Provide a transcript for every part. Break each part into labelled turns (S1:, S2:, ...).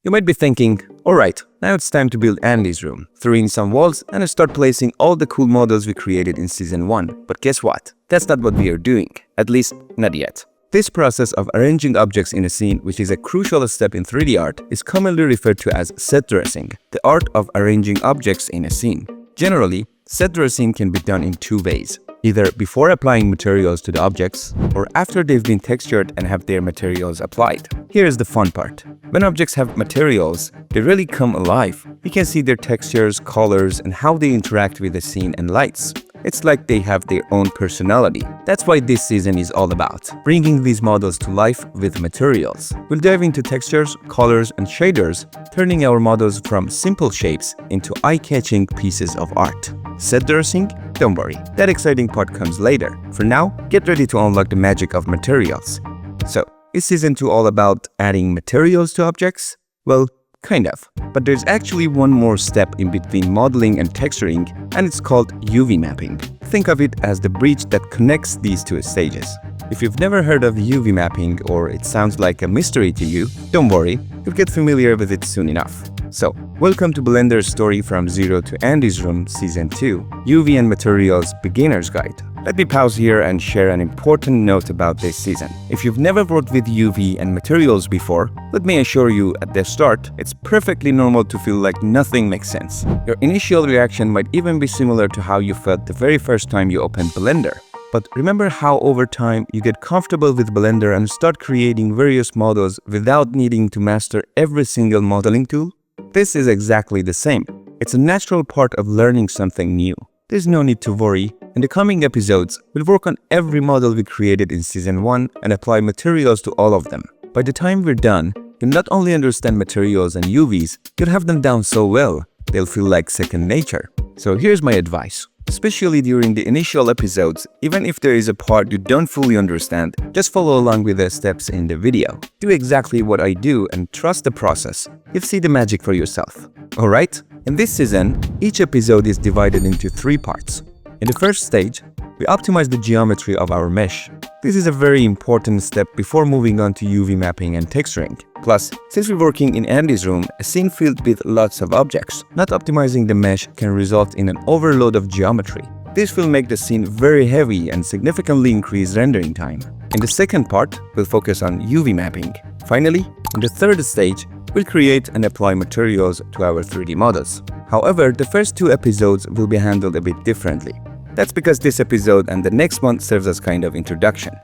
S1: You might be thinking, alright, now it's time to build AndysRoom, throw in some walls and start placing all the cool models we created in Season 1. But guess what? That's not what we are doing, at least not yet. This process of arranging objects in a scene, which is a crucial step in 3D art, is commonly referred to as set dressing, the art of arranging objects in a scene. Generally, set dressing can be done in two ways. Either before applying materials to the objects, or after they've been textured and have their materials applied. Here's the fun part. When objects have materials, they really come alive. You can see their textures, colors, and how they interact with the scene and lights. It's like they have their own personality. That's why this season is all about, bringing these models to life with materials. We'll dive into textures, colors, and shaders, turning our models from simple shapes into eye-catching pieces of art. Set dressing? Don't worry, that exciting part comes later. For now, get ready to unlock the magic of materials. So, is Season 2 all about adding materials to objects? Well, kind of. But there's actually one more step in between modeling and texturing, and it's called UV mapping. Think of it as the bridge that connects these two stages. If you've never heard of UV mapping or it sounds like a mystery to you, don't worry, you'll get familiar with it soon enough. So, welcome to Blender's story from zero to AndysRoom Season 2, UV and Materials Beginner's Guide. Let me pause here and share an important note about this season. If you've never worked with UV and materials before, let me assure you at the start, it's perfectly normal to feel like nothing makes sense. Your initial reaction might even be similar to how you felt the very first time you opened Blender. But remember how over time you get comfortable with Blender and start creating various models without needing to master every single modeling tool? This is exactly the same. It's a natural part of learning something new. There's no need to worry. In the coming episodes, we'll work on every model we created in Season 1 and apply materials to all of them. By the time we're done, you'll not only understand materials and UVs, you'll have them down so well, they'll feel like second nature. So here's my advice. Especially during the initial episodes, even if there is a part you don't fully understand, just follow along with the steps in the video. Do exactly what I do and trust the process. You'll see the magic for yourself. Alright? In this season, each episode is divided into 3 parts. In the first stage, we optimize the geometry of our mesh. This is a very important step before moving on to UV mapping and texturing. Plus, since we're working in AndysRoom, a scene filled with lots of objects, not optimizing the mesh can result in an overload of geometry. This will make the scene very heavy and significantly increase rendering time. In the second part, we'll focus on UV mapping. Finally, in the third stage, we'll create and apply materials to our 3D models. However, the first 2 episodes will be handled a bit differently. That's because this episode and the next one serves as kind of introduction.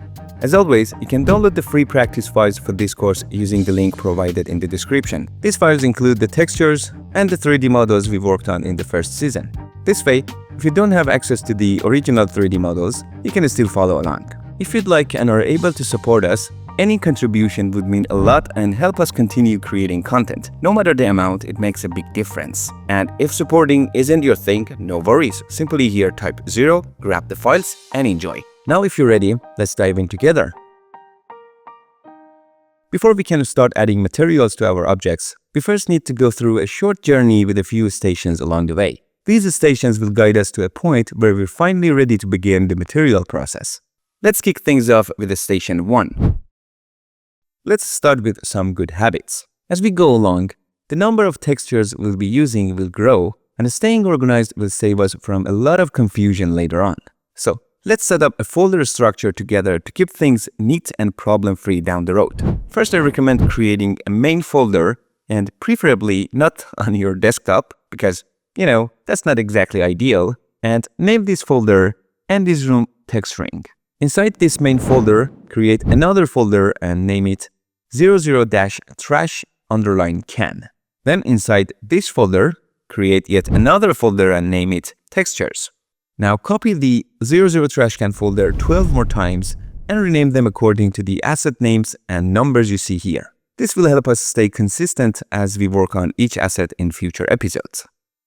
S1: As always, you can download the free practice files for this course using the link provided in the description. These files include the textures and the 3D models we worked on in the first season. This way, if you don't have access to the original 3D models, you can still follow along. If you'd like and are able to support us, any contribution would mean a lot and help us continue creating content. No matter the amount, it makes a big difference. And if supporting isn't your thing, no worries. Simply here type 0, grab the files, and enjoy. Now if you're ready, let's dive in together. Before we can start adding materials to our objects, we first need to go through a short journey with a few stations along the way. These stations will guide us to a point where we're finally ready to begin the material process. Let's kick things off with Station 1. Let's start with some good habits. As we go along, the number of textures we'll be using will grow, and staying organized will save us from a lot of confusion later on. So, let's set up a folder structure together to keep things neat and problem-free down the road. First, I recommend creating a main folder, and preferably not on your desktop, because, that's not exactly ideal, and name this folder AndysRoom Texturing. Inside this main folder, create another folder and name it 00-trash_can. Then inside this folder, create yet another folder and name it Textures. Now copy the 00-trash_can folder 12 more times and rename them according to the asset names and numbers you see here. This will help us stay consistent as we work on each asset in future episodes.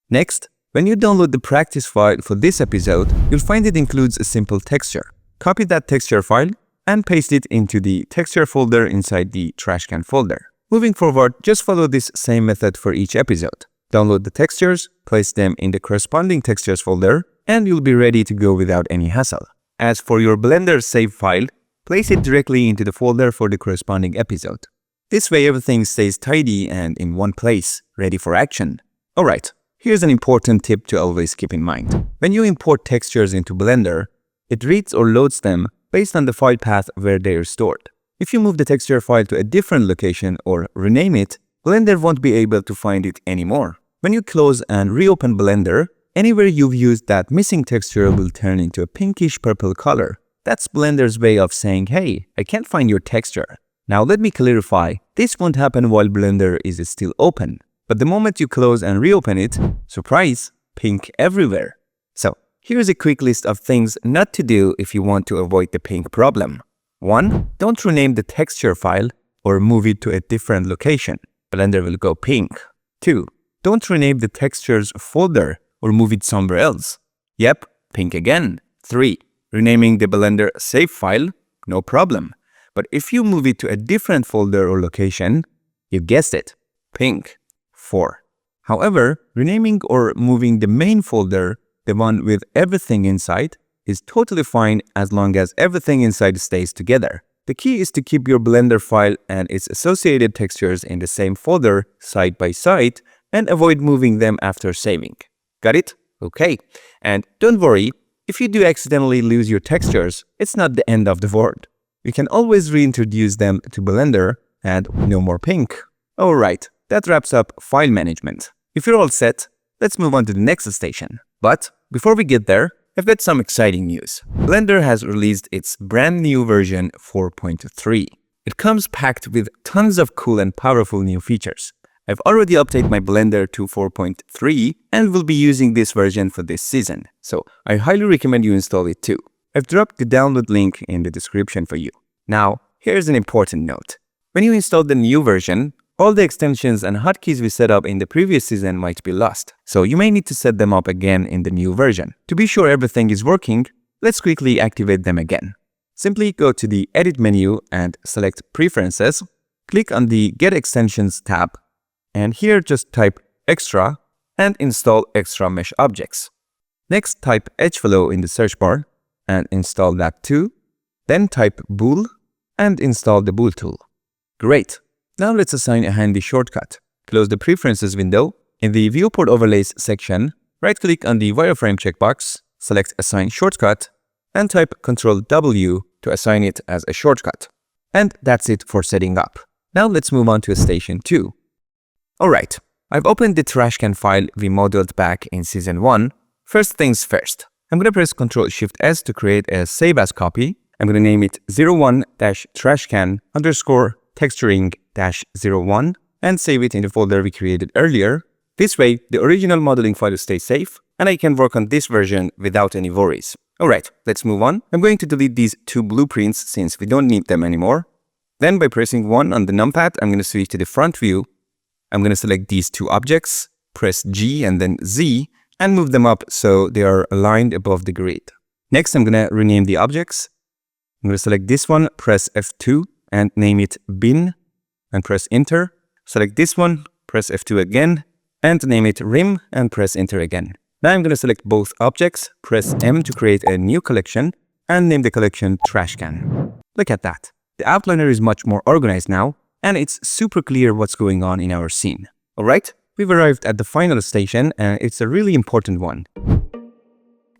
S1: Next, when you download the practice file for this episode, you'll find it includes a simple texture. Copy that texture file and paste it into the texture folder inside the trash can folder. Moving forward, just follow this same method for each episode. Download the textures, place them in the corresponding textures folder, and you'll be ready to go without any hassle. As for your Blender save file, place it directly into the folder for the corresponding episode. This way everything stays tidy and in one place, ready for action. Alright, here's an important tip to always keep in mind. When you import textures into Blender, it reads or loads them based on the file path where they are stored. If you move the texture file to a different location or rename it, Blender won't be able to find it anymore. When you close and reopen Blender, anywhere you've used that missing texture will turn into a pinkish purple color. That's Blender's way of saying, hey, I can't find your texture. Now let me clarify, this won't happen while Blender is still open. But the moment you close and reopen it, surprise, pink everywhere. So here's a quick list of things not to do if you want to avoid the pink problem. 1. Don't rename the texture file or move it to a different location. Blender will go pink. 2. Don't rename the textures folder or move it somewhere else. Yep, pink again. 3. Renaming the Blender save file, no problem. But if you move it to a different folder or location, you guessed it, pink. 4. However, renaming or moving the main folder, the one with everything inside, is totally fine as long as everything inside stays together. The key is to keep your Blender file and its associated textures in the same folder side by side and avoid moving them after saving. Got it? Okay. And don't worry, if you do accidentally lose your textures, it's not the end of the world. You can always reintroduce them to Blender and no more pink. Alright, that wraps up file management. If you're all set, let's move on to the next station. But before we get there, I've got some exciting news. Blender has released its brand new version 4.3. It comes packed with tons of cool and powerful new features. I've already updated my Blender to 4.3 and will be using this version for this season, so I highly recommend you install it too. I've dropped the download link in the description for you. Now, here's an important note. When you install the new version, all the extensions and hotkeys we set up in the previous season might be lost, so you may need to set them up again in the new version. To be sure everything is working, let's quickly activate them again. Simply go to the Edit menu and select Preferences, click on the Get Extensions tab, and here just type Extra and install Extra Mesh Objects. Next type Edgeflow in the search bar and install that too. Then type Bool and install the Bool tool. Great! Now let's assign a handy shortcut. Close the Preferences window. In the Viewport Overlays section, right-click on the Wireframe checkbox, select Assign Shortcut, and type Ctrl-W to assign it as a shortcut. And that's it for setting up. Now let's move on to Station 2. Alright, I've opened the trashcan file we modeled back in Season 1. First things first, I'm going to press Ctrl-Shift-S to create a Save As copy. I'm going to name it 01-trashcan_texturing-01 and save it in the folder we created earlier. This way, the original modeling file stays safe and I can work on this version without any worries. Alright, let's move on. I'm going to delete these two blueprints since we don't need them anymore. Then by pressing 1 on the numpad, I'm going to switch to the front view. I'm going to select these two objects, press G and then Z, and move them up so they are aligned above the grid. Next, I'm going to rename the objects. I'm going to select this one, press F2 and name it Bin and press Enter. Select this one, press F2 again and name it Rim and press Enter again. Now I'm going to select both objects, press M to create a new collection and name the collection Trashcan. Look at that. The outliner is much more organized now and it's super clear what's going on in our scene. Alright, we've arrived at the final station and it's a really important one.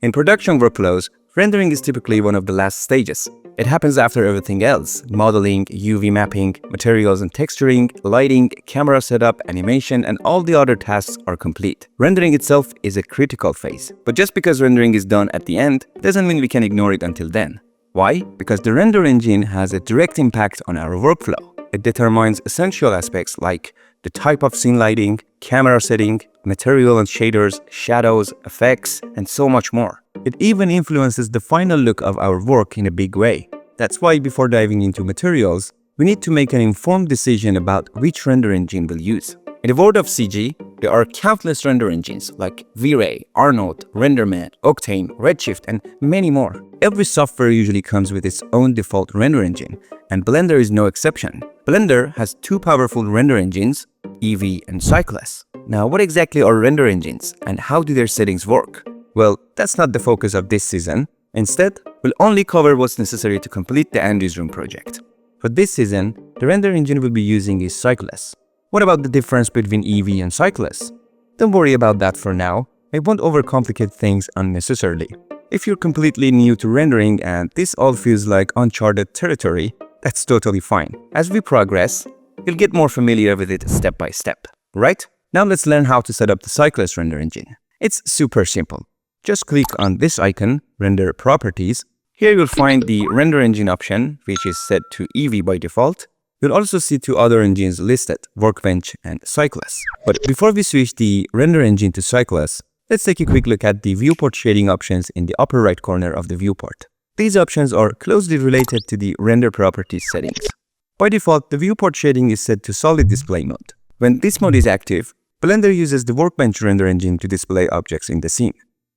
S1: In production workflows, rendering is typically one of the last stages. It happens after everything else: modeling, UV mapping, materials and texturing, lighting, camera setup, animation, and all the other tasks are complete. Rendering itself is a critical phase. But just because rendering is done at the end, doesn't mean we can ignore it until then. Why? Because the render engine has a direct impact on our workflow. It determines essential aspects like the type of scene lighting, camera setting, material and shaders, shadows, effects, and so much more. It even influences the final look of our work in a big way. That's why before diving into materials, we need to make an informed decision about which render engine we'll use. In the world of CG, there are countless render engines like V-Ray, Arnold, RenderMan, Octane, Redshift, and many more. Every software usually comes with its own default render engine, and Blender is no exception. Blender has two powerful render engines, Eevee and Cycless. Now, what exactly are render engines, and how do their settings work? Well, that's not the focus of this season. Instead, we'll only cover what's necessary to complete the AndysRoom project. For this season, the render engine we'll be using is Cyclist. What about the difference between Eevee and Cyclist? Don't worry about that for now. I won't overcomplicate things unnecessarily. If you're completely new to rendering and this all feels like uncharted territory, that's totally fine. As we progress, you'll get more familiar with it step by step, right? Now let's learn how to set up the Cyclist render engine. It's super simple. Just click on this icon, Render Properties. Here you'll find the render engine option, which is set to Eevee by default. You'll also see two other engines listed, Workbench and Cyclist. But before we switch the render engine to Cyclist, let's take a quick look at the viewport shading options in the upper right corner of the viewport. These options are closely related to the render properties settings. By default, the viewport shading is set to solid display mode. When this mode is active, Blender uses the Workbench render engine to display objects in the scene.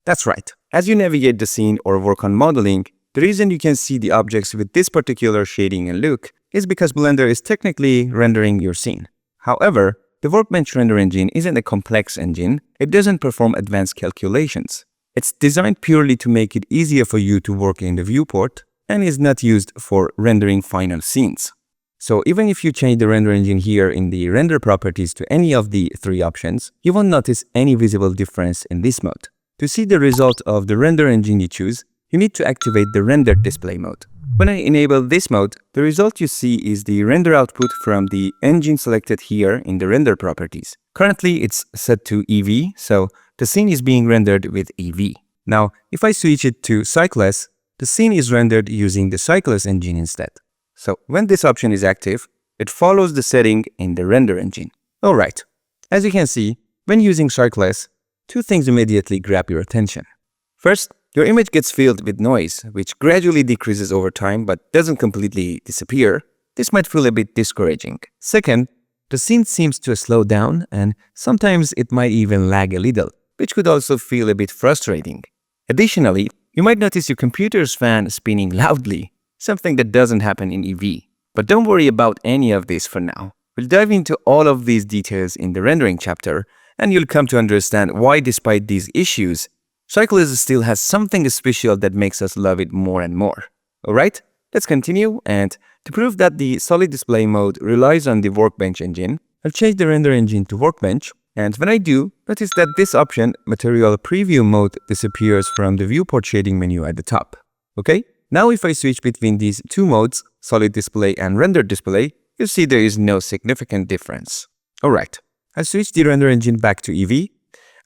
S1: That's right. As you navigate the scene or work on modeling, the reason you can see the objects with this particular shading and look is because Blender is technically rendering your scene. However, the Workbench render engine isn't a complex engine. It doesn't perform advanced calculations. It's designed purely to make it easier for you to work in the viewport and is not used for rendering final scenes. So even if you change the render engine here in the render properties to any of the three options, you won't notice any visible difference in this mode. To see the result of the render engine you choose, you need to activate the render display mode. When I enable this mode, the result you see is the render output from the engine selected here in the render properties. Currently, it's set to Eevee, so the scene is being rendered with Eevee. Now, if I switch it to Cyclist, the scene is rendered using the Cyclist engine instead. So when this option is active, it follows the setting in the render engine. Alright, as you can see, when using Cyclist, two things immediately grab your attention. First, your image gets filled with noise, which gradually decreases over time but doesn't completely disappear. This might feel a bit discouraging. Second, the scene seems to slow down and sometimes it might even lag a little, which could also feel a bit frustrating. Additionally, you might notice your computer's fan spinning loudly, something that doesn't happen in Eevee. But don't worry about any of this for now. We'll dive into all of these details in the rendering chapter, and you'll come to understand why despite these issues, Cyclist still has something special that makes us love it more and more. Alright, let's continue, and to prove that the solid display mode relies on the Workbench engine, I'll change the render engine to Workbench, and when I do, notice that this option, Material Preview Mode, disappears from the viewport shading menu at the top. Okay, now if I switch between these two modes, solid display and render display, you'll see there is no significant difference. Alright, I'll switch the render engine back to Eevee.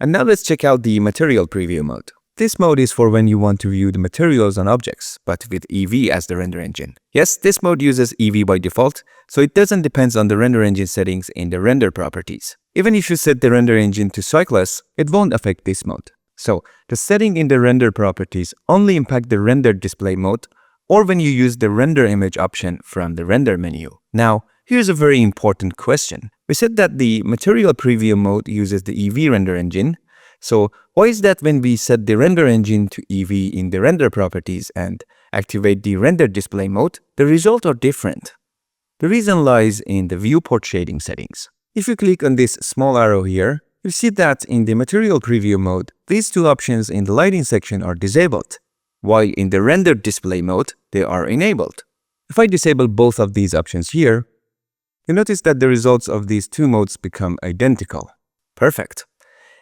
S1: And now let's check out the Material Preview mode. This mode is for when you want to view the materials on objects, but with Eevee as the render engine. Yes, this mode uses Eevee by default, so it doesn't depend on the render engine settings in the render properties. Even if you set the render engine to Cyclist, it won't affect this mode. So, the setting in the render properties only impact the render display mode or when you use the render image option from the render menu. Now, here's a very important question. We said that the Material Preview mode uses the Eevee render engine. So why is that when we set the render engine to Eevee in the render properties and activate the render display mode, the results are different? The reason lies in the viewport shading settings. If you click on this small arrow here, you'll see that in the Material Preview mode, these two options in the lighting section are disabled, while in the render display mode, they are enabled. If I disable both of these options here, you notice that the results of these two modes become identical. Perfect.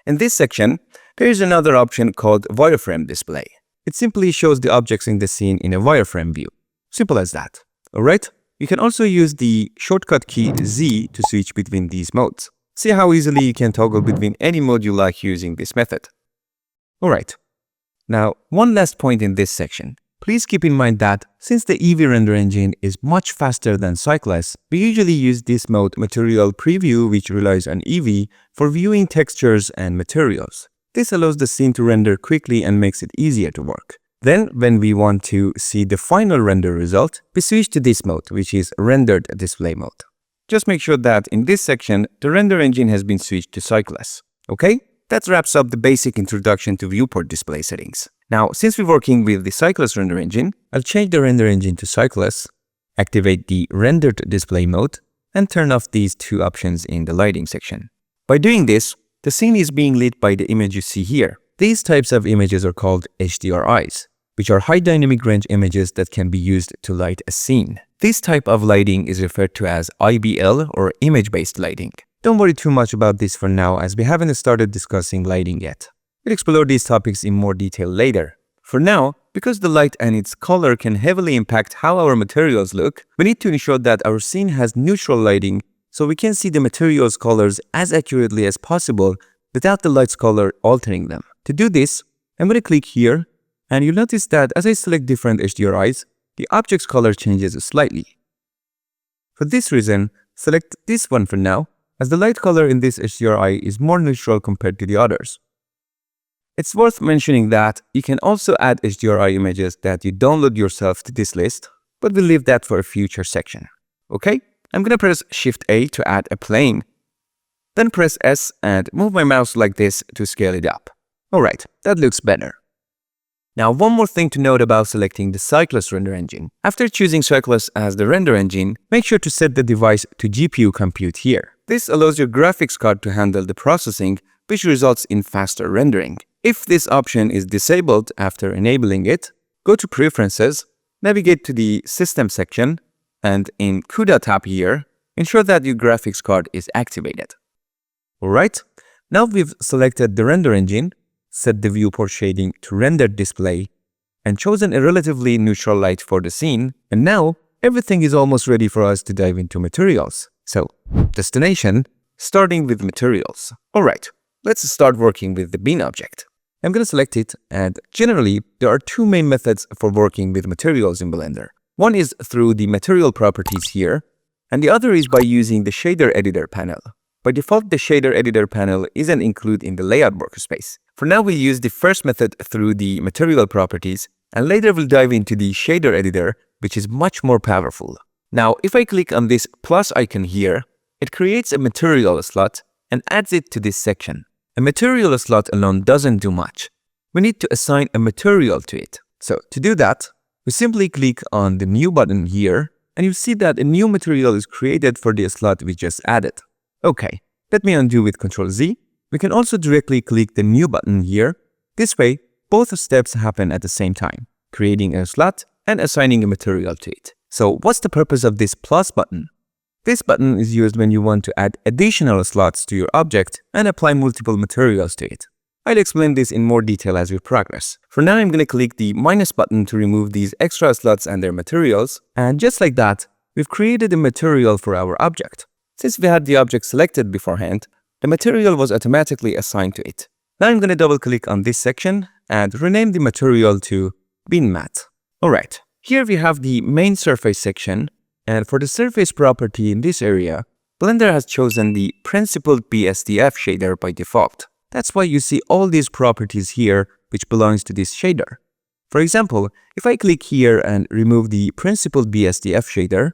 S1: In this section, there is another option called Wireframe Display. It simply shows the objects in the scene in a wireframe view. Simple as that. Alright? You can also use the shortcut key Z to switch between these modes. See how easily you can toggle between any mode you like using this method. Alright. Now, one last point in this section. Please keep in mind that since the Eevee render engine is much faster than Cyclist, we usually use this mode Material Preview, which relies on Eevee, for viewing textures and materials. This allows the scene to render quickly and makes it easier to work. Then, when we want to see the final render result, we switch to this mode, which is Rendered Display Mode. Just make sure that in this section, the render engine has been switched to Cyclist. Okay? That wraps up the basic introduction to viewport display settings. Now, since we're working with the Cyclist render engine, I'll change the render engine to Cyclist, activate the rendered display mode, and turn off these two options in the lighting section. By doing this, the scene is being lit by the image you see here. These types of images are called HDRIs, which are high dynamic range images that can be used to light a scene. This type of lighting is referred to as IBL or image-based lighting. Don't worry too much about this for now, as we haven't started discussing lighting yet. We'll explore these topics in more detail later. For now, because the light and its color can heavily impact how our materials look, we need to ensure that our scene has neutral lighting so we can see the materials' colors as accurately as possible without the light's color altering them. To do this, I'm going to click here, and you'll notice that as I select different HDRIs, the object's color changes slightly. For this reason, select this one for now, as the light color in this HDRI is more neutral compared to the others. It's worth mentioning that you can also add HDRI images that you download yourself to this list, but we'll leave that for a future section. Okay, I'm gonna press Shift A to add a plane, then press S and move my mouse like this to scale it up. Alright, that looks better. Now, one more thing to note about selecting the Cyclus render engine. After choosing Cyclus as the render engine, make sure to set the device to GPU compute here. This allows your graphics card to handle the processing, which results in faster rendering. If this option is disabled after enabling it, go to Preferences, navigate to the System section, and in CUDA tab here, ensure that your graphics card is activated. Alright, now we've selected the render engine, set the viewport shading to rendered display, and chosen a relatively neutral light for the scene, and now everything is almost ready for us to dive into materials. So, destination, starting with materials. Alright, let's start working with the bin object. I'm going to select it, and generally, there are two main methods for working with materials in Blender. One is through the material properties here, and the other is by using the shader editor panel. By default, the shader editor panel isn't included in the layout workspace. For now, we'll use the first method through the material properties, and later we'll dive into the shader editor, which is much more powerful. Now, if I click on this plus icon here, it creates a material slot and adds it to this section. A material slot alone doesn't do much. We need to assign a material to it. So, to do that, we simply click on the new button here, and you'll see that a new material is created for the slot we just added. Okay, let me undo with Ctrl Z. We can also directly click the new button here. This way, both steps happen at the same time, creating a slot and assigning a material to it. So what's the purpose of this plus button? This button is used when you want to add additional slots to your object and apply multiple materials to it. I'll explain this in more detail as we progress. For now, I'm going to click the minus button to remove these extra slots and their materials. And just like that, we've created a material for our object. Since we had the object selected beforehand, the material was automatically assigned to it. Now I'm going to double click on this section and rename the material to bin mat. Alright, here we have the main surface section, and for the surface property in this area, Blender has chosen the principled BSDF shader by default. That's why you see all these properties here which belongs to this shader. For example, if I click here and remove the principled BSDF shader,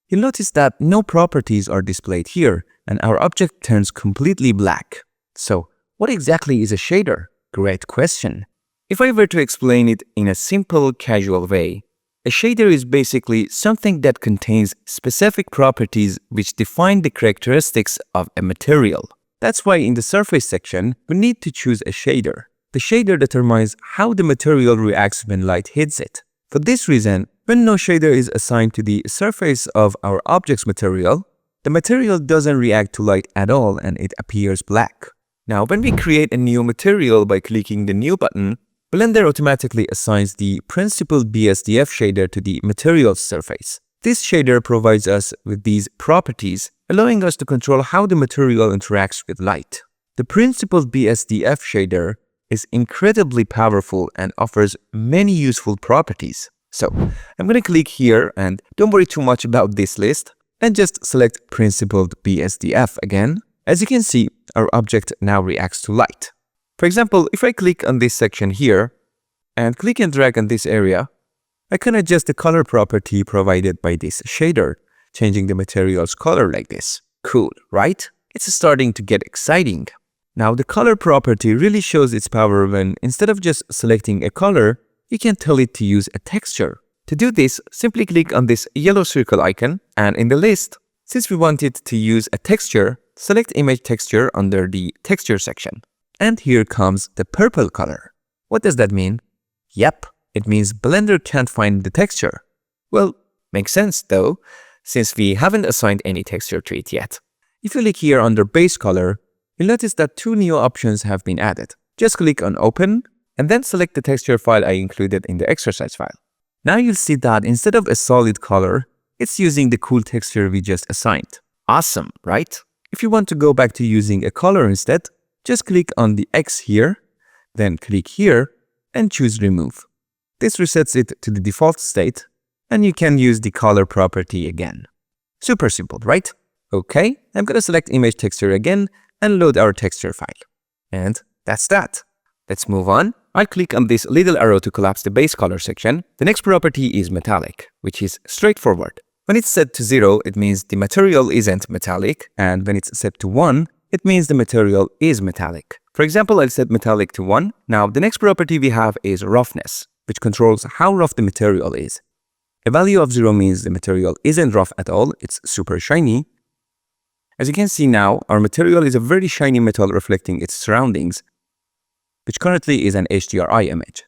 S1: you'll notice that no properties are displayed here, and our object turns completely black. So, what exactly is a shader? Great question. If I were to explain it in a simple, casual way, a shader is basically something that contains specific properties which define the characteristics of a material. That's why in the surface section, we need to choose a shader. The shader determines how the material reacts when light hits it. For this reason, when no shader is assigned to the surface of our object's material, the material doesn't react to light at all and it appears black. Now, when we create a new material by clicking the new button, Blender automatically assigns the principled BSDF shader to the material's surface. This shader provides us with these properties, allowing us to control how the material interacts with light. The principled BSDF shader is incredibly powerful and offers many useful properties. So, I'm going to click here and don't worry too much about this list and just select principled BSDF again. As you can see, our object now reacts to light. For example, if I click on this section here and click and drag on this area, I can adjust the color property provided by this shader, changing the material's color like this. Cool, right? It's starting to get exciting. Now, the color property really shows its power when instead of just selecting a color, you can tell it to use a texture. To do this, simply click on this yellow circle icon, and in the list, since we want it to use a texture, select Image Texture under the Texture section. And here comes the purple color. What does that mean? Yep, it means Blender can't find the texture. Well, Makes sense though, since we haven't assigned any texture to it yet. If you click here under base color, you'll notice that 2 new options have been added. Just click on open and then select the texture file I included in the exercise file. Now you'll see that instead of a solid color, it's using the cool texture we just assigned. Awesome, right? If you want to go back to using a color instead, just click on the X here, then click here and choose remove. This resets it to the default state and you can use the color property again. Super simple, right? Okay, I'm gonna select image texture again and load our texture file. And that's that. Let's move on. I'll click on this little arrow to collapse the base color section. The next property is metallic, which is straightforward. When it's set to 0, it means the material isn't metallic, and when it's set to 1, it means the material is metallic. For example, I'll set metallic to 1. Now, the next property we have is roughness, which controls how rough the material is. A value of 0 means the material isn't rough at all, it's super shiny. As you can see now, our material is a very shiny metal reflecting its surroundings, which currently is an HDRI image.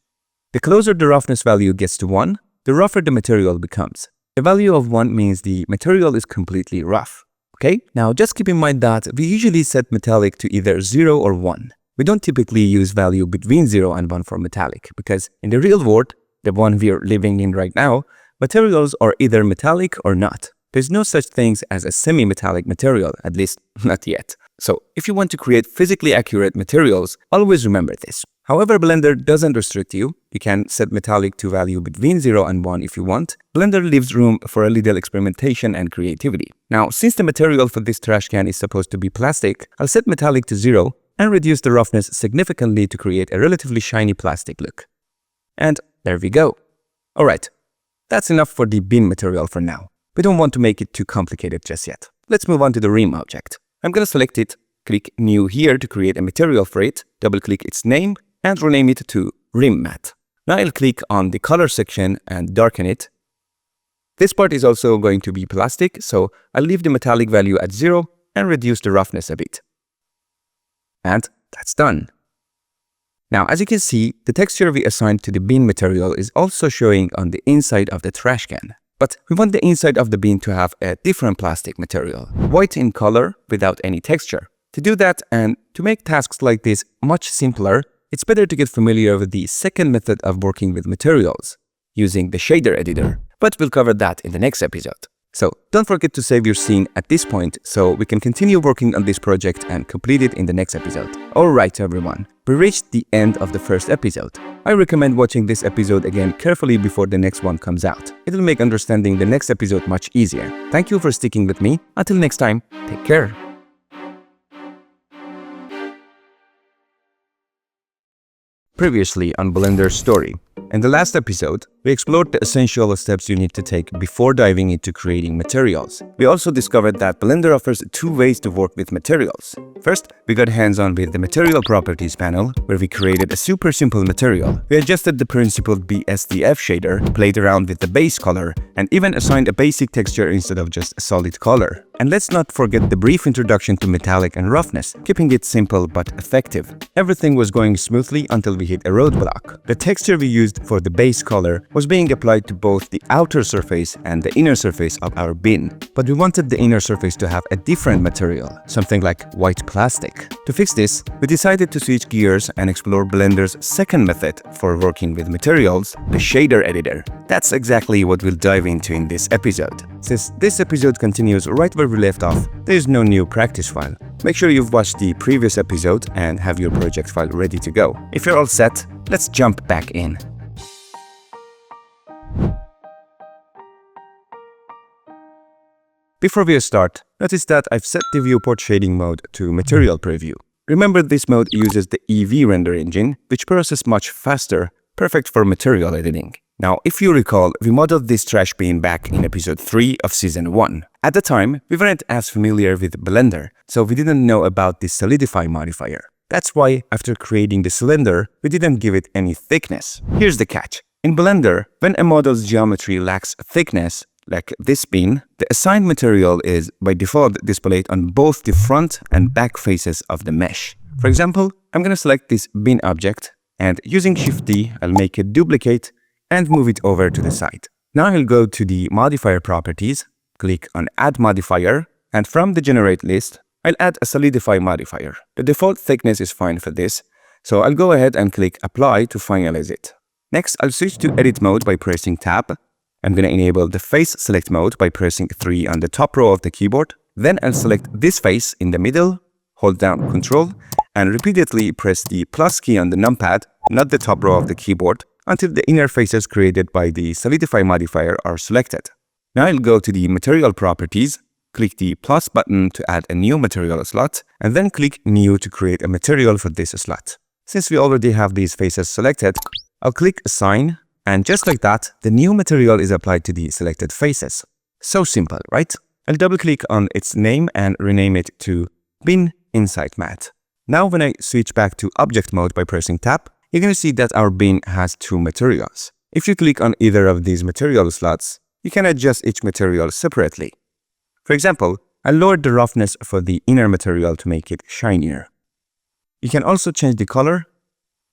S1: The closer the roughness value gets to 1, the rougher the material becomes. A value of 1 means the material is completely rough. Okay, now just keep in mind that we usually set metallic to either 0 or 1. We don't typically use value between 0 and 1 for metallic because in the real world, the one we're living in right now, materials are either metallic or not. There's no such things as a semi-metallic material, at least not yet. So if you want to create physically accurate materials, always remember this. However, Blender doesn't restrict you. You can set metallic to value between 0 and 1 if you want. Blender leaves room for a little experimentation and creativity. Now, since the material for this trash can is supposed to be plastic, I'll set metallic to 0 and reduce the roughness significantly to create a relatively shiny plastic look. And there we go. Alright, that's enough for the bin material for now. We don't want to make it too complicated just yet. Let's move on to the rim object. I'm going to select it, click New here to create a material for it, double-click its name, and rename it to Rim Matte. Now I'll click on the color section and darken it. This part is also going to be plastic, so I'll leave the metallic value at 0 and reduce the roughness a bit. And that's done. Now, as you can see, the texture we assigned to the bin material is also showing on the inside of the trash can. But we want the inside of the bin to have a different plastic material, white in color without any texture. To do that and to make tasks like this much simpler, it's better to get familiar with the second method of working with materials, using the shader editor. But we'll cover that in the next episode. So don't forget to save your scene at this point so we can continue working on this project and complete it in the next episode. Alright everyone, we reached the end of the first episode. I recommend watching this episode again carefully before the next one comes out. It'll make understanding the next episode much easier. Thank you for sticking with me. Until next time, take care. Previously on BlenderStory. In the last episode, we explored the essential steps you need to take before diving into creating materials. We also discovered that Blender offers 2 ways to work with materials. First, we got hands-on with the Material Properties panel, where we created a super simple material. We adjusted the principled BSDF shader, played around with the base color, and even assigned a basic texture instead of just a solid color. And let's not forget the brief introduction to metallic and roughness, keeping it simple but effective. Everything was going smoothly until we hit a roadblock. The texture we used for the base color was being applied to both the outer surface and the inner surface of our bin. But we wanted the inner surface to have a different material, something like white plastic. To fix this, we decided to switch gears and explore Blender's second method for working with materials, the shader editor. That's exactly what we'll dive into in this episode. Since this episode continues right where we left off, there is no new practice file. Make sure you've watched the previous episode and have your project file ready to go. If you're all set, let's jump back in. Before we start, notice that I've set the viewport shading mode to Material Preview. Remember, this mode uses the EV render engine, which processes much faster, perfect for material editing. Now, if you recall, we modeled this trash bin back in episode 3 of season 1. At the time, we weren't as familiar with Blender, so we didn't know about the solidify modifier. That's why, after creating the cylinder, we didn't give it any thickness. Here's the catch. In Blender, when a model's geometry lacks thickness, like this bin, the assigned material is, by default, displayed on both the front and back faces of the mesh. For example, I'm going to select this bin object, and using Shift-D, I'll make a duplicate and move it over to the side. Now I'll go to the modifier properties, click on Add Modifier, and from the Generate list, I'll add a Solidify modifier. The default thickness is fine for this, so I'll go ahead and click Apply to finalize it. Next, I'll switch to Edit mode by pressing Tab. I'm going to enable the Face Select mode by pressing 3 on the top row of the keyboard. Then I'll select this face in the middle, hold down Ctrl, and repeatedly press the plus key on the numpad, not the top row of the keyboard, until the inner faces created by the Solidify modifier are selected. Now I'll go to the Material Properties, click the plus button to add a new material slot, and then click New to create a material for this slot. Since we already have these faces selected, I'll click Assign, and just like that, the new material is applied to the selected faces. So simple, right? I'll double-click on its name and rename it to Bin Insight Mat. Now when I switch back to Object mode by pressing Tab, you're going to see that our bin has 2 materials. If you click on either of these material slots, you can adjust each material separately. For example, I'll lower the roughness for the inner material to make it shinier. You can also change the color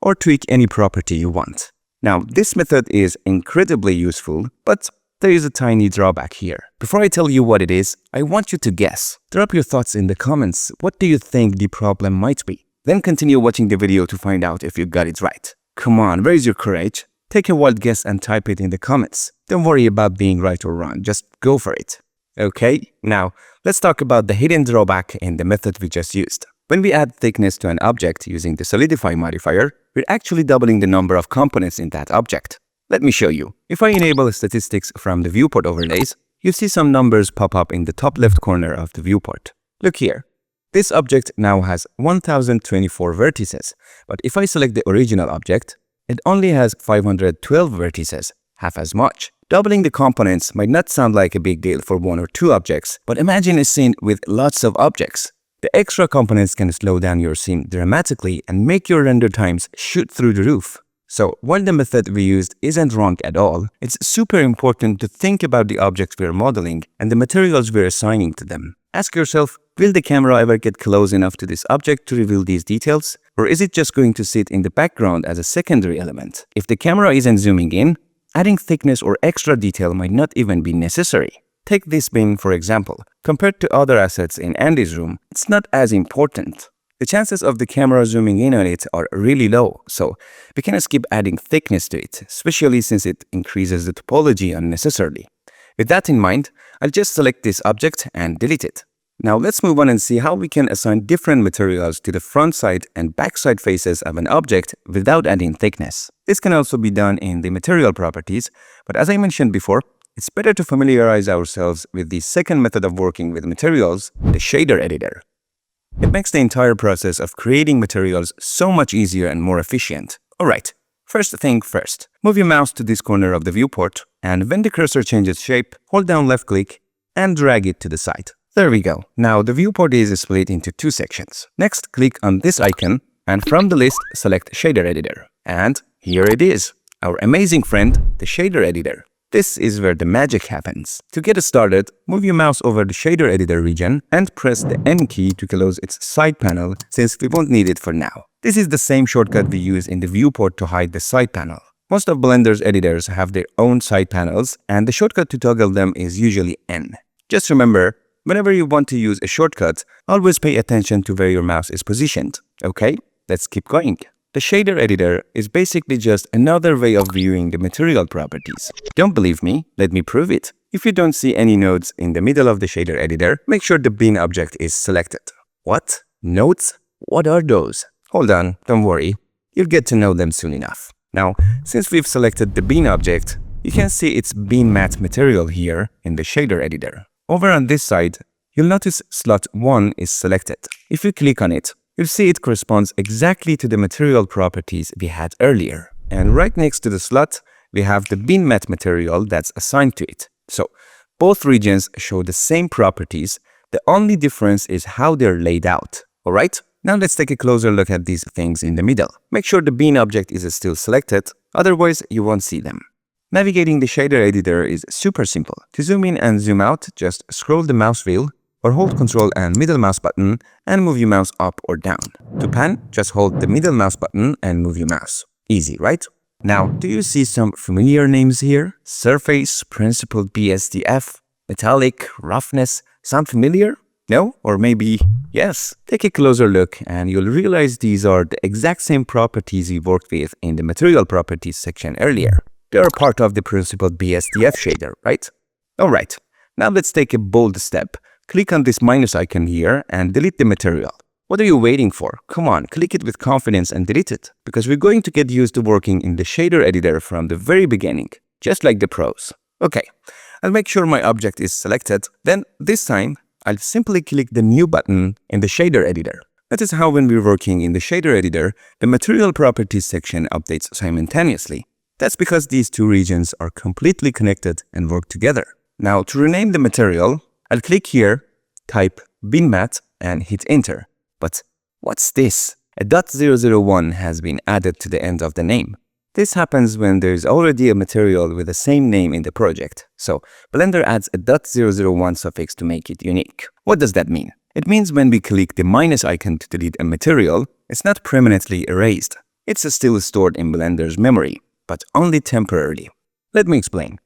S1: or tweak any property you want. Now, this method is incredibly useful, but there is a tiny drawback here. Before I tell you what it is, I want you to guess. Drop your thoughts in the comments. What do you think the problem might be? Then continue watching the video to find out if you got it right. Come on, where is your courage? Take a wild guess and type it in the comments. Don't worry about being right or wrong, just go for it. Okay, now let's talk about the hidden drawback in the method we just used. When we add thickness to an object using the Solidify modifier, we're actually doubling the number of components in that object. Let me show you. If I enable statistics from the viewport overlays, you see some numbers pop up in the top left corner of the viewport. Look here. This object now has 1024 vertices, but if I select the original object, it only has 512 vertices, half as much. Doubling the components might not sound like a big deal for 1 or 2 objects, but imagine a scene with lots of objects. The extra components can slow down your scene dramatically and make your render times shoot through the roof. So while the method we used isn't wrong at all, it's super important to think about the objects we're modeling and the materials we're assigning to them. Ask yourself, will the camera ever get close enough to this object to reveal these details? Or is it just going to sit in the background as a secondary element? If the camera isn't zooming in, adding thickness or extra detail might not even be necessary. Take this bin for example. Compared to other assets in AndysRoom, it's not as important. The chances of the camera zooming in on it are really low, so we can skip adding thickness to it, especially since it increases the topology unnecessarily. With that in mind, I'll just select this object and delete it. Now let's move on and see how we can assign different materials to the front side and back side faces of an object without adding thickness. This can also be done in the material properties, but as I mentioned before, it's better to familiarize ourselves with the second method of working with materials, the shader editor. It makes the entire process of creating materials so much easier and more efficient. Alright, first thing first, move your mouse to this corner of the viewport, and when the cursor changes shape, hold down left click and drag it to the side. There we go. Now the viewport is split into 2 sections. Next, click on this icon, and from the list, select Shader Editor. And here it is, our amazing friend, the Shader Editor. This is where the magic happens. To get started, move your mouse over the Shader Editor region and press the N key to close its side panel since we won't need it for now. This is the same shortcut we use in the viewport to hide the side panel. Most of Blender's editors have their own side panels, and the shortcut to toggle them is usually N. Just remember, whenever you want to use a shortcut, always pay attention to where your mouse is positioned. Okay, let's keep going. The shader editor is basically just another way of viewing the material properties. Don't believe me? Let me prove it. If you don't see any nodes in the middle of the shader editor, make sure the bin object is selected. What? Nodes? What are those? Hold on, don't worry. You'll get to know them soon enough. Now, since we've selected the bin object, you can see its bin mat material here in the shader editor. Over on this side, you'll notice slot 1 is selected. If you click on it, you'll see it corresponds exactly to the material properties we had earlier. And right next to the slot, we have the bin mat material that's assigned to it. So both regions show the same properties. The only difference is how they're laid out. Alright, now let's take a closer look at these things in the middle. Make sure the bin object is still selected, otherwise you won't see them. Navigating the shader editor is super simple. To zoom in and zoom out, just scroll the mouse wheel or hold Ctrl and middle mouse button and move your mouse up or down. To pan, just hold the middle mouse button and move your mouse. Easy, right? Now, do you see some familiar names here? Surface, Principled BSDF, Metallic, Roughness. Sound familiar? No? Or maybe yes? Take a closer look and you'll realize these are the exact same properties we worked with in the Material Properties section earlier. They are part of the Principled BSDF shader, right? Alright, now let's take a bold step. Click on this minus icon here and delete the material. What are you waiting for? Come on, click it with confidence and delete it, because we're going to get used to working in the shader editor from the very beginning, just like the pros. Okay, I'll make sure my object is selected. Then this time, I'll simply click the new button in the shader editor. That is how when we're working in the shader editor, the material properties section updates simultaneously. That's because these two regions are completely connected and work together. Now to rename the material, I'll click here, type binmat and hit enter. But what's this? A .001 has been added to the end of the name. This happens when there's already a material with the same name in the project. So Blender adds a .001 suffix to make it unique. What does that mean? It means when we click the minus icon to delete a material, it's not permanently erased. It's still stored in Blender's memory, but only temporarily. Let me explain.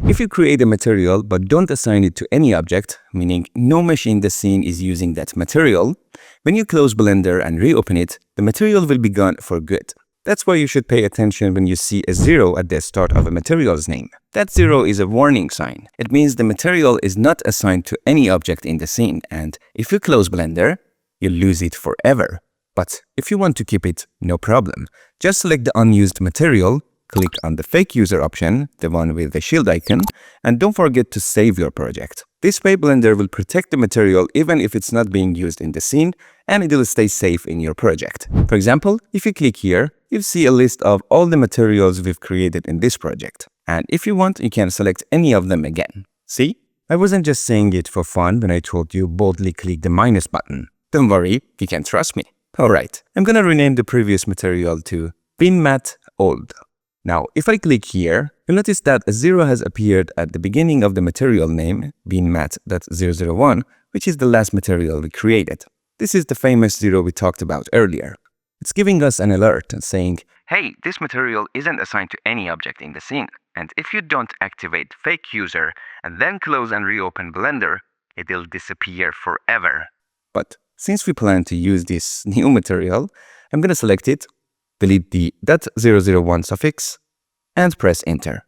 S1: If you create a material but don't assign it to any object, meaning no mesh in the scene is using that material, when you close Blender and reopen it, the material will be gone for good. That's why you should pay attention when you see a 0 at the start of a material's name. That 0 is a warning sign. It means the material is not assigned to any object in the scene, and if you close Blender, you'll lose it forever. But if you want to keep it, no problem. Just select the unused material, click on the fake user option, the one with the shield icon, and don't forget to save your project. This way Blender will protect the material even if it's not being used in the scene, and it will stay safe in your project. For example, if you click here, you'll see a list of all the materials we've created in this project. And if you want, you can select any of them again. See? I wasn't just saying it for fun when I told you boldly click the minus button. Don't worry, you can trust me. Alright, I'm gonna rename the previous material to binmat old. Now, if I click here, you'll notice that a 0 has appeared at the beginning of the material name, binmat.001, which is the last material we created. This is the famous 0 we talked about earlier. It's giving us an alert saying, hey, this material isn't assigned to any object in the scene, and if you don't activate fake user and then close and reopen Blender, it'll disappear forever. But since we plan to use this new material, I'm gonna select it, delete the .001 suffix, and press enter.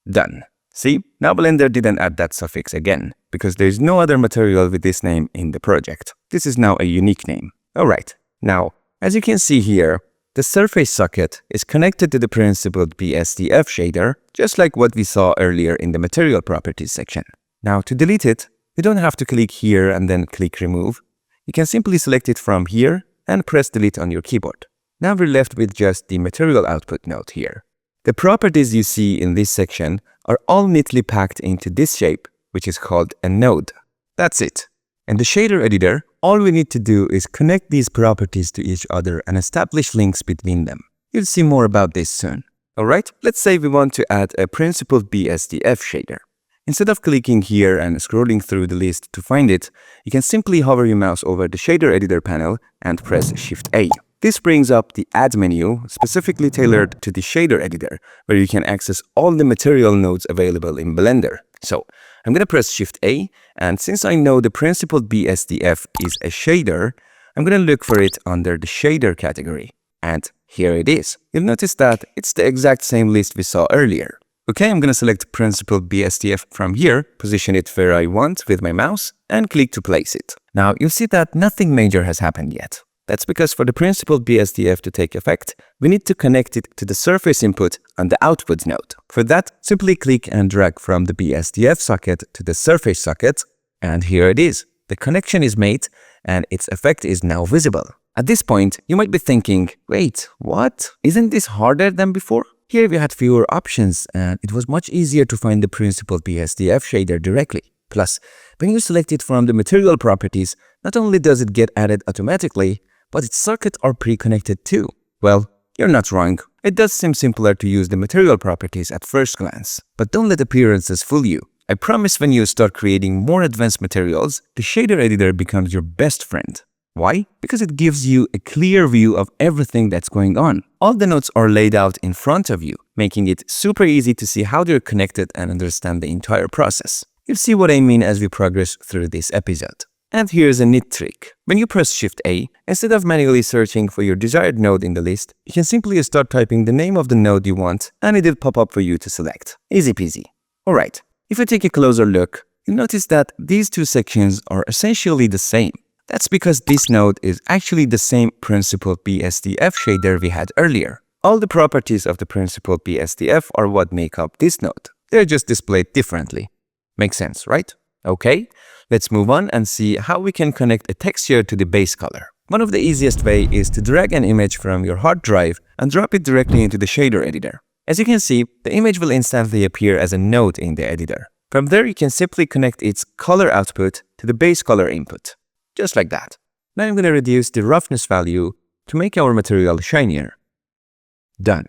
S1: Done. See, now Blender didn't add that suffix again, because there's no other material with this name in the project. This is now a unique name. Alright, now, as you can see here, the surface socket is connected to the Principled BSDF shader, just like what we saw earlier in the Material Properties section. Now, to delete it, you don't have to click here and then click remove. You can simply select it from here and press delete on your keyboard. Now we're left with just the material output node here. The properties you see in this section are all neatly packed into this shape, which is called a node. That's it. In the shader editor, all we need to do is connect these properties to each other and establish links between them. You'll see more about this soon. Alright, let's say we want to add a Principled BSDF shader. Instead of clicking here and scrolling through the list to find it, you can simply hover your mouse over the shader editor panel and press Shift A. This brings up the Add menu, specifically tailored to the shader editor, where you can access all the material nodes available in Blender. So, I'm going to press Shift A, and since I know the Principled BSDF is a shader, I'm going to look for it under the shader category. And here it is. You'll notice that it's the exact same list we saw earlier. Okay, I'm going to select Principled BSDF from here, position it where I want with my mouse, and click to place it. Now, you'll see that nothing major has happened yet. That's because for the Principled BSDF to take effect, we need to connect it to the surface input on the output node. For that, simply click and drag from the BSDF socket to the surface socket, and here it is. The connection is made, and its effect is now visible. At this point, you might be thinking, wait, what? Isn't this harder than before? Here we had fewer options, and it was much easier to find the Principled BSDF shader directly. Plus, when you select it from the material properties, not only does it get added automatically, but its circuits are pre-connected too. Well, you're not wrong. It does seem simpler to use the material properties at first glance. But don't let appearances fool you. I promise when you start creating more advanced materials, the shader editor becomes your best friend. Why? Because it gives you a clear view of everything that's going on. All the nodes are laid out in front of you, making it super easy to see how they're connected and understand the entire process. You'll see what I mean as we progress through this episode. And here's a neat trick. When you press Shift-A, instead of manually searching for your desired node in the list, you can simply start typing the name of the node you want and it'll pop up for you to select. Easy peasy. Alright, if you take a closer look, you'll notice that these two sections are essentially the same. That's because this node is actually the same principled BSDF shader we had earlier. All the properties of the principled BSDF are what make up this node. They're just displayed differently. Makes sense, right? Okay, let's move on and see how we can connect a texture to the base color. One of the easiest way is to drag an image from your hard drive and drop it directly into the shader editor. As you can see, the image will instantly appear as a node in the editor. From there, you can simply connect its color output to the base color input. Just like that. Now I'm going to reduce the roughness value to make our material shinier. Done.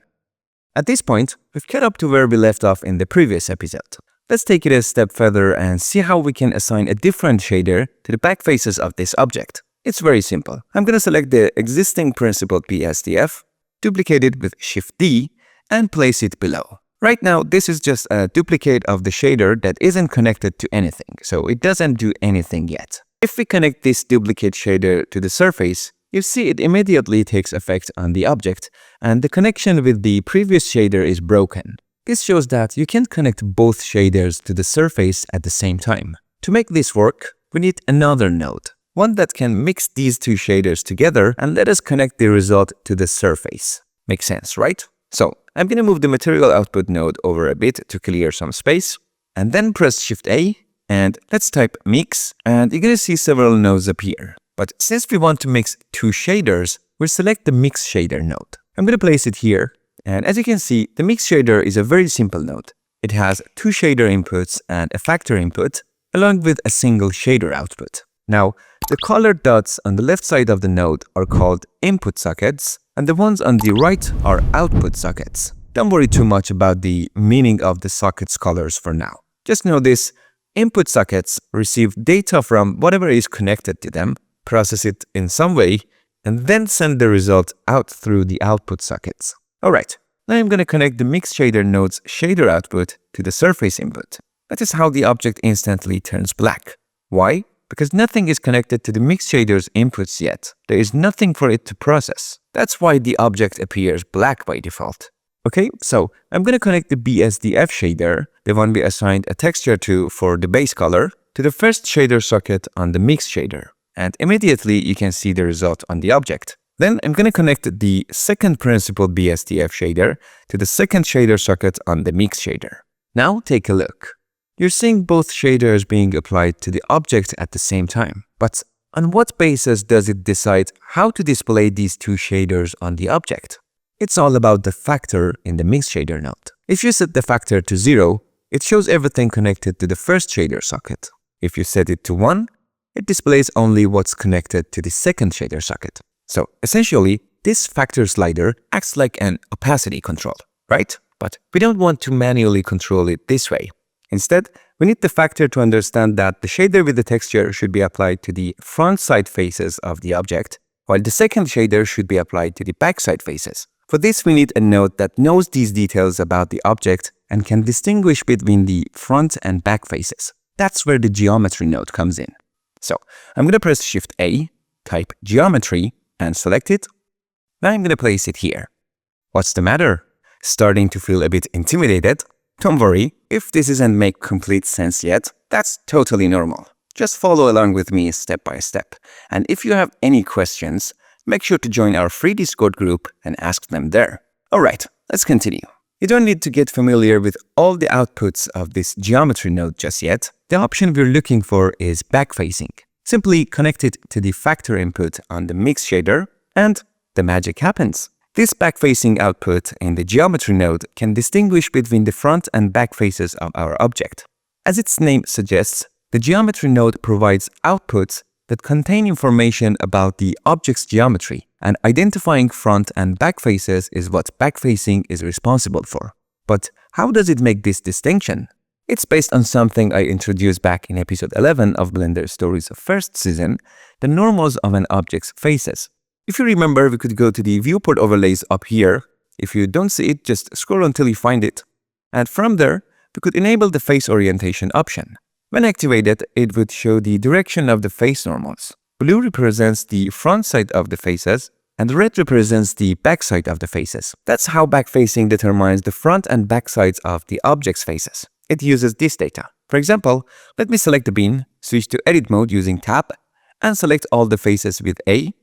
S1: At this point, we've caught up to where we left off in the previous episode. Let's take it a step further and see how we can assign a different shader to the back faces of this object. It's very simple. I'm going to select the existing principled BSDF, duplicate it with Shift-D, and place it below. Right now, this is just a duplicate of the shader that isn't connected to anything, so it doesn't do anything yet. If we connect this duplicate shader to the surface, you see it immediately takes effect on the object, and the connection with the previous shader is broken. This shows that you can't connect both shaders to the surface at the same time. To make this work, we need another node, one that can mix these two shaders together and let us connect the result to the surface. Makes sense, right? So, I'm going to move the material output node over a bit to clear some space, and then press Shift-A, and let's type mix, and you're going to see several nodes appear. But since we want to mix two shaders, we'll select the mix shader node. I'm going to place it here, and as you can see, the mix shader is a very simple node. It has two shader inputs and a factor input, along with a single shader output. Now, the colored dots on the left side of the node are called input sockets, and the ones on the right are output sockets. Don't worry too much about the meaning of the sockets colors for now. Just know this. Input sockets receive data from whatever is connected to them, process it in some way, and then send the result out through the output sockets. Alright, now I'm going to connect the mix shader node's shader output to the surface input. That is how the object instantly turns black. Why? Because nothing is connected to the mix shader's inputs yet. There is nothing for it to process. That's why the object appears black by default. Okay, so I'm going to connect the BSDF shader, the one we assigned a texture to for the base color, to the first shader socket on the mix shader. And immediately you can see the result on the object. Then I'm going to connect the second principled BSDF shader to the second shader socket on the mix shader. Now take a look. You're seeing both shaders being applied to the object at the same time. But on what basis does it decide how to display these two shaders on the object? It's all about the factor in the mix shader node. If you set the factor to 0, it shows everything connected to the first shader socket. If you set it to 1, it displays only what's connected to the second shader socket. So essentially, this factor slider acts like an opacity control, right? But we don't want to manually control it this way. Instead, we need the factor to understand that the shader with the texture should be applied to the front side faces of the object, while the second shader should be applied to the back side faces. For this, we need a node that knows these details about the object and can distinguish between the front and back faces. That's where the geometry node comes in. So I'm going to press Shift-A, type geometry, and select it. Now I'm going to place it here. What's the matter? Starting to feel a bit intimidated? Don't worry, if this doesn't make complete sense yet, that's totally normal. Just follow along with me step by step. And if you have any questions, make sure to join our free Discord group and ask them there. Alright, let's continue. You don't need to get familiar with all the outputs of this geometry node just yet. The option we're looking for is backfacing. Simply connect it to the factor input on the mix shader, and the magic happens. This backfacing output in the geometry node can distinguish between the front and back faces of our object. As its name suggests, the geometry node provides outputs that contain information about the object's geometry, and identifying front and back faces is what backfacing is responsible for. But how does it make this distinction? It's based on something I introduced back in episode 11 of Blender Story's first season, the normals of an object's faces. If you remember, we could go to the viewport overlays up here. If you don't see it, just scroll until you find it. And from there, we could enable the face orientation option. When activated, it would show the direction of the face normals. Blue represents the front side of the faces, and red represents the back side of the faces. That's how backfacing determines the front and back sides of the object's faces. It uses this data. For example, let me select the bin, switch to edit mode using Tab, and select all the faces with A.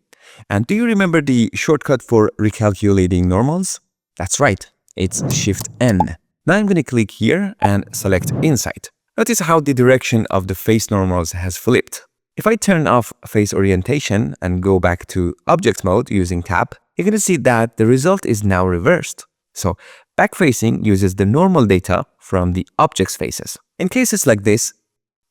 S1: And do you remember the shortcut for recalculating normals? That's right, it's Shift-N. Now I'm going to click here and select Inside. Notice how the direction of the face normals has flipped. If I turn off face orientation and go back to object mode using Tab, you're going to see that the result is now reversed. So backfacing uses the normal data from the object's faces. In cases like this,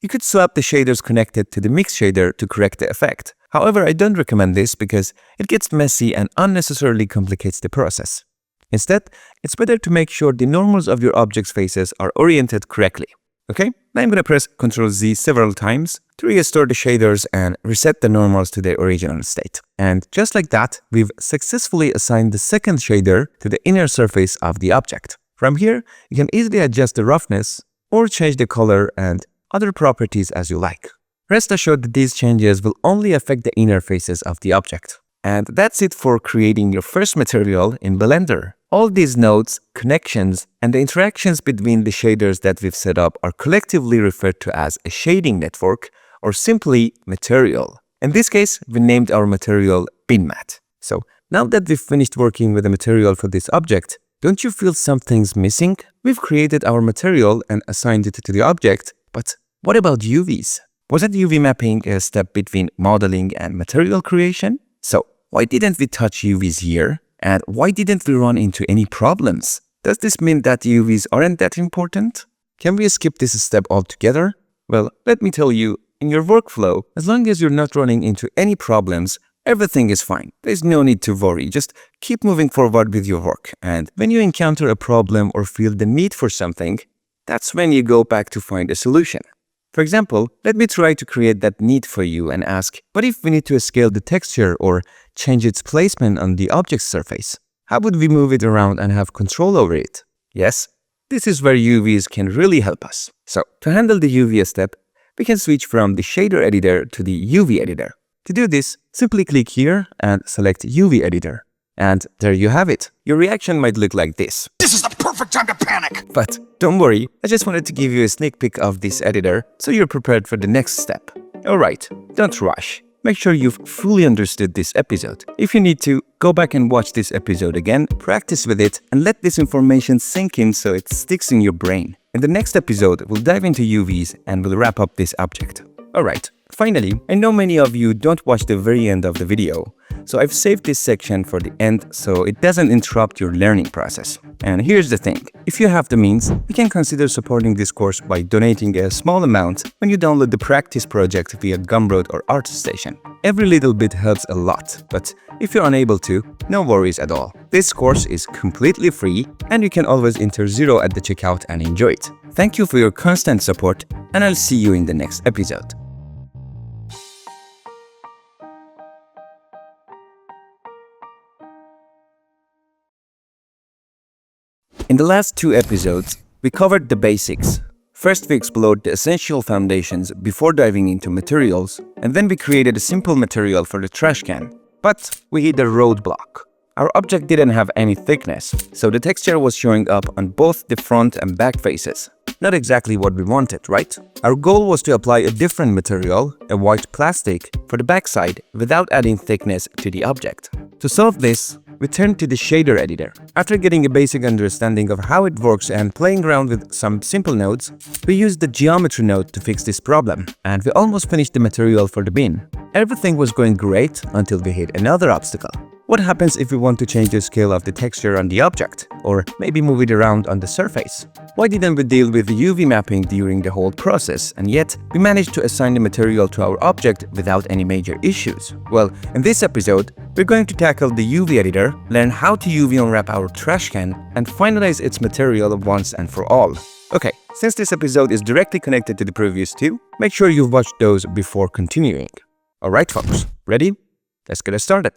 S1: you could swap the shaders connected to the mix shader to correct the effect. However, I don't recommend this because it gets messy and unnecessarily complicates the process. Instead, it's better to make sure the normals of your object's faces are oriented correctly. Okay, now I'm going to press Ctrl Z several times to restore the shaders and reset the normals to their original state. And just like that, we've successfully assigned the second shader to the inner surface of the object. From here, you can easily adjust the roughness or change the color and other properties as you like. Rest assured that these changes will only affect the inner faces of the object. And that's it for creating your first material in Blender. All these nodes, connections, and the interactions between the shaders that we've set up are collectively referred to as a shading network or simply material. In this case, we named our material BinMat. So now that we've finished working with the material for this object, don't you feel something's missing? We've created our material and assigned it to the object, but what about UVs? Wasn't UV mapping a step between modeling and material creation? So why didn't we touch UVs here? And why didn't we run into any problems? Does this mean that UVs aren't that important? Can we skip this step altogether? Well, let me tell you, in your workflow, as long as you're not running into any problems, everything is fine. There's no need to worry. Just keep moving forward with your work. And when you encounter a problem or feel the need for something, that's when you go back to find a solution. For example, let me try to create that need for you and ask, what if we need to scale the texture or change its placement on the object's surface? How would we move it around and have control over it? Yes, this is where UVs can really help us. So, to handle the UV step, we can switch from the shader editor to the UV editor. To do this, simply click here and select UV editor. And there you have it. Your reaction might look like this.
S2: This is the perfect time to panic!
S1: But don't worry, I just wanted to give you a sneak peek of this editor so you're prepared for the next step. Alright, don't rush. Make sure you've fully understood this episode. If you need to, go back and watch this episode again, practice with it, and let this information sink in so it sticks in your brain. In the next episode, we'll dive into UVs and we'll wrap up this object. Alright, finally, I know many of you don't watch the very end of the video, so I've saved this section for the end so it doesn't interrupt your learning process. And here's the thing, if you have the means, you can consider supporting this course by donating a small amount when you download the practice project via Gumroad or Artstation. Every little bit helps a lot, but if you're unable to, no worries at all. This course is completely free and you can always enter 0 at the checkout and enjoy it. Thank you for your constant support and I'll see you in the next episode. In the last 2 episodes, we covered the basics. First, we explored the essential foundations before diving into materials, and then we created a simple material for the trash can. But we hit a roadblock. Our object didn't have any thickness, so the texture was showing up on both the front and back faces. Not exactly what we wanted, right? Our goal was to apply a different material, a white plastic, for the backside without adding thickness to the object. To solve this, we turned to the shader editor. After getting a basic understanding of how it works and playing around with some simple nodes, we used the geometry node to fix this problem, and we almost finished the material for the bin. Everything was going great until we hit another obstacle. What happens if we want to change the scale of the texture on the object, or maybe move it around on the surface? Why didn't we deal with the UV mapping during the whole process, and yet we managed to assign the material to our object without any major issues? Well, in this episode, we're going to tackle the UV editor, learn how to UV unwrap our trash can, and finalize its material once and for all. Okay, Since this episode is directly connected to the previous two, make sure you've watched those before continuing. Alright folks, ready? Let's get started.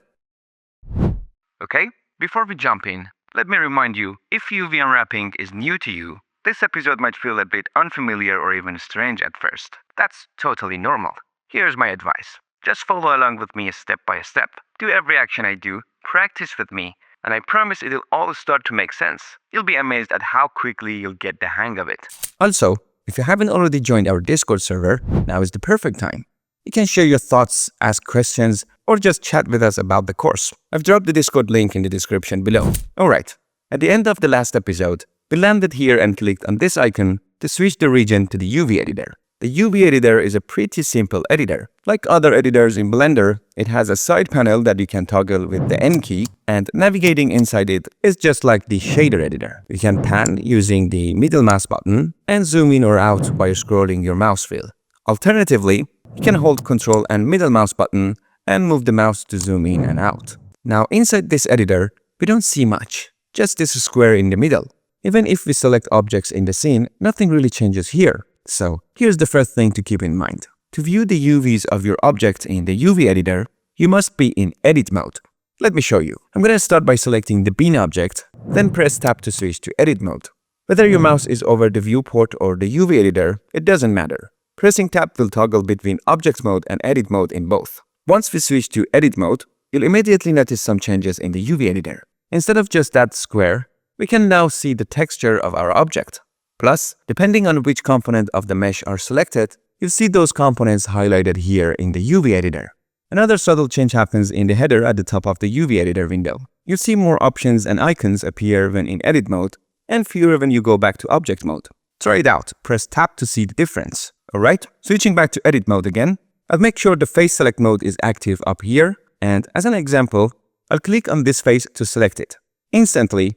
S1: Okay, before we jump in, let me remind you, if UV unwrapping is new to you, this episode might feel a bit unfamiliar or even strange at first. That's totally normal. Here's my advice. Just follow along with me step by step. Do every action I do, practice with me, and I promise it'll all start to make sense. You'll be amazed at how quickly you'll get the hang of it. Also, if you haven't already joined our Discord server, now is the perfect time. You can share your thoughts, ask questions, or just chat with us about the course. I've dropped the Discord link in the description below. Alright, at the end of the last episode, we landed here and clicked on this icon to switch the region to the UV editor. The UV editor is a pretty simple editor. Like other editors in Blender, it has a side panel that you can toggle with the N key, and navigating inside it is just like the shader editor. You can pan using the middle mouse button and zoom in or out while scrolling your mouse wheel. Alternatively, you can hold Ctrl and middle mouse button and move the mouse to zoom in and out. Now inside this editor, we don't see much, just this square in the middle. Even if we select objects in the scene, nothing really changes here. So here's the first thing to keep in mind. To view the UVs of your object in the UV editor, you must be in edit mode. Let me show you. I'm gonna start by selecting the bin object, then press tab to switch to edit mode. Whether your mouse is over the viewport or the UV editor, it doesn't matter. Pressing tab will toggle between object mode and edit mode in both. Once we switch to edit mode, you'll immediately notice some changes in the UV editor. Instead of just that square, we can now see the texture of our object. Plus, depending on which component of the mesh are selected, you'll see those components highlighted here in the UV editor. Another subtle change happens in the header at the top of the UV editor window. You'll see more options and icons appear when in edit mode, and fewer when you go back to object mode. Try it out, press tab to see the difference. Alright, switching back to edit mode again, I'll make sure the face select mode is active up here, and as an example, I'll click on this face to select it. Instantly,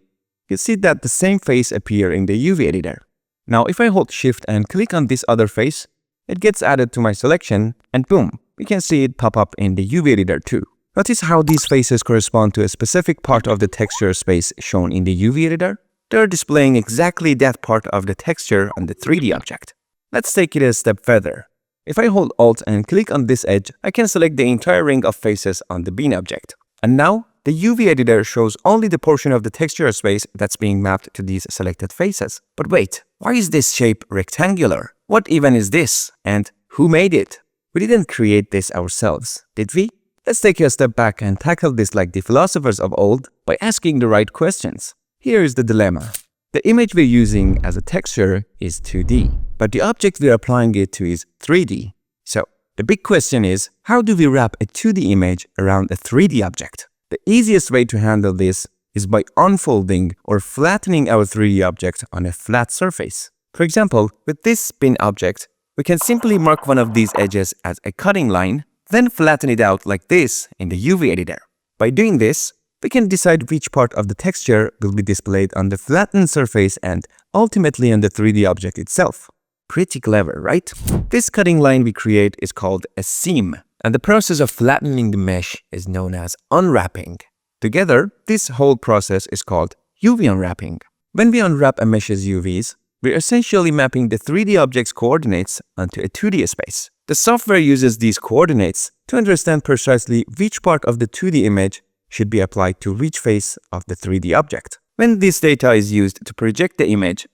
S1: you'll see that the same face appear in the UV editor. Now if I hold shift and click on this other face, it gets added to my selection and boom, we can see it pop up in the UV editor too. Notice how these faces correspond to a specific part of the texture space shown in the UV editor? They're displaying exactly that part of the texture on the 3D object. Let's take it a step further. If I hold Alt and click on this edge, I can select the entire ring of faces on the bin object. And now, the UV editor shows only the portion of the texture space that's being mapped to these selected faces. But wait, why is this shape rectangular? What even is this? And who made it? We didn't create this ourselves, did we? Let's take a step back and tackle this like the philosophers of old by asking the right questions. Here is the dilemma. The image we're using as a texture is 2D, but the object we're applying it to is 3D. So, the big question is, how do we wrap a 2D image around a 3D object? The easiest way to handle this is by unfolding or flattening our 3D object on a flat surface. For example, with this bin object, we can simply mark one of these edges as a cutting line, then flatten it out like this in the UV editor. By doing this, we can decide which part of the texture will be displayed on the flattened surface and ultimately on the 3D object itself. Pretty clever, right? This cutting line we create is called a seam, and the process of flattening the mesh is known as unwrapping. Together, this whole process is called UV unwrapping. When we unwrap a mesh's UVs, we're essentially mapping the 3D object's coordinates onto a 2D space. The software uses these coordinates to understand precisely which part of the 2D image should be applied to which face of the 3D object. When this data is used to project the image,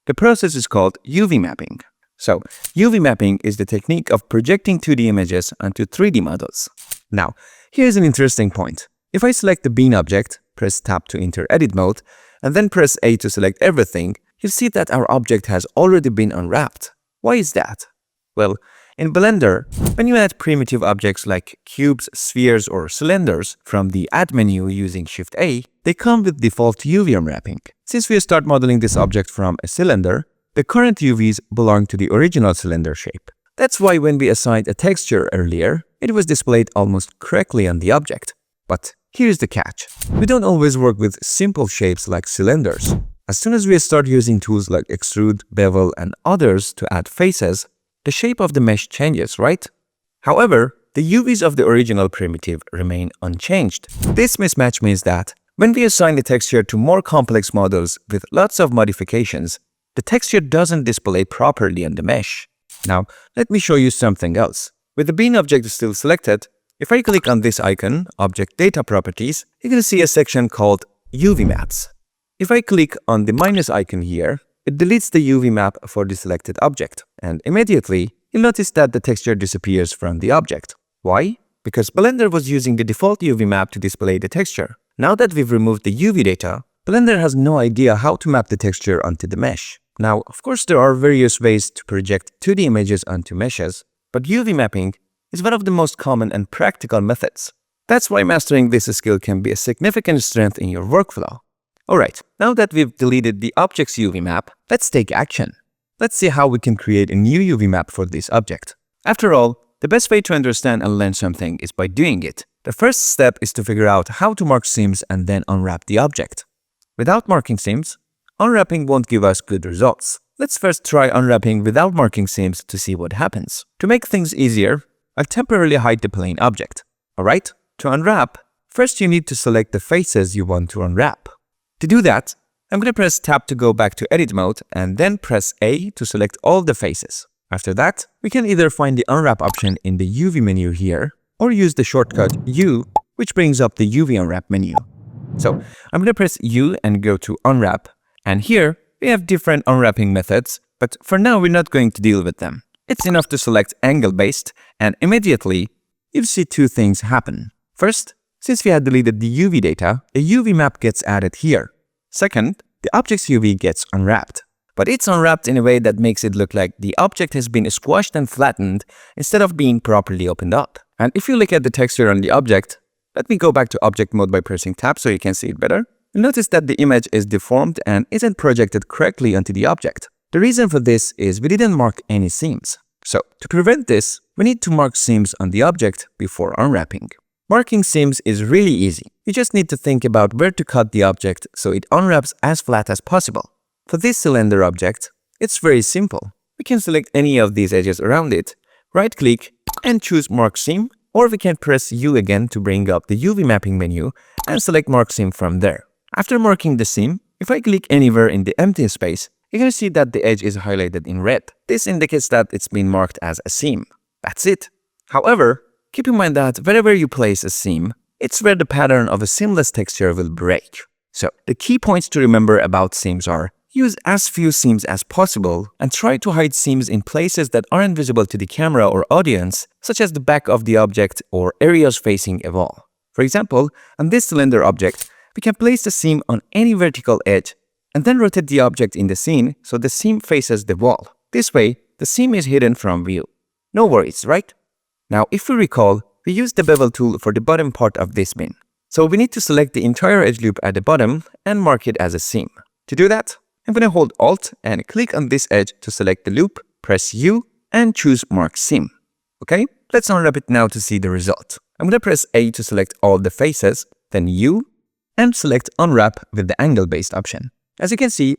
S1: the process is called UV mapping. So, UV mapping is the technique of projecting 2D images onto 3D models. Now, here's an interesting point. If I select the bin object, press tab to enter edit mode, and then press A to select everything, you'll see that our object has already been unwrapped. Why is that? Well, in Blender, when you add primitive objects like cubes, spheres, or cylinders from the Add menu using Shift A, they come with default UV unwrapping. Since we start modeling this object from a cylinder, the current UVs belong to the original cylinder shape. That's why when we assigned a texture earlier, it was displayed almost correctly on the object. But here's the catch. We don't always work with simple shapes like cylinders. As soon as we start using tools like extrude, bevel, and others to add faces, the shape of the mesh changes, right? However, the UVs of the original primitive remain unchanged. This mismatch means that when we assign the texture to more complex models with lots of modifications, the texture doesn't display properly on the mesh. Now, let me show you something else. With the bean object still selected, if I click on this icon, Object Data Properties, you can see a section called UV Maps. If I click on the minus icon here, it deletes the UV map for the selected object, and immediately, you'll notice that the texture disappears from the object. Why? Because Blender was using the default UV map to display the texture. Now that we've removed the UV data, Blender has no idea how to map the texture onto the mesh. Now, of course, there are various ways to project 2D images onto meshes, but UV mapping is one of the most common and practical methods. That's why mastering this skill can be a significant strength in your workflow. Alright, now that we've deleted the object's UV map, let's take action. Let's see how we can create a new UV map for this object. After all, the best way to understand and learn something is by doing it. The first step is to figure out how to mark seams and then unwrap the object. Without marking seams, unwrapping won't give us good results. Let's first try unwrapping without marking seams to see what happens. To make things easier, I'll temporarily hide the plain object. Alright, to unwrap, first you need to select the faces you want to unwrap. To do that, I'm going to press Tab to go back to edit mode and then press A to select all the faces. After that, we can either find the unwrap option in the UV menu here or use the shortcut U, which brings up the UV unwrap menu. So I'm going to press U and go to unwrap, and here we have different unwrapping methods, but for now we're not going to deal with them. It's enough to select angle based, and immediately you'll see two things happen. First, since we had deleted the UV data, a UV map gets added here. Second, the object's UV gets unwrapped. But it's unwrapped in a way that makes it look like the object has been squashed and flattened instead of being properly opened up. And if you look at the texture on the object, let me go back to object mode by pressing Tab so you can see it better. You'll notice that the image is deformed and isn't projected correctly onto the object. The reason for this is we didn't mark any seams. So, to prevent this, we need to mark seams on the object before unwrapping. Marking seams is really easy. You just need to think about where to cut the object so it unwraps as flat as possible. For this cylinder object, it's very simple. We can select any of these edges around it, right-click and choose Mark Seam, or we can press U again to bring up the UV mapping menu and select Mark Seam from there. After marking the seam, if I click anywhere in the empty space, you're going to see that the edge is highlighted in red. This indicates that it's been marked as a seam. That's it. However, keep in mind that wherever you place a seam, it's where the pattern of a seamless texture will break. So, the key points to remember about seams are: use as few seams as possible and try to hide seams in places that aren't visible to the camera or audience, such as the back of the object or areas facing a wall. For example, on this cylinder object, we can place the seam on any vertical edge and then rotate the object in the scene so the seam faces the wall. This way, the seam is hidden from view. No worries, right? Now, if we recall, we used the bevel tool for the bottom part of this bin. So we need to select the entire edge loop at the bottom and mark it as a seam. To do that, I'm going to hold Alt and click on this edge to select the loop, press U, and choose Mark Seam. Okay, let's unwrap it now to see the result. I'm going to press A to select all the faces, then U, and select Unwrap with the angle-based option. As you can see,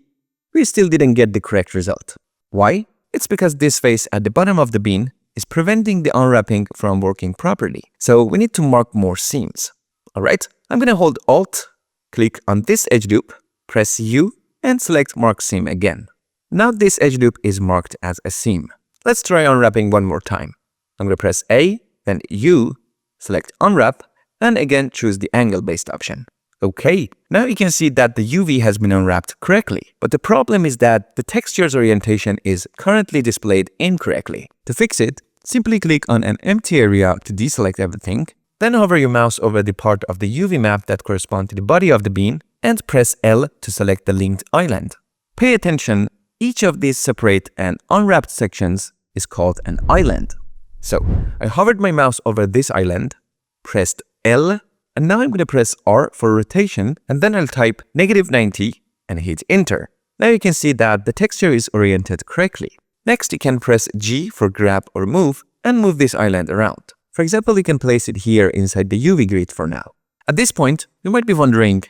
S1: we still didn't get the correct result. Why? It's because this face at the bottom of the bin is preventing the unwrapping from working properly. So we need to mark more seams. Alright, I'm going to hold Alt, click on this edge loop, press U, and select Mark Seam again. Now this edge loop is marked as a seam. Let's try unwrapping one more time. I'm going to press A, then U, select Unwrap, and again choose the angle-based option. Okay, now you can see that the UV has been unwrapped correctly, but the problem is that the texture's orientation is currently displayed incorrectly. To fix it, simply click on an empty area to deselect everything, then hover your mouse over the part of the UV map that corresponds to the body of the bin, and press L to select the linked island. Pay attention, each of these separate and unwrapped sections is called an island. So, I hovered my mouse over this island, pressed L, and now I'm going to press R for rotation, and then I'll type -90 and hit enter. Now you can see that the texture is oriented correctly. Next, you can press G for grab or move, and move this island around. For example, you can place it here inside the UV grid for now. At this point, you might be wondering,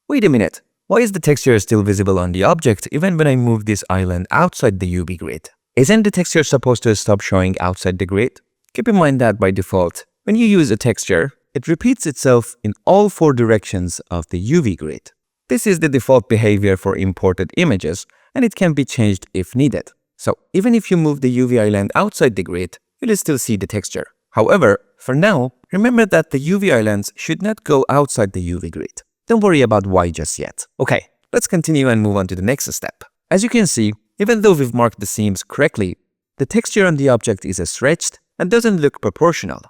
S1: wait a minute, why is the texture still visible on the object even when I move this island outside the UV grid? Isn't the texture supposed to stop showing outside the grid? Keep in mind that by default, when you use a texture, it repeats itself in all 4 directions of the UV grid. This is the default behavior for imported images, and it can be changed if needed. So even if you move the UV island outside the grid, you'll still see the texture. However, for now, remember that the UV islands should not go outside the UV grid. Don't worry about why just yet. Okay, let's continue and move on to the next step. As you can see, even though we've marked the seams correctly, the texture on the object is stretched and doesn't look proportional.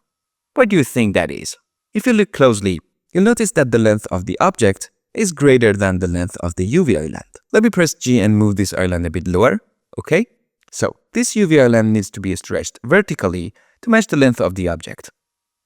S1: Why do you think that is? If you look closely, you'll notice that the length of the object is greater than the length of the UV island. Let me press G and move this island a bit lower. Okay, so this UV island needs to be stretched vertically to match the length of the object.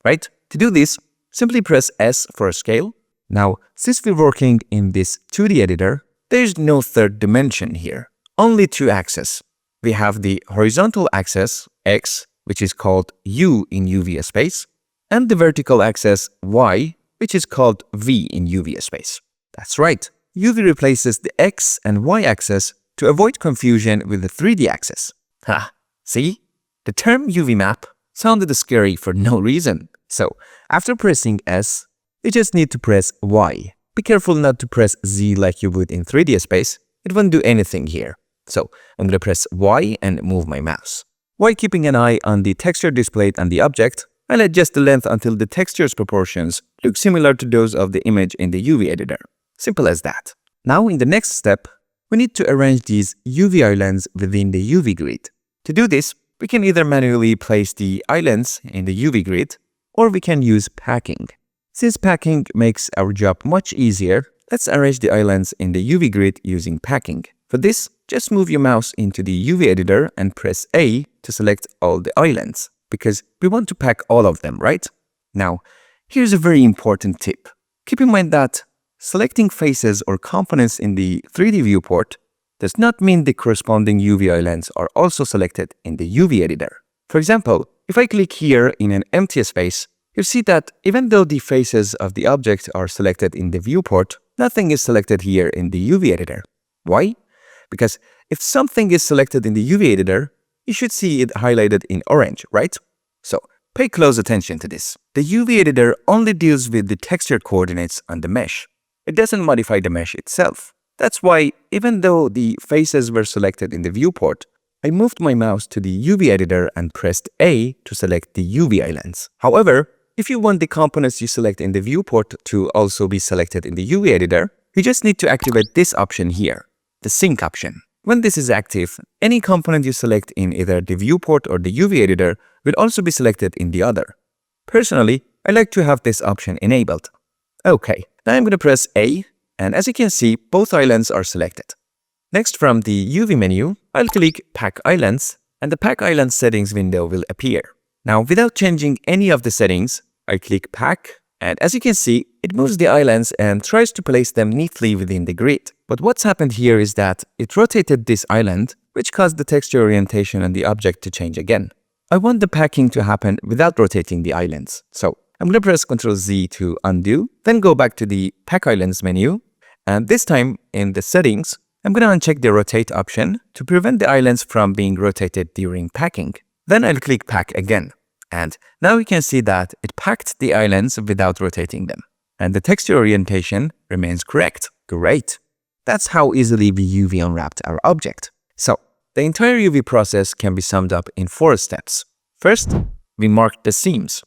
S1: Right? To do this, simply press S for a scale. Now, since we're working in this 2D editor, there's no third dimension here, only two axes. We have the horizontal axis, X, which is called U in UV space, and the vertical axis, Y, which is called V in UV space. That's right, UV replaces the X and Y axis to avoid confusion with the 3D axis. Ha, see? The term UV map sounded scary for no reason. So, after pressing S, you just need to press Y. Be careful not to press Z like you would in 3D space. It won't do anything here. So, I'm going to press Y and move my mouse. While keeping an eye on the texture displayed on the object, I'll adjust the length until the texture's proportions look similar to those of the image in the UV editor. Simple as that. Now, in the next step, we need to arrange these UV islands within the UV grid. To do this, we can either manually place the islands in the UV grid, or we can use packing. Since packing makes our job much easier, let's arrange the islands in the UV grid using packing. For this, just move your mouse into the UV editor and press A to select all the islands, because we want to pack all of them, right? Now, here's a very important tip. Keep in mind that selecting faces or components in the 3D viewport does not mean the corresponding UV islands are also selected in the UV editor. For example, if I click here in an empty space, you'll see that even though the faces of the object are selected in the viewport, nothing is selected here in the UV editor. Why? Because if something is selected in the UV editor, you should see it highlighted in orange, right? So, pay close attention to this. The UV editor only deals with the texture coordinates on the mesh. It doesn't modify the mesh itself. That's why, even though the faces were selected in the viewport, I moved my mouse to the UV editor and pressed A to select the UV islands. However, if you want the components you select in the viewport to also be selected in the UV editor, you just need to activate this option here, the sync option. When this is active, any component you select in either the viewport or the UV editor will also be selected in the other. Personally, I like to have this option enabled. Okay, now I'm going to press A, and as you can see, both islands are selected. Next, from the UV menu, I'll click Pack Islands, and the Pack Islands settings window will appear. Now, without changing any of the settings, I click Pack, and as you can see, it moves the islands and tries to place them neatly within the grid. But what's happened here is that it rotated this island, which caused the texture orientation on the object to change again. I want the packing to happen without rotating the islands. So, I'm going to press Ctrl Z to undo, then go back to the Pack Islands menu, and this time in the settings, I'm going to uncheck the rotate option to prevent the islands from being rotated during packing. Then I'll click Pack again. And now you can see that it packed the islands without rotating them. And the texture orientation remains correct. Great! That's how easily we UV unwrapped our object. So, the entire UV process can be summed up in 4 steps. First, we mark the seams.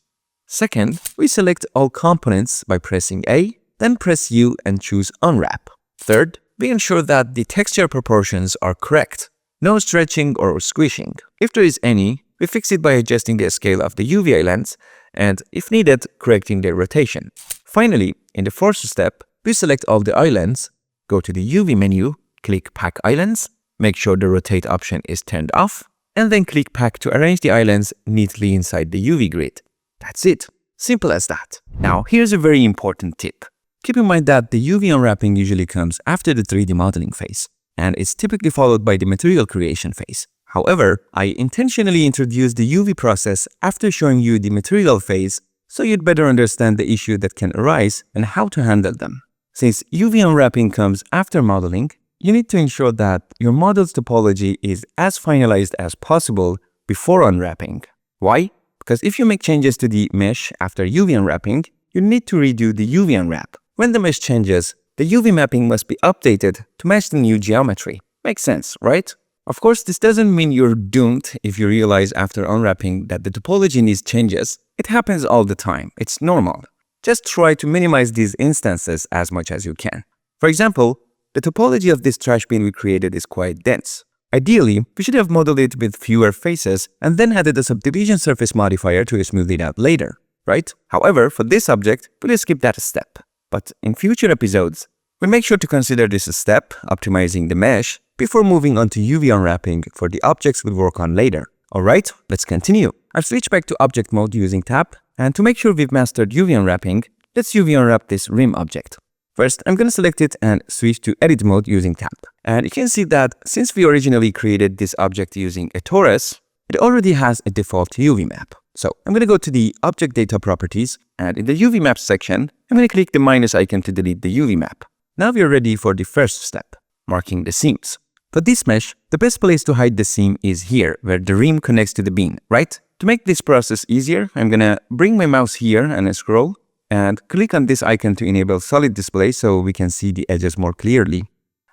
S1: Second, we select all components by pressing A, then press U and choose Unwrap. Third, we ensure that the texture proportions are correct. No stretching or squishing. If there is any, we fix it by adjusting the scale of the UV islands and, if needed, correcting their rotation. Finally, in the 4th step, we select all the islands, go to the UV menu, click Pack Islands, make sure the Rotate option is turned off, and then click Pack to arrange the islands neatly inside the UV grid. That's it. Simple as that. Now, here's a very important tip. Keep in mind that the UV unwrapping usually comes after the 3D modeling phase, and it's typically followed by the material creation phase. However, I intentionally introduced the UV process after showing you the material phase so you'd better understand the issue that can arise and how to handle them. Since UV unwrapping comes after modeling, you need to ensure that your model's topology is as finalized as possible before unwrapping. Why? Because if you make changes to the mesh after UV unwrapping, you need to redo the UV unwrap. When the mesh changes, the UV mapping must be updated to match the new geometry. Makes sense, right? Of course, this doesn't mean you're doomed if you realize after unwrapping that the topology needs changes. It happens all the time. It's normal. Just try to minimize these instances as much as you can. For example, the topology of this trash bin we created is quite dense. Ideally, we should have modeled it with fewer faces and then added a subdivision surface modifier to smooth it out later, right? However, for this object, we'll skip that step. But in future episodes, we'll make sure to consider this step, optimizing the mesh, before moving on to UV unwrapping for the objects we'll work on later. Alright, let's continue. I'll switch back to object mode using tab, and to make sure we've mastered UV unwrapping, let's UV unwrap this rim object. First, I'm going to select it and switch to edit mode using tab. And you can see that since we originally created this object using a torus, it already has a default UV map. So I'm going to go to the object data properties, and in the UV maps section, I'm going to click the minus icon to delete the UV map. Now we're ready for the first step, marking the seams. For this mesh, the best place to hide the seam is here, where the rim connects to the bin, right? To make this process easier, I'm going to bring my mouse here and scroll, and click on this icon to enable solid display so we can see the edges more clearly.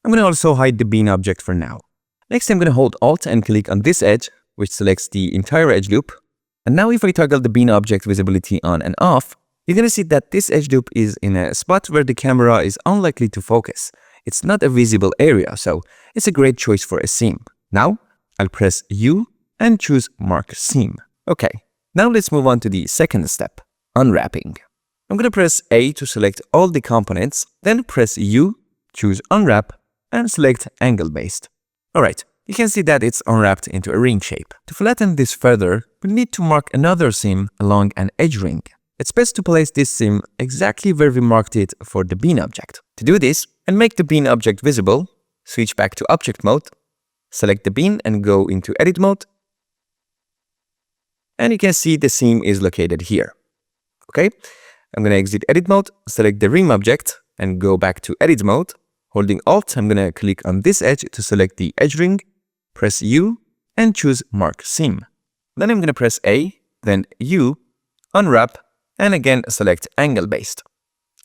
S1: I'm going to also hide the bin object for now. Next, I'm going to hold Alt and click on this edge, which selects the entire edge loop. And now if I toggle the bin object visibility on and off, you're going to see that this edge loop is in a spot where the camera is unlikely to focus. It's not a visible area, so it's a great choice for a seam. Now, I'll press U and choose Mark Seam. Okay, now let's move on to the second step, unwrapping. I'm going to press A to select all the components, then press U, choose Unwrap, and select Angle Based. Alright, you can see that it's unwrapped into a ring shape. To flatten this further, we need to mark another seam along an edge ring. It's best to place this seam exactly where we marked it for the bin object. To do this, and make the bin object visible, switch back to object mode, select the bin and go into edit mode, and you can see the seam is located here. Okay, I'm going to exit edit mode, select the rim object, and go back to edit mode. Holding Alt, I'm going to click on this edge to select the edge ring, press U, and choose Mark Seam. Then I'm going to press A, then U, unwrap, and again select Angle Based.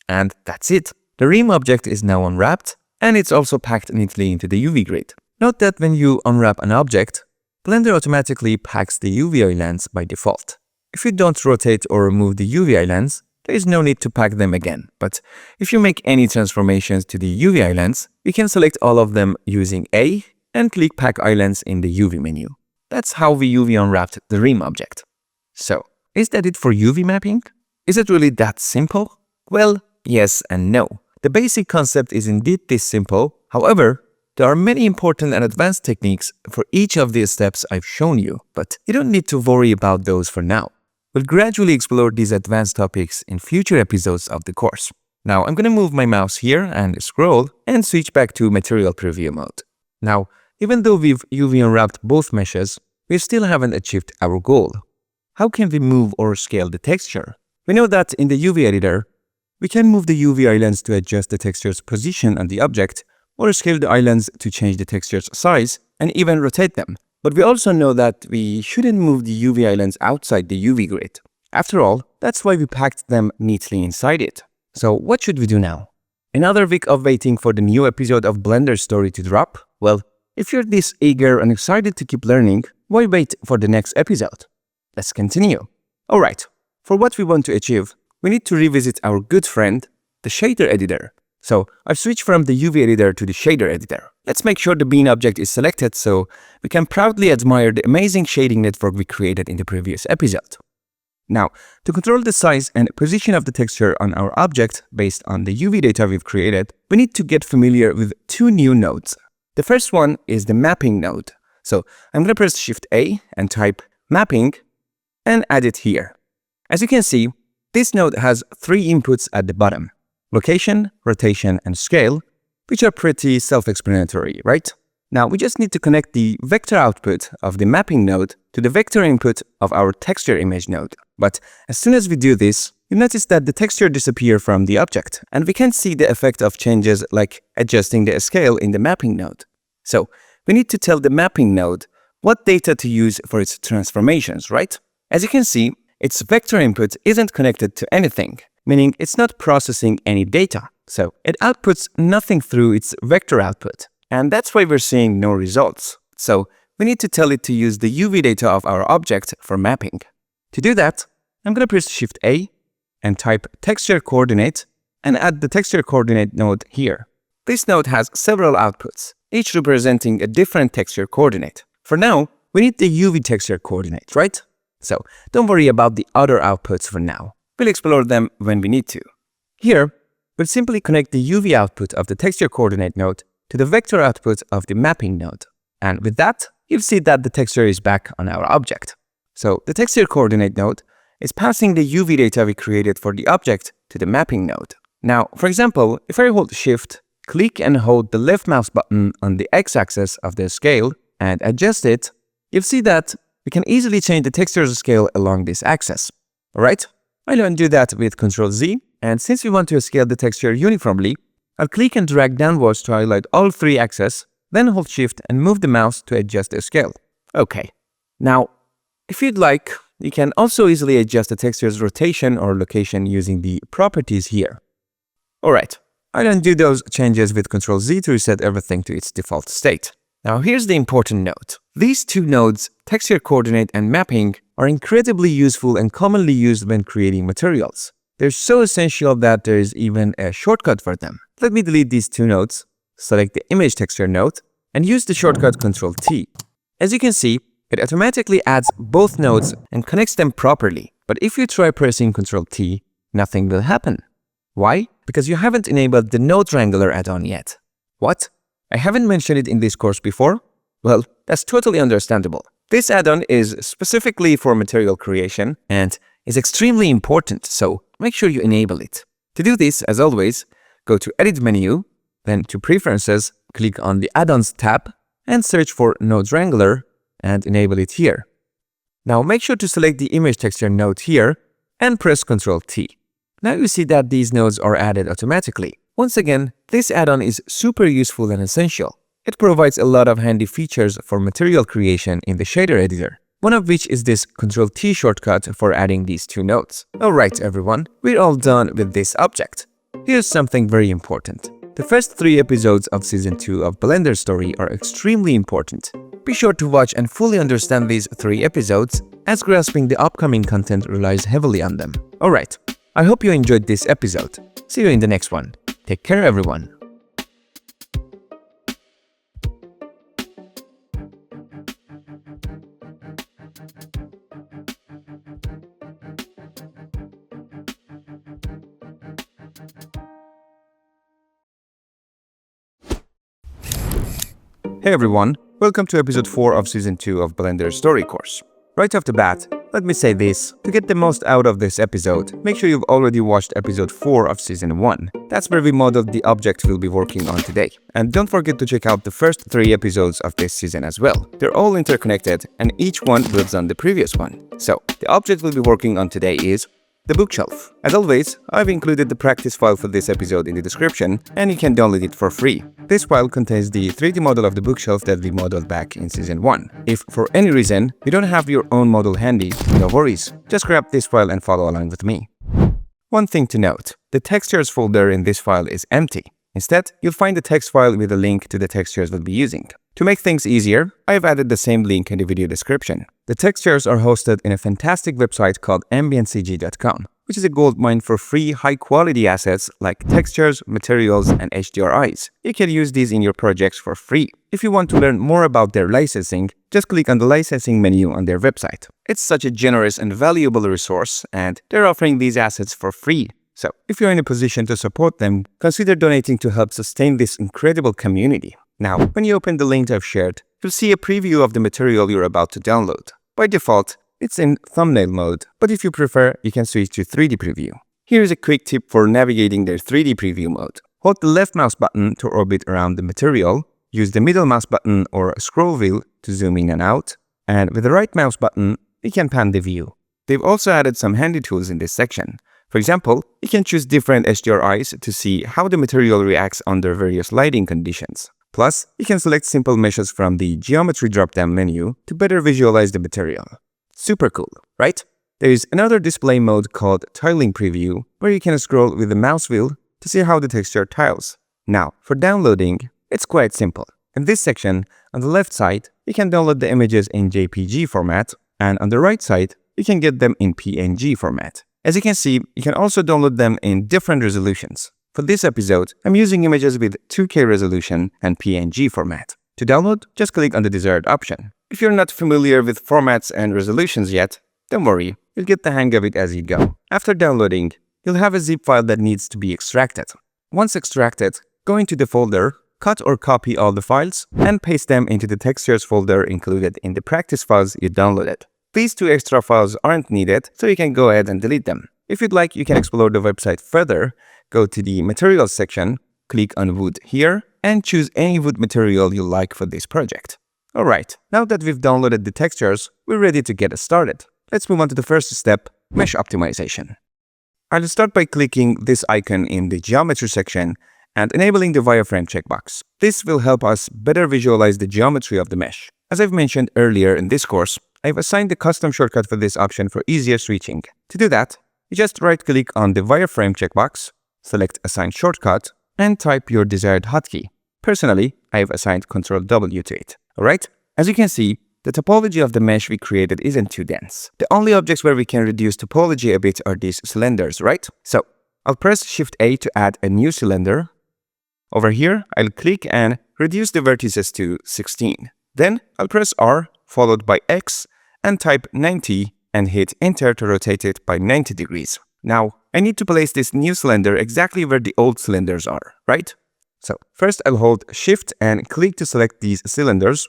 S1: And that's it. The rim object is now unwrapped, and it's also packed neatly into the UV grid. Note that when you unwrap an object, Blender automatically packs the UV islands by default. If you don't rotate or remove the UV islands, there is no need to pack them again. But if you make any transformations to the UV islands, you can select all of them using A and click Pack Islands in the UV menu. That's how we UV unwrapped the rim object. So, is that it for UV mapping? Is it really that simple? Well, yes and no. The basic concept is indeed this simple. However, there are many important and advanced techniques for each of these steps I've shown you, but you don't need to worry about those for now. We'll gradually explore these advanced topics in future episodes of the course. Now, I'm going to move my mouse here and scroll and switch back to Material Preview mode. Now, even though we've UV unwrapped both meshes, we still haven't achieved our goal. How can we move or scale the texture? We know that in the UV editor, we can move the UV islands to adjust the texture's position on the object, or scale the islands to change the texture's size, and even rotate them. But we also know that we shouldn't move the UV islands outside the UV grid. After all, that's why we packed them neatly inside it. So what should we do now? Another week of waiting for the new episode of BlenderStory to drop? Well, if you're this eager and excited to keep learning, why wait for the next episode? Let's continue. Alright, for what we want to achieve, we need to revisit our good friend, the shader editor. So I've switched from the UV editor to the shader editor. Let's make sure the bin object is selected so we can proudly admire the amazing shading network we created in the previous episode. Now, to control the size and position of the texture on our object based on the UV data we've created, we need to get familiar with two new nodes. The first one is the mapping node. So I'm going to press Shift A and type mapping and add it here. As you can see, this node has three inputs at the bottom: location, rotation, and scale, which are pretty self-explanatory, right? Now we just need to connect the vector output of the mapping node to the vector input of our texture image node. But as soon as we do this, you notice that the texture disappears from the object, and we can see the effect of changes like adjusting the scale in the mapping node. So we need to tell the mapping node what data to use for its transformations, right? As you can see, its vector input isn't connected to anything, meaning it's not processing any data. So it outputs nothing through its vector output. And that's why we're seeing no results. So we need to tell it to use the UV data of our object for mapping. To do that, I'm going to press Shift A and type texture coordinate and add the texture coordinate node here. This node has several outputs, each representing a different texture coordinate. For now, we need the UV texture coordinate, right? So don't worry about the other outputs for now. We'll explore them when we need to. Here, we'll simply connect the UV output of the texture coordinate node to the vector output of the mapping node. And with that, you'll see that the texture is back on our object. So the texture coordinate node is passing the UV data we created for the object to the mapping node. Now, for example, if I hold Shift, click and hold the left mouse button on the x-axis of the scale and adjust it, you'll see that we can easily change the texture's scale along this axis. Alright, I'll undo that with Ctrl Z, and since we want to scale the texture uniformly, I'll click and drag downwards to highlight all three axes, then hold Shift and move the mouse to adjust the scale. Okay, now, if you'd like, you can also easily adjust the texture's rotation or location using the properties here. Alright, I'll undo those changes with Ctrl Z to reset everything to its default state. Now here's the important note. These two nodes, texture coordinate and mapping, are incredibly useful and commonly used when creating materials. They're so essential that there is even a shortcut for them. Let me delete these two nodes, select the image texture node, and use the shortcut Ctrl T. As you can see, it automatically adds both nodes and connects them properly. But if you try pressing Ctrl T, nothing will happen. Why? Because you haven't enabled the Node Wrangler add-on yet. What? I haven't mentioned it in this course before? Well, that's totally understandable. This add-on is specifically for material creation and is extremely important, so make sure you enable it. To do this, as always, go to Edit menu, then to Preferences, click on the Add-ons tab, and search for Node Wrangler and enable it here. Now make sure to select the image texture node here and press Ctrl T. Now you see that these nodes are added automatically. Once again, this add-on is super useful and essential. It provides a lot of handy features for material creation in the shader editor, one of which is this Ctrl T shortcut for adding these two nodes. Alright everyone, we're all done with this object. Here's something very important. The first 3 episodes of Season 2 of BlenderStory are extremely important. Be sure to watch and fully understand these 3 episodes, as grasping the upcoming content relies heavily on them. Alright, I hope you enjoyed this episode. See you in the next one. Take care everyone. Hey everyone, welcome to episode 4 of season 2 of BlenderStory course. Right off the bat, let me say this, to get the most out of this episode, make sure you've already watched episode 4 of season 1. That's where we modeled the object we'll be working on today. And don't forget to check out the first 3 episodes of this season as well. They're all interconnected and each one builds on the previous one. So, the object we'll be working on today is the bookshelf. As always, I've included the practice file for this episode in the description and you can download it for free. This file contains the 3D model of the bookshelf that we modeled back in season 1. If for any reason you don't have your own model handy, no worries, just grab this file and follow along with me. One thing to note, the textures folder in this file is empty. Instead, you'll find the text file with a link to the textures we'll be using. To make things easier, I've added the same link in the video description. The textures are hosted in a fantastic website called ambientcg.com, which is a goldmine for free, high-quality assets like textures, materials, and HDRIs. You can use these in your projects for free. If you want to learn more about their licensing, just click on the licensing menu on their website. It's such a generous and valuable resource, and they're offering these assets for free. So, if you're in a position to support them, consider donating to help sustain this incredible community. Now, when you open the link I've shared, you'll see a preview of the material you're about to download. By default, it's in thumbnail mode, but if you prefer, you can switch to 3D preview. Here's a quick tip for navigating their 3D preview mode. Hold the left mouse button to orbit around the material, use the middle mouse button or scroll wheel to zoom in and out, and with the right mouse button, you can pan the view. They've also added some handy tools in this section. For example, you can choose different HDRIs to see how the material reacts under various lighting conditions. Plus, you can select simple meshes from the geometry drop-down menu to better visualize the material. Super cool, right? There is another display mode called Tiling Preview, where you can scroll with the mouse wheel to see how the texture tiles. Now, for downloading, it's quite simple. In this section, on the left side, you can download the images in JPG format, and on the right side, you can get them in PNG format. As you can see, you can also download them in different resolutions. For this episode, I'm using images with 2K resolution and PNG format. To download, just click on the desired option. If you're not familiar with formats and resolutions yet, don't worry, you'll get the hang of it as you go. After downloading, you'll have a zip file that needs to be extracted. Once extracted, go into the folder, cut or copy all the files, and paste them into the textures folder included in the practice files you downloaded. These 2 extra files aren't needed, so you can go ahead and delete them. If you'd like, you can explore the website further. Go to the Materials section, click on Wood here, and choose any wood material you like for this project. Alright, now that we've downloaded the textures, we're ready to get started. Let's move on to the first step, mesh optimization. I'll start by clicking this icon in the geometry section and enabling the wireframe checkbox. This will help us better visualize the geometry of the mesh. As I've mentioned earlier in this course, I've assigned the custom shortcut for this option for easiest reaching. To do that, you just right-click on the wireframe checkbox, select Assign Shortcut, and type your desired hotkey. Personally, I've assigned Ctrl-W to it. Alright, as you can see, the topology of the mesh we created isn't too dense. The only objects where we can reduce topology a bit are these cylinders, right? So, I'll press Shift-A to add a new cylinder. Over here, I'll click and reduce the vertices to 16. Then, I'll press R, followed by X, and type 90 and hit Enter to rotate it by 90 degrees. Now, I need to place this new cylinder exactly where the old cylinders are, right? So, first I'll hold Shift and click to select these cylinders.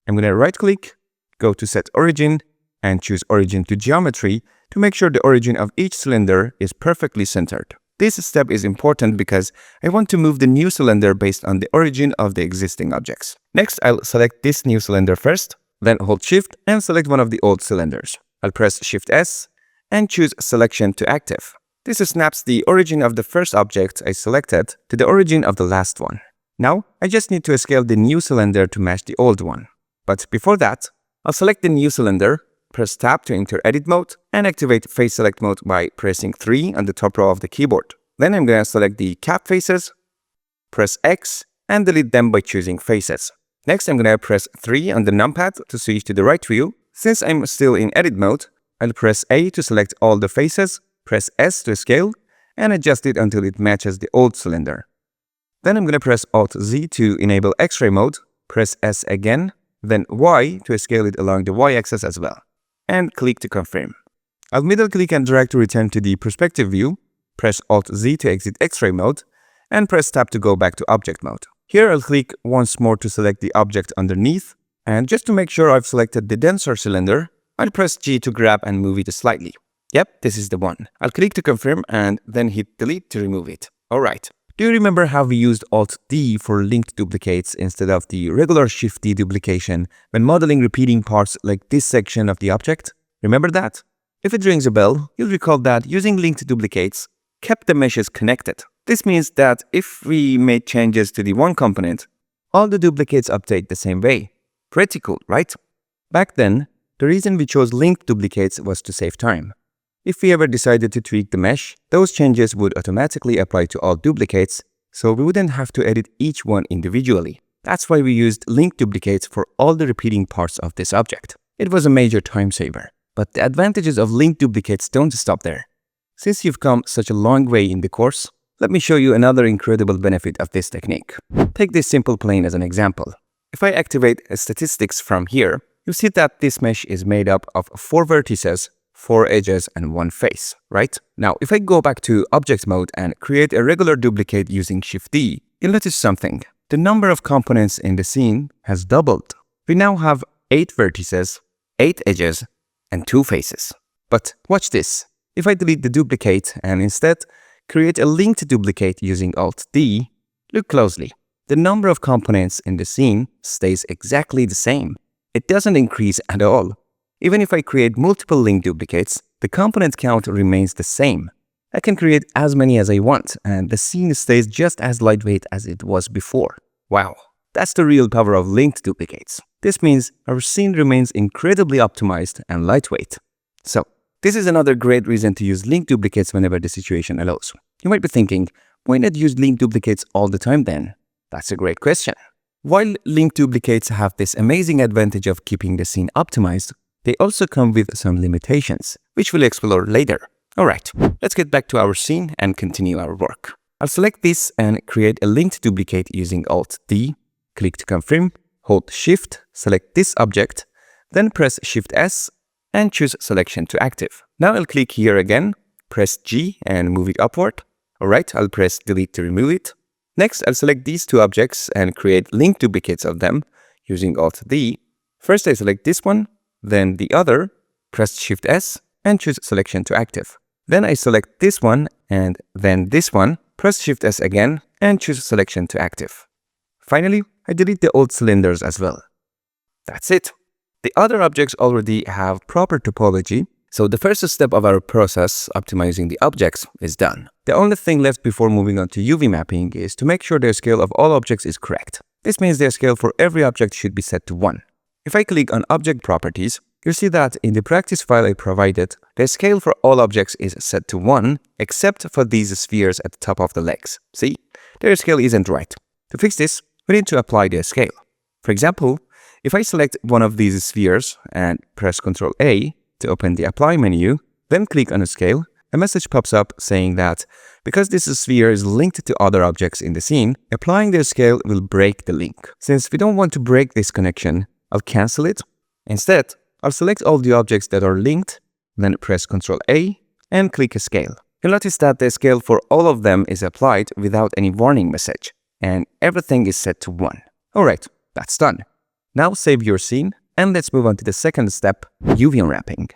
S1: I'm going to right-click, go to Set Origin, and choose Origin to Geometry to make sure the origin of each cylinder is perfectly centered. This step is important because I want to move the new cylinder based on the origin of the existing objects. Next, I'll select this new cylinder first, then hold Shift and select one of the old cylinders. I'll press Shift-S and choose Selection to Active. This snaps the origin of the first object I selected to the origin of the last one. Now, I just need to scale the new cylinder to match the old one. But before that, I'll select the new cylinder, press Tab to enter Edit Mode, and activate Face Select Mode by pressing 3 on the top row of the keyboard. Then I'm going to select the cap faces, press X, and delete them by choosing Faces. Next, I'm going to press 3 on the numpad to switch to the right view. Since I'm still in Edit Mode, I'll press A to select all the faces, press S to scale, and adjust it until it matches the old cylinder. Then I'm going to press Alt-Z to enable X-ray mode, press S again, then Y to scale it along the Y-axis as well, and click to confirm. I'll middle-click and drag to return to the perspective view, press Alt-Z to exit X-ray mode, and press Tab to go back to object mode. Here I'll click once more to select the object underneath, and just to make sure I've selected the denser cylinder, I'll press G to grab and move it slightly. Yep, this is the one. I'll click to confirm and then hit Delete to remove it. Alright. Do you remember how we used Alt-D for linked duplicates instead of the regular Shift-D duplication when modeling repeating parts like this section of the object? Remember that? If it rings a bell, you'll recall that using linked duplicates kept the meshes connected. This means that if we made changes to the one component, all the duplicates update the same way. Pretty cool, right? Back then, the reason we chose linked duplicates was to save time. If we ever decided to tweak the mesh, those changes would automatically apply to all duplicates, so we wouldn't have to edit each one individually. That's why we used linked duplicates for all the repeating parts of this object. It was a major time saver. But the advantages of linked duplicates don't stop there. Since you've come such a long way in the course, let me show you another incredible benefit of this technique. Take this simple plane as an example. If I activate statistics from here, you'll see that this mesh is made up of 4 vertices, 4 edges, and 1 face, right? Now, if I go back to object mode and create a regular duplicate using Shift-D, you'll notice something. The number of components in the scene has doubled. We now have 8 vertices, 8 edges, and 2 faces. But watch this. If I delete the duplicate and instead create a linked duplicate using Alt-D, look closely. The number of components in the scene stays exactly the same. It doesn't increase at all. Even if I create multiple linked duplicates, the component count remains the same. I can create as many as I want, and the scene stays just as lightweight as it was before. Wow, that's the real power of linked duplicates. This means our scene remains incredibly optimized and lightweight. So, this is another great reason to use linked duplicates whenever the situation allows. You might be thinking, why not use linked duplicates all the time then? That's a great question. While link duplicates have this amazing advantage of keeping the scene optimized, they also come with some limitations, which we'll explore later. Alright, let's get back to our scene and continue our work. I'll select this and create a linked duplicate using Alt-D, click to confirm, hold Shift, select this object, then press Shift-S and choose Selection to Active. Now I'll click here again, press G and move it upward. Alright, I'll press Delete to remove it. Next, I'll select these two objects and create link duplicates of them using Alt-D. First, I select this one, then the other, press Shift-S and choose Selection to Active. Then I select this one and then this one, press Shift-S again and choose Selection to Active. Finally, I delete the old cylinders as well. That's it. The other objects already have proper topology, so the first step of our process, optimizing the objects, is done. The only thing left before moving on to UV mapping is to make sure their scale of all objects is correct. This means their scale for every object should be set to 1. If I click on Object Properties, you'll see that in the practice file I provided, the scale for all objects is set to 1, except for these spheres at the top of the legs. See? Their scale isn't right. To fix this, we need to apply their scale. For example, if I select one of these spheres and press Ctrl A to open the Apply menu, then click on a scale, a message pops up saying that because this sphere is linked to other objects in the scene, applying their scale will break the link. Since we don't want to break this connection, I'll cancel it. Instead, I'll select all the objects that are linked, then press Ctrl A and click a scale. You'll notice that the scale for all of them is applied without any warning message, and everything is set to 1. Alright, that's done. Now save your scene, and let's move on to the second step, UV unwrapping.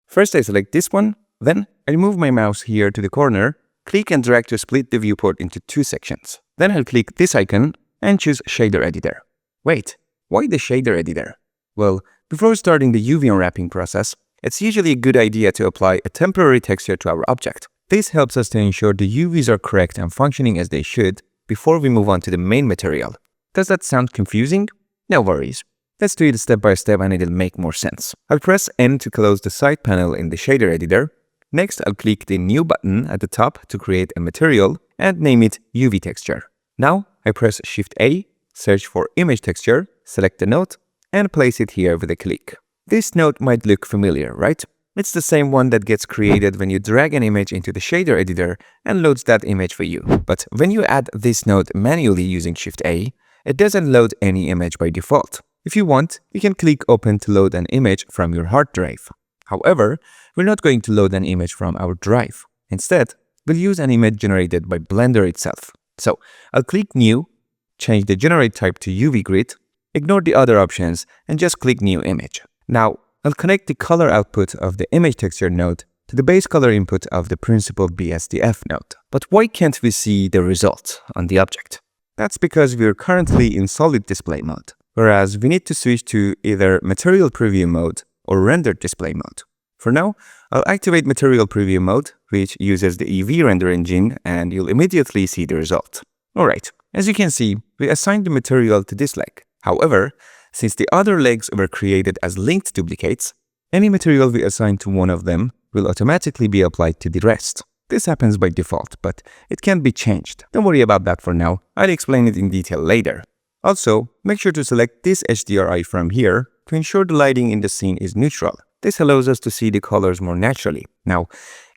S1: First I select this one, then I move my mouse here to the corner, click and drag to split the viewport into 2 sections. Then I'll click this icon and choose Shader Editor. Wait, why the Shader Editor? Well, before starting the UV unwrapping process, it's usually a good idea to apply a temporary texture to our object. This helps us to ensure the UVs are correct and functioning as they should before we move on to the main material. Does that sound confusing? No worries. Let's do it step by step and it'll make more sense. I'll press N to close the side panel in the shader editor. Next, I'll click the new button at the top to create a material and name it UV texture. Now, I press Shift A, search for image texture, select the node, and place it here with a click. This node might look familiar, right? It's the same one that gets created when you drag an image into the shader editor and loads that image for you. But when you add this node manually using Shift A, it doesn't load any image by default. If you want, you can click Open to load an image from your hard drive. However, we're not going to load an image from our drive. Instead, we'll use an image generated by Blender itself. So, I'll click New, change the generate type to UV grid, ignore the other options, and just click New Image. Now, I'll connect the color output of the image texture node to the base color input of the principal BSDF node. But why can't we see the result on the object? That's because we're currently in solid display mode, whereas we need to switch to either material preview mode or rendered display mode. For now, I'll activate material preview mode, which uses the EV render engine, and you'll immediately see the result. Alright, as you can see, we assigned the material to this leg. However, since the other legs were created as linked duplicates, any material we assign to one of them will automatically be applied to the rest. This happens by default, but it can be changed. Don't worry about that for now, I'll explain it in detail later. Also, make sure to select this HDRI from here to ensure the lighting in the scene is neutral. This allows us to see the colors more naturally. Now,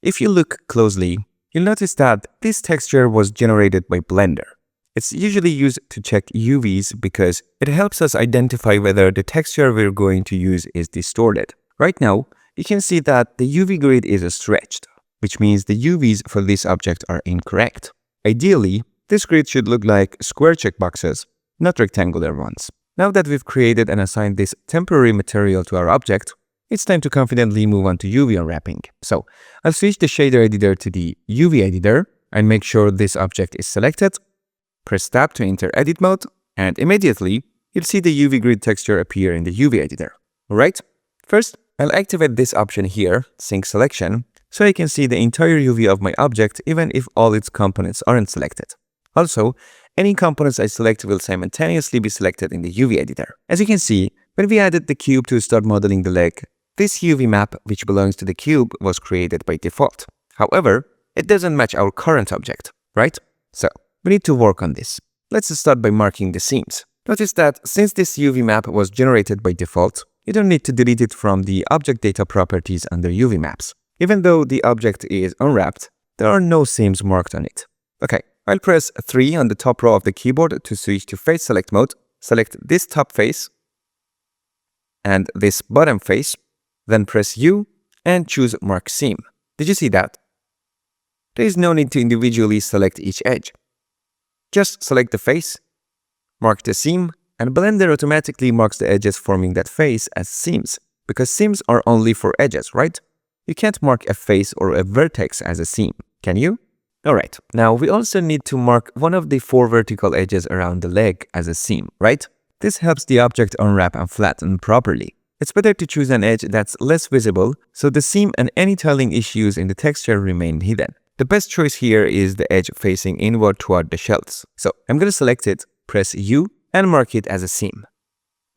S1: if you look closely, you'll notice that this texture was generated by Blender. It's usually used to check UVs because it helps us identify whether the texture we're going to use is distorted. Right now, you can see that the UV grid is stretched, which means the UVs for this object are incorrect. Ideally, this grid should look like square checkboxes, not rectangular ones. Now that we've created and assigned this temporary material to our object, it's time to confidently move on to UV unwrapping. So, I'll switch the shader editor to the UV editor and make sure this object is selected. Press Tab to enter edit mode, and immediately, you'll see the UV grid texture appear in the UV editor. Alright? First, I'll activate this option here, Sync Selection, so I can see the entire UV of my object even if all its components aren't selected. Also, any components I select will simultaneously be selected in the UV editor. As you can see, when we added the cube to start modeling the leg, this UV map, which belongs to the cube, was created by default. However, it doesn't match our current object, right? So, we need to work on this. Let's start by marking the seams. Notice that since this UV map was generated by default, you don't need to delete it from the object data properties under UV maps. Even though the object is unwrapped, there are no seams marked on it. Okay, I'll press 3 on the top row of the keyboard to switch to face select mode, select this top face and this bottom face, then press U and choose Mark Seam. Did you see that? There is no need to individually select each edge. Just select the face, mark the seam, and Blender automatically marks the edges forming that face as seams, because seams are only for edges, right? You can't mark a face or a vertex as a seam, can you? Alright, now we also need to mark one of the 4 vertical edges around the leg as a seam, right? This helps the object unwrap and flatten properly. It's better to choose an edge that's less visible, so the seam and any tiling issues in the texture remain hidden. The best choice here is the edge facing inward toward the shelves. So I'm going to select it, press U, and mark it as a seam.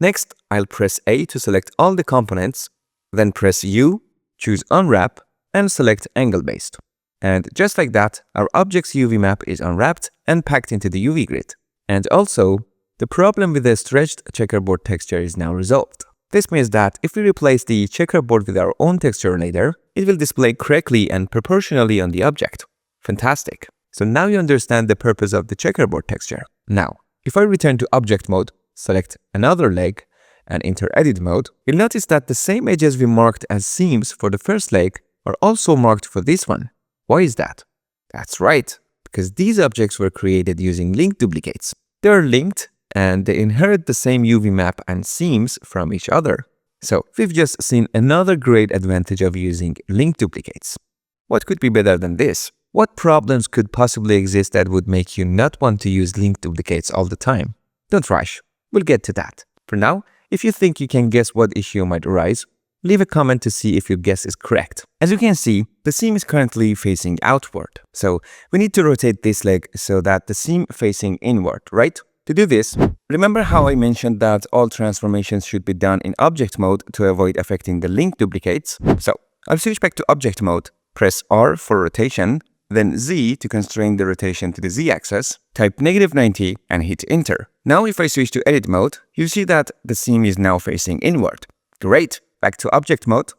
S1: Next, I'll press A to select all the components, then press U, choose Unwrap, and select Angle Based. And just like that, our object's UV map is unwrapped and packed into the UV grid. And also, the problem with the stretched checkerboard texture is now resolved. This means that if we replace the checkerboard with our own texture later, it will display correctly and proportionally on the object. Fantastic! So now you understand the purpose of the checkerboard texture. Now, if I return to Object Mode, select another leg, and enter Edit Mode, you'll notice that the same edges we marked as seams for the first leg are also marked for this one. Why is that? That's right, because these objects were created using linked duplicates. They are linked and they inherit the same UV map and seams from each other. So we've just seen another great advantage of using linked duplicates. What could be better than this? What problems could possibly exist that would make you not want to use linked duplicates all the time? Don't rush, we'll get to that. For now, if you think you can guess what issue might arise, leave a comment to see if your guess is correct. As you can see, the seam is currently facing outward. So we need to rotate this leg so that the seam facing inward, right? To do this, remember how I mentioned that all transformations should be done in object mode to avoid affecting the linked duplicates? So I'll switch back to object mode, press R for rotation, then Z to constrain the rotation to the Z-axis, type -90 and hit enter. Now if I switch to edit mode, you see that the seam is now facing inward. Great! Back to object mode.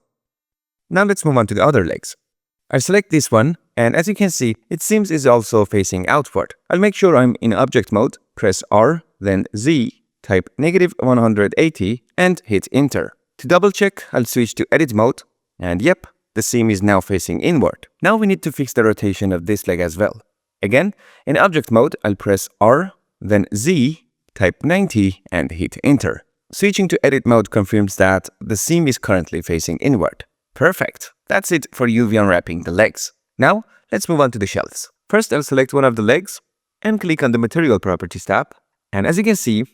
S1: Now let's move on to the other legs. I select this one, and as you can see, it seems is also facing outward. I'll make sure I'm in object mode, press R, then Z, type -180 and hit enter. To double check, I'll switch to edit mode, and yep, the seam is now facing inward. Now we need to fix the rotation of this leg as well. Again, in object mode, I'll press R, then Z, type 90 and hit enter. Switching to edit mode confirms that the seam is currently facing inward. Perfect. That's it for UV unwrapping the legs. Now, let's move on to the shelves. First, I'll select one of the legs and click on the Material Properties tab. And as you can see,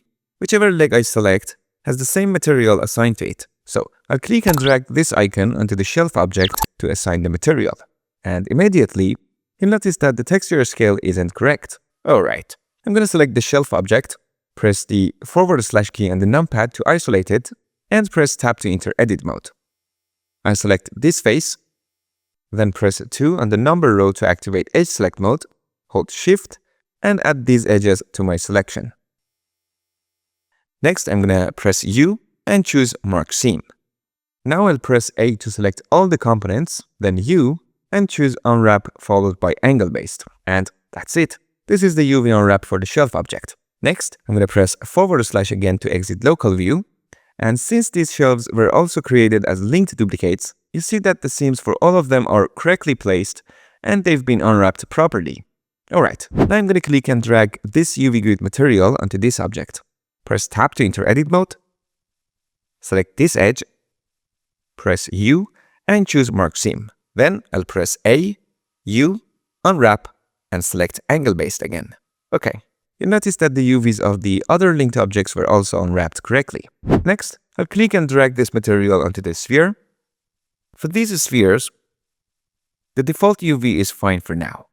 S1: whichever leg I select has the same material assigned to it. So, I'll click and drag this icon onto the shelf object to assign the material. And immediately, you'll notice that the texture scale isn't correct. Alright, I'm going to select the shelf object, press the / key on the numpad to isolate it, and press tab to enter edit mode. I select this face, then press 2 on the number row to activate edge select mode, hold shift, and add these edges to my selection. Next, I'm gonna press U and choose Mark Seam. Now I'll press A to select all the components, then U, and choose Unwrap followed by Angle Based. And that's it. This is the UV unwrap for the shelf object. Next, I'm gonna press / again to exit local view. And since these shelves were also created as linked duplicates, you see that the seams for all of them are correctly placed and they've been unwrapped properly. Alright, now I'm going to click and drag this UV grid material onto this object. Press tab to enter edit mode, select this edge, press U and choose Mark Seam. Then I'll press A, U, unwrap and select Angle Based again. Okay. You'll notice that the UVs of the other linked objects were also unwrapped correctly. Next, I'll click and drag this material onto the sphere. For these spheres, the default UV is fine for now.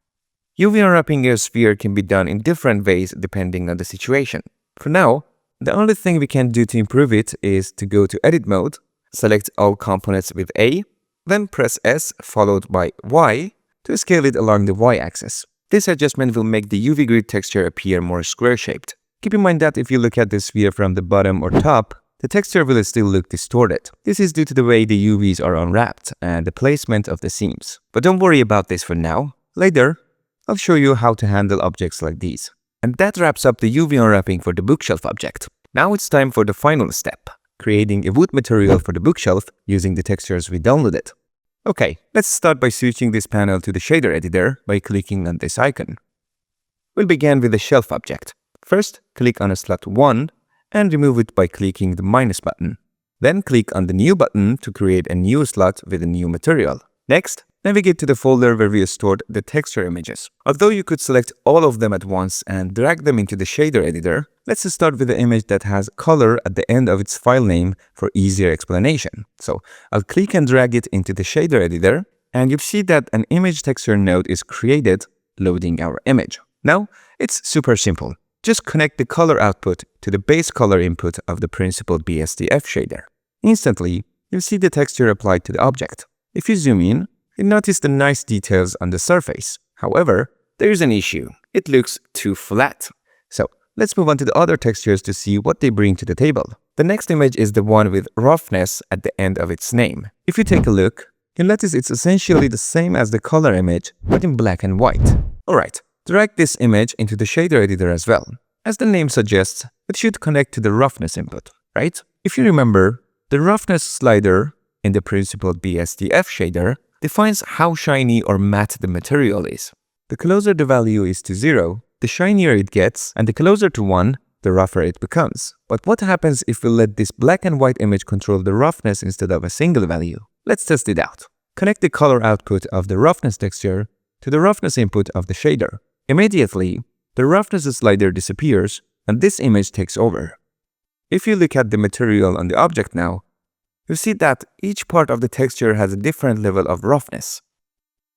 S1: UV unwrapping a sphere can be done in different ways depending on the situation. For now, the only thing we can do to improve it is to go to edit mode, select all components with A, then press S followed by Y to scale it along the Y-axis. This adjustment will make the UV grid texture appear more square-shaped. Keep in mind that if you look at the sphere from the bottom or top, the texture will still look distorted. This is due to the way the UVs are unwrapped and the placement of the seams. But don't worry about this for now. Later, I'll show you how to handle objects like these. And that wraps up the UV unwrapping for the bookshelf object. Now it's time for the final step, creating a wood material for the bookshelf using the textures we downloaded. Okay, let's start by switching this panel to the shader editor by clicking on this icon. We'll begin with the shelf object. First, click on a slot 1 and remove it by clicking the minus button. Then click on the new button to create a new slot with a new material. Next, navigate to the folder where we stored the texture images. Although you could select all of them at once and drag them into the shader editor, let's start with the image that has color at the end of its file name for easier explanation. So I'll click and drag it into the shader editor, and you'll see that an image texture node is created, loading our image. Now, it's super simple. Just connect the color output to the base color input of the principled BSDF shader. Instantly, you'll see the texture applied to the object. If you zoom in, you'll notice the nice details on the surface. However, there is an issue. It looks too flat. So, let's move on to the other textures to see what they bring to the table. The next image is the one with roughness at the end of its name. If you take a look, you'll notice it's essentially the same as the color image, but in black and white. Alright. Drag this image into the shader editor as well. As the name suggests, it should connect to the roughness input, right? If you remember, the roughness slider in the principled BSDF shader defines how shiny or matte the material is. The closer the value is to 0, the shinier it gets, and the closer to 1, the rougher it becomes. But what happens if we let this black and white image control the roughness instead of a single value? Let's test it out. Connect the color output of the roughness texture to the roughness input of the shader. Immediately, the roughness slider disappears and this image takes over. If you look at the material on the object now, you see that each part of the texture has a different level of roughness.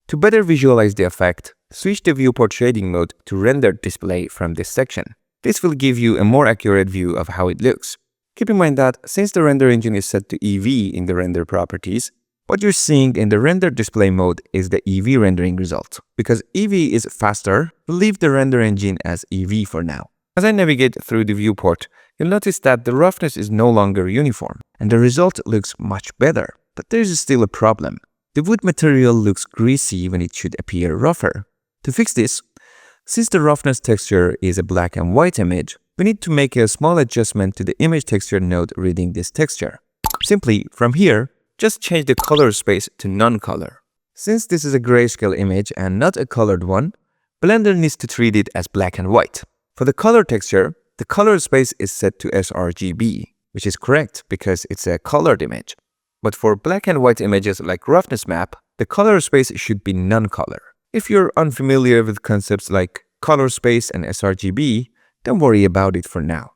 S1: To better visualize the effect, switch the viewport shading mode to render display from this section. This will give you a more accurate view of how it looks. Keep in mind that since the render engine is set to EV in the render properties, what you're seeing in the render display mode is the EV rendering result. Because EV is faster, we'll leave the render engine as EV for now. As I navigate through the viewport, you'll notice that the roughness is no longer uniform, and the result looks much better. But there's still a problem. The wood material looks greasy when it should appear rougher. To fix this, since the roughness texture is a black and white image, we need to make a small adjustment to the image texture node reading this texture. Simply, from here, just change the color space to non-color. Since this is a grayscale image and not a colored one, Blender needs to treat it as black and white. For the color texture, the color space is set to sRGB, which is correct because it's a colored image. But for black and white images like roughness map, the color space should be non-color. If you're unfamiliar with concepts like color space and sRGB, don't worry about it for now.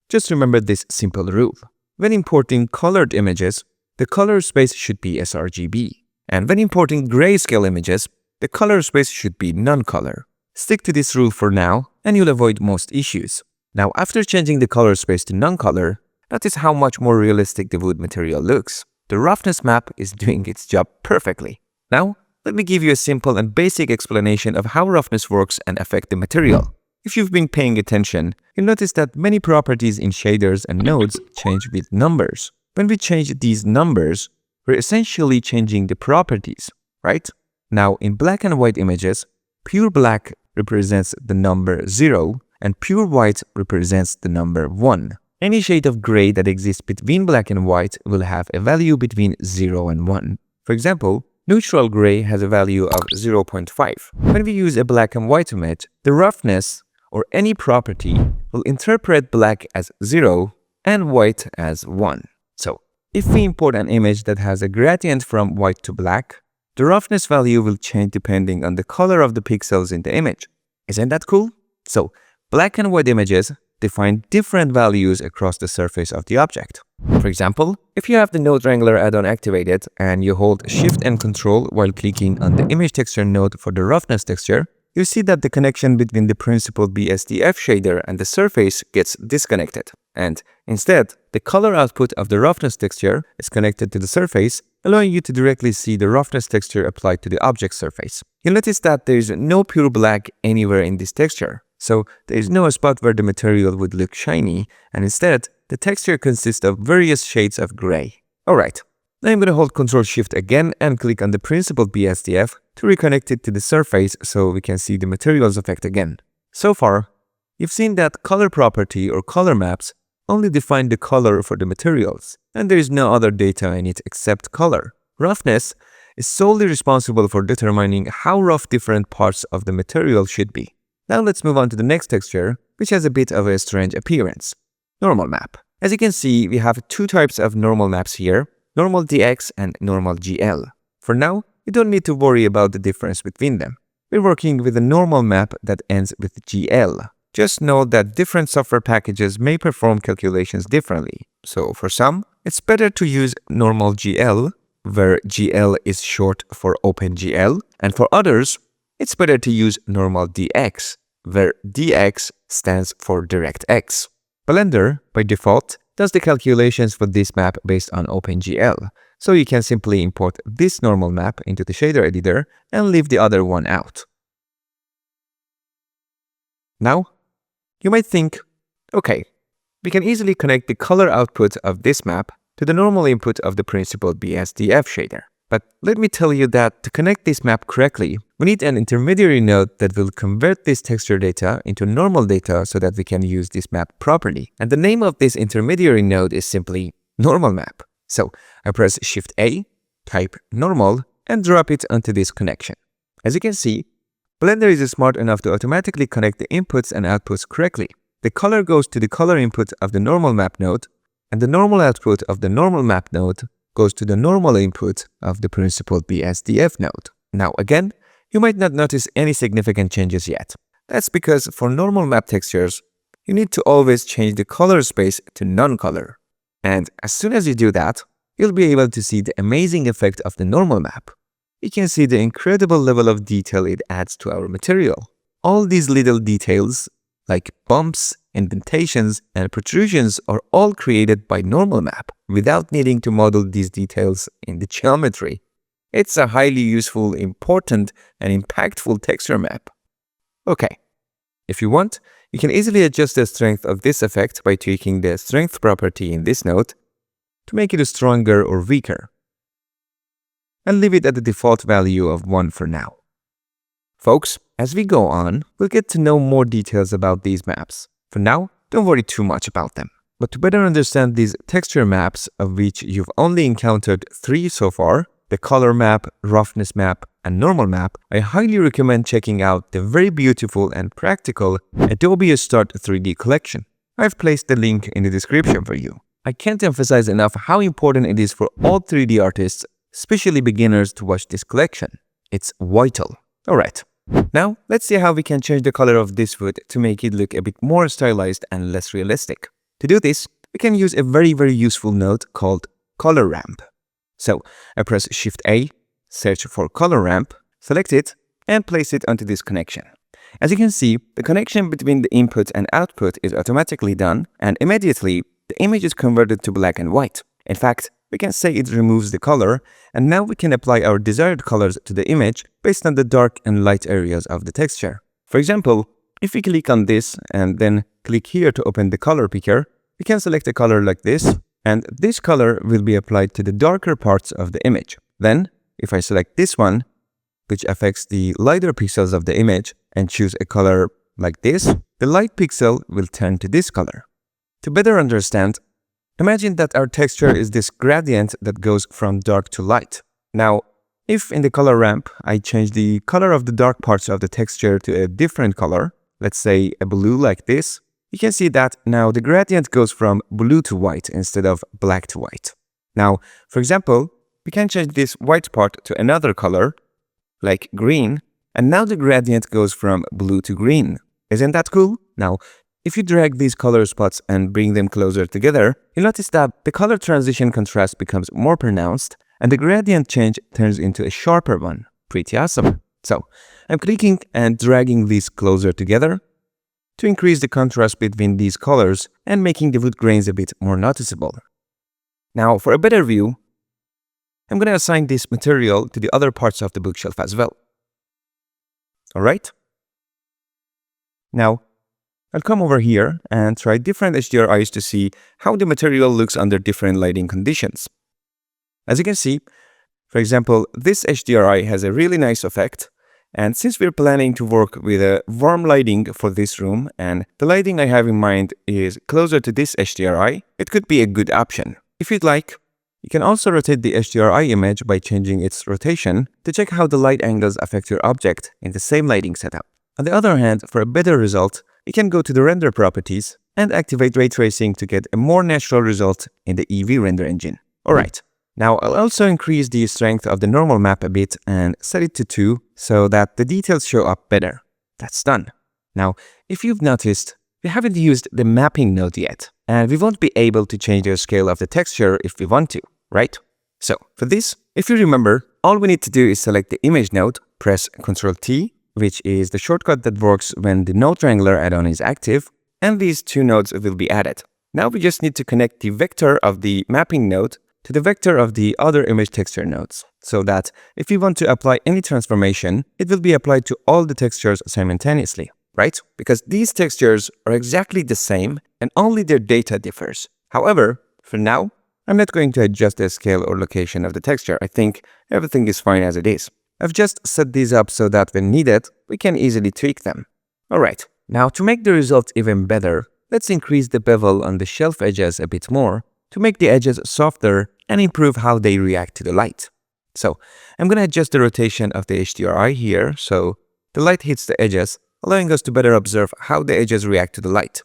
S1: Just remember this simple rule. When importing colored images, the color space should be sRGB. And when importing grayscale images, the color space should be non-color. Stick to this rule for now, and you'll avoid most issues. Now, after changing the color space to non-color, notice how much more realistic the wood material looks. The roughness map is doing its job perfectly. Now, let me give you a simple and basic explanation of how roughness works and affect the material. If you've been paying attention, you'll notice that many properties in shaders and nodes change with numbers. When we change these numbers, we're essentially changing the properties, right? Now, in black and white images, pure black represents the number 0 and pure white represents the number 1. Any shade of gray that exists between black and white will have a value between 0 and 1. For example, neutral gray has a value of 0.5. When we use a black and white image, the roughness or any property will interpret black as 0 and white as 1. So, if we import an image that has a gradient from white to black, the roughness value will change depending on the color of the pixels in the image. Isn't that cool? So, black and white images define different values across the surface of the object. For example, if you have the Node Wrangler add-on activated and you hold Shift and Control while clicking on the image texture node for the roughness texture, you see that the connection between the principled BSDF shader and the surface gets disconnected. And instead, the color output of the roughness texture is connected to the surface, allowing you to directly see the roughness texture applied to the object surface. You'll notice that there is no pure black anywhere in this texture. So there is no spot where the material would look shiny, and instead, the texture consists of various shades of gray. Alright, now I'm going to hold Ctrl-Shift again and click on the principled BSDF to reconnect it to the surface so we can see the materials effect again. So far, you've seen that color property or color maps only define the color for the materials, and there is no other data in it except color. Roughness is solely responsible for determining how rough different parts of the material should be. Now let's move on to the next texture, which has a bit of a strange appearance. Normal map. As you can see, we have two types of normal maps here, normal DX and normal GL. For now, you don't need to worry about the difference between them. We're working with a normal map that ends with GL. Just know that different software packages may perform calculations differently. So for some, it's better to use normal GL, where GL is short for OpenGL, and for others, it's better to use normal DX, where DX stands for DirectX. Blender, by default, does the calculations for this map based on OpenGL, so you can simply import this normal map into the shader editor and leave the other one out. Now, you might think, okay, we can easily connect the color output of this map to the normal input of the principled BSDF shader. But let me tell you that to connect this map correctly, we need an intermediary node that will convert this texture data into normal data so that we can use this map properly. And the name of this intermediary node is simply normal map. So I press Shift A, type normal, and drop it onto this connection. As you can see, Blender is smart enough to automatically connect the inputs and outputs correctly. The color goes to the color input of the normal map node, and the normal output of the normal map node goes to the normal input of the principled BSDF node. Now again, you might not notice any significant changes yet. That's because for normal map textures, you need to always change the color space to non-color. And as soon as you do that, you'll be able to see the amazing effect of the normal map. You can see the incredible level of detail it adds to our material. All these little details, like bumps, indentations, and protrusions, are all created by normal map without needing to model these details in the geometry. It's a highly useful, important, and impactful texture map. Okay, if you want, you can easily adjust the strength of this effect by tweaking the strength property in this node to make it stronger or weaker, and leave it at the default value of 1 for now. Folks, as we go on, we'll get to know more details about these maps. For now, don't worry too much about them. But to better understand these texture maps, of which you've only encountered 3 so far, the color map, roughness map, and normal map, I highly recommend checking out the very beautiful and practical Adobe Start 3D collection. I've placed the link in the description for you. I can't emphasize enough how important it is for all 3D artists, especially beginners, to watch this collection. It's vital. Alright, now let's see how we can change the color of this wood to make it look a bit more stylized and less realistic. To do this, we can use a very useful node called Color Ramp. So I press Shift A, search for Color Ramp, select it, and place it onto this connection. As you can see, the connection between the input and output is automatically done, and immediately the image is converted to black and white. In fact, we can say it removes the color, and now we can apply our desired colors to the image based on the dark and light areas of the texture. For example, if we click on this and then click here to open the color picker, we can select a color like this, and this color will be applied to the darker parts of the image. Then, if I select this one, which affects the lighter pixels of the image, and choose a color like this, the light pixel will turn to this color. To better understand, imagine that our texture is this gradient that goes from dark to light. Now, if in the color ramp, I change the color of the dark parts of the texture to a different color, let's say a blue like this, you can see that now the gradient goes from blue to white instead of black to white. Now, for example, we can change this white part to another color, like green, and now the gradient goes from blue to green. Isn't that cool? Now, if you drag these color spots and bring them closer together, you'll notice that the color transition contrast becomes more pronounced, and the gradient change turns into a sharper one. Pretty awesome. So, I'm clicking and dragging these closer together to increase the contrast between these colors and making the wood grains a bit more noticeable. Now, for a better view, I'm going to assign this material to the other parts of the bookshelf as well. Alright? Now, I'll come over here and try different HDRIs to see how the material looks under different lighting conditions. As you can see, for example, this HDRI has a really nice effect. And since we're planning to work with a warm lighting for this room and the lighting I have in mind is closer to this HDRI, it could be a good option. If you'd like, you can also rotate the HDRI image by changing its rotation to check how the light angles affect your object in the same lighting setup. On the other hand, for a better result, you can go to the render properties and activate ray tracing to get a more natural result in the Eevee render engine. Alright, now I'll also increase the strength of the normal map a bit and set it to 2 so that the details show up better. That's done. Now, if you've noticed, we haven't used the mapping node yet, and we won't be able to change the scale of the texture if we want to, right? So, for this, if you remember, all we need to do is select the image node, press Ctrl T, which is the shortcut that works when the node triangular add-on is active, and these two nodes will be added. Now we just need to connect the vector of the mapping node to the vector of the other image texture nodes, so that if we want to apply any transformation, it will be applied to all the textures simultaneously, right? Because these textures are exactly the same and only their data differs. However, for now, I'm not going to adjust the scale or location of the texture. I think everything is fine as it is. I've just set these up so that when needed, we can easily tweak them. Alright, now to make the results even better, let's increase the bevel on the shelf edges a bit more to make the edges softer and improve how they react to the light. So, I'm going to adjust the rotation of the HDRI here so the light hits the edges, allowing us to better observe how the edges react to the light.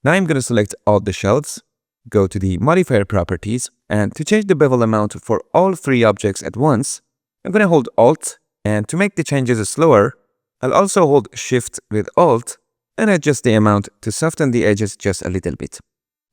S1: Now I'm going to select all the shelves, go to the modifier properties, and to change the bevel amount for all 3 objects at once, I'm going to hold Alt, and to make the changes slower, I'll also hold Shift with Alt and adjust the amount to soften the edges just a little bit.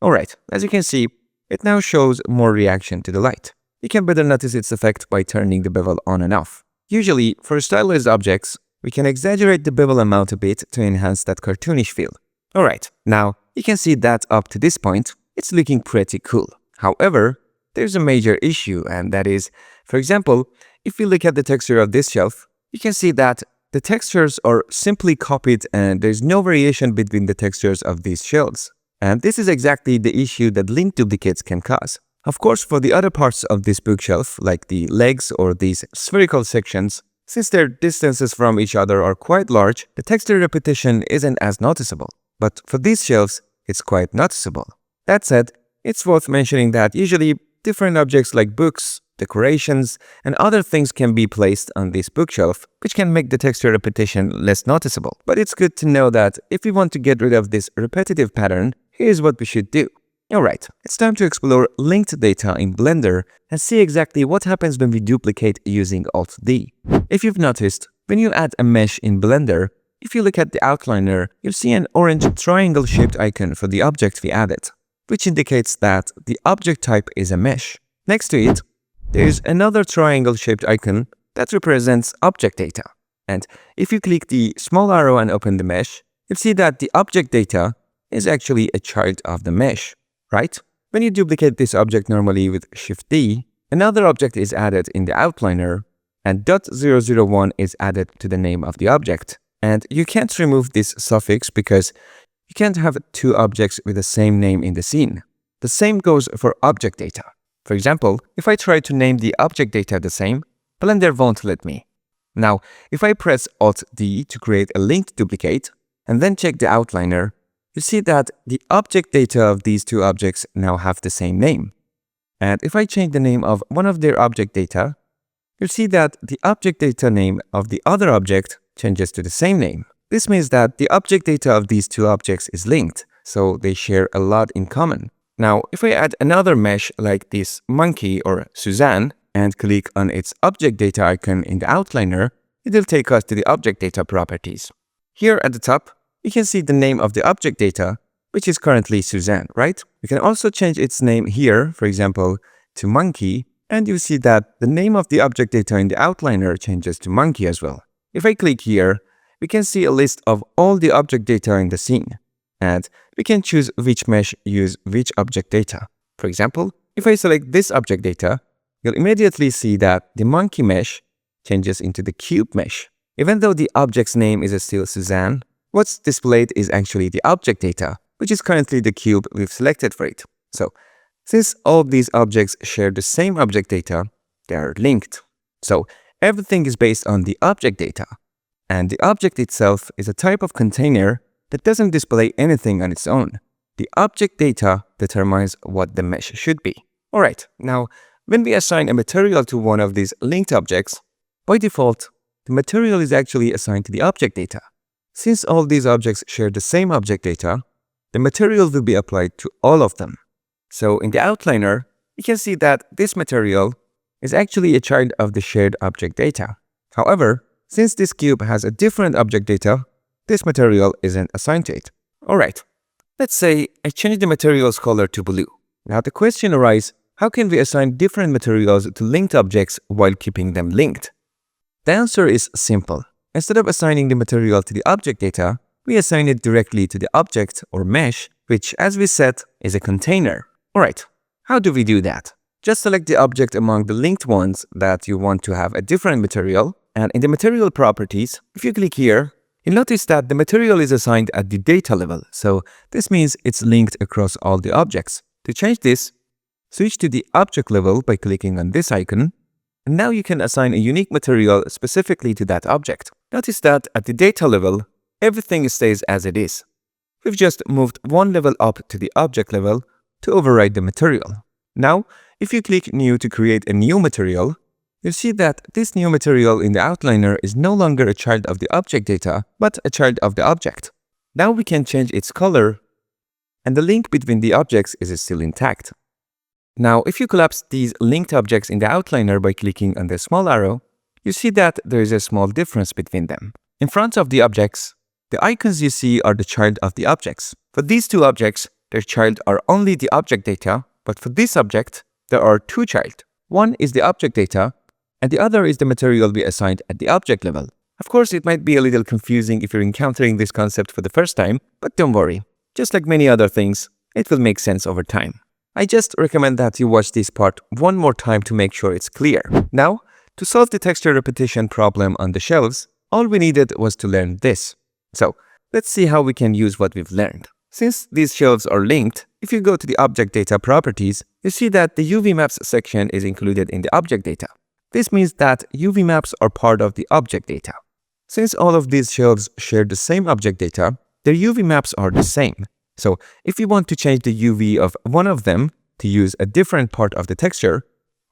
S1: Alright, as you can see, it now shows more reaction to the light. You can better notice its effect by turning the bevel on and off. Usually, for stylized objects, we can exaggerate the bevel amount a bit to enhance that cartoonish feel. Alright, now you can see that up to this point, it's looking pretty cool. However, there's a major issue, and that is, for example, if we look at the texture of this shelf, you can see that the textures are simply copied and there's no variation between the textures of these shelves. And this is exactly the issue that link duplicates can cause. Of course, for the other parts of this bookshelf, like the legs or these spherical sections, since their distances from each other are quite large, the texture repetition isn't as noticeable. But for these shelves, it's quite noticeable. That said, it's worth mentioning that usually different objects like books, decorations, and other things can be placed on this bookshelf, which can make the texture repetition less noticeable. But it's good to know that if we want to get rid of this repetitive pattern, here's what we should do. Alright, it's time to explore linked data in Blender and see exactly what happens when we duplicate using Alt-D. If you've noticed, when you add a mesh in Blender, if you look at the outliner, you'll see an orange triangle-shaped icon for the object we added, which indicates that the object type is a mesh. Next to it, there is another triangle-shaped icon that represents object data. And if you click the small arrow and open the mesh, you'll see that the object data is actually a child of the mesh, right? When you duplicate this object normally with Shift-D, another object is added in the outliner, and .001 is added to the name of the object. And you can't remove this suffix because you can't have 2 objects with the same name in the scene. The same goes for object data. For example, if I try to name the object data the same, Blender won't let me. Now, if I press Alt-D to create a linked duplicate, and then check the outliner, you see that the object data of these 2 objects now have the same name. And if I change the name of one of their object data, you'll see that the object data name of the other object changes to the same name. This means that the object data of these 2 objects is linked, so they share a lot in common. Now, if I add another mesh like this monkey or Suzanne and click on its object data icon in the outliner, it will take us to the object data properties. Here at the top, you can see the name of the object data, which is currently Suzanne, right? We can also change its name here, for example, to monkey, and you see that the name of the object data in the outliner changes to monkey as well. If I click here, we can see a list of all the object data in the scene. And we can choose which mesh use which object data. For example, if I select this object data, you'll immediately see that the monkey mesh changes into the cube mesh. Even though the object's name is still Suzanne, What's displayed is actually the object data, which is currently the cube we've selected for it. So, since all of these objects share the same object data, they are linked. So, everything is based on the object data. And the object itself is a type of container that doesn't display anything on its own. The object data determines what the mesh should be. Alright, now, when we assign a material to one of these linked objects, by default, the material is actually assigned to the object data. Since all these objects share the same object data, the material will be applied to all of them. So in the outliner, you can see that this material is actually a child of the shared object data. However, since this cube has a different object data, this material isn't assigned to it. Alright, let's say I change the material's color to blue. Now the question arises, how can we assign different materials to linked objects while keeping them linked? The answer is simple. Instead of assigning the material to the object data, we assign it directly to the object or mesh, which, as we said, is a container. Alright, how do we do that? Just select the object among the linked ones that you want to have a different material, and in the material properties, if you click here, you'll notice that the material is assigned at the data level, so this means it's linked across all the objects. To change this, switch to the object level by clicking on this icon, and now you can assign a unique material specifically to that object. Notice that at the data level, everything stays as it is. We've just moved one level up to the object level to override the material. Now, if you click New to create a new material, you'll see that this new material in the outliner is no longer a child of the object data, but a child of the object. Now we can change its color, and the link between the objects is still intact. Now, if you collapse these linked objects in the outliner by clicking on the small arrow, you see that there is a small difference between them. In front of the objects, the icons you see are the child of the objects. For these two objects, their child are only the object data, but for this object, there are two child. One is the object data, and the other is the material we assigned at the object level. Of course, it might be a little confusing if you're encountering this concept for the first time, but don't worry. Just like many other things, it will make sense over time. I just recommend that you watch this part one more time to make sure it's clear. Now, to solve the texture repetition problem on the shelves, all we needed was to learn this. So, let's see how we can use what we've learned. Since these shelves are linked, if you go to the object data properties, you see that the UV maps section is included in the object data. This means that UV maps are part of the object data. Since all of these shelves share the same object data, their UV maps are the same. So if you want to change the UV of one of them to use a different part of the texture,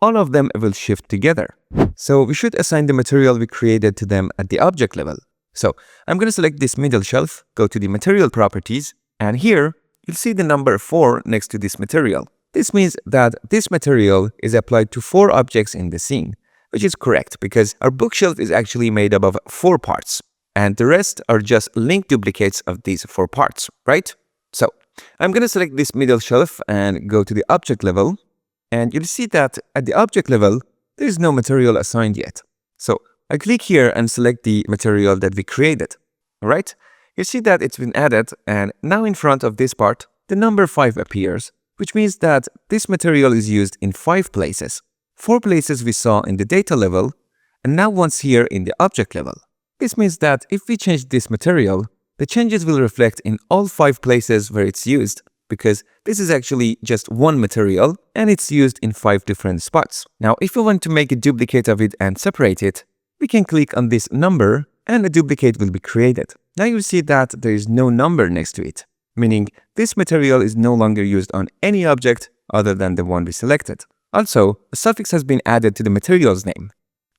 S1: all of them will shift together. So we should assign the material we created to them at the object level. So I'm going to select this middle shelf, go to the material properties, and here you'll see the number 4 next to this material. This means that this material is applied to 4 objects in the scene, which is correct because our bookshelf is actually made up of 4 parts, and the rest are just linked duplicates of these 4 parts, right? So I'm going to select this middle shelf and go to the object level, and you'll see that at the object level, there is no material assigned yet. So I click here and select the material that we created. Alright, you see that it's been added, and now in front of this part, the number 5 appears, which means that this material is used in 5 places. 4 places we saw in the data level, and now once here in the object level. This means that if we change this material, the changes will reflect in all 5 places where it's used, because this is actually just one material and it's used in 5 different spots. Now, if we want to make a duplicate of it and separate it, we can click on this number and a duplicate will be created. Now you see that there is no number next to it, meaning this material is no longer used on any object other than the one we selected. Also, a suffix has been added to the material's name.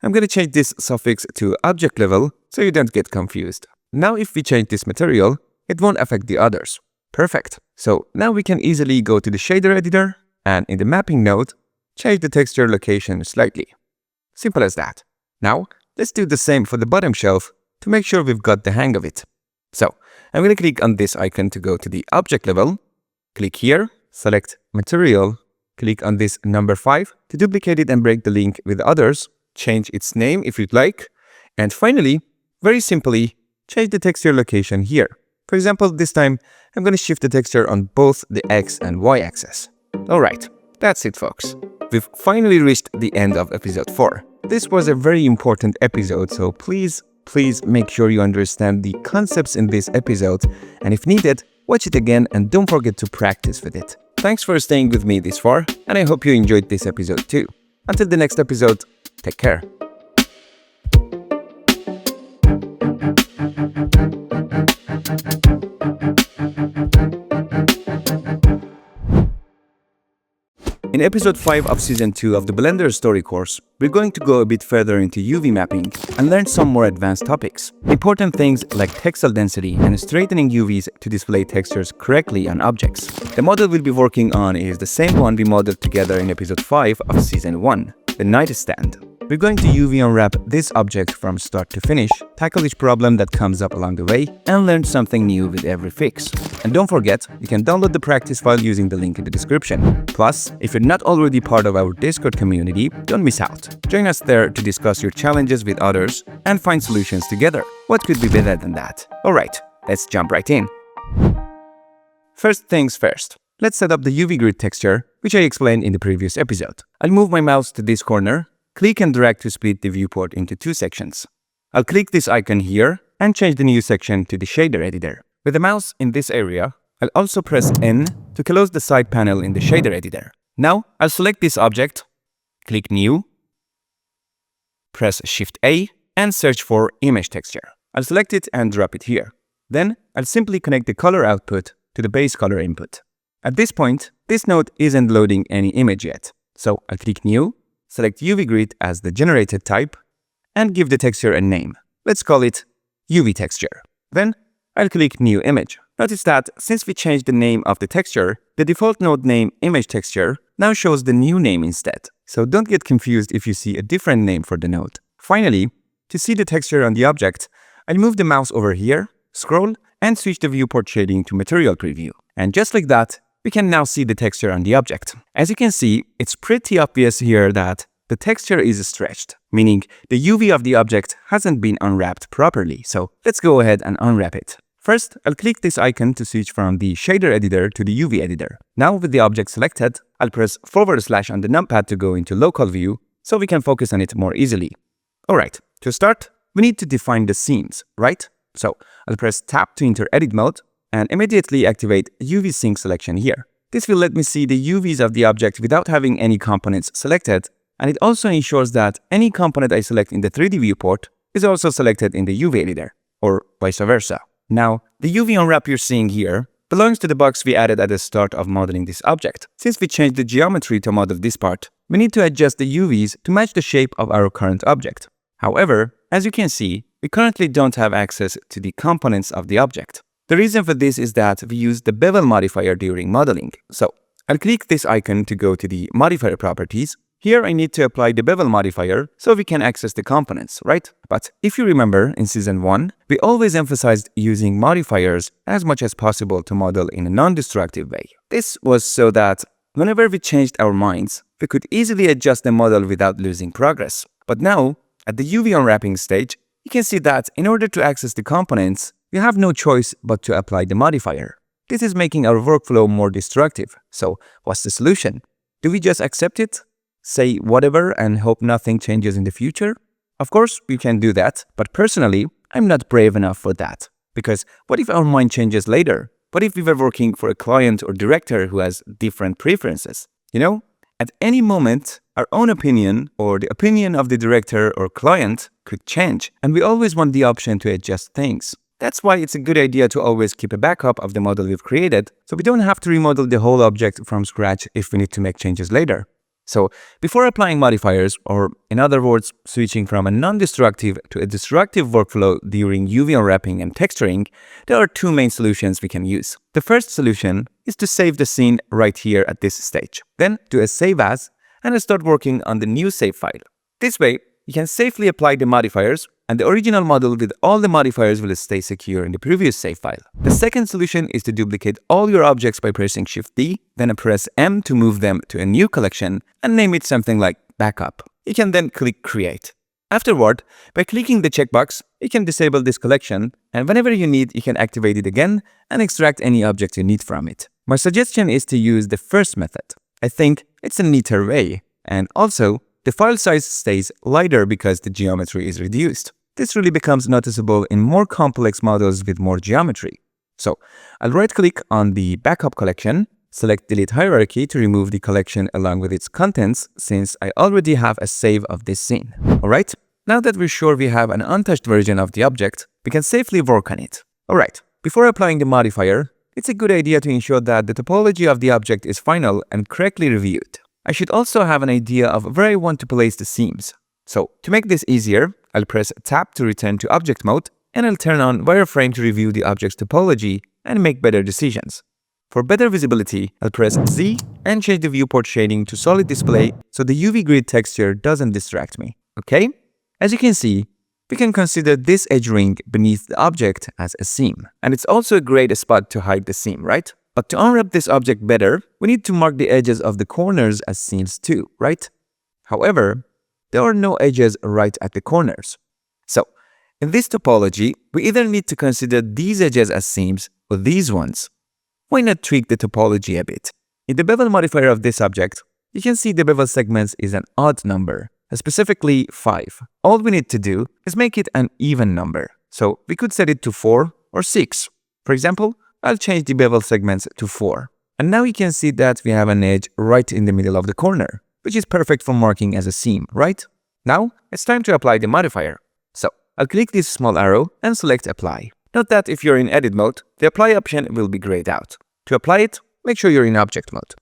S1: I'm going to change this suffix to object level so you don't get confused. Now if we change this material, it won't affect the others. Perfect. So now we can easily go to the shader editor and in the mapping node, change the texture location slightly. Simple as that. Now, let's do the same for the bottom shelf to make sure we've got the hang of it. So, I'm going to click on this icon to go to the object level, click here, select material, click on this number 5 to duplicate it and break the link with others, change its name if you'd like, and finally, very simply, change the texture location here. For example, this time, I'm going to shift the texture on both the X and Y axis. Alright, that's it folks. We've finally reached the end of episode 4. This was a very important episode, so please please make sure you understand the concepts in this episode, and if needed, watch it again and don't forget to practice with it. Thanks for staying with me this far, and I hope you enjoyed this episode too. Until the next episode, take care. In episode 5 of season 2 of the BlenderStory course, we're going to go a bit further into UV mapping and learn some more advanced topics. Important things like textile density and straightening UVs to display textures correctly on objects. The model we'll be working on is the same one we modeled together in episode 5 of season 1, the nightstand. We're going to UV unwrap this object from start to finish, tackle each problem that comes up along the way, and learn something new with every fix. And don't forget, you can download the practice file using the link in the description. Plus, if you're not already part of our Discord community, don't miss out. Join us there to discuss your challenges with others and find solutions together. What could be better than that? Alright, let's jump right in. First things first. Let's set up the UV grid texture, which I explained in the previous episode. I'll move my mouse to this corner, click and drag to split the viewport into 2 sections. I'll click this icon here and change the new section to the shader editor. With the mouse in this area, I'll also press N to close the side panel in the shader editor. Now, I'll select this object, click New, press Shift A and search for Image Texture. I'll select it and drop it here. Then, I'll simply connect the color output to the base color input. At this point, this node isn't loading any image yet, so I'll click New, select UV grid as the generated type, and give the texture a name. Let's call it UV texture. Then, I'll click New Image. Notice that since we changed the name of the texture, the default node name Image Texture now shows the new name instead. So don't get confused if you see a different name for the node. Finally, to see the texture on the object, I'll move the mouse over here, scroll, and switch the viewport shading to Material Preview. And just like that, we can now see the texture on the object. As you can see, it's pretty obvious here that the texture is stretched, meaning the UV of the object hasn't been unwrapped properly. So let's go ahead and unwrap it. First, I'll click this icon to switch from the shader editor to the UV editor. Now with the object selected, I'll press / on the numpad to go into local view so we can focus on it more easily. Alright, to start, we need to define the scenes, right? So I'll press Tab to enter edit mode and immediately activate UV Sync selection here. This will let me see the UVs of the object without having any components selected, and it also ensures that any component I select in the 3D viewport is also selected in the UV editor, or vice versa. Now, the UV unwrap you're seeing here belongs to the box we added at the start of modeling this object. Since we changed the geometry to model this part, we need to adjust the UVs to match the shape of our current object. However, as you can see, we currently don't have access to the components of the object. The reason for this is that we use the bevel modifier during modeling. So, I'll click this icon to go to the modifier properties. Here I need to apply the bevel modifier so we can access the components, right? But if you remember, in season 1, we always emphasized using modifiers as much as possible to model in a non-destructive way. This was so that whenever we changed our minds, we could easily adjust the model without losing progress. But now, at the UV unwrapping stage, you can see that in order to access the components, we have no choice but to apply the modifier. This is making our workflow more destructive. So, what's the solution? Do we just accept it? Say whatever and hope nothing changes in the future? Of course, we can do that, but personally, I'm not brave enough for that. Because what if our mind changes later? What if we were working for a client or director who has different preferences? You know, at any moment, our own opinion or the opinion of the director or client could change, and we always want the option to adjust things. That's why it's a good idea to always keep a backup of the model we've created, so we don't have to remodel the whole object from scratch if we need to make changes later. So, before applying modifiers, or in other words, switching from a non-destructive to a destructive workflow during UV unwrapping and texturing, there are 2 main solutions we can use. The first solution is to save the scene right here at this stage. Then do a save as, and start working on the new save file. This way, you can safely apply the modifiers, and the original model with all the modifiers will stay secure in the previous save file. The second solution is to duplicate all your objects by pressing Shift D, then press M to move them to a new collection and name it something like Backup. You can then click Create. Afterward, by clicking the checkbox, you can disable this collection, and whenever you need, you can activate it again and extract any object you need from it. My suggestion is to use the first method. I think it's a neater way, and also, the file size stays lighter because the geometry is reduced. this really becomes noticeable in more complex models with more geometry. So I'll right-click on the backup collection, select Delete Hierarchy to remove the collection along with its contents since I already have a save of this scene. Alright, now that we're sure we have an untouched version of the object, we can safely work on it. Alright, before applying the modifier, it's a good idea to ensure that the topology of the object is final and correctly reviewed. I should also have an idea of where I want to place the seams. So to make this easier, I'll press Tab to return to object mode, and I'll turn on wireframe to review the object's topology and make better decisions. For better visibility, I'll press Z and change the viewport shading to solid display so the UV grid texture doesn't distract me. Okay? As you can see, we can consider this edge ring beneath the object as a seam. And it's also a great spot to hide the seam, right? But to unwrap this object better, we need to mark the edges of the corners as seams too, right? However, there are no edges right at the corners. So, in this topology, we either need to consider these edges as seams or these ones. Why not tweak the topology a bit? In the bevel modifier of this object, you can see the bevel segments is an odd number, specifically 5. All we need to do is make it an even number. So we could set it to 4 or 6. For example, I'll change the bevel segments to 4. And now you can see that we have an edge right in the middle of the corner, which is perfect for marking as a seam, right? Now, it's time to apply the modifier. So, I'll click this small arrow and select Apply. Note that if you're in Edit mode, the Apply option will be grayed out. To apply it, make sure you're in Object mode.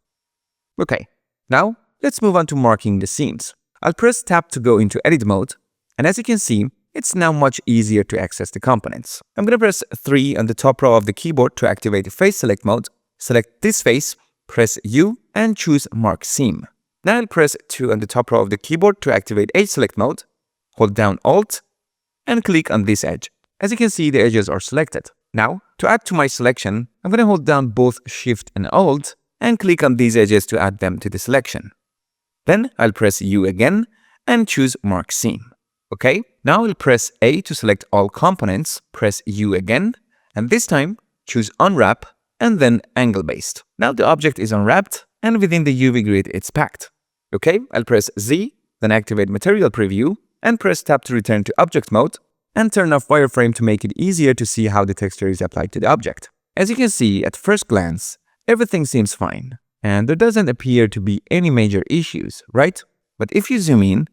S1: Okay, now let's move on to marking the seams. I'll press Tab to go into Edit mode, and as you can see, it's now much easier to access the components. I'm going to press 3 on the top row of the keyboard to activate the Face Select mode. Select this face, press U, and choose Mark Seam. Now I'll press 2 on the top row of the keyboard to activate Edge Select mode. Hold down Alt, and click on this edge. As you can see, the edges are selected. Now, to add to my selection, I'm going to hold down both Shift and Alt, and click on these edges to add them to the selection. Then I'll press U again, and choose Mark Seam. Okay, now I'll press A to select all components, press U again, and this time, choose Unwrap, and then Angle Based. Now the object is unwrapped, and within the UV grid it's packed. Okay, I'll press Z, then activate Material Preview, and press Tab to return to Object mode, and turn off wireframe to make it easier to see how the texture is applied to the object. As you can see, at first glance, everything seems fine, and there doesn't appear to be any major issues, right? But if you zoom in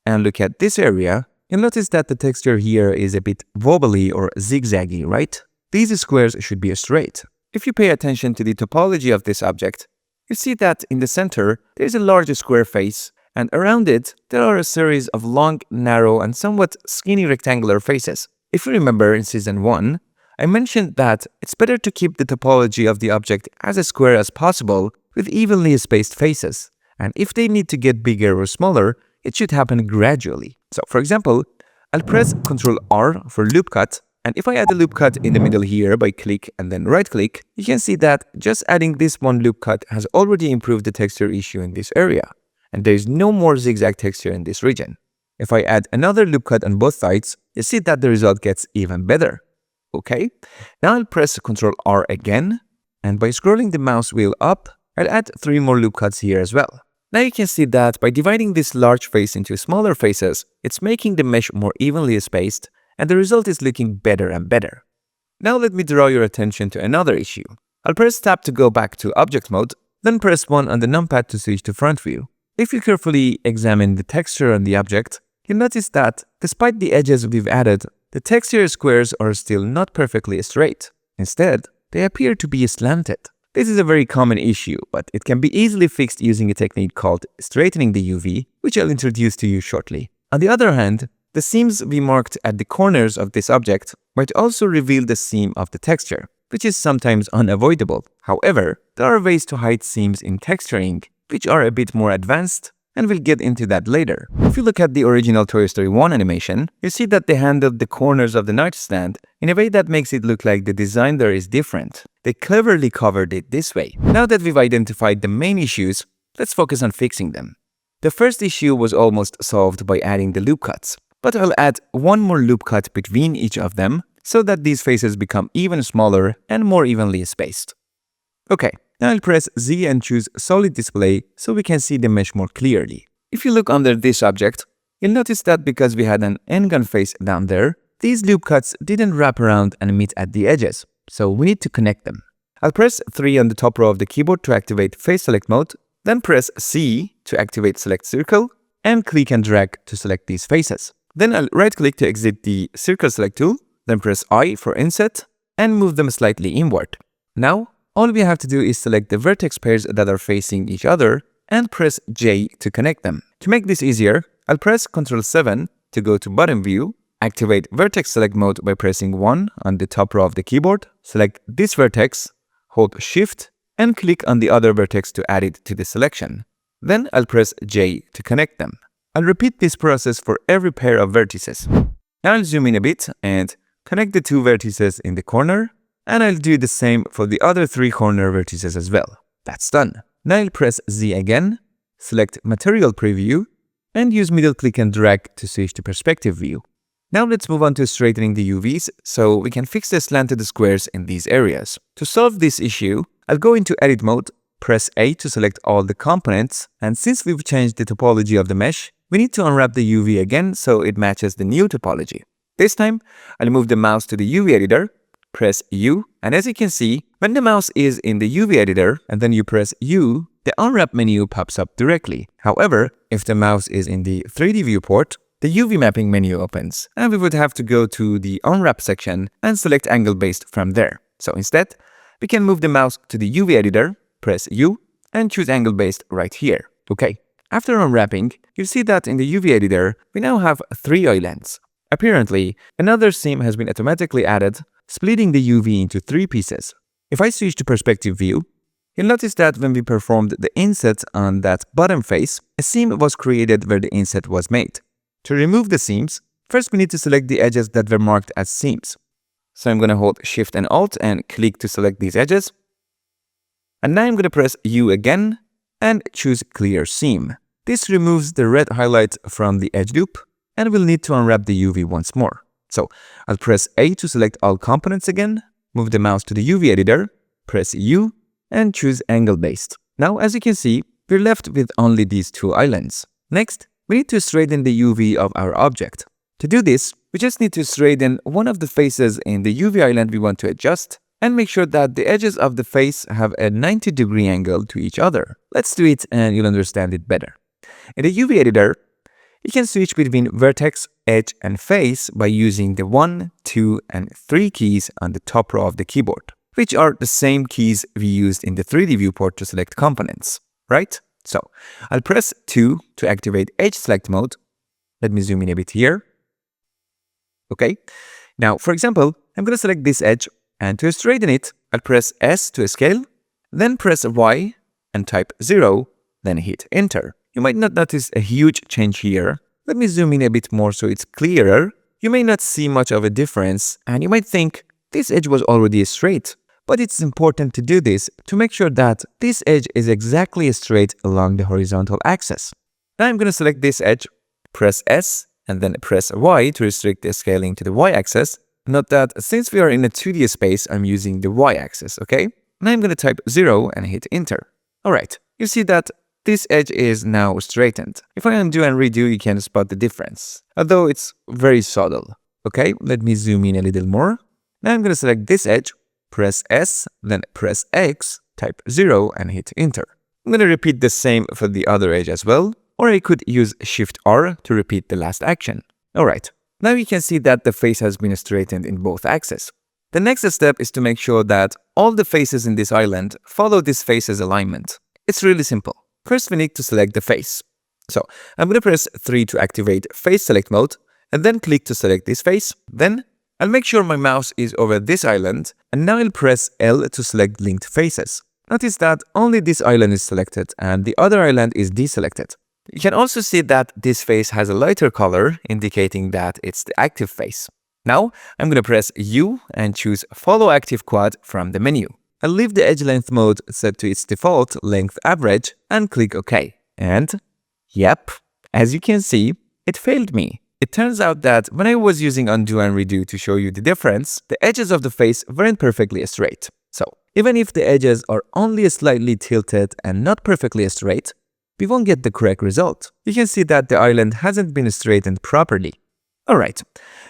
S1: and look at this area, you'll notice that the texture here is a bit wobbly or zigzaggy, right? These squares should be straight. If you pay attention to the topology of this object, you see that in the center, there is a large square face, and around it, there are a series of long, narrow, and somewhat skinny rectangular faces. If you remember in Season 1, I mentioned that it's better to keep the topology of the object as square as possible with evenly spaced faces, and if they need to get bigger or smaller, it should happen gradually. So for example, I'll press Ctrl R for loop cut, and if I add a loop cut in the middle here by click and then right click, you can see that just adding this one loop cut has already improved the texture issue in this area. And there is no more zigzag texture in this region. If I add another loop cut on both sides, you see that the result gets even better. Okay, now I'll press Ctrl R again, and by scrolling the mouse wheel up, I'll add 3 more loop cuts here as well. Now you can see that by dividing this large face into smaller faces, it's making the mesh more evenly spaced, and the result is looking better and better. Now let me draw your attention to another issue. I'll press Tab to go back to Object mode, then press 1 on the numpad to switch to front view. If you carefully examine the texture on the object, you'll notice that, despite the edges we've added, the texture squares are still not perfectly straight. Instead, they appear to be slanted. This is a very common issue, but it can be easily fixed using a technique called straightening the UV, which I'll introduce to you shortly. On the other hand, the seams we marked at the corners of this object might also reveal the seam of the texture, which is sometimes unavoidable. However, there are ways to hide seams in texturing, which are a bit more advanced, and we'll get into that later. If you look at the original Toy Story 1 animation, you see that they handled the corners of the nightstand in a way that makes it look like the design there is different. They cleverly covered it this way. Now that we've identified the main issues, let's focus on fixing them. The first issue was almost solved by adding the loop cuts, but I'll add 1 more loop cut between each of them so that these faces become even smaller and more evenly spaced. Okay. Now I'll press Z and choose Solid Display so we can see the mesh more clearly. If you look under this object, You'll notice that because we had an N-gun face down there, these loop cuts didn't wrap around and meet at the edges, so we need to connect them. I'll press 3 on the top row of the keyboard to activate Face Select mode, then press C to activate Select Circle, and click and drag to select these faces. Then I'll right-click to exit the Circle Select tool, then press I for Inset, and move them slightly inward. Now, all we have to do is select the vertex pairs that are facing each other and press J to connect them. To make this easier, I'll press Ctrl 7 to go to bottom view, activate Vertex Select mode by pressing 1 on the top row of the keyboard, select this vertex, hold Shift, and click on the other vertex to add it to the selection. Then I'll press J to connect them. I'll repeat this process for every pair of vertices. Now I'll zoom in a bit and connect the 2 vertices in the corner, and I'll do the same for the other 3 corner vertices as well. That's done. Now I'll press Z again, select Material Preview, and use middle click and drag to switch to Perspective View. Now let's move on to straightening the UVs so we can fix the slanted squares in these areas. To solve this issue, I'll go into Edit mode, press A to select all the components, and since we've changed the topology of the mesh, we need to unwrap the UV again so it matches the new topology. This time, I'll move the mouse to the UV editor, press U, and as you can see, when the mouse is in the UV editor and then you press U, the Unwrap menu pops up directly. However, if the mouse is in the 3D viewport, the UV mapping menu opens, and we would have to go to the Unwrap section and select Angle Based from there. So instead, we can move the mouse to the UV editor, press U, and choose Angle Based right here. Okay, after unwrapping, you see that in the UV editor, we now have 3 islands. Apparently, another seam has been automatically added, splitting the UV into 3 pieces. If I switch to Perspective View, you'll notice that when we performed the inset on that bottom face, a seam was created where the inset was made. To remove the seams, first we need to select the edges that were marked as seams. So I'm going to hold Shift and Alt and click to select these edges. And now I'm going to press U again and choose Clear Seam. This removes the red highlight from the edge loop, and we'll need to unwrap the UV once more. So I'll press A to select all components again, move the mouse to the UV editor, press U, and choose Angle Based. Now, as you can see, we're left with only these 2 islands. Next, we need to straighten the UV of our object. To do this, we just need to straighten one of the faces in the UV island we want to adjust, and make sure that the edges of the face have a 90-degree angle to each other. Let's do it and you'll understand it better. In the UV editor, you can switch between vertex, edge, and face by using the 1, 2, and 3 keys on the top row of the keyboard, which are the same keys we used in the 3D viewport to select components, right? So I'll press 2 to activate Edge Select mode. Let me zoom in a bit here. Okay. Now, for example, I'm going to select this edge, and to straighten it, I'll press S to scale, then press Y and type 0, then hit Enter. You might not notice a huge change here. Let me zoom in a bit more so it's clearer. You may not see much of a difference, and you might think this edge was already straight. But it's important to do this to make sure that this edge is exactly straight along the horizontal axis. Now I'm going to select this edge, press S, and then press Y to restrict the scaling to the Y-axis. Note that since we are in a 2D space, I'm using the Y-axis, okay? Now I'm going to type 0 and hit Enter. Alright, you see that this edge is now straightened. If I undo and redo, you can spot the difference, although it's very subtle. Okay, let me zoom in a little more. Now I'm going to select this edge, press S, then press X, type 0 and hit Enter. I'm going to repeat the same for the other edge as well, or I could use Shift R to repeat the last action. Alright, now you can see that the face has been straightened in both axes. The next step is to make sure that all the faces in this island follow this face's alignment. It's really simple. First we need to select the face. So I'm going to press 3 to activate Face Select mode, and then click to select this face. Then I'll make sure my mouse is over this island, and now I'll press L to select linked faces. Notice that only this island is selected and the other island is deselected. You can also see that this face has a lighter color, indicating that it's the active face. Now I'm going to press U and choose Follow Active Quad from the menu. I'll leave the edge length mode set to its default length average and click OK. And yep, as you can see, it failed me. It turns out that when I was using undo and redo to show you the difference, the edges of the face weren't perfectly straight. So even if the edges are only slightly tilted and not perfectly straight, we won't get the correct result. You can see that the island hasn't been straightened properly. Alright,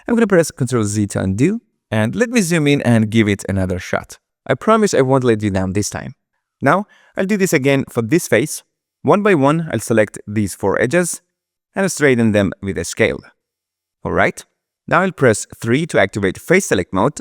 S1: I'm gonna press Ctrl Z to undo, and let me zoom in and give it another shot. I promise I won't let you down this time. Now, I'll do this again for this face. One by one, I'll select these 4 edges and straighten them with a scale. Alright, now I'll press 3 to activate face select mode.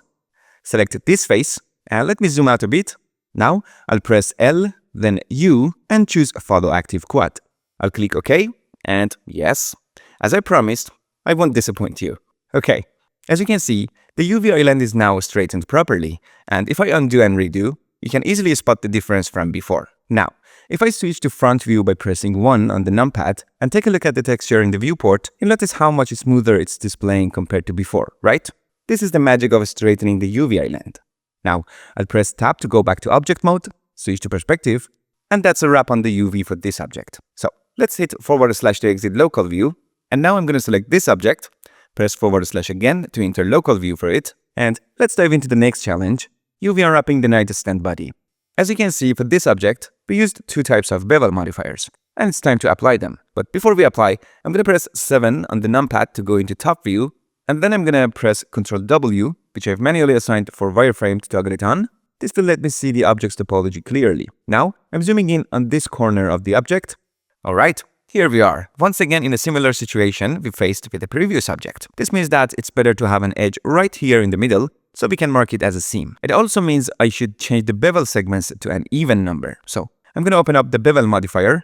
S1: Select this face, and let me zoom out a bit. Now, I'll press L, then U, and choose Follow Active Quad. I'll click OK, and yes, as I promised, I won't disappoint you. Okay, as you can see, the UV island is now straightened properly, and if I undo and redo, you can easily spot the difference from before. Now, if I switch to front view by pressing 1 on the numpad and take a look at the texture in the viewport, you'll notice how much smoother it's displaying compared to before, right? This is the magic of straightening the UV island. Now, I'll press Tab to go back to object mode, switch to perspective, and that's a wrap on the UV for this object. So, let's hit / to exit local view, and now I'm going to select this object, press / again to enter local view for it, and let's dive into the next challenge, UV unwrapping the nightstand body. As you can see, for this object, we used 2 types of bevel modifiers, and it's time to apply them. But before we apply, I'm going to press 7 on the numpad to go into top view, and then I'm going to press Ctrl W, which I've manually assigned for wireframe to toggle it on. This will let me see the object's topology clearly. Now, I'm zooming in on this corner of the object. Alright, here we are, once again in a similar situation we faced with the previous object. This means that it's better to have an edge right here in the middle, so we can mark it as a seam. It also means I should change the bevel segments to an even number. So I'm going to open up the bevel modifier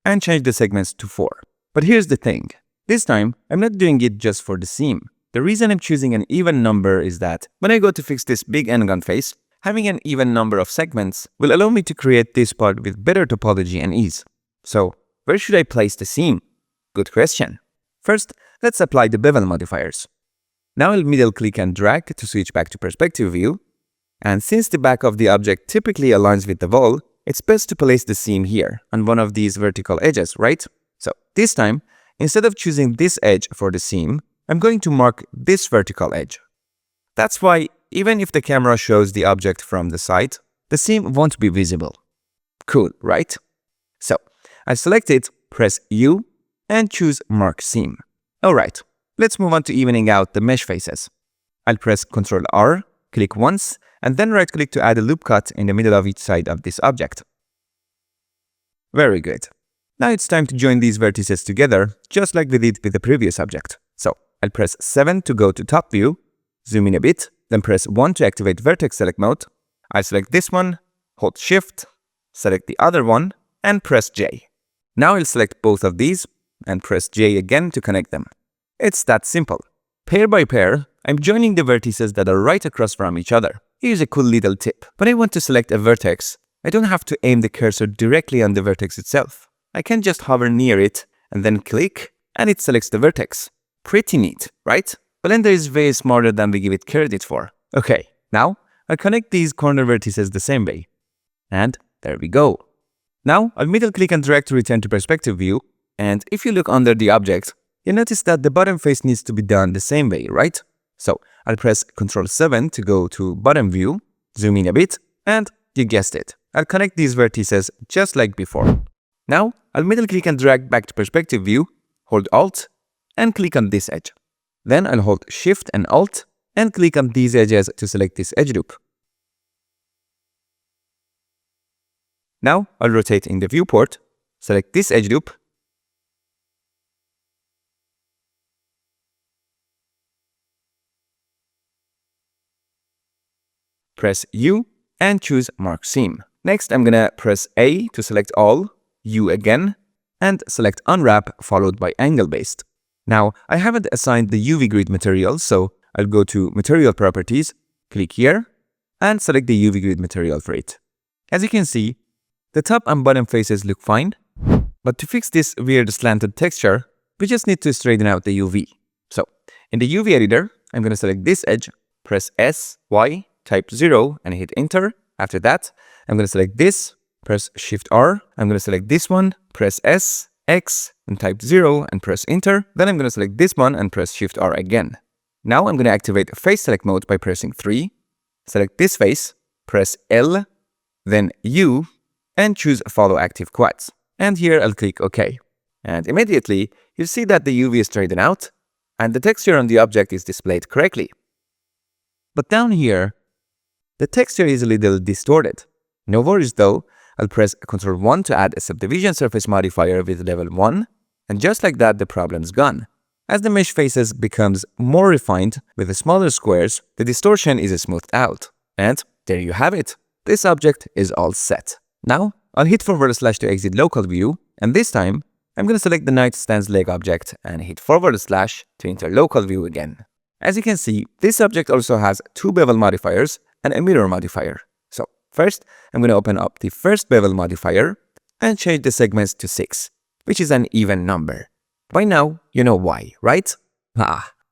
S1: and change the segments to 4. But here's the thing. This time, I'm not doing it just for the seam. The reason I'm choosing an even number is that when I go to fix this big n-gun face, having an even number of segments will allow me to create this part with better topology and ease. So where should I place the seam? Good question. First, let's apply the bevel modifiers. Now I'll middle click and drag to switch back to perspective view. And since the back of the object typically aligns with the wall, it's best to place the seam here on one of these vertical edges, right? So this time, instead of choosing this edge for the seam, I'm going to mark this vertical edge. That's why even if the camera shows the object from the side, the seam won't be visible. Cool, right? So I select it, press U, and choose Mark Seam. Alright, let's move on to evening out the mesh faces. I'll press Ctrl R, click once, and then right click to add a loop cut in the middle of each side of this object. Very good. Now it's time to join these vertices together, just like we did with the previous object. So I'll press 7 to go to top view, zoom in a bit, then press 1 to activate vertex select mode. I'll select this one, hold Shift, select the other one, and press J. Now I'll select both of these and press J again to connect them. It's that simple. Pair by pair, I'm joining the vertices that are right across from each other. Here's a cool little tip. When I want to select a vertex, I don't have to aim the cursor directly on the vertex itself. I can just hover near it and then click, and it selects the vertex. Pretty neat, right? Blender is way smarter than we give it credit for. Okay, now I'll connect these corner vertices the same way. And there we go. Now I'll middle click and drag to return to perspective view. And if you look under the object, you'll notice that the bottom face needs to be done the same way, right? So I'll press Ctrl 7 to go to bottom view, zoom in a bit, and you guessed it. I'll connect these vertices just like before. Now I'll middle click and drag back to perspective view, hold Alt, and click on this edge. Then I'll hold Shift and Alt and click on these edges to select this edge loop. Now I'll rotate in the viewport, select this edge loop, press U and choose Mark Seam. Next I'm gonna press A to select all, U again, and select Unwrap followed by Angle Based. Now I haven't assigned the UV grid material, so I'll go to Material Properties, click here, and select the UV grid material for it. As you can see, the top and bottom faces look fine, but to fix this weird slanted texture, we just need to straighten out the UV. So in the UV editor, I'm gonna select this edge, press S, Y, type 0 and hit enter. After that, I'm going to select this, press Shift R. I'm going to select this one, press S, X and type 0 and press enter. Then I'm going to select this one and press Shift R again. Now I'm going to activate face select mode by pressing 3. Select this face, press L, then U and choose follow active quads. and here I'll click OK. And immediately, you'll see that the UV is straightened out, and the texture on the object is displayed correctly. But down here, the texture is a little distorted. No worries though, I'll press Ctrl 1 to add a subdivision surface modifier with level 1, and just like that the problem's gone. As the mesh faces becomes more refined with the smaller squares, the distortion is smoothed out. And there you have it. This object is all set. Now, I'll hit / to exit local view, and this time, I'm going to select the nightstand's leg object and hit / to enter local view again. As you can see, this object also has 2 bevel modifiers and a mirror modifier. So first, I'm going to open up the first bevel modifier and change the segments to 6, which is an even number. By now, you know why, right?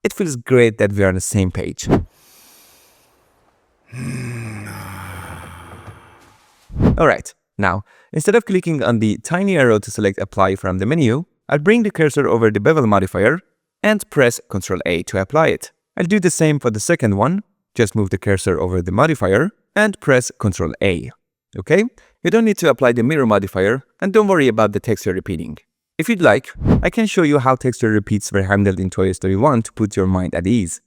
S1: It feels great that we are on the same page. Alright, now, instead of clicking on the tiny arrow to select Apply from the menu, I'll bring the cursor over the bevel modifier and press Ctrl A to apply it. I'll do the same for the second one. Just move the cursor over the modifier and press Ctrl A. Okay? You don't need to apply the mirror modifier, and don't worry about the texture repeating. If you'd like, I can show you how texture repeats were handled in Toy Story 1 to put your mind at ease.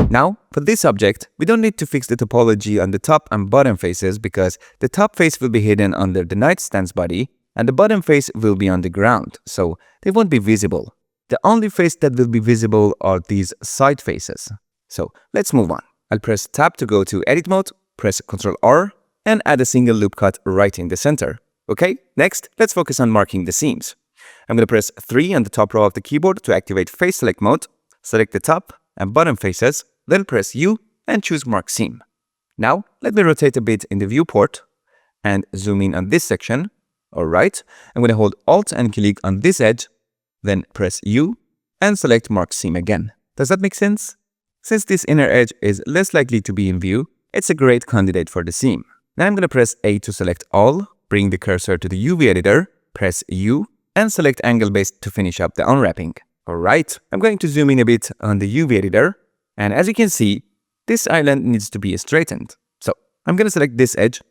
S1: Now, for this object, we don't need to fix the topology on the top and bottom faces because the top face will be hidden under the nightstand's body and the bottom face will be on the ground, so they won't be visible. The only face that will be visible are these side faces. So let's move on. I'll press Tab to go to Edit Mode, press Ctrl R, and add a single loop cut right in the center. Okay, next, let's focus on marking the seams. I'm going to press 3 on the top row of the keyboard to activate Face Select Mode, select the top and bottom faces, then press U and choose Mark Seam. Now, let me rotate a bit in the viewport and zoom in on this section. Alright, I'm going to hold Alt and click on this edge, then press U and select Mark Seam again. Does that make sense? Since this inner edge is less likely to be in view, it's a great candidate for the seam. Now I'm going to press A to select all, bring the cursor to the UV editor, press U, and select Angle Base to finish up the unwrapping. Alright, I'm going to zoom in a bit on the UV editor, and as you can see, this island needs to be straightened. So I'm going to select this edge,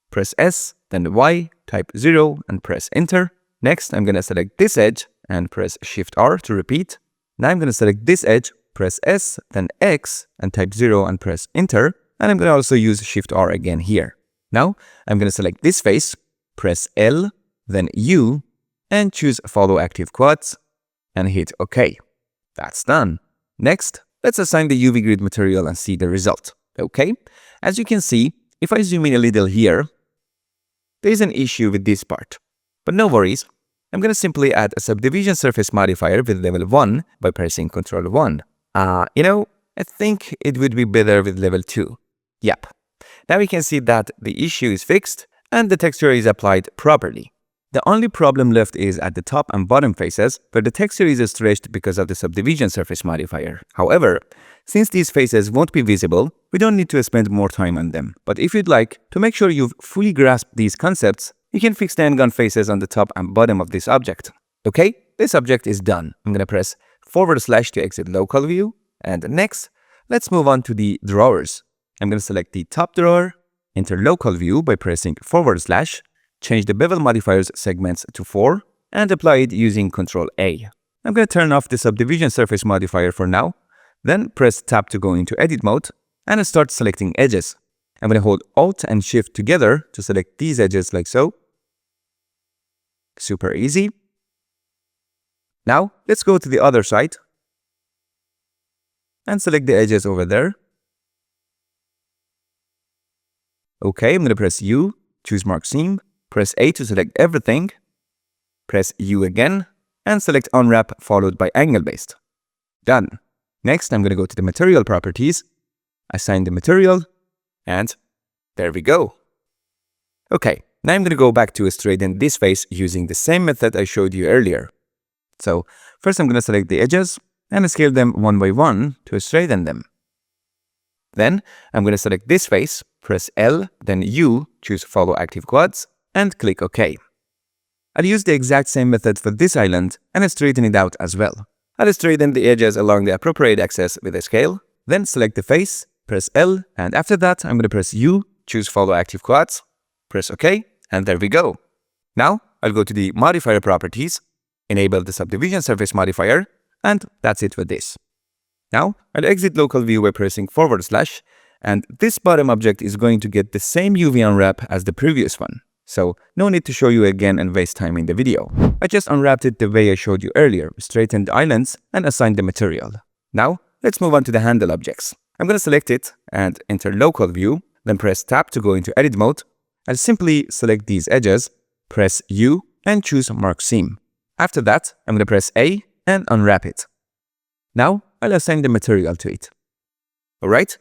S1: press S, then Y, type 0, and press Enter. Next, I'm going to select this edge and press Shift R to repeat. Now I'm going to select this edge, press S, then X, and type 0 and press Enter. And I'm going to also use Shift R again here. Now, I'm going to select this face, press L, then U, and choose Follow Active Quads, and hit OK. That's done. Next, let's assign the UV grid material and see the result. Okay, as you can see, if I zoom in a little here, there is an issue with this part. But no worries, I'm going to simply add a subdivision surface modifier with level 1 by pressing Ctrl 1. I think it would be better with level 2. Yep. Now we can see that the issue is fixed and the texture is applied properly. The only problem left is at the top and bottom faces, where the texture is stretched because of the subdivision surface modifier. However, since these faces won't be visible, we don't need to spend more time on them. But if you'd like, to make sure you've fully grasped these concepts, you can fix the handgun faces on the top and bottom of this object. Okay, this object is done. I'm going to press / to exit local view. And next, let's move on to the drawers. I'm going to select the top drawer, enter local view by pressing /, change the bevel modifier's segments to 4, and apply it using Ctrl A. I'm going to turn off the subdivision surface modifier for now, then press Tab to go into Edit Mode, and start selecting edges. I'm going to hold Alt and Shift together to select these edges like so. Super easy. Now, let's go to the other side and select the edges over there. Okay, I'm going to press U, choose Mark Seam, press A to select everything, press U again, and select Unwrap followed by Angle Based. Done. Next, I'm going to go to the Material Properties, assign the material, and there we go. Okay, now I'm going to go back to straighten this face using the same method I showed you earlier. So, first I'm going to select the edges and scale them 1 by 1 to straighten them. Then, I'm going to select this face, press L, then U, choose Follow Active Quads, and click OK. I'll use the exact same method for this island and straighten it out as well. I'll straighten the edges along the appropriate axis with a scale, then select the face, press L, and after that, I'm going to press U, choose Follow Active Quads, press OK, and there we go. Now, I'll go to the modifier properties, enable the subdivision surface modifier, and that's it with this. Now, I'll exit local view by pressing /, and this bottom object is going to get the same UV unwrap as the previous one. So, no need to show you again and waste time in the video. I just unwrapped it the way I showed you earlier, straightened the islands, and assigned the material. Now, let's move on to the handle objects. I'm going to select it and enter local view, then press Tab to go into edit mode. I'll simply select these edges, press U, and choose Mark Seam. After that, I'm going to press A and unwrap it. Now, I'll assign the material to it. Alright?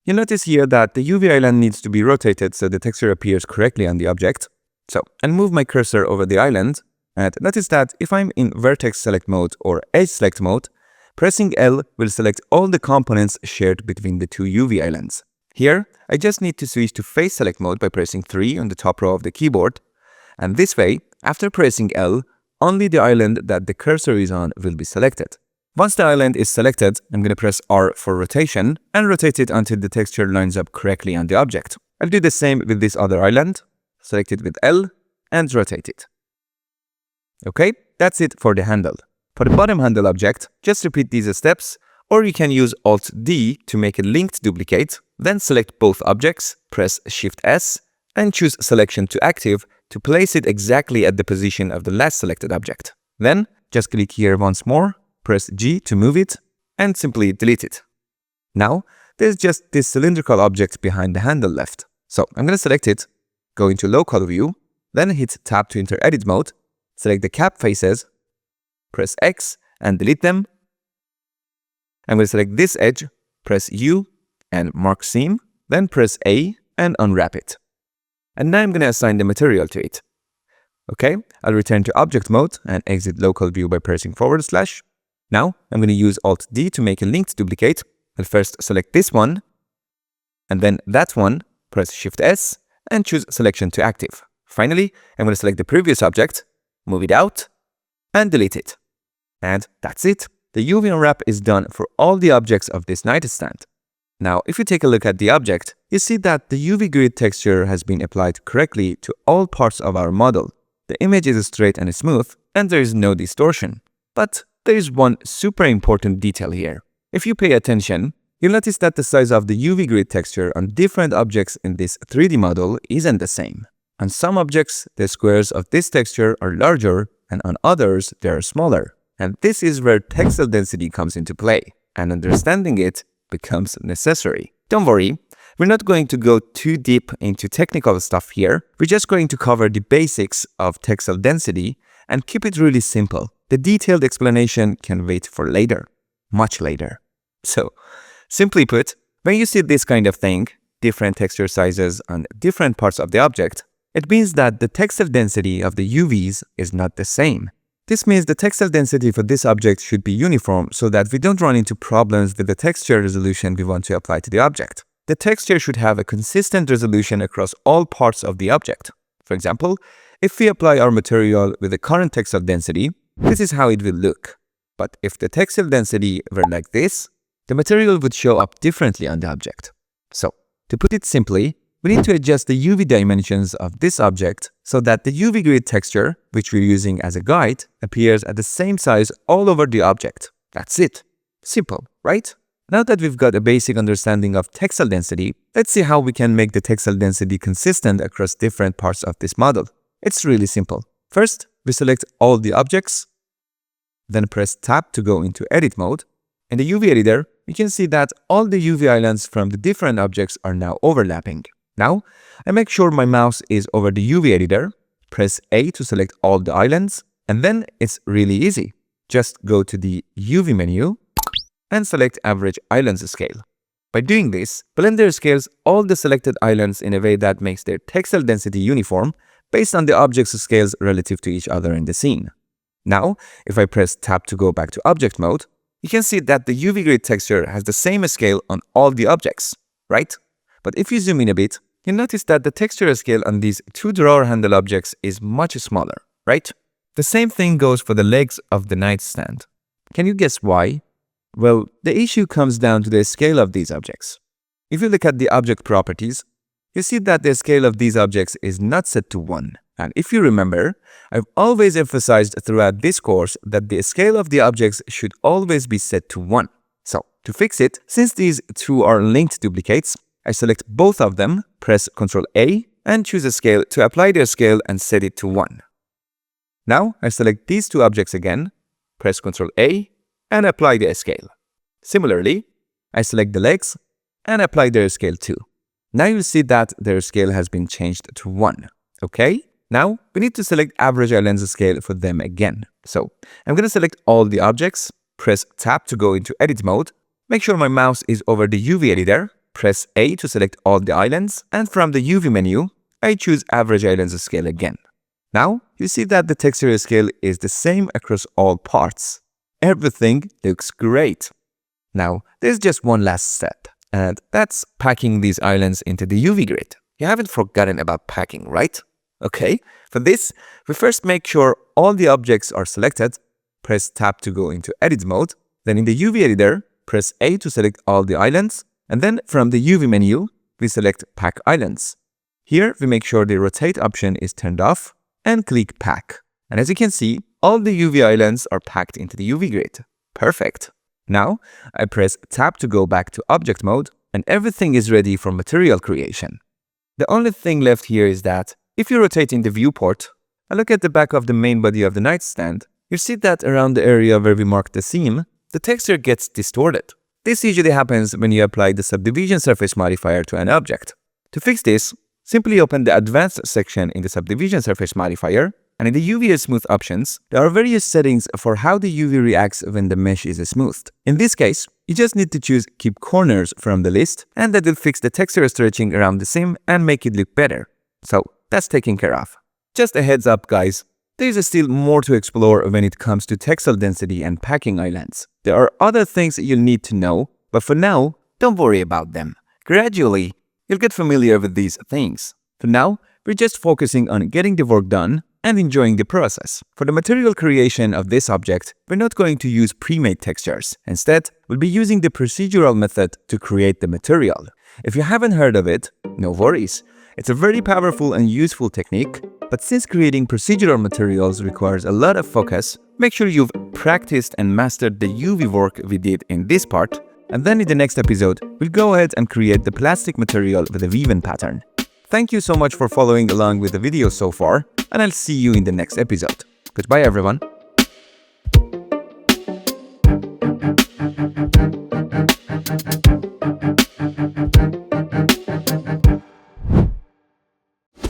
S1: You'll notice here that the UV island needs to be rotated so the texture appears correctly on the object. So, I'll move my cursor over the island, and notice that if I'm in vertex select mode or edge select mode, pressing L will select all the components shared between the two UV islands. Here, I just need to switch to face select mode by pressing 3 on the top row of the keyboard, and this way, after pressing L, only the island that the cursor is on will be selected. Once the island is selected, I'm going to press R for rotation and rotate it until the texture lines up correctly on the object. I'll do the same with this other island, select it with L and rotate it. Okay, that's it for the handle. For the bottom handle object, just repeat these steps, or you can use Alt-D to make a linked duplicate, then select both objects, press Shift-S, and choose Selection to Active to place it exactly at the position of the last selected object. Then, just click here once more, press G to move it, and simply delete it. Now, there's just this cylindrical object behind the handle left. So, I'm going to select it, go into local view, then hit Tab to enter edit mode, select the cap faces, press X and delete them. I'm going to select this edge, press U and Mark Seam, then press A and unwrap it. And now I'm going to assign the material to it. Okay, I'll return to object mode and exit local view by pressing /. Now, I'm going to use Alt-D to make a linked duplicate. I'll first select this one, and then that one, press Shift-S, and choose Selection to Active. Finally, I'm going to select the previous object, move it out, and delete it. And that's it. The UV unwrap is done for all the objects of this nightstand. Now, if you take a look at the object, you see that the UV grid texture has been applied correctly to all parts of our model. The image is straight and smooth, and there is no distortion. But there is one super important detail here. If you pay attention, you'll notice that the size of the UV grid texture on different objects in this 3D model isn't the same. On some objects, the squares of this texture are larger, and on others, they are smaller. And this is where textile density comes into play, and understanding it becomes necessary. Don't worry, we're not going to go too deep into technical stuff here. We're just going to cover the basics of textile density and keep it really simple. The detailed explanation can wait for later, much later. So, simply put, when you see this kind of thing, different texture sizes on different parts of the object, it means that the textile density of the UVs is not the same. This means the textile density for this object should be uniform so that we don't run into problems with the texture resolution we want to apply to the object. The texture should have a consistent resolution across all parts of the object. For example, if we apply our material with the current textile density, this is how it will look. But if the textile density were like this, the material would show up differently on the object. So, to put it simply, we need to adjust the UV dimensions of this object so that the UV grid texture, which we're using as a guide, appears at the same size all over the object. That's it. Simple, right? Now that we've got a basic understanding of textile density, let's see how we can make the textile density consistent across different parts of this model. It's really simple. First, we select all the objects, then press Tab to go into edit mode. In the UV editor, you can see that all the UV islands from the different objects are now overlapping. Now, I make sure my mouse is over the UV editor, press A to select all the islands, and then it's really easy. Just go to the UV menu and select Average Islands Scale. By doing this, Blender scales all the selected islands in a way that makes their textile density uniform based on the object's scales relative to each other in the scene. Now, if I press Tab to go back to object mode, you can see that the UV grid texture has the same scale on all the objects, right? But if you zoom in a bit, you'll notice that the texture scale on these two drawer handle objects is much smaller, right? The same thing goes for the legs of the nightstand. Can you guess why? Well, the issue comes down to the scale of these objects. If you look at the object properties, you see that the scale of these objects is not set to 1. And if you remember, I've always emphasized throughout this course that the scale of the objects should always be set to 1. So, to fix it, since these two are linked duplicates, I select both of them, press Ctrl A, and choose a scale to apply their scale and set it to 1. Now, I select these two objects again, press Ctrl A, and apply their scale. Similarly, I select the legs and apply their scale too. Now you'll see that their scale has been changed to 1. Okay? Now, we need to select average islands scale for them again. So, I'm going to select all the objects, press Tab to go into edit mode, make sure my mouse is over the UV editor, press A to select all the islands, and from the UV menu, I choose average islands scale again. Now, you see that the texture scale is the same across all parts. Everything looks great. Now, there's just one last step, and that's packing these islands into the UV grid. You haven't forgotten about packing, right? Okay, for this, we first make sure all the objects are selected, press Tab to go into edit mode, then in the UV editor, press A to select all the islands, and then from the UV menu, we select Pack Islands. Here, we make sure the rotate option is turned off, and click Pack. And as you can see, all the UV islands are packed into the UV grid. Perfect. Now, I press Tab to go back to object mode, and everything is ready for material creation. The only thing left here is that, if you rotate in the viewport, and look at the back of the main body of the nightstand, you see that around the area where we marked the seam, the texture gets distorted. This usually happens when you apply the subdivision surface modifier to an object. To fix this, simply open the Advanced section in the Subdivision Surface modifier, and in the UV Smooth options, there are various settings for how the UV reacts when the mesh is smoothed. In this case, you just need to choose Keep Corners from the list, and that will fix the texture stretching around the seam and make it look better. So, that's taken care of. Just a heads up, guys. There is still more to explore when it comes to textile density and packing islands. There are other things you'll need to know, but for now, don't worry about them. Gradually, you'll get familiar with these things. For now, we're just focusing on getting the work done and enjoying the process. For the material creation of this object, we're not going to use pre-made textures. Instead, we'll be using the procedural method to create the material. If you haven't heard of it, no worries. It's a very powerful and useful technique, but since creating procedural materials requires a lot of focus, make sure you've practiced and mastered the UV work we did in this part, and then in the next episode, we'll go ahead and create the plastic material with a weave-in pattern. Thank you so much for following along with the video so far, and I'll see you in the next episode. Goodbye, everyone.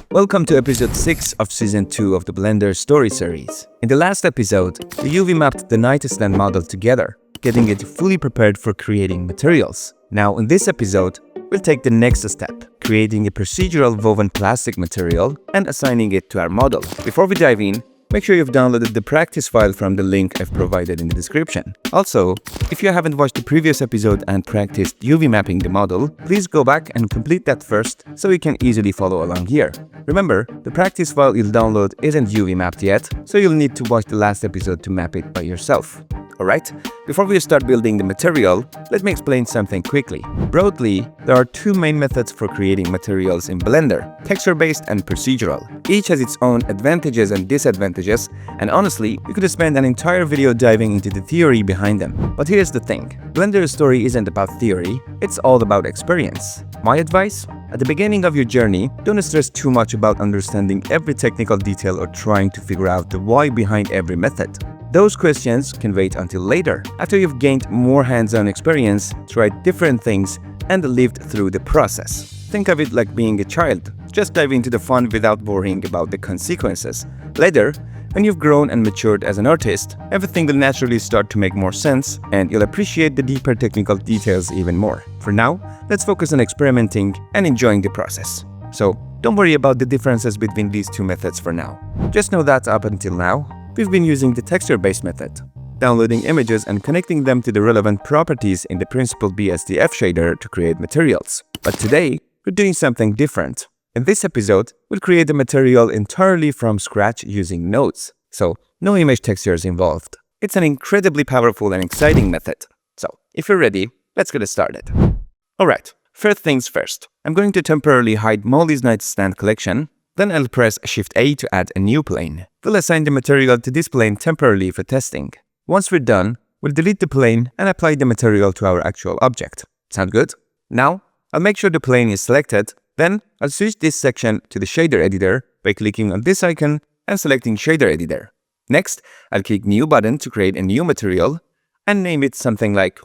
S1: Welcome to episode 6 of season 2 of the Blender Story series. In the last episode, the UV mapped the nightstand model together, getting it fully prepared for creating materials. Now in this episode, we'll take the next step, creating a procedural woven plastic material and assigning it to our model. Before we dive in, make sure you've downloaded the practice file from the link I've provided in the description. Also, if you haven't watched the previous episode and practiced UV mapping the model, please go back and complete that first so you can easily follow along here. Remember, the practice file you'll download isn't UV mapped yet, so you'll need to watch the last episode to map it by yourself. Alright, before we start building the material, let me explain something quickly. Broadly, there are two main methods for creating materials in Blender, texture-based and procedural. Each has its own advantages and disadvantages, and honestly, we could spend an entire video diving into the theory behind them. But here's the thing, Blender's story isn't about theory, it's all about experience. My advice? At the beginning of your journey, don't stress too much about understanding every technical detail or trying to figure out the why behind every method. Those questions can wait until later, after you've gained more hands-on experience, tried different things, and lived through the process. Think of it like being a child. Just dive into the fun without worrying about the consequences. Later, when you've grown and matured as an artist, everything will naturally start to make more sense, and you'll appreciate the deeper technical details even more. For now, let's focus on experimenting and enjoying the process. So, don't worry about the differences between these two methods for now. Just know that up until now, we've been using the texture-based method, downloading images and connecting them to the relevant properties in the Principled BSDF shader to create materials. But today, we're doing something different. In this episode, we'll create a material entirely from scratch using nodes, so no image textures involved. It's an incredibly powerful and exciting method. So, if you're ready, let's get started. Alright, first things first. I'm going to temporarily hide Molly's nightstand collection, Then I'll press Shift A to add a new plane. We'll assign the material to this plane temporarily for testing. Once we're done, we'll delete the plane and apply the material to our actual object. Sound good? Now, I'll make sure the plane is selected. Then I'll switch this section to the shader editor by clicking on this icon and selecting shader editor. Next, I'll click New button to create a new material and name it something like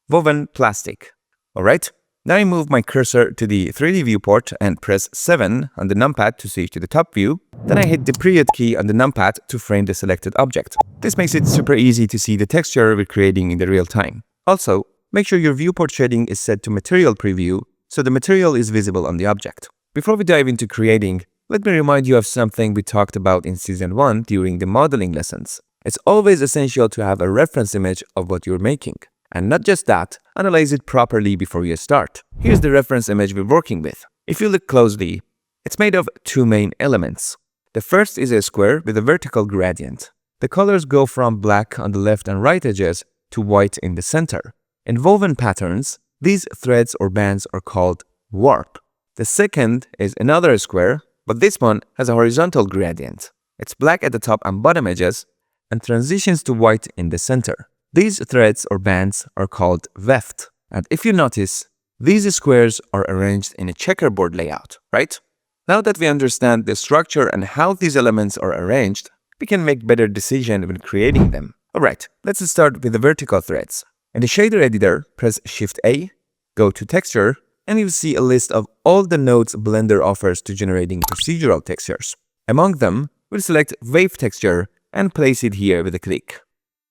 S1: woven plastic. Alright, now I move my cursor to the 3D viewport and press 7 on the numpad to switch to the top view. Then I hit the period key on the numpad to frame the selected object. This makes it super easy to see the texture we're creating in the real time. Also, make sure your viewport shading is set to material preview so the material is visible on the object. Before we dive into creating, let me remind you of something we talked about in Season 1 during the modeling lessons. It's always essential to have a reference image of what you're making. And not just that, analyze it properly before you start. Here's the reference image we're working with. If you look closely, it's made of two main elements. The first is a square with a vertical gradient. The colors go from black on the left and right edges to white in the center. In woven patterns, these threads or bands are called warp. The second is another square, but this one has a horizontal gradient. It's black at the top and bottom edges and transitions to white in the center. These threads or bands are called weft. And if you notice, these squares are arranged in a checkerboard layout, right? Now that we understand the structure and how these elements are arranged, we can make better decisions when creating them. Alright, let's start with the vertical threads. In the shader editor, press Shift A, go to Texture, and you'll see a list of all the nodes Blender offers to generating procedural textures. Among them, we'll select Wave Texture and place it here with a click.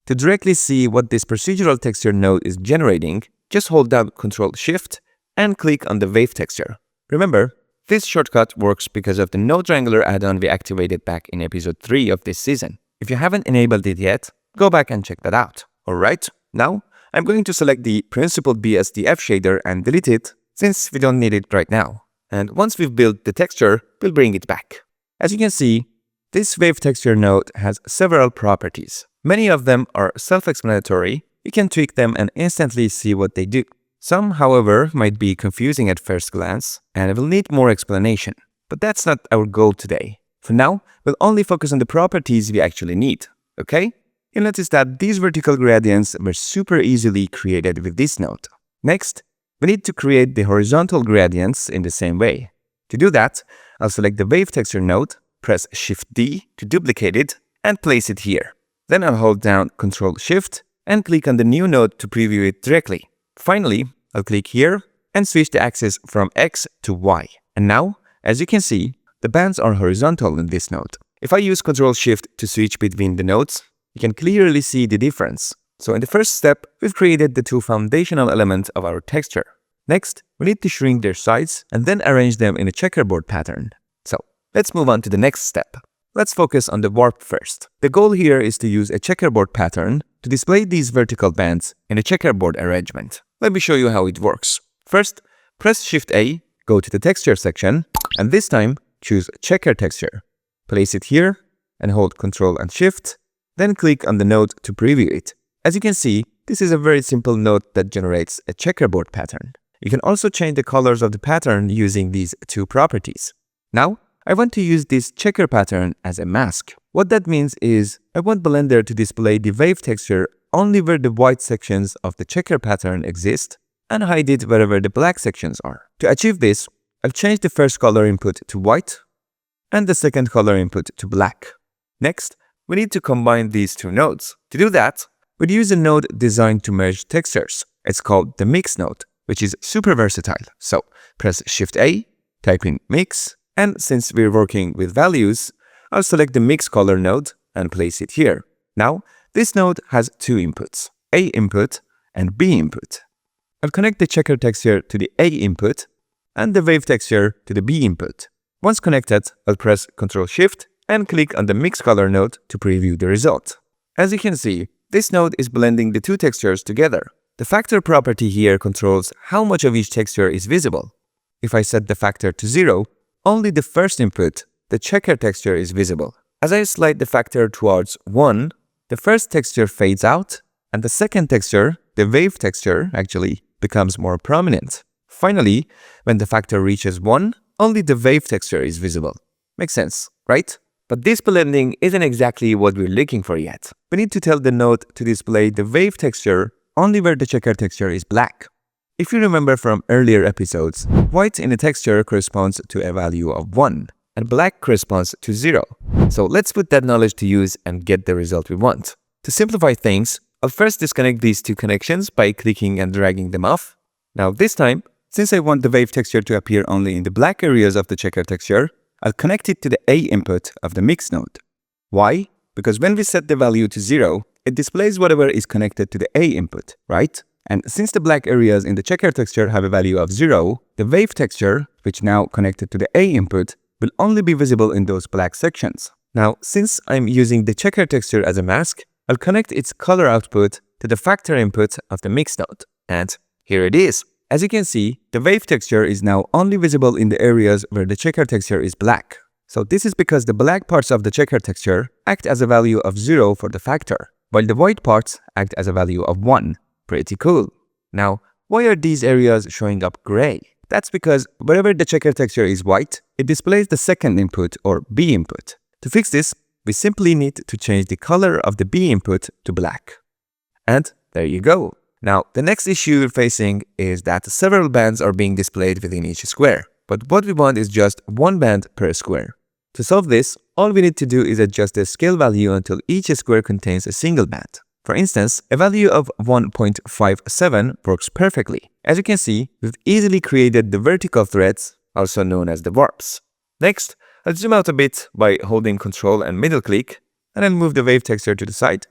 S1: To directly see what this procedural texture node is generating, just hold down Ctrl-Shift and click on the Wave Texture. Remember, this shortcut works because of the Node Triangular add-on we activated back in episode 3 of this season. If you haven't enabled it yet, go back and check that out. Alright, now I'm going to select the Principled BSDF shader and delete it since we don't need it right now. And once we've built the texture, we'll bring it back. As you can see, this Wave Texture node has several properties. Many of them are self-explanatory. You can tweak them and instantly see what they do. Some, however, might be confusing at first glance and will need more explanation. But that's not our goal today. For now, we'll only focus on the properties we actually need, okay? You'll notice that these vertical gradients were super easily created with this node. Next, we need to create the horizontal gradients in the same way. To do that, I'll select the Wave Texture node, press Shift D to duplicate it, and place it here. Then I'll hold down Ctrl-Shift and click on the new node to preview it directly. Finally, I'll click here and switch the axis from X to Y. And now, as you can see, the bands are horizontal in this node. If I use Ctrl-Shift to switch between the nodes, you can clearly see the difference. So in the first step, we've created the two foundational elements of our texture. Next, we need to shrink their sides and then arrange them in a checkerboard pattern. So let's move on to the next step. Let's focus on the warp first. The goal here is to use a checkerboard pattern to display these vertical bands in a checkerboard arrangement. Let me show you how it works. First, press Shift A, go to the texture section, and this time choose Checker Texture. Place it here and hold Ctrl and Shift, then click on the node to preview it. As you can see, this is a very simple node that generates a checkerboard pattern. You can also change the colors of the pattern using these two properties. Now, I want to use this checker pattern as a mask. What that means is, I want Blender to display the wave texture only where the white sections of the checker pattern exist and hide it wherever the black sections are. To achieve this, I've changed the first color input to white and the second color input to black. Next, we need to combine these two nodes. To do that, we'd use a node designed to merge textures. It's called the Mix node, which is super versatile. So press Shift A, type in Mix, and since we're working with values, I'll select the Mix Color node and place it here. Now, this node has two inputs, A input and B input. I'll connect the checker texture to the A input and the wave texture to the B input. Once connected, I'll press Ctrl-Shift and click on the Mix Color node to preview the result. As you can see, this node is blending the two textures together. The factor property here controls how much of each texture is visible. If I set the factor to 0, only the first input, the checker texture, is visible. As I slide the factor towards 1, the first texture fades out, and the second texture, the wave texture, actually becomes more prominent. Finally, when the factor reaches 1, only the wave texture is visible. Makes sense, right? But this blending isn't exactly what we're looking for yet. We need to tell the node to display the wave texture only where the checker texture is black. If you remember from earlier episodes, white in the texture corresponds to a value of 1, and black corresponds to 0. So let's put that knowledge to use and get the result we want. To simplify things, I'll first disconnect these two connections by clicking and dragging them off. Now this time, since I want the wave texture to appear only in the black areas of the checker texture, I'll connect it to the A input of the mix node. Why? Because when we set the value to 0, it displays whatever is connected to the A input, right? And since the black areas in the checker texture have a value of 0, the wave texture, which now connected to the A input, will only be visible in those black sections. Now, since I'm using the checker texture as a mask, I'll connect its color output to the factor input of the mix node. And here it is. As you can see, the wave texture is now only visible in the areas where the checker texture is black. So this is because the black parts of the checker texture act as a value of 0 for the factor, while the white parts act as a value of 1. Pretty cool. Now, why are these areas showing up gray? That's because wherever the checker texture is white, it displays the second input or B input. To fix this, we simply need to change the color of the B input to black. And there you go. Now, the next issue we're facing is that several bands are being displayed within each square, but what we want is just one band per square. To solve this, all we need to do is adjust the scale value until each square contains a single band. For instance, a value of 1.57 works perfectly. As you can see, we've easily created the vertical threads, also known as the warps. Next, let's zoom out a bit by holding Ctrl and middle click, and then move the wave texture to the side.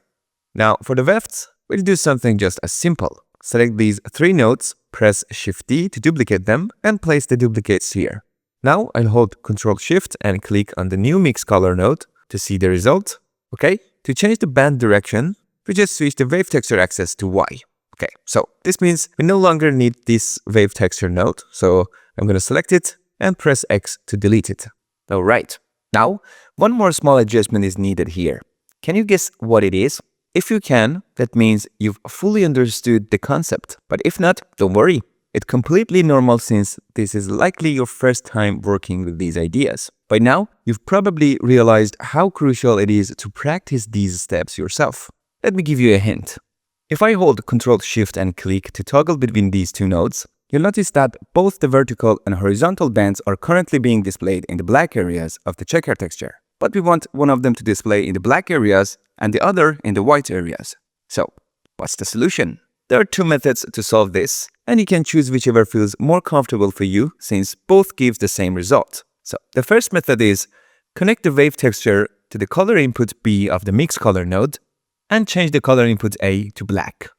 S1: Now, for the wefts, we'll do something just as simple. Select these three nodes, press Shift-D to duplicate them, and place the duplicates here. Now, I'll hold Ctrl-Shift and click on the new mix color node to see the result. Okay, to change the band direction, we just switch the wave texture axis to Y. Okay, so this means we no longer need this wave texture node, so I'm going to select it and press X to delete it. Alright, now, one more small adjustment is needed here. Can you guess what it is? If you can, that means you've fully understood the concept. But if not, don't worry. It's completely normal since this is likely your first time working with these ideas. By now, you've probably realized how crucial it is to practice these steps yourself. Let me give you a hint. If I hold Ctrl-Shift and click to toggle between these two nodes, you'll notice that both the vertical and horizontal bands are currently being displayed in the black areas of the checker texture. But we want one of them to display in the black areas and the other in the white areas. So, what's the solution? There are two methods to solve this, and you can choose whichever feels more comfortable for you since both give the same result. So, the first method is connect the wave texture to the color input B of the mix color node and change the color input A to black.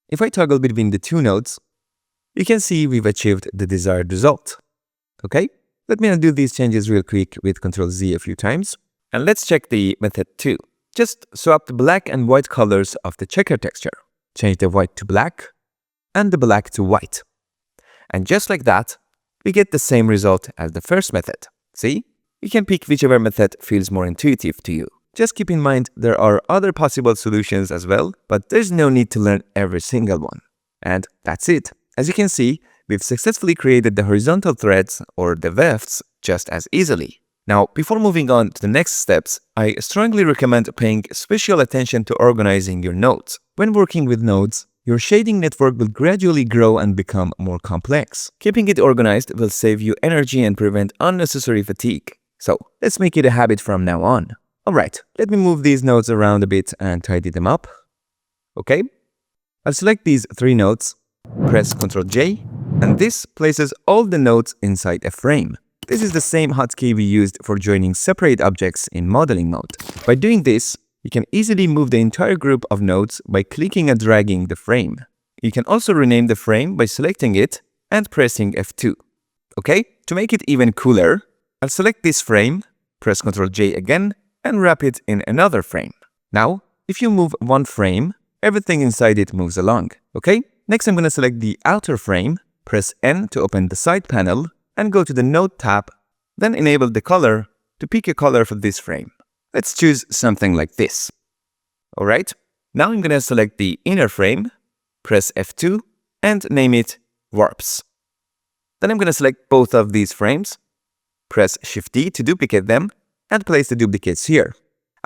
S1: If I toggle between the two nodes, you can see we've achieved the desired result. Okay? Let me undo these changes real quick with Ctrl-Z a few times. And let's check the method 2. Just swap the black and white colors of the checker texture. Change the white to black and the black to white. And just like that, we get the same result as the first method. See? You can pick whichever method feels more intuitive to you. Just keep in mind there are other possible solutions as well, but there's no need to learn every single one. And that's it. As you can see, we've successfully created the horizontal threads or the wefts just as easily. Now, before moving on to the next steps, I strongly recommend paying special attention to organizing your nodes. When working with nodes, your shading network will gradually grow and become more complex. Keeping it organized will save you energy and prevent unnecessary fatigue. So, let's make it a habit from now on. Alright, let me move these nodes around a bit and tidy them up. Okay, I'll select these three nodes, press Ctrl-J, and this places all the nodes inside a frame. This is the same hotkey we used for joining separate objects in modeling mode. By doing this, you can easily move the entire group of nodes by clicking and dragging the frame. You can also rename the frame by selecting it and pressing F2. Okay, to make it even cooler, I'll select this frame, press Ctrl-J again, and wrap it in another frame. Now, if you move one frame, everything inside it moves along. Okay, next I'm going to select the outer frame, press N to open the side panel, and go to the Node tab, then enable the color to pick a color for this frame. Let's choose something like this. Alright, now I'm going to select the inner frame, press F2, and name it Warps. Then I'm going to select both of these frames, press Shift-D to duplicate them, and place the duplicates here.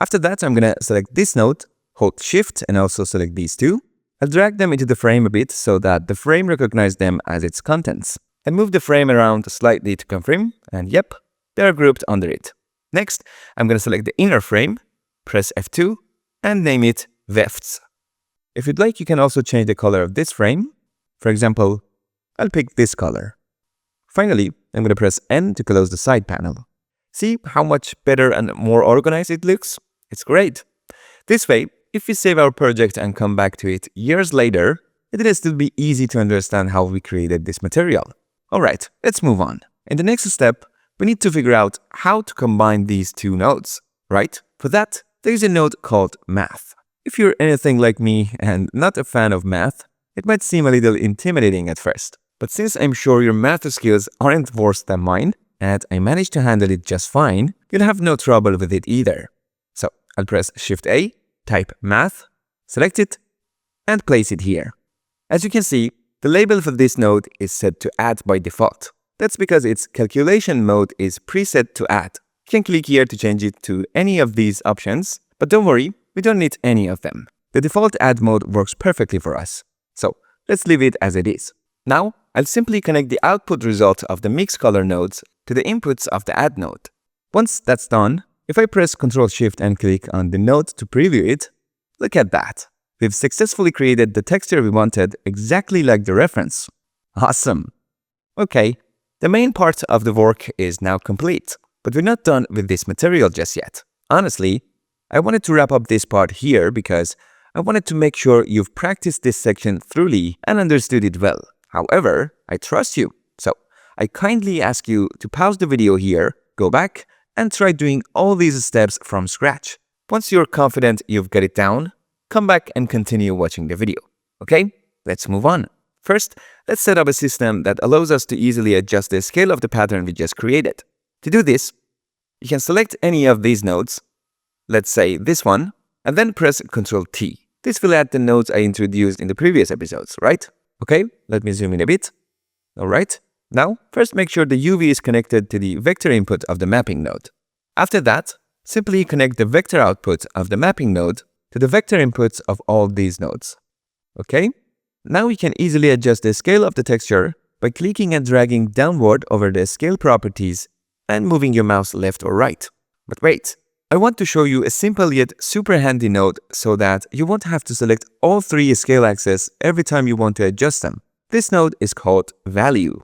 S1: After that, I'm gonna select this node, hold Shift and also select these two. I'll drag them into the frame a bit so that the frame recognizes them as its contents. And move the frame around slightly to confirm, and yep, they are grouped under it. Next, I'm gonna select the inner frame, press F2, and name it Wefts. If you'd like, you can also change the color of this frame. For example, I'll pick this color. Finally, I'm gonna press N to close the side panel. See how much better and more organized it looks? It's great. This way, if we save our project and come back to it years later, it will still be easy to understand how we created this material. Alright, let's move on. In the next step, we need to figure out how to combine these two nodes, right? For that, there is a node called Math. If you're anything like me and not a fan of math, it might seem a little intimidating at first. But since I'm sure your math skills aren't worse than mine, and I managed to handle it just fine, you'll have no trouble with it either. So I'll press Shift-A, type Math, select it, and place it here. As you can see, the label for this node is set to Add by default. That's because its calculation mode is preset to Add. You can click here to change it to any of these options, but don't worry, we don't need any of them. The default Add mode works perfectly for us. So let's leave it as it is. Now, I'll simply connect the output result of the mix color nodes to the inputs of the Add node. Once that's done, if I press Ctrl-Shift and click on the node to preview it, look at that. We've successfully created the texture we wanted exactly like the reference. Awesome! Okay, the main part of the work is now complete, but we're not done with this material just yet. Honestly, I wanted to wrap up this part here because I wanted to make sure you've practiced this section thoroughly and understood it well. However, I trust you, so I kindly ask you to pause the video here, go back, and try doing all these steps from scratch. Once you're confident you've got it down, come back and continue watching the video. Okay, let's move on. First, let's set up a system that allows us to easily adjust the scale of the pattern we just created. To do this, you can select any of these nodes, let's say this one, and then press Ctrl-T. This will add the nodes I introduced in the previous episodes, right? Okay, let me zoom in a bit. Alright, now first make sure the UV is connected to the vector input of the mapping node. After that, simply connect the vector output of the mapping node to the vector inputs of all these nodes. Okay, now we can easily adjust the scale of the texture by clicking and dragging downward over the scale properties and moving your mouse left or right. But wait, I want to show you a simple yet super handy node so that you won't have to select all three scale axes every time you want to adjust them. This node is called Value.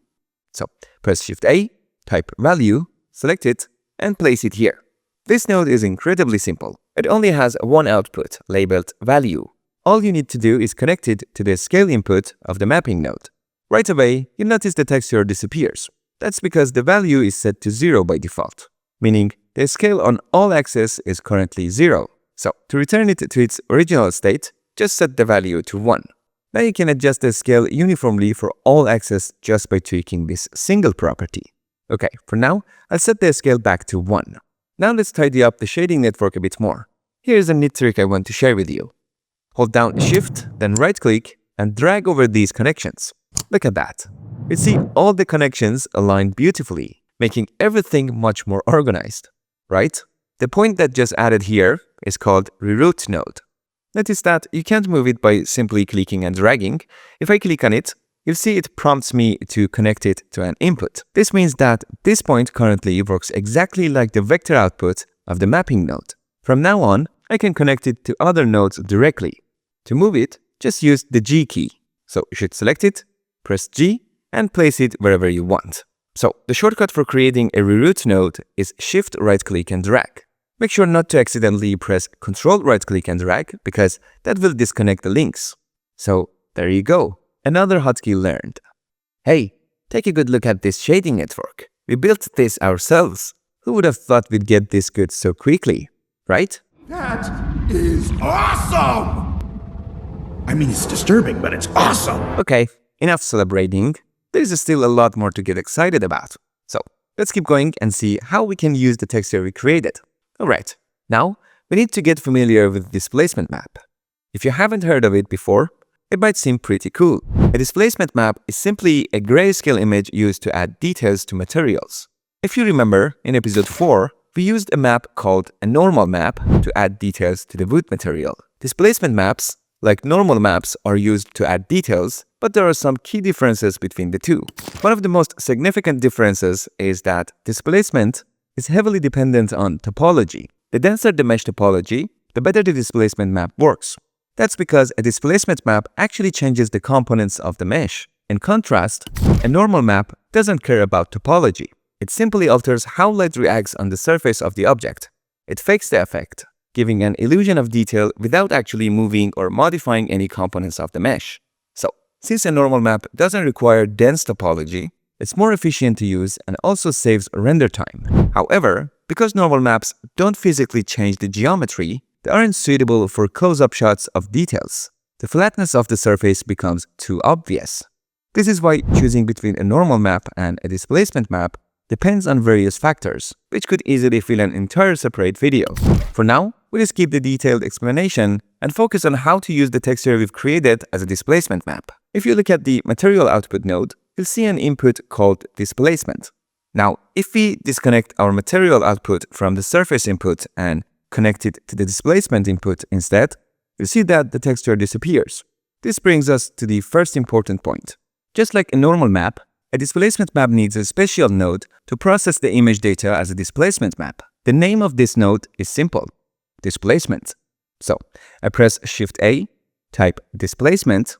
S1: So press Shift-A, type Value, select it, and place it here. This node is incredibly simple. It only has one output labeled Value. All you need to do is connect it to the scale input of the mapping node. Right away, you'll notice the texture disappears. That's because the value is set to 0 by default, meaning the scale on all axes is currently 0. So, to return it to its original state, just set the value to 1. Now you can adjust the scale uniformly for all axes just by tweaking this single property. Okay, for now, I'll set the scale back to 1. Now let's tidy up the shading network a bit more. Here's a neat trick I want to share with you. Hold down Shift, then right-click, and drag over these connections. Look at that. You see all the connections aligned beautifully, making everything much more organized, right? The point that just added here is called Reroute node. Notice that you can't move it by simply clicking and dragging. If I click on it, you'll see it prompts me to connect it to an input. This means that this point currently works exactly like the vector output of the mapping node. From now on, I can connect it to other nodes directly. To move it, just use the G key. So you should select it, press G, and place it wherever you want. So the shortcut for creating a reroute node is Shift right-click and drag. Make sure not to accidentally press Ctrl right-click and drag because that will disconnect the links. So there you go, another hotkey learned. Hey, take a good look at this shading network. We built this ourselves. Who would have thought we'd get this good so quickly, right?
S2: That is awesome! I mean, it's disturbing, but it's awesome!
S1: Okay, enough celebrating. There's still a lot more to get excited about. So let's keep going and see how we can use the texture we created. Alright, now we need to get familiar with displacement map. If you haven't heard of it before, it might seem pretty cool. A displacement map is simply a grayscale image used to add details to materials. If you remember, in episode 4, we used a map called a normal map to add details to the wood material. Displacement maps, like normal maps, are used to add details, but there are some key differences between the two. One of the most significant differences is that displacement is heavily dependent on topology. The denser the mesh topology, the better the displacement map works. That's because a displacement map actually changes the components of the mesh. In contrast, a normal map doesn't care about topology. It simply alters how light reacts on the surface of the object. It fakes the effect, giving an illusion of detail without actually moving or modifying any components of the mesh. So, since a normal map doesn't require dense topology, it's more efficient to use and also saves render time. However, because normal maps don't physically change the geometry, they aren't suitable for close-up shots of details. The flatness of the surface becomes too obvious. This is why choosing between a normal map and a displacement map depends on various factors, which could easily fill an entire separate video. For now, we'll just keep the detailed explanation and focus on how to use the texture we've created as a displacement map. If you look at the material output node, you'll see an input called displacement. Now, if we disconnect our material output from the surface input and connect it to the displacement input instead, you'll see that the texture disappears. This brings us to the first important point. Just like a normal map, a displacement map needs a special node to process the image data as a displacement map. The name of this node is simple: displacement. So, I press Shift-A, type displacement,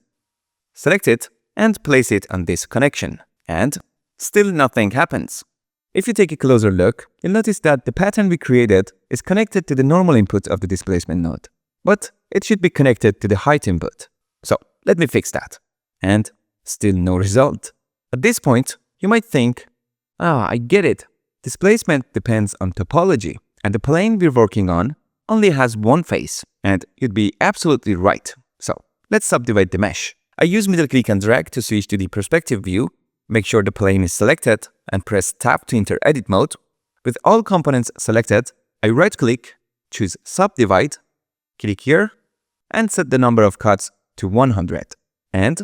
S1: select it, and place it on this connection. And still nothing happens. If you take a closer look, you'll notice that the pattern we created is connected to the normal input of the displacement node. But it should be connected to the height input. So, let me fix that. And still no result. At this point, you might think, I get it. Displacement depends on topology, and the plane we're working on only has one face, and you'd be absolutely right. So, let's subdivide the mesh. I use middle click and drag to switch to the perspective view, make sure the plane is selected, and press Tab to enter edit mode. With all components selected, I right click, choose Subdivide, click here, and set the number of cuts to 100. And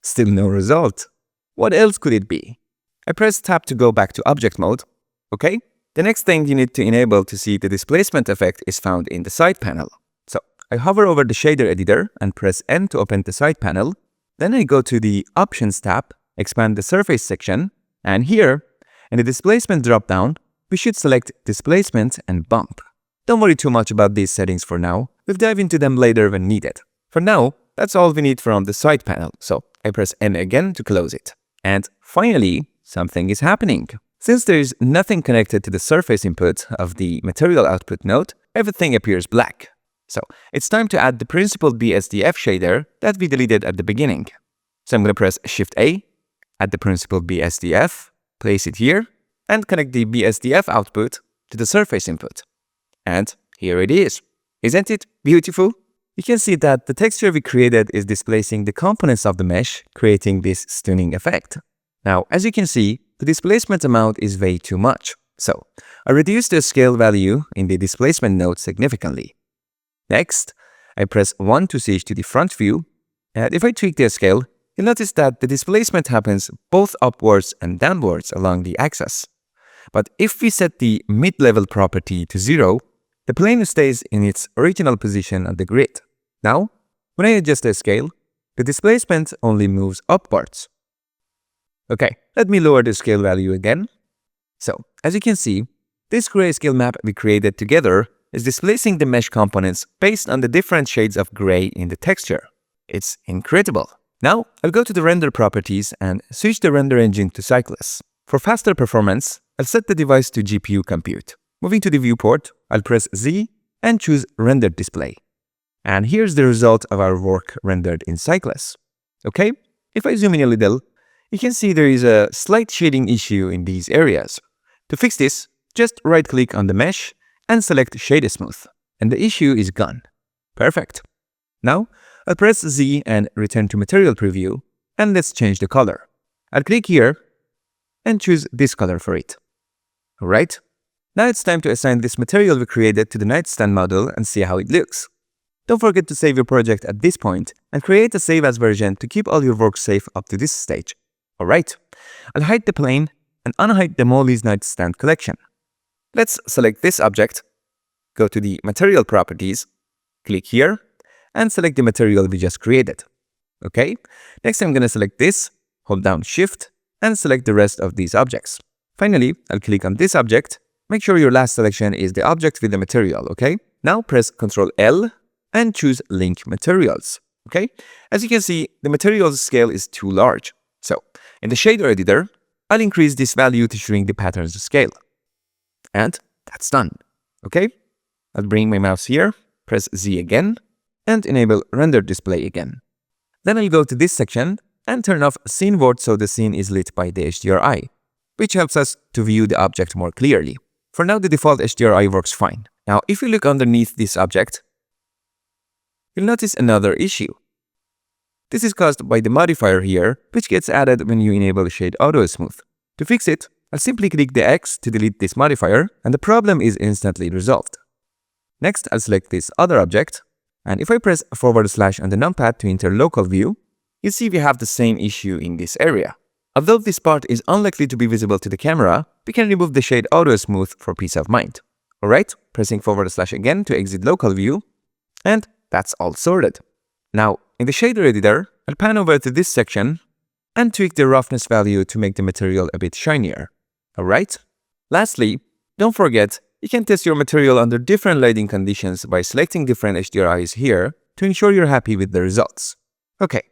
S1: still no result. What else could it be? I press Tab to go back to object mode. Okay, the next thing you need to enable to see the displacement effect is found in the side panel. So I hover over the shader editor and press N to open the side panel. Then I go to the Options tab, expand the surface section, and here, in the displacement dropdown, we should select displacement and bump. Don't worry too much about these settings for now. We'll dive into them later when needed. For now, that's all we need from the side panel, so I press N again to close it. And finally, something is happening. Since there is nothing connected to the surface input of the material output node, everything appears black. So it's time to add the principled BSDF shader that we deleted at the beginning. So I'm going to press Shift-A, add the principled BSDF, place it here, and connect the BSDF output to the surface input. And here it is. Isn't it beautiful? You can see that the texture we created is displacing the components of the mesh, creating this stunning effect. Now, as you can see, the displacement amount is way too much. So, I reduced the scale value in the displacement node significantly. Next, I press 1 to switch to the front view, and if I tweak the scale, you'll notice that the displacement happens both upwards and downwards along the axis. But if we set the mid-level property to 0, the plane stays in its original position on the grid. Now, when I adjust the scale, the displacement only moves upwards. Okay, let me lower the scale value again. So, as you can see, this grayscale map we created together is displacing the mesh components based on the different shades of gray in the texture. It's incredible. Now, I'll go to the render properties and switch the render engine to Cycless. For faster performance, I'll set the device to GPU compute. Moving to the viewport, I'll press Z and choose Render Display. And here's the result of our work rendered in Cycless. Okay, if I zoom in a little, you can see there is a slight shading issue in these areas. To fix this, just right-click on the mesh and select Shade Smooth, and the issue is gone. Perfect. Now, I'll press Z and return to Material Preview, and let's change the color. I'll click here and choose this color for it. Alright, now it's time to assign this material we created to the nightstand model and see how it looks. Don't forget to save your project at this point and create a save as version to keep all your work safe up to this stage. Alright, I'll hide the plane and unhide the Molly's nightstand collection. Let's select this object, go to the material properties, click here, and select the material we just created. Okay, next I'm going to select this, hold down Shift, and select the rest of these objects. Finally, I'll click on this object. Make sure your last selection is the object with the material, okay? Now press Ctrl L and choose Link Materials, okay? As you can see, the materials scale is too large. So, in the shader editor, I'll increase this value to shrink the pattern's scale. And that's done, okay? I'll bring my mouse here, press Z again, and enable Render Display again. Then I'll go to this section and turn off Scene Mode so the scene is lit by the HDRI, which helps us to view the object more clearly. For now, the default HDRI works fine. Now, if you look underneath this object, you'll notice another issue. This is caused by the modifier here, which gets added when you enable Shade Auto Smooth. To fix it, I'll simply click the X to delete this modifier, and the problem is instantly resolved. Next, I'll select this other object, and if I press / on the numpad to enter local view, you see we have the same issue in this area. Although this part is unlikely to be visible to the camera, we can remove the Shade Auto Smooth for peace of mind. Alright, pressing / again to exit local view, and that's all sorted. Now, in the shader editor, I'll pan over to this section and tweak the roughness value to make the material a bit shinier. Alright? Lastly, don't forget, you can test your material under different lighting conditions by selecting different HDRIs here to ensure you're happy with the results. Okay,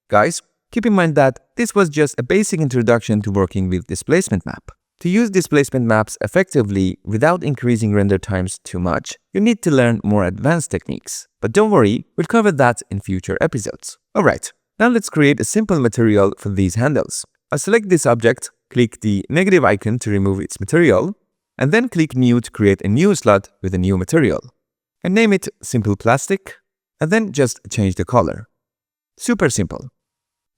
S1: guys, keep in mind that this was just a basic introduction to working with displacement map. To use displacement maps effectively without increasing render times too much, you need to learn more advanced techniques. But don't worry, we'll cover that in future episodes. Alright, now let's create a simple material for these handles. I'll select this object, click the negative icon to remove its material, and then click New to create a new slot with a new material. And name it Simple Plastic, and then just change the color. Super simple.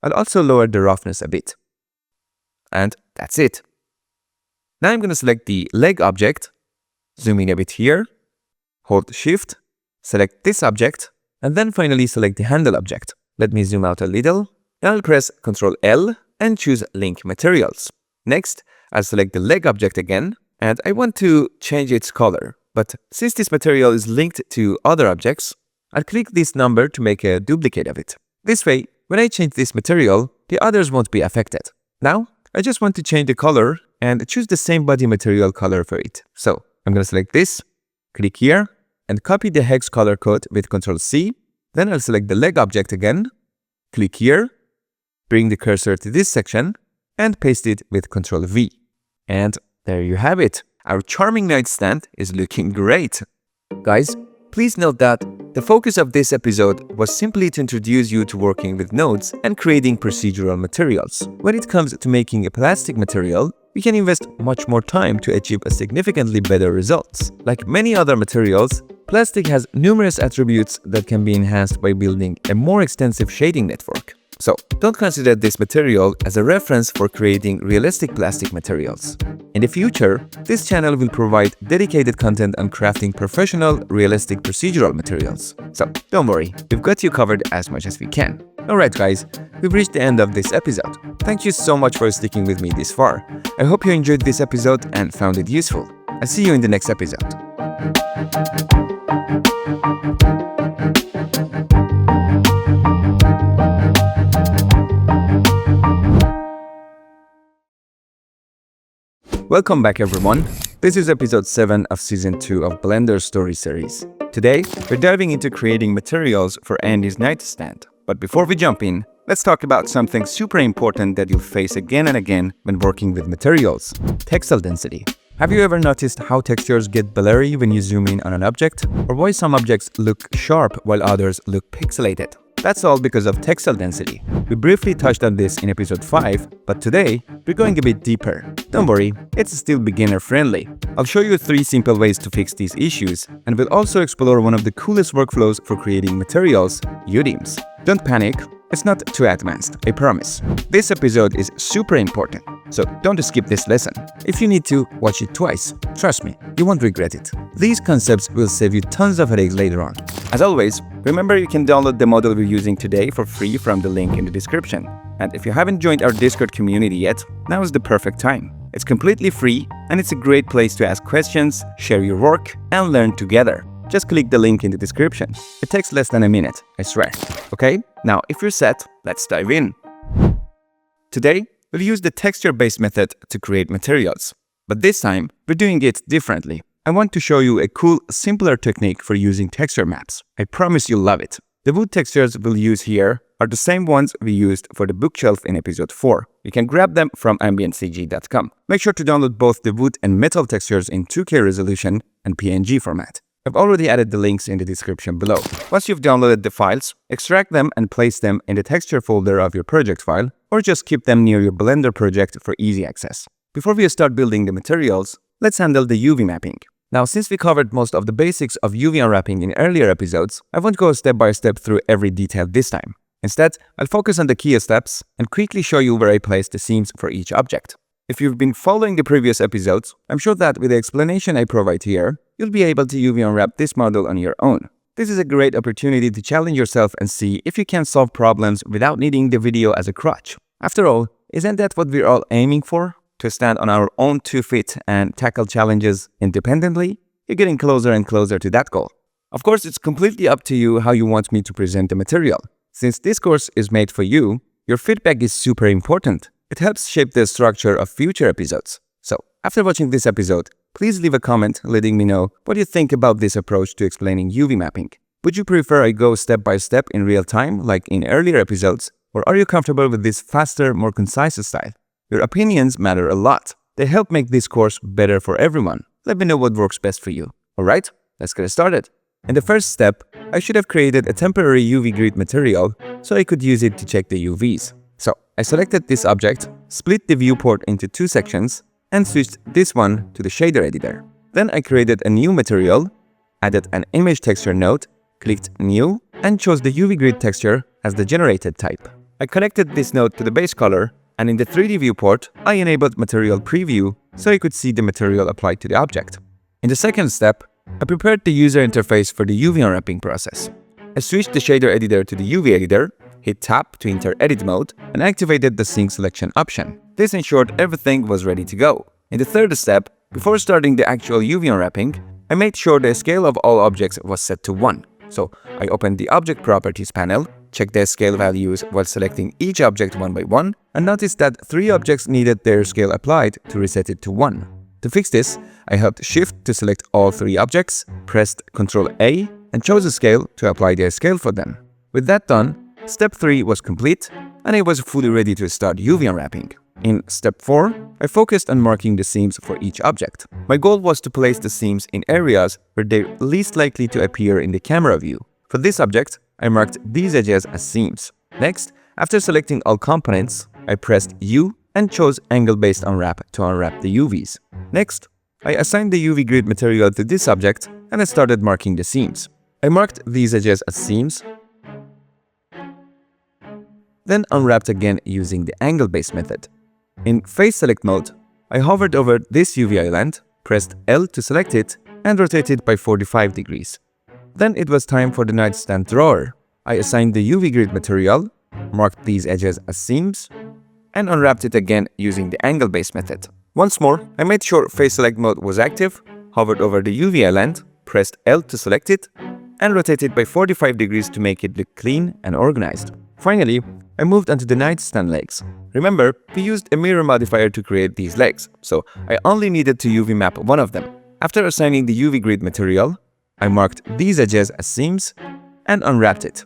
S1: I'll also lower the roughness a bit. And that's it. Now I'm going to select the leg object, zoom in a bit here, hold Shift, select this object, and then finally select the handle object. Let me zoom out a little. Now I'll press Ctrl L and choose Link Materials. Next, I'll select the leg object again, and I want to change its color. But since this material is linked to other objects, I'll click this number to make a duplicate of it. This way, when I change this material, the others won't be affected. Now, I just want to change the color and choose the same body material color for it. So, I'm going to select this, click here, and copy the hex color code with Ctrl C. Then I'll select the leg object again, click here, bring the cursor to this section, and paste it with Ctrl V. And there you have it. Our charming nightstand is looking great. Guys, please note that the focus of this episode was simply to introduce you to working with nodes and creating procedural materials. When it comes to making a plastic material, we can invest much more time to achieve a significantly better results. Like many other materials, plastic has numerous attributes that can be enhanced by building a more extensive shading network. So, don't consider this material as a reference for creating realistic plastic materials. In the future, this channel will provide dedicated content on crafting professional, realistic procedural materials. So, don't worry, we've got you covered as much as we can. Alright guys, we've reached the end of this episode. Thank you so much for sticking with me this far. I hope you enjoyed this episode and found it useful. I'll see you in the next episode. Welcome back everyone. This is episode 7 of season 2 of Blender Story series. Today, we're diving into creating materials for Andy's nightstand. But before we jump in, let's talk about something super important that you'll face again and again when working with materials: textile density. Have you ever noticed how textures get blurry when you zoom in on an object? Or why some objects look sharp while others look pixelated? That's all because of textile density. We briefly touched on this in episode 5, but today, we're going a bit deeper. Don't worry, it's still beginner friendly. I'll show you 3 simple ways to fix these issues, and we'll also explore one of the coolest workflows for creating materials, UDIMs. Don't panic, it's not too advanced, I promise. This episode is super important, so don't skip this lesson. If you need to, watch it twice. Trust me, you won't regret it. These concepts will save you tons of headaches later on. As always, remember you can download the model we're using today for free from the link in the description. And if you haven't joined our Discord community yet, now is the perfect time. It's completely free and it's a great place to ask questions, share your work, and learn together. Just click the link in the description. It takes less than a minute, I swear. Okay, now if you're set, let's dive in. Today, we'll use the texture-based method to create materials. But this time, we're doing it differently. I want to show you a cool, simpler technique for using texture maps. I promise you'll love it. The wood textures we'll use here are the same ones we used for the bookshelf in episode 4. You can grab them from ambientcg.com. Make sure to download both the wood and metal textures in 2K resolution and PNG format. I've already added the links in the description below. Once you've downloaded the files, extract them and place them in the texture folder of your project file, or just keep them near your Blender project for easy access. Before we start building the materials, let's handle the UV mapping. Now, since we covered most of the basics of UV unwrapping in earlier episodes, I won't go step by step through every detail this time. Instead, I'll focus on the key steps and quickly show you where I place the seams for each object. If you've been following the previous episodes, I'm sure that with the explanation I provide here, you'll be able to UV unwrap this model on your own. This is a great opportunity to challenge yourself and see if you can solve problems without needing the video as a crutch. After all, isn't that what we're all aiming for? To stand on our own 2 feet and tackle challenges independently? You're getting closer and closer to that goal. Of course, it's completely up to you how you want me to present the material. Since this course is made for you, your feedback is super important. It helps shape the structure of future episodes. So, after watching this episode, please leave a comment letting me know what you think about this approach to explaining UV mapping. Would you prefer I go step by step in real time, like in earlier episodes, or are you comfortable with this faster, more concise style? Your opinions matter a lot. They help make this course better for everyone. Let me know what works best for you. Alright, let's get started. In the first step, I should have created a temporary UV grid material so I could use it to check the UVs. So, I selected this object, split the viewport into 2 sections, and switched this one to the shader editor. Then I created a new material, added an image texture node, clicked New, and chose the UV grid texture as the generated type. I connected this node to the base color, and in the 3D viewport, I enabled material preview so I could see the material applied to the object. In the second step, I prepared the user interface for the UV unwrapping process. I switched the shader editor to the UV editor, hit Tab to enter edit mode, and activated the sync selection option. This ensured everything was ready to go. In the third step, before starting the actual UV unwrapping, I made sure the scale of all objects was set to 1. So I opened the Object Properties panel, checked their scale values while selecting each object one by one, and noticed that 3 objects needed their scale applied to reset it to 1. To fix this, I held Shift to select all 3 objects, pressed Ctrl A, and chose a scale to apply their scale for them. With that done, Step 3 was complete, and I was fully ready to start UV unwrapping. In Step 4, I focused on marking the seams for each object. My goal was to place the seams in areas where they're least likely to appear in the camera view. For this object, I marked these edges as seams. Next, after selecting all components, I pressed U and chose Angle-Based Unwrap to unwrap the UVs. Next, I assigned the UV grid material to this object and I started marking the seams. I marked these edges as seams, then unwrapped again using the angle-based method. In Face Select mode, I hovered over this UV island, pressed L to select it, and rotated by 45 degrees. Then it was time for the nightstand drawer. I assigned the UV grid material, marked these edges as seams, and unwrapped it again using the angle-based method. Once more, I made sure Face Select mode was active, hovered over the UV island, pressed L to select it, and rotated by 45 degrees to make it look clean and organized. Finally, I moved onto the nightstand legs. Remember, we used a mirror modifier to create these legs, so I only needed to UV map one of them. After assigning the UV grid material, I marked these edges as seams and unwrapped it.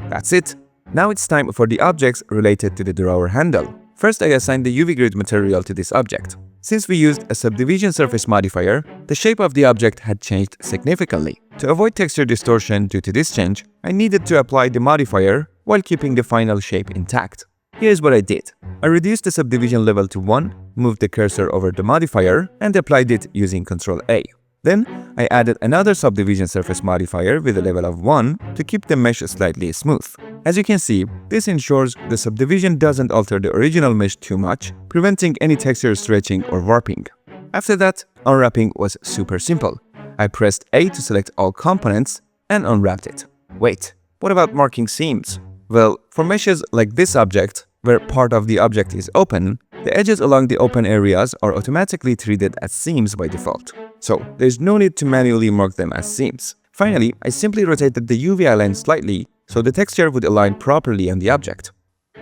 S1: That's it. Now it's time for the objects related to the drawer handle. First, I assigned the UV grid material to this object. Since we used a subdivision surface modifier, the shape of the object had changed significantly. To avoid texture distortion due to this change, I needed to apply the modifier while keeping the final shape intact. Here's what I did. I reduced the subdivision level to 1, moved the cursor over the modifier, and applied it using Ctrl A. Then, I added another subdivision surface modifier with a level of 1 to keep the mesh slightly smooth. As you can see, this ensures the subdivision doesn't alter the original mesh too much, preventing any texture stretching or warping. After that, unwrapping was super simple. I pressed A to select all components and unwrapped it. Wait, what about marking seams? Well, for meshes like this object, where part of the object is open, the edges along the open areas are automatically treated as seams by default. So there's no need to manually mark them as seams. Finally, I simply rotated the UV line slightly so the texture would align properly on the object.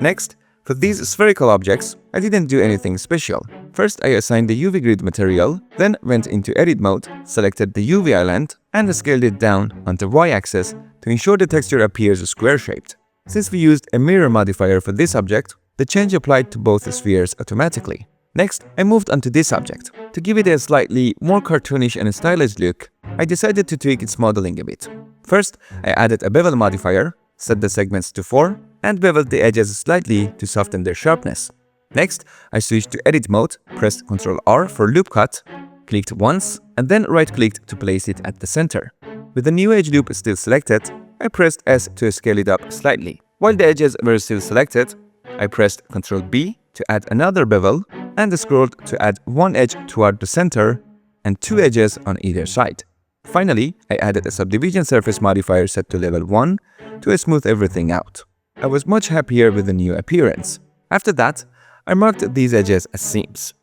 S1: Next, for these spherical objects, I didn't do anything special. First, I assigned the UV grid material, then went into edit mode, selected the UV island, and scaled it down on the y-axis to ensure the texture appears square-shaped. Since we used a mirror modifier for this object, the change applied to both spheres automatically. Next, I moved onto this object. To give it a slightly more cartoonish and stylized look, I decided to tweak its modeling a bit. First, I added a bevel modifier, set the segments to 4, and beveled the edges slightly to soften their sharpness. Next, I switched to edit mode, pressed Ctrl R for loop cut, clicked once, and then right-clicked to place it at the center. With the new edge loop still selected, I pressed S to scale it up slightly. While the edges were still selected, I pressed Ctrl B to add another bevel and scrolled to add one edge toward the center and 2 edges on either side. Finally, I added a subdivision surface modifier set to level 1 to smooth everything out. I was much happier with the new appearance. After that, I marked these edges as seams,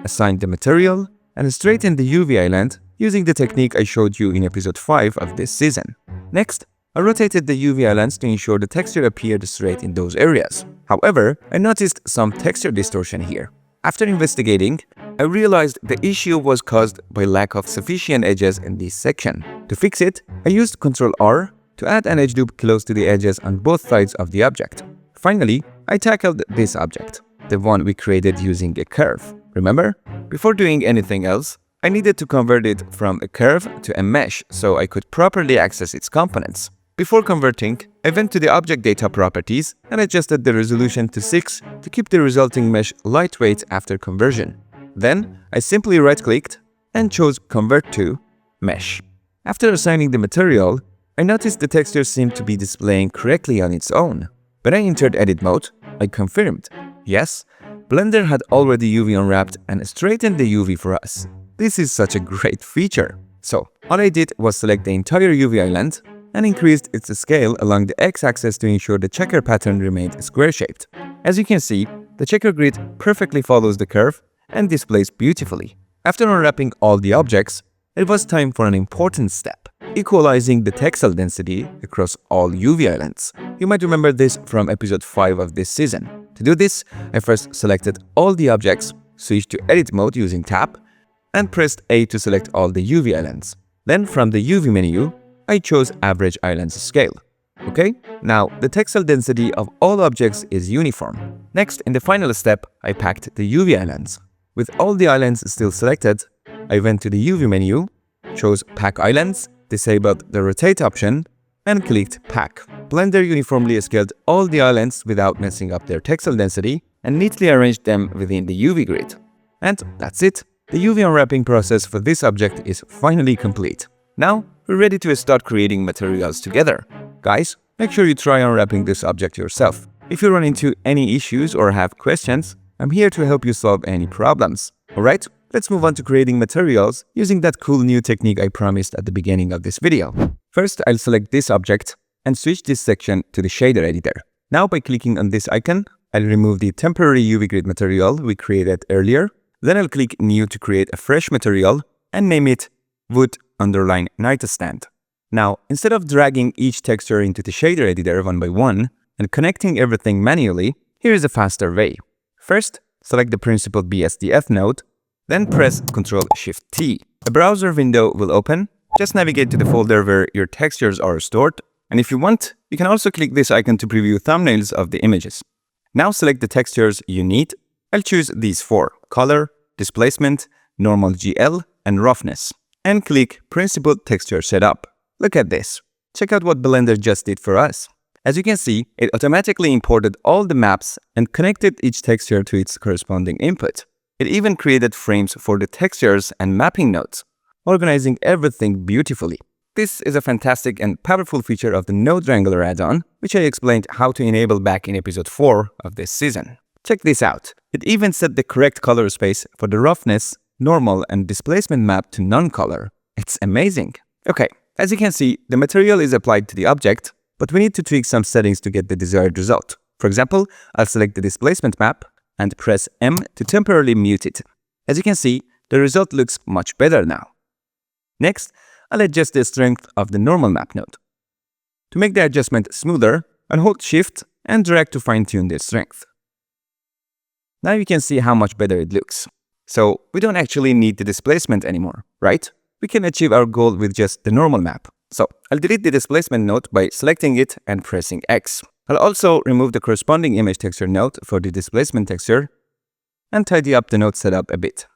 S1: assigned the material, and straightened the UV island using the technique I showed you in episode 5 of this season. Next, I rotated the UV islands to ensure the texture appeared straight in those areas. However, I noticed some texture distortion here. After investigating, I realized the issue was caused by lack of sufficient edges in this section. To fix it, I used Ctrl R to add an edge loop close to the edges on both sides of the object. Finally, I tackled this object, the one we created using a curve. Remember? Before doing anything else, I needed to convert it from a curve to a mesh so I could properly access its components. Before converting, I went to the object data properties and adjusted the resolution to 6 to keep the resulting mesh lightweight after conversion. Then, I simply right-clicked and chose Convert to Mesh. After assigning the material, I noticed the texture seemed to be displaying correctly on its own. When I entered edit mode, I confirmed, yes, Blender had already UV unwrapped and straightened the UV for us. This is such a great feature. So, all I did was select the entire UV island and increased its scale along the x-axis to ensure the checker pattern remained square-shaped. As you can see, the checker grid perfectly follows the curve and displays beautifully. After unwrapping all the objects, it was time for an important step: equalizing the textile density across all UV islands. You might remember this from episode 5 of this season. To do this, I first selected all the objects, switched to edit mode using Tab, and pressed A to select all the UV islands. Then from the UV menu, I chose Average Islands Scale. Okay, now the textile density of all objects is uniform. Next, in the final step, I packed the UV islands. With all the islands still selected, I went to the UV menu, chose Pack Islands, disabled the Rotate option, and clicked Pack. Blender uniformly scaled all the islands without messing up their textile density and neatly arranged them within the UV grid. And that's it. The UV unwrapping process for this object is finally complete. Now, we're ready to start creating materials together. Guys, make sure you try unwrapping this object yourself. If you run into any issues or have questions, I'm here to help you solve any problems. Alright, let's move on to creating materials using that cool new technique I promised at the beginning of this video. First, I'll select this object and switch this section to the shader editor. Now, by clicking on this icon, I'll remove the temporary UV grid material we created earlier. Then I'll click New to create a fresh material and name it Wood_Nightstand. Now, instead of dragging each texture into the shader editor one by one and connecting everything manually, here is a faster way. First, select the principled BSDF node, then press Ctrl-Shift-T. A browser window will open. Just navigate to the folder where your textures are stored, and if you want, you can also click this icon to preview thumbnails of the images. Now select the textures you need. I'll choose these 4: Color, Displacement, Normal GL, and Roughness, and click Principled Texture Setup. Look at this. Check out what Blender just did for us. As you can see, it automatically imported all the maps and connected each texture to its corresponding input. It even created frames for the textures and mapping nodes, organizing everything beautifully. This is a fantastic and powerful feature of the Node Wrangler add-on, which I explained how to enable back in episode 4 of this season. Check this out. It even set the correct color space for the roughness, normal, and displacement map to non-color. It's amazing. Okay, as you can see, the material is applied to the object, but we need to tweak some settings to get the desired result. For example, I'll select the displacement map, and press M to temporarily mute it. As you can see, the result looks much better now. Next, I'll adjust the strength of the normal map node. To make the adjustment smoother, I'll hold Shift and drag to fine-tune the strength. Now you can see how much better it looks. So we don't actually need the displacement anymore, right? We can achieve our goal with just the normal map. So I'll delete the displacement node by selecting it and pressing X. I'll also remove the corresponding image texture node for the displacement texture and tidy up the node setup a bit.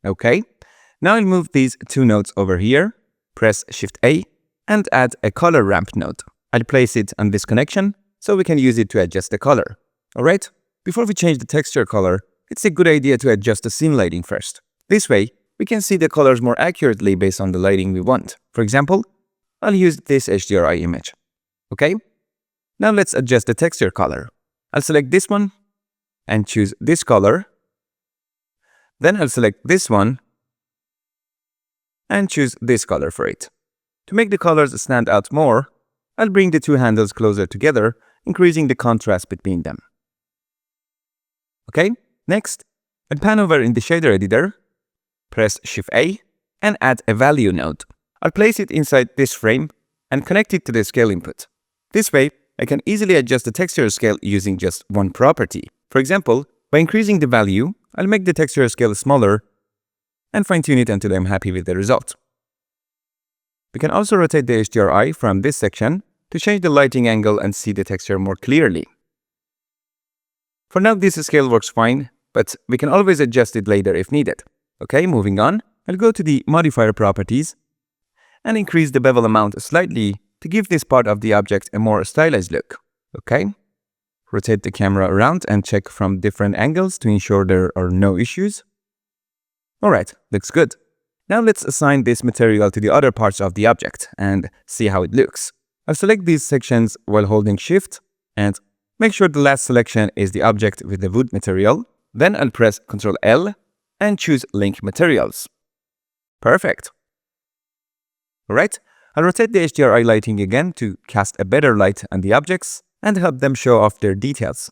S1: Okay, now I'll move these two nodes over here, press Shift A and add a color ramp node. I'll place it on this connection so we can use it to adjust the color. Alright, before we change the texture color, it's a good idea to adjust the scene lighting first. This way, we can see the colors more accurately based on the lighting we want. For example, I'll use this HDRI image. Okay? Now let's adjust the texture color. I'll select this one and choose this color. Then I'll select this one and choose this color for it. To make the colors stand out more, I'll bring the two handles closer together, increasing the contrast between them. Okay, next, I'll pan over in the shader editor, press Shift A, and add a value node. I'll place it inside this frame and connect it to the scale input. This way, I can easily adjust the texture scale using just one property. For example, by increasing the value, I'll make the texture scale smaller and fine-tune it until I'm happy with the result. We can also rotate the HDRI from this section to change the lighting angle and see the texture more clearly. For now, this scale works fine, but we can always adjust it later if needed. Okay, moving on, I'll go to the modifier properties and increase the bevel amount slightly to give this part of the object a more stylized look. Okay, rotate the camera around and check from different angles to ensure there are no issues. Alright, looks good. Now let's assign this material to the other parts of the object and see how it looks. I'll select these sections while holding Shift and make sure the last selection is the object with the wood material. Then I'll press Ctrl L and choose Link Materials. Perfect. Alright, I'll rotate the HDRI lighting again to cast a better light on the objects and help them show off their details.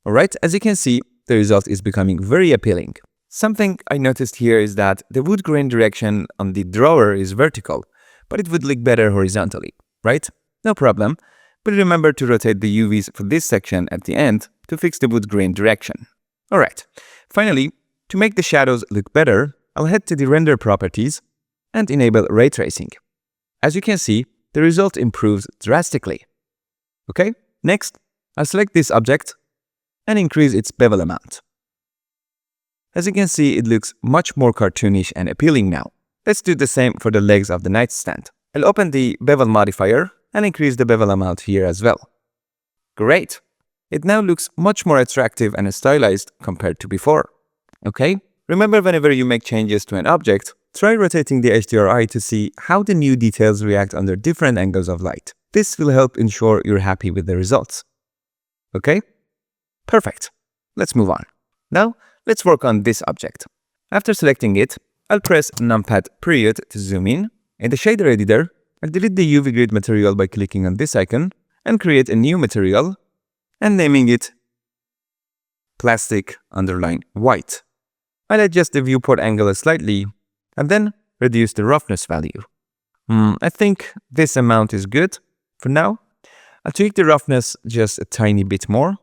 S1: Alright, as you can see, the result is becoming very appealing. Something I noticed here is that the wood grain direction on the drawer is vertical, but it would look better horizontally, right? No problem, but remember to rotate the UVs for this section at the end to fix the wood grain direction. Alright, finally, to make the shadows look better, I'll head to the render properties and enable ray tracing. As you can see, the result improves drastically. Okay, next, I'll select this object and increase its bevel amount. As you can see, it looks much more cartoonish and appealing now. Let's do the same for the legs of the nightstand. I'll open the bevel modifier and increase the bevel amount here as well. Great! It now looks much more attractive and stylized compared to before. Okay, remember whenever you make changes to an object, try rotating the HDRI to see how the new details react under different angles of light. This will help ensure you're happy with the results. Okay? Perfect. Let's move on. Now, let's work on this object. After selecting it, I'll press numpad period to zoom in. In the shader editor, I'll delete the UV grid material by clicking on this icon and create a new material and naming it plastic_white. I'll adjust the viewport angle slightly and then reduce the roughness value. I think this amount is good for now. I'll tweak the roughness just a tiny bit more.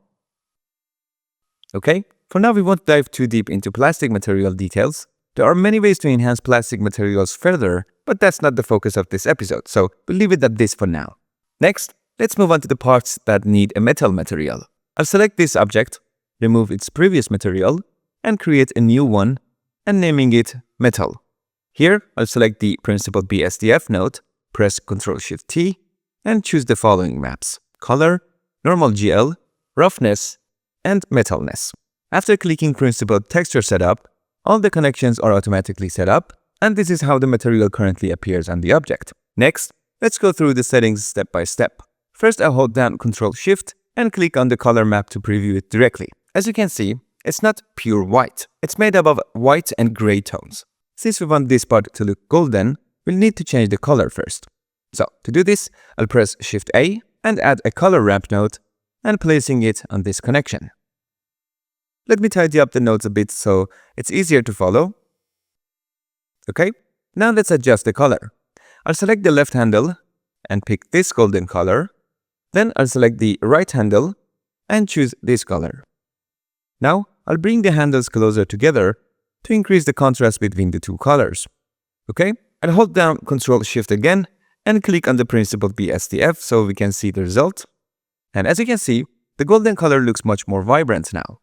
S1: Okay, for now we won't dive too deep into plastic material details. There are many ways to enhance plastic materials further, but that's not the focus of this episode, so we'll leave it at this for now. Next, let's move on to the parts that need a metal material. I'll select this object, remove its previous material, and create a new one, and naming it metal. Here, I'll select the Principled BSDF node, press Ctrl-Shift-T, and choose the following maps: color, normal GL, roughness, and metalness. After clicking Principled Texture Setup, all the connections are automatically set up, and this is how the material currently appears on the object. Next, let's go through the settings step by step. First, I'll hold down Ctrl-Shift and click on the color map to preview it directly. As you can see, it's not pure white. It's made up of white and gray tones. Since we want this part to look golden, we'll need to change the color first. So, to do this, I'll press Shift-A and add a color ramp node and placing it on this connection. Let me tidy up the notes a bit so it's easier to follow. Okay, now let's adjust the color. I'll select the left handle and pick this golden color. Then I'll select the right handle and choose this color. Now I'll bring the handles closer together to increase the contrast between the two colors. Okay, I'll hold down Ctrl-Shift again and click on the principled BSDF so we can see the result. And as you can see, the golden color looks much more vibrant now.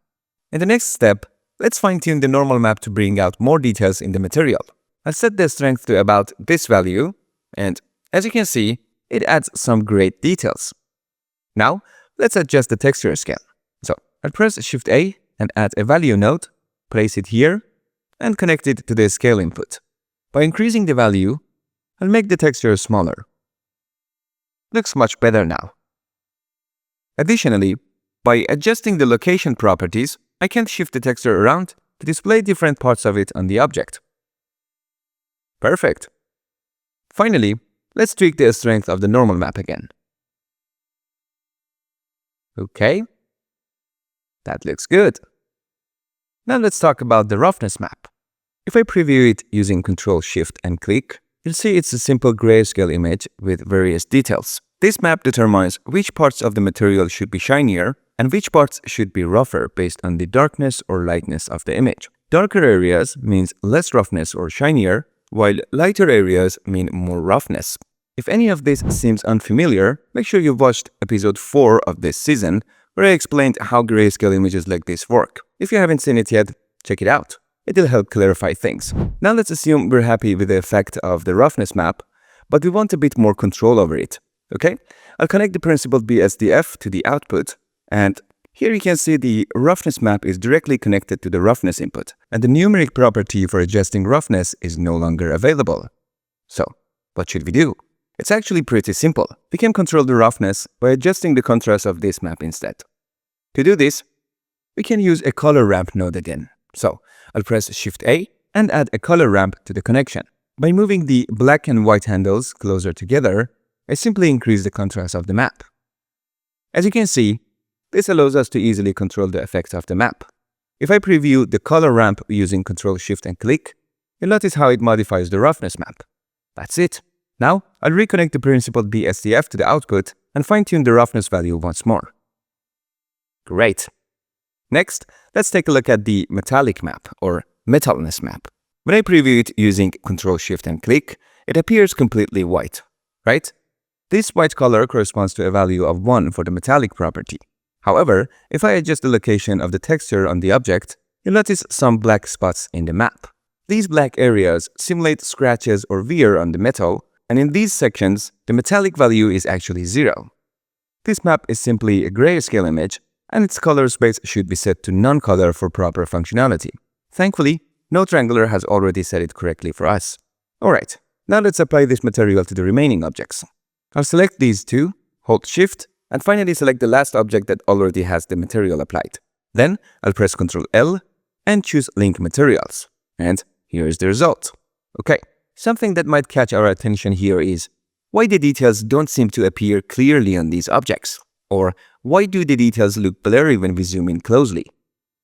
S1: In the next step, let's fine-tune the normal map to bring out more details in the material. I'll set the strength to about this value, and as you can see, it adds some great details. Now, let's adjust the texture scale. So, I'll press Shift-A and add a value node, place it here, and connect it to the scale input. By increasing the value, I'll make the texture smaller. Looks much better now. Additionally, by adjusting the location properties, I can shift the texture around to display different parts of it on the object. Perfect. Finally, let's tweak the strength of the normal map again. Okay. That looks good. Now let's talk about the roughness map. If I preview it using Ctrl-Shift and click, you'll see it's a simple grayscale image with various details. This map determines which parts of the material should be shinier and which parts should be rougher based on the darkness or lightness of the image. Darker areas means less roughness or shinier, while lighter areas mean more roughness. If any of this seems unfamiliar, make sure you've watched episode 4 of this season, where I explained how grayscale images like this work. If you haven't seen it yet, check it out. It'll help clarify things. Now let's assume we're happy with the effect of the roughness map, but we want a bit more control over it. Okay? I'll connect the principled BSDF to the output, and here you can see the roughness map is directly connected to the roughness input, and the numeric property for adjusting roughness is no longer available. So, what should we do? It's actually pretty simple. We can control the roughness by adjusting the contrast of this map instead. To do this, we can use a color ramp node again. So, I'll press Shift-A and add a color ramp to the connection. By moving the black and white handles closer together, I simply increase the contrast of the map. As you can see, this allows us to easily control the effects of the map. If I preview the color ramp using Ctrl-Shift and click, you'll notice how it modifies the roughness map. That's it. Now, I'll reconnect the principled BSDF to the output and fine-tune the roughness value once more. Great. Next, let's take a look at the metallic map or metalness map. When I preview it using Ctrl-Shift and click, it appears completely white, right? This white color corresponds to a value of 1 for the metallic property. However, if I adjust the location of the texture on the object, you'll notice some black spots in the map. These black areas simulate scratches or wear on the metal, and in these sections, the metallic value is actually 0. This map is simply a grayscale image, and its color space should be set to non-color for proper functionality. Thankfully, NodeWrangler has already set it correctly for us. Alright, now let's apply this material to the remaining objects. I'll select these two, hold Shift, and finally select the last object that already has the material applied. Then, I'll press Ctrl-L and choose Link Materials. And here's the result. Okay, something that might catch our attention here is why the details don't seem to appear clearly on these objects. Or why do the details look blurry when we zoom in closely?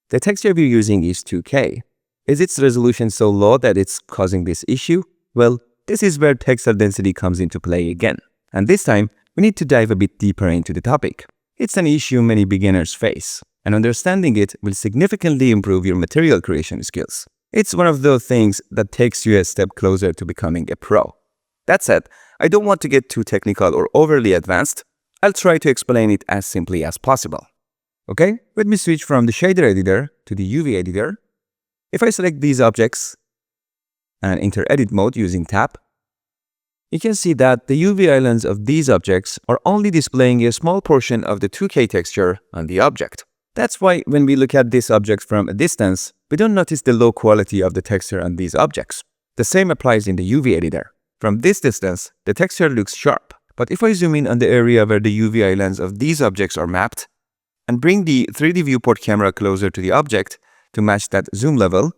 S1: The texture we're using is 2K. Is its resolution so low that it's causing this issue? Well, this is where textile density comes into play again. And this time, we need to dive a bit deeper into the topic. It's an issue many beginners face, and understanding it will significantly improve your material creation skills. It's one of those things that takes you a step closer to becoming a pro. That said, I don't want to get too technical or overly advanced. I'll try to explain it as simply as possible. Okay, let me switch from the shader editor to the UV editor. If I select these objects and enter edit mode using Tab, you can see that the UV islands of these objects are only displaying a small portion of the 2K texture on the object. That's why when we look at this object from a distance, we don't notice the low quality of the texture on these objects. The same applies in the UV editor. From this distance, the texture looks sharp. But if I zoom in on the area where the UV islands of these objects are mapped and bring the 3D viewport camera closer to the object to match that zoom level,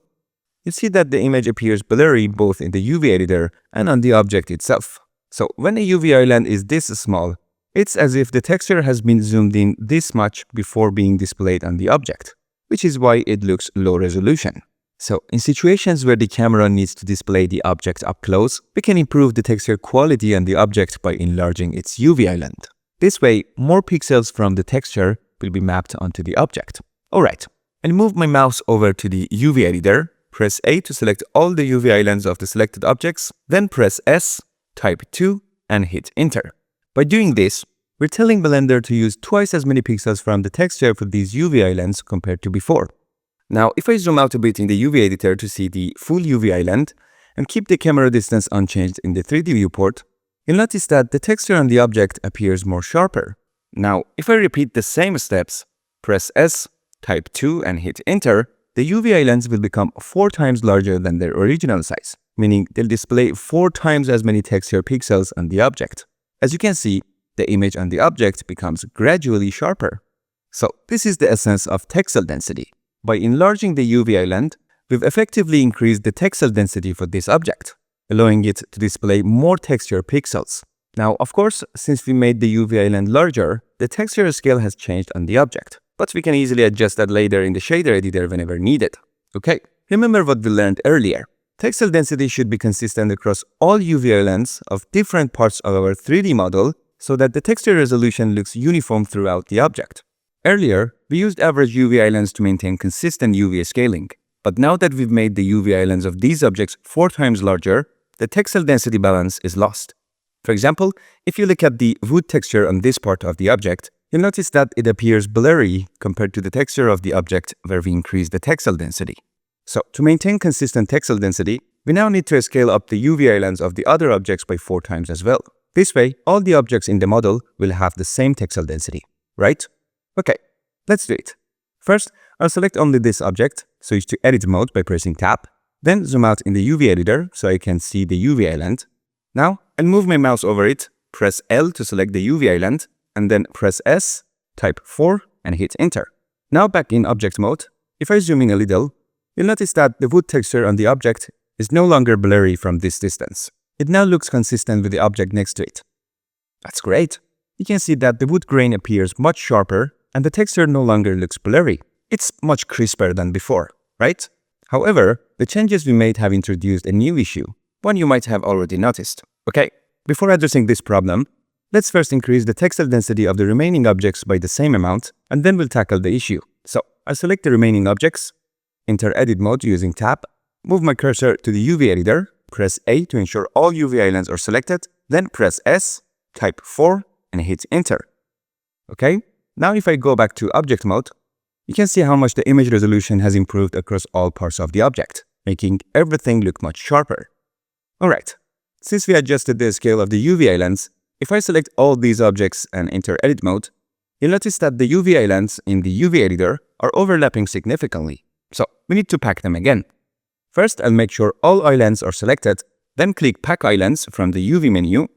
S1: you see that the image appears blurry both in the UV editor and on the object itself. So when a UV island is this small, it's as if the texture has been zoomed in this much before being displayed on the object. which is why it looks low resolution. So in situations where the camera needs to display the object up close, we can improve the texture quality on the object by enlarging its UV island. This way, more pixels from the texture will be mapped onto the object. Alright, I'll move my mouse over to the UV editor, press A to select all the UV islands of the selected objects, then press S, type 2, and hit enter. By doing this, we're telling Blender to use twice as many pixels from the texture for these UV islands compared to before. Now, if I zoom out a bit in the UV editor to see the full UV island and keep the camera distance unchanged in the 3D viewport, you'll notice that the texture on the object appears more sharper. Now, if I repeat the same steps, press S, type 2 and hit enter, the UV islands will become 4 times larger than their original size, meaning they'll display 4 times as many texture pixels on the object. As you can see, the image on the object becomes gradually sharper. So this is the essence of texel density. By enlarging the UV island, we've effectively increased the texel density for this object, allowing it to display more texture pixels. Now, of course, since we made the UV island larger, the texture scale has changed on the object, but we can easily adjust that later in the shader editor whenever needed. Okay, remember what we learned earlier. Texel density should be consistent across all UV islands of different parts of our 3D model so that the texture resolution looks uniform throughout the object. Earlier, we used average UV islands to maintain consistent UV scaling, but now that we've made the UV islands of these objects 4 times larger, the texel density balance is lost. For example, if you look at the wood texture on this part of the object, you'll notice that it appears blurry compared to the texture of the object where we increase the texel density. So, to maintain consistent texel density, we now need to scale up the UV islands of the other objects by 4 times as well. This way, all the objects in the model will have the same texel density, right? Okay, let's do it. First, I'll select only this object, switch to Edit mode by pressing Tab, then zoom out in the UV editor so I can see the UV island. Now, I'll move my mouse over it, press L to select the UV island, and then press S, type 4, and hit enter. Now back in Object mode, if I zoom in a little, you'll notice that the wood texture on the object is no longer blurry from this distance. It now looks consistent with the object next to it. That's great. You can see that the wood grain appears much sharper and the texture no longer looks blurry. It's much crisper than before, right? However, the changes we made have introduced a new issue, one you might have already noticed. Okay, before addressing this problem, let's first increase the texel density of the remaining objects by the same amount, and then we'll tackle the issue. So, I'll select the remaining objects, enter Edit mode using Tab, move my cursor to the UV editor, press A to ensure all UV islands are selected, then press S, type 4, and hit enter. Okay, now if I go back to Object mode, you can see how much the image resolution has improved across all parts of the object, making everything look much sharper. Alright, since we adjusted the scale of the UV islands, if I select all these objects and enter Edit mode, you'll notice that the UV islands in the UV editor are overlapping significantly, so we need to pack them again. First, I'll make sure all islands are selected, then click Pack Islands from the UV menu.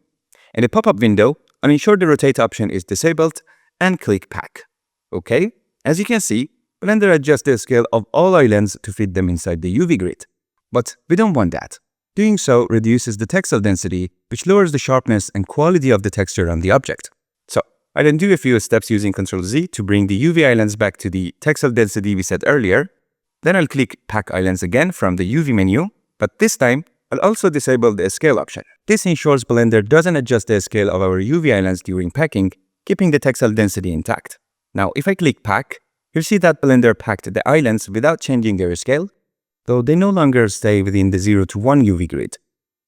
S1: In the pop-up window, I'll ensure the Rotate option is disabled and click Pack. Okay, as you can see, Blender adjusts the scale of all islands to fit them inside the UV grid. But we don't want that. Doing so reduces the texel density, which lowers the sharpness and quality of the texture on the object. So, I'll then do a few steps using Ctrl-Z to bring the UV islands back to the texel density we set earlier. Then I'll click Pack Islands again from the UV menu, but this time, I'll also disable the Scale option. This ensures Blender doesn't adjust the scale of our UV islands during packing, keeping the texel density intact. Now, if I click Pack, you'll see that Blender packed the islands without changing their scale, though they no longer stay within the 0 to 1 UV grid.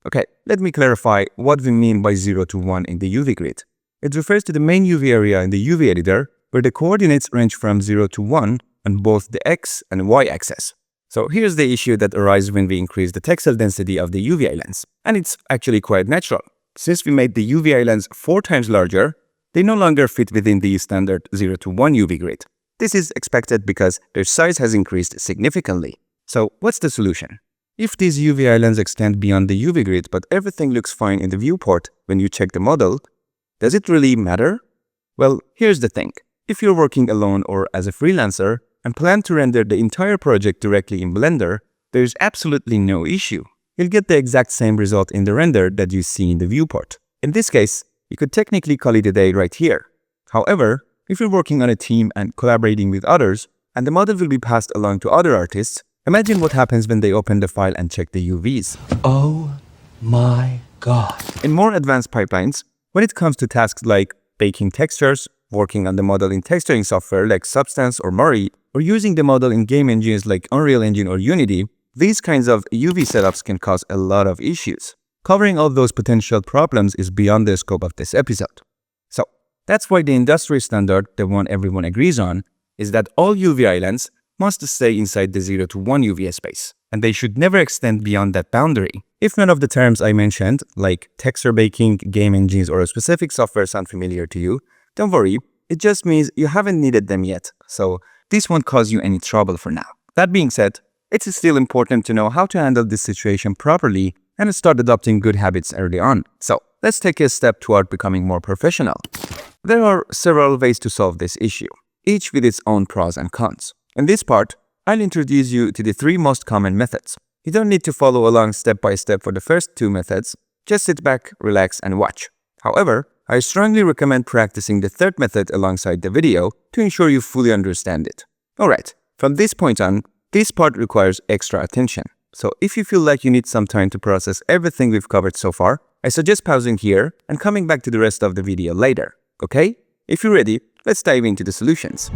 S1: Okay, let me clarify what we mean by 0 to 1 in the UV grid. It refers to the main UV area in the UV editor, where the coordinates range from 0 to 1 on both the X and Y axis. So here's the issue that arises when we increase the texel density of the UV islands. And it's actually quite natural. Since we made the UV islands 4 times larger, they no longer fit within the standard 0 to 1 UV grid. This is expected because their size has increased significantly. So what's the solution? If these UV islands extend beyond the UV grid but everything looks fine in the viewport when you check the model, does it really matter? Well, here's the thing. If you're working alone or as a freelancer and plan to render the entire project directly in Blender, there's absolutely no issue. You'll get the exact same result in the render that you see in the viewport. In this case, you could technically call it a day right here. However, if you're working on a team and collaborating with others, and the model will be passed along to other artists. Imagine what happens when they open the file and check the UVs.
S3: Oh my god.
S1: In more advanced pipelines, when it comes to tasks like baking textures, working on the model in texturing software like Substance or Mori, or using the model in game engines like Unreal Engine or Unity, these kinds of UV setups can cause a lot of issues. Covering all those potential problems is beyond the scope of this episode. So, that's why the industry standard, the one everyone agrees on, is that all UV islands must stay inside the 0 to 1 UV space, and they should never extend beyond that boundary. If none of the terms I mentioned, like texture baking, game engines, or a specific software sound familiar to you, don't worry, it just means you haven't needed them yet, so this won't cause you any trouble for now. That being said, it's still important to know how to handle this situation properly and start adopting good habits early on. So, let's take a step toward becoming more professional. There are several ways to solve this issue, each with its own pros and cons. In this part, I'll introduce you to the 3 most common methods. You don't need to follow along step by step for the first 2 methods, just sit back, relax, and watch. However, I strongly recommend practicing the 3rd method alongside the video to ensure you fully understand it. Alright, from this point on, this part requires extra attention. So if you feel like you need some time to process everything we've covered so far, I suggest pausing here and coming back to the rest of the video later, okay? If you're ready, let's dive into the solutions.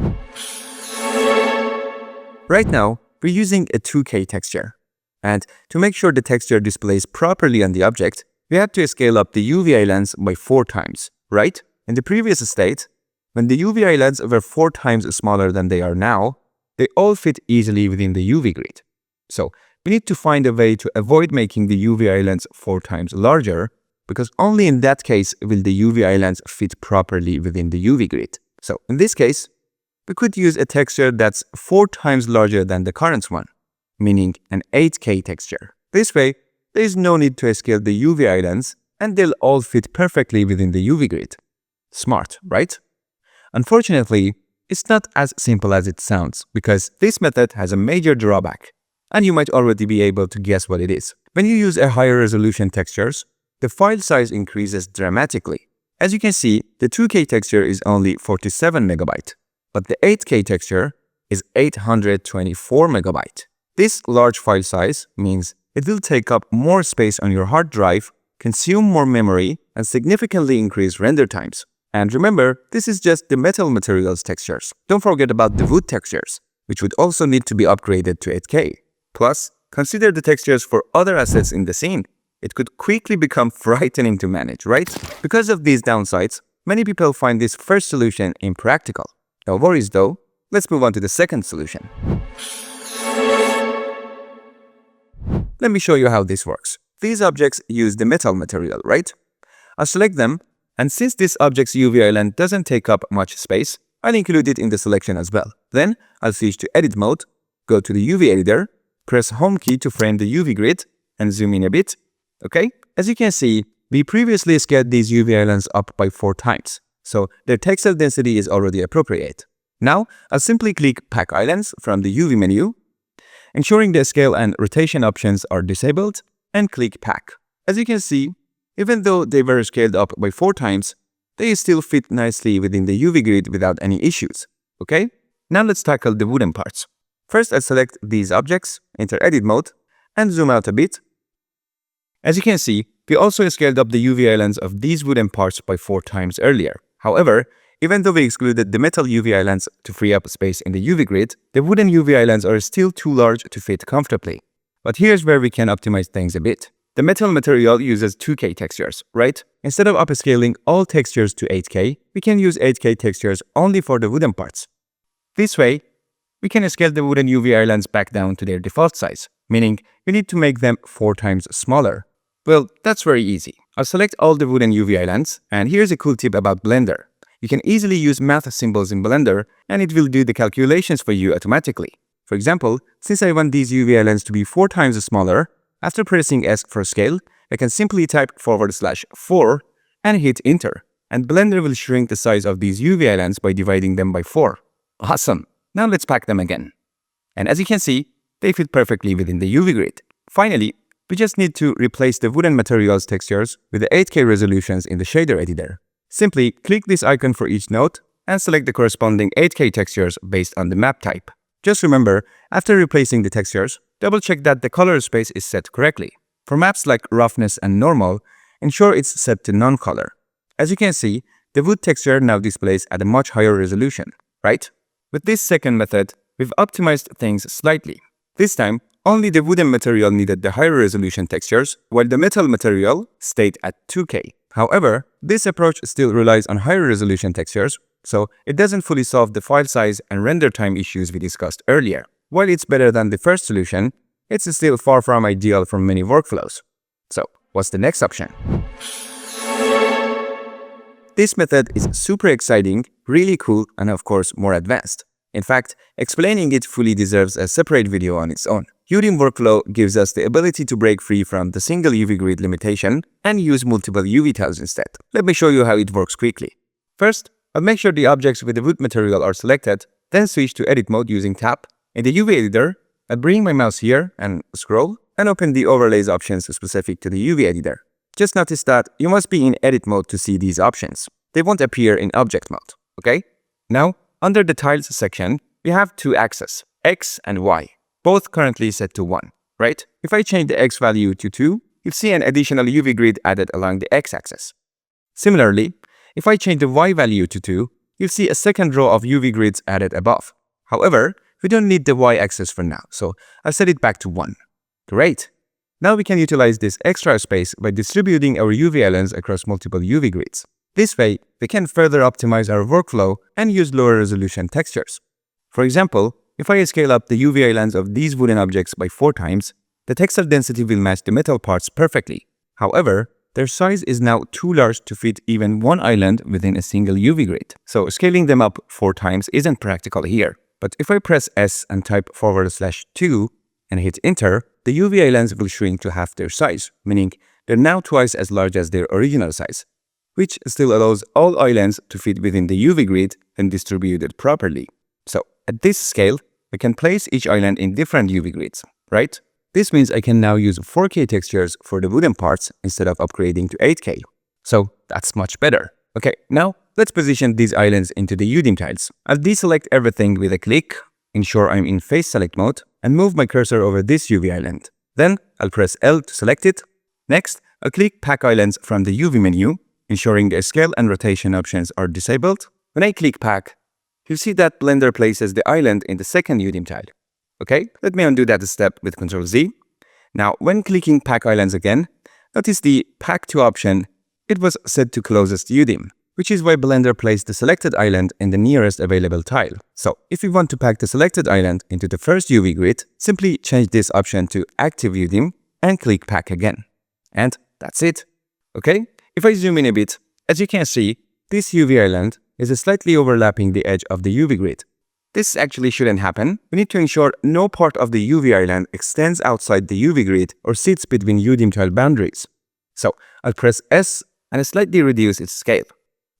S1: Right now, we're using a 2K texture. And to make sure the texture displays properly on the object, we had to scale up the UV islands by 4 times, right? In the previous state, when the UV islands were 4 times smaller than they are now, they all fit easily within the UV grid. So, we need to find a way to avoid making the UV islands 4 times larger, because only in that case will the UV islands fit properly within the UV grid. So, in this case, we could use a texture that's 4 times larger than the current one, meaning an 8K texture. This way, there is no need to scale the UV islands, and they'll all fit perfectly within the UV grid. Smart, right? Unfortunately, it's not as simple as it sounds, because this method has a major drawback, and you might already be able to guess what it is. When you use a higher resolution textures, the file size increases dramatically. As you can see, the 2K texture is only 47 MB, but the 8K texture is 824 MB. This large file size means it will take up more space on your hard drive, consume more memory, and significantly increase render times. And remember, this is just the metal materials textures. Don't forget about the wood textures, which would also need to be upgraded to 8K. Plus, consider the textures for other assets in the scene. It could quickly become frightening to manage, right? Because of these downsides, many people find this first solution impractical. No worries though, let's move on to the second solution. Let me show you how this works. These objects use the metal material, right? I'll select them, and since this object's UV island doesn't take up much space, I'll include it in the selection as well. Then, I'll switch to Edit mode, go to the UV editor, press Home key to frame the UV grid, and zoom in a bit. Okay? As you can see, we previously scaled these UV islands up by 4 times, so their textile density is already appropriate. Now, I'll simply click Pack Islands from the UV menu, ensuring the scale and rotation options are disabled, and click Pack. As you can see, even though they were scaled up by 4 times, they still fit nicely within the UV grid without any issues. Okay? Now let's tackle the wooden parts. First, I'll select these objects, enter Edit mode, and zoom out a bit. As you can see, we also scaled up the UV islands of these wooden parts by 4 times earlier. However, even though we excluded the metal UV islands to free up space in the UV grid, the wooden UV islands are still too large to fit comfortably. But here's where we can optimize things a bit. The metal material uses 2K textures, right? Instead of upscaling all textures to 8K, we can use 8K textures only for the wooden parts. This way, we can scale the wooden UV islands back down to their default size, meaning you need to make them 4 times smaller. Well, that's very easy. I'll select all the wooden UV islands, and here's a cool tip about Blender. You can easily use math symbols in Blender, and it will do the calculations for you automatically. For example, since I want these UV islands to be 4 times smaller, after pressing S for scale, I can simply type /4 and hit enter, and Blender will shrink the size of these UV islands by dividing them by 4. Awesome! Now let's pack them again. And as you can see, they fit perfectly within the UV grid. Finally, we just need to replace the wooden materials textures with the 8K resolutions in the shader editor. Simply click this icon for each node and select the corresponding 8K textures based on the map type. Just remember, after replacing the textures, double check that the color space is set correctly. For maps like roughness and normal, ensure it's set to non-color. As you can see, the wood texture now displays at a much higher resolution, right? With this second method, we've optimized things slightly. This time, only the wooden material needed the higher resolution textures, while the metal material stayed at 2K. However, this approach still relies on higher resolution textures, so it doesn't fully solve the file size and render time issues we discussed earlier. While it's better than the first solution, it's still far from ideal for many workflows. So, what's the next option? This method is super exciting, really cool, and of course more advanced. In fact, explaining it fully deserves a separate video on its own. UDIM workflow gives us the ability to break free from the single UV grid limitation and use multiple UV tiles instead. Let me show you how it works quickly. First, I'll make sure the objects with the wood material are selected, then switch to edit mode using tab. In the UV editor, I'll bring my mouse here and scroll and open the overlays options specific to the UV editor. Just notice that you must be in edit mode to see these options. They won't appear in object mode, okay? Now, under the tiles section, we have two axes, X and Y, both currently set to 1, right? If I change the X value to 2, you'll see an additional UV grid added along the X axis. Similarly, if I change the Y value to 2, you'll see a second row of UV grids added above. However, we don't need the Y axis for now, so I'll set it back to 1. Great! Now we can utilize this extra space by distributing our UV islands across multiple UV grids. This way, we can further optimize our workflow and use lower resolution textures. For example, if I scale up the UV islands of these wooden objects by 4 times, the texture density will match the metal parts perfectly. However, their size is now too large to fit even one island within a single UV grid. So scaling them up 4 times isn't practical here. But if I press S and type /2 and hit enter, the UV islands will shrink to half their size, meaning they're now twice as large as their original size, which still allows all islands to fit within the UV grid and distributed properly. So at this scale, I can place each island in different UV grids, right? This means I can now use 4K textures for the wooden parts instead of upgrading to 8K. So that's much better. Okay, now let's position these islands into the UDIM tiles. I'll deselect everything with a click, ensure I'm in face select mode, and move my cursor over this UV island. Then I'll press L to select it. Next, I'll click Pack Islands from the UV menu, ensuring the scale and rotation options are disabled. When I click Pack, you'll see that Blender places the island in the second UDIM tile. Okay, let me undo that step with Ctrl Z. Now, when clicking Pack Islands again, notice the Pack to option, it was set to closest UDIM, which is why Blender placed the selected island in the nearest available tile. So, if we want to pack the selected island into the first UV grid, simply change this option to Active UDIM and click Pack again. And that's it. Okay? If I zoom in a bit, as you can see, this UV island is slightly overlapping the edge of the UV grid. This actually shouldn't happen. We need to ensure no part of the UV island extends outside the UV grid or sits between UDIM tile boundaries. So, I'll press S and slightly reduce its scale.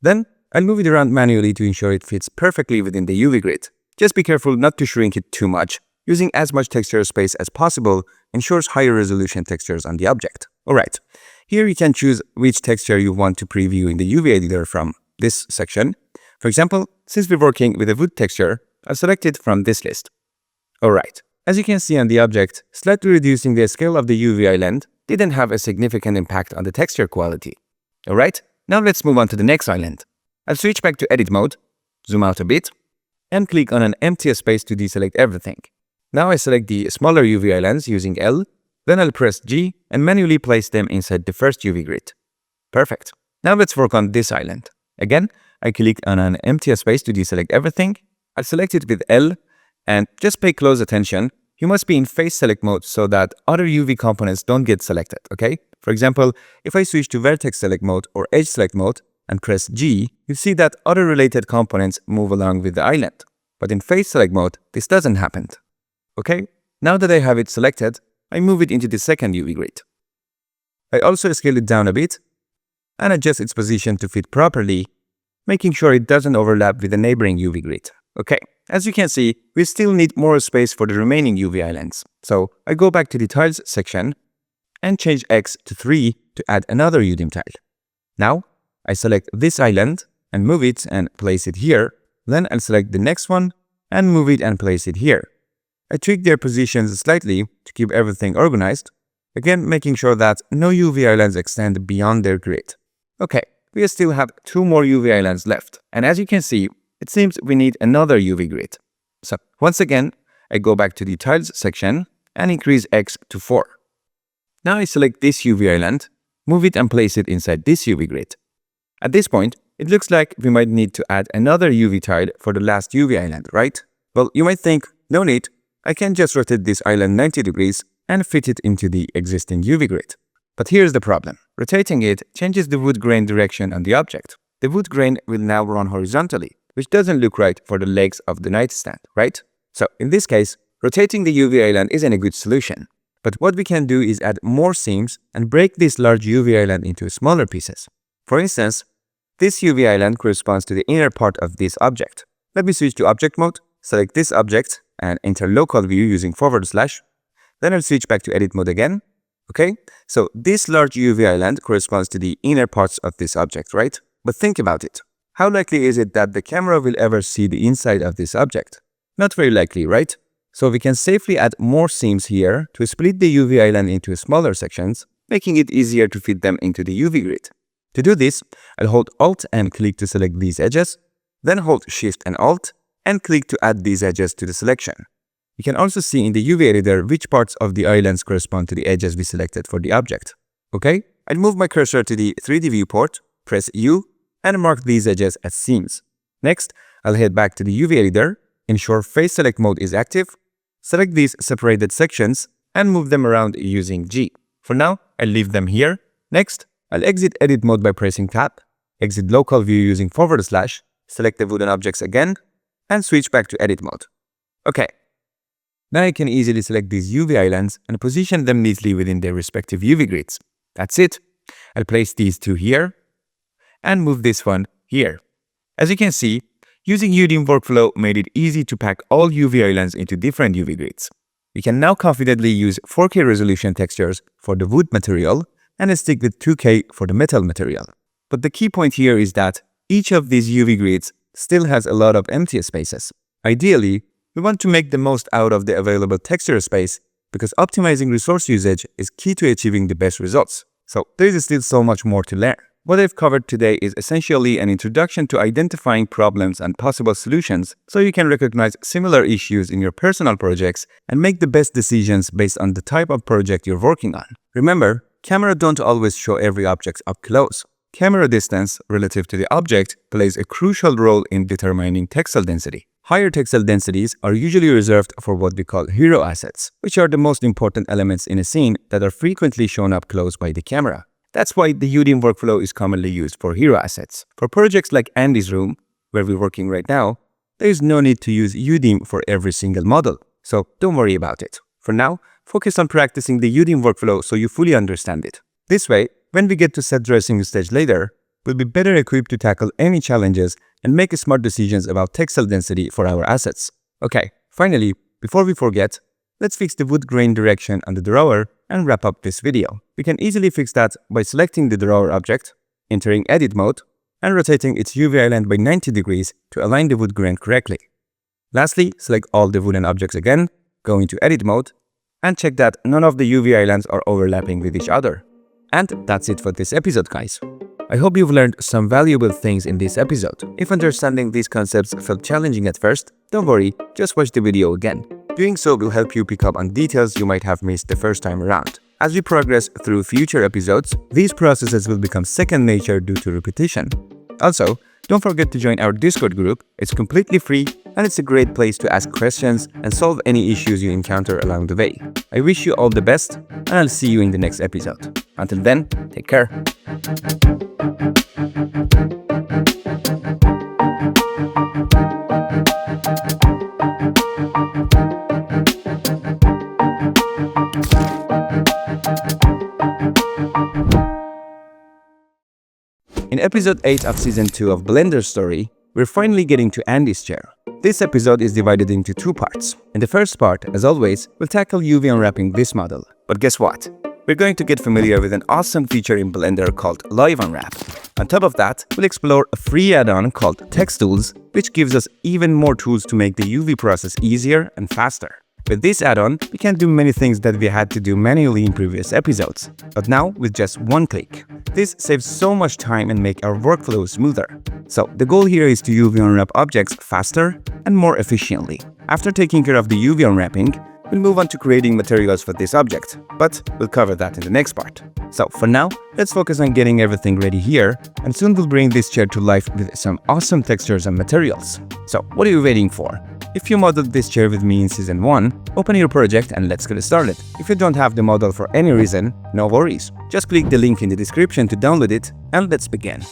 S1: Then, I'll move it around manually to ensure it fits perfectly within the UV grid. Just be careful not to shrink it too much. Using as much texture space as possible ensures higher resolution textures on the object. Alright, here you can choose which texture you want to preview in the UV editor from this section. For example, since we're working with a wood texture, I'll select it from this list. Alright, as you can see on the object, slightly reducing the scale of the UV island didn't have a significant impact on the texture quality. Alright, now let's move on to the next island. I'll switch back to edit mode, zoom out a bit, and click on an empty space to deselect everything. Now I select the smaller UV islands using L, then I'll press G and manually place them inside the first UV grid. Perfect. Now let's work on this island. Again, I click on an empty space to deselect everything. I'll select it with L, and just pay close attention. You must be in face select mode so that other UV components don't get selected, okay? For example, if I switch to vertex select mode or edge select mode and press G, you see that other related components move along with the island. But in face select mode, this doesn't happen. Okay, now that I have it selected, I move it into the second UV grid. I also scale it down a bit and adjust its position to fit properly, making sure it doesn't overlap with the neighboring UV grid. Okay, as you can see, we still need more space for the remaining UV islands. So I go back to the tiles section and change X to 3 to add another UDIM tile. Now, I select this island and move it and place it here. Then I'll select the next one and move it and place it here. I tweak their positions slightly to keep everything organized, again making sure that no UV islands extend beyond their grid. Okay, we still have 2 more UV islands left, and as you can see, it seems we need another UV grid. So once again, I go back to the tiles section and increase X to 4. Now I select this UV island, move it and place it inside this UV grid. At this point, it looks like we might need to add another UV tile for the last UV island, right? Well, you might think, no need, I can just rotate this island 90 degrees and fit it into the existing UV grid. But here's the problem. Rotating it changes the wood grain direction on the object. The wood grain will now run horizontally, which doesn't look right for the legs of the nightstand, right? So in this case, rotating the UV island isn't a good solution. But what we can do is add more seams and break this large UV island into smaller pieces. For instance, this UV island corresponds to the inner part of this object. Let me switch to object mode, select this object and enter local view using /. Then I'll switch back to edit mode again. Okay, so this large UV island corresponds to the inner parts of this object, right? But think about it. How likely is it that the camera will ever see the inside of this object? Not very likely, right? So we can safely add more seams here to split the UV island into smaller sections, making it easier to fit them into the UV grid. To do this, I'll hold Alt and click to select these edges, then hold Shift and Alt and click to add these edges to the selection. You can also see in the UV editor which parts of the islands correspond to the edges we selected for the object. Okay, I'll move my cursor to the 3D viewport, press U, and mark these edges as seams. Next, I'll head back to the UV editor, ensure Face Select mode is active, select these separated sections, and move them around using G. For now, I'll leave them here. Next, I'll exit edit mode by pressing Tab, exit local view using /, select the wooden objects again, and switch back to edit mode. Okay. Now I can easily select these UV islands and position them neatly within their respective UV grids. That's it. I'll place these 2 here and move this one here. As you can see, using UDIM workflow made it easy to pack all UV islands into different UV grids. We can now confidently use 4K resolution textures for the wood material and stick with 2K for the metal material. But the key point here is that each of these UV grids still has a lot of empty spaces. Ideally, we want to make the most out of the available texture space because optimizing resource usage is key to achieving the best results. So there is still so much more to learn. What I've covered today is essentially an introduction to identifying problems and possible solutions so you can recognize similar issues in your personal projects and make the best decisions based on the type of project you're working on. Remember, camera don't always show every object up close. Camera distance relative to the object plays a crucial role in determining textile density. Higher textile densities are usually reserved for what we call hero assets, which are the most important elements in a scene that are frequently shown up close by the camera. That's why the UDIM workflow is commonly used for hero assets. For projects like AndysRoom, where we're working right now, there is no need to use UDIM for every single model, so don't worry about it. For now, focus on practicing the UDIM workflow so you fully understand it. This way, when we get to set dressing stage later, we'll be better equipped to tackle any challenges and make smart decisions about textile density for our assets. Okay, finally, before we forget, let's fix the wood grain direction on the drawer and wrap up this video. We can easily fix that by selecting the drawer object, entering edit mode, and rotating its UV island by 90 degrees to align the wood grain correctly. Lastly, select all the wooden objects again, go into edit mode, and check that none of the UV islands are overlapping with each other. And that's it for this episode, guys. I hope you've learned some valuable things in this episode. If understanding these concepts felt challenging at first, don't worry, just watch the video again. Doing so will help you pick up on details you might have missed the first time around. As we progress through future episodes, these processes will become second nature due to repetition. Also, don't forget to join our Discord group. It's completely free and it's a great place to ask questions and solve any issues you encounter along the way. I wish you all the best and I'll see you in the next episode. Until then, take care. In episode 8 of season 2 of BlenderStory, we're finally getting to Andy's chair. This episode is divided into 2 parts. In the first part, as always, we'll tackle UV unwrapping this model. But guess what? We're going to get familiar with an awesome feature in Blender called Live Unwrap. On top of that, we'll explore a free add-on called Text Tools, which gives us even more tools to make the UV process easier and faster. With this add-on, we can do many things that we had to do manually in previous episodes, but now with just one click. This saves so much time and make our workflow smoother. So the goal here is to UV unwrap objects faster and more efficiently. After taking care of the UV unwrapping, we'll move on to creating materials for this object, but we'll cover that in the next part. So for now, let's focus on getting everything ready here, and soon we'll bring this chair to life with some awesome textures and materials. So what are you waiting for? If you modeled this chair with me in Season 1, open your project and let's get started. If you don't have the model for any reason, no worries. Just click the link in the description to download it, and let's begin.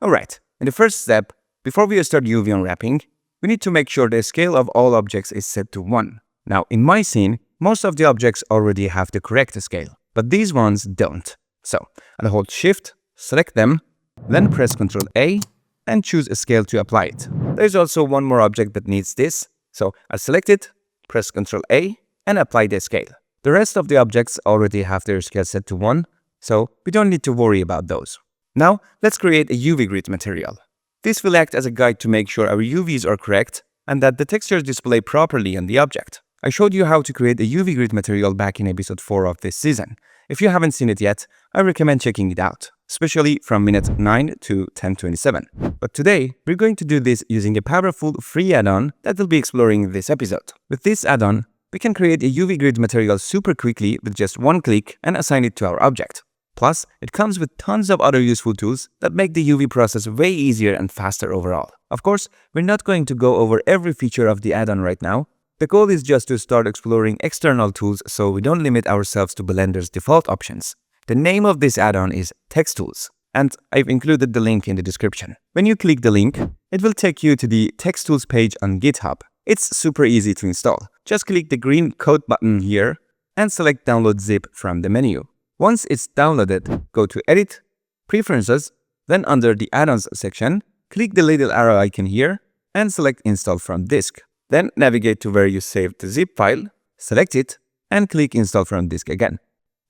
S1: Alright, in the first step, before we start UV unwrapping, we need to make sure the scale of all objects is set to 1. Now, in my scene, most of the objects already have the correct scale, but these ones don't. So, I'll hold Shift, select them, then press Ctrl A and choose a scale to apply it. There's also one more object that needs this, so I'll select it, press Ctrl A and apply the scale. The rest of the objects already have their scale set to 1, so we don't need to worry about those. Now, let's create a UV grid material. This will act as a guide to make sure our UVs are correct and that the textures display properly on the object. I showed you how to create a UV grid material back in episode 4 of this season. If you haven't seen it yet, I recommend checking it out, especially from minute 9 to 10:27. But today, we're going to do this using a powerful free add-on that we'll be exploring in this episode. With this add-on, we can create a UV grid material super quickly with just one click and assign it to our object. Plus, it comes with tons of other useful tools that make the UV process way easier and faster overall. Of course, we're not going to go over every feature of the add-on right now. The goal is just to start exploring external tools so we don't limit ourselves to Blender's default options. The name of this add-on is Text Tools, and I've included the link in the description. When you click the link, it will take you to the Text Tools page on GitHub. It's super easy to install. Just click the green code button here and select Download Zip from the menu. Once it's downloaded, go to Edit, Preferences, then under the Add-ons section, click the little arrow icon here and select Install from Disk. Then navigate to where you saved the zip file, select it, and click Install from Disk again.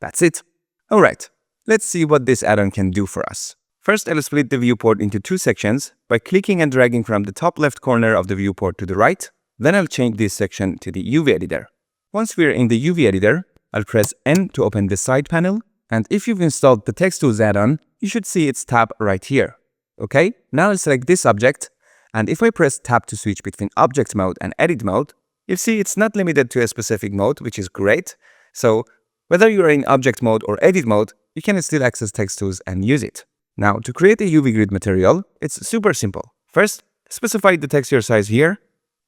S1: That's it. Alright, let's see what this add-on can do for us. First, I'll split the viewport into 2 sections by clicking and dragging from the top left corner of the viewport to the right. Then I'll change this section to the UV editor. Once we're in the UV editor, I'll press N to open the side panel, and if you've installed the Text Tools add-on, you should see its tab right here. Okay, now I'll select this object, and if I press Tab to switch between Object Mode and Edit Mode, you'll see it's not limited to a specific mode, which is great. So, whether you're in Object Mode or Edit Mode, you can still access Text Tools and use it. Now, to create a UV grid material, it's super simple. First, specify the texture size here.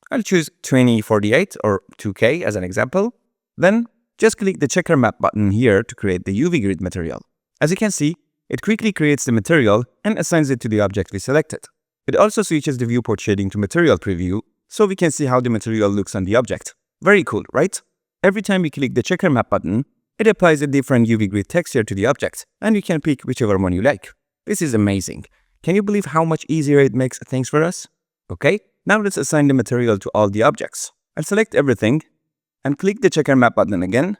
S1: I'll choose 2048 or 2K as an example. Then, just click the checker map button here to create the UV grid material. As you can see, it quickly creates the material and assigns it to the object we selected. It also switches the viewport shading to material preview, so we can see how the material looks on the object. Very cool, right? Every time we click the checker map button, it applies a different UV grid texture to the object, and you can pick whichever one you like. This is amazing. Can you believe how much easier it makes things for us? Okay, now let's assign the material to all the objects. I'll select everything and click the checker map button again.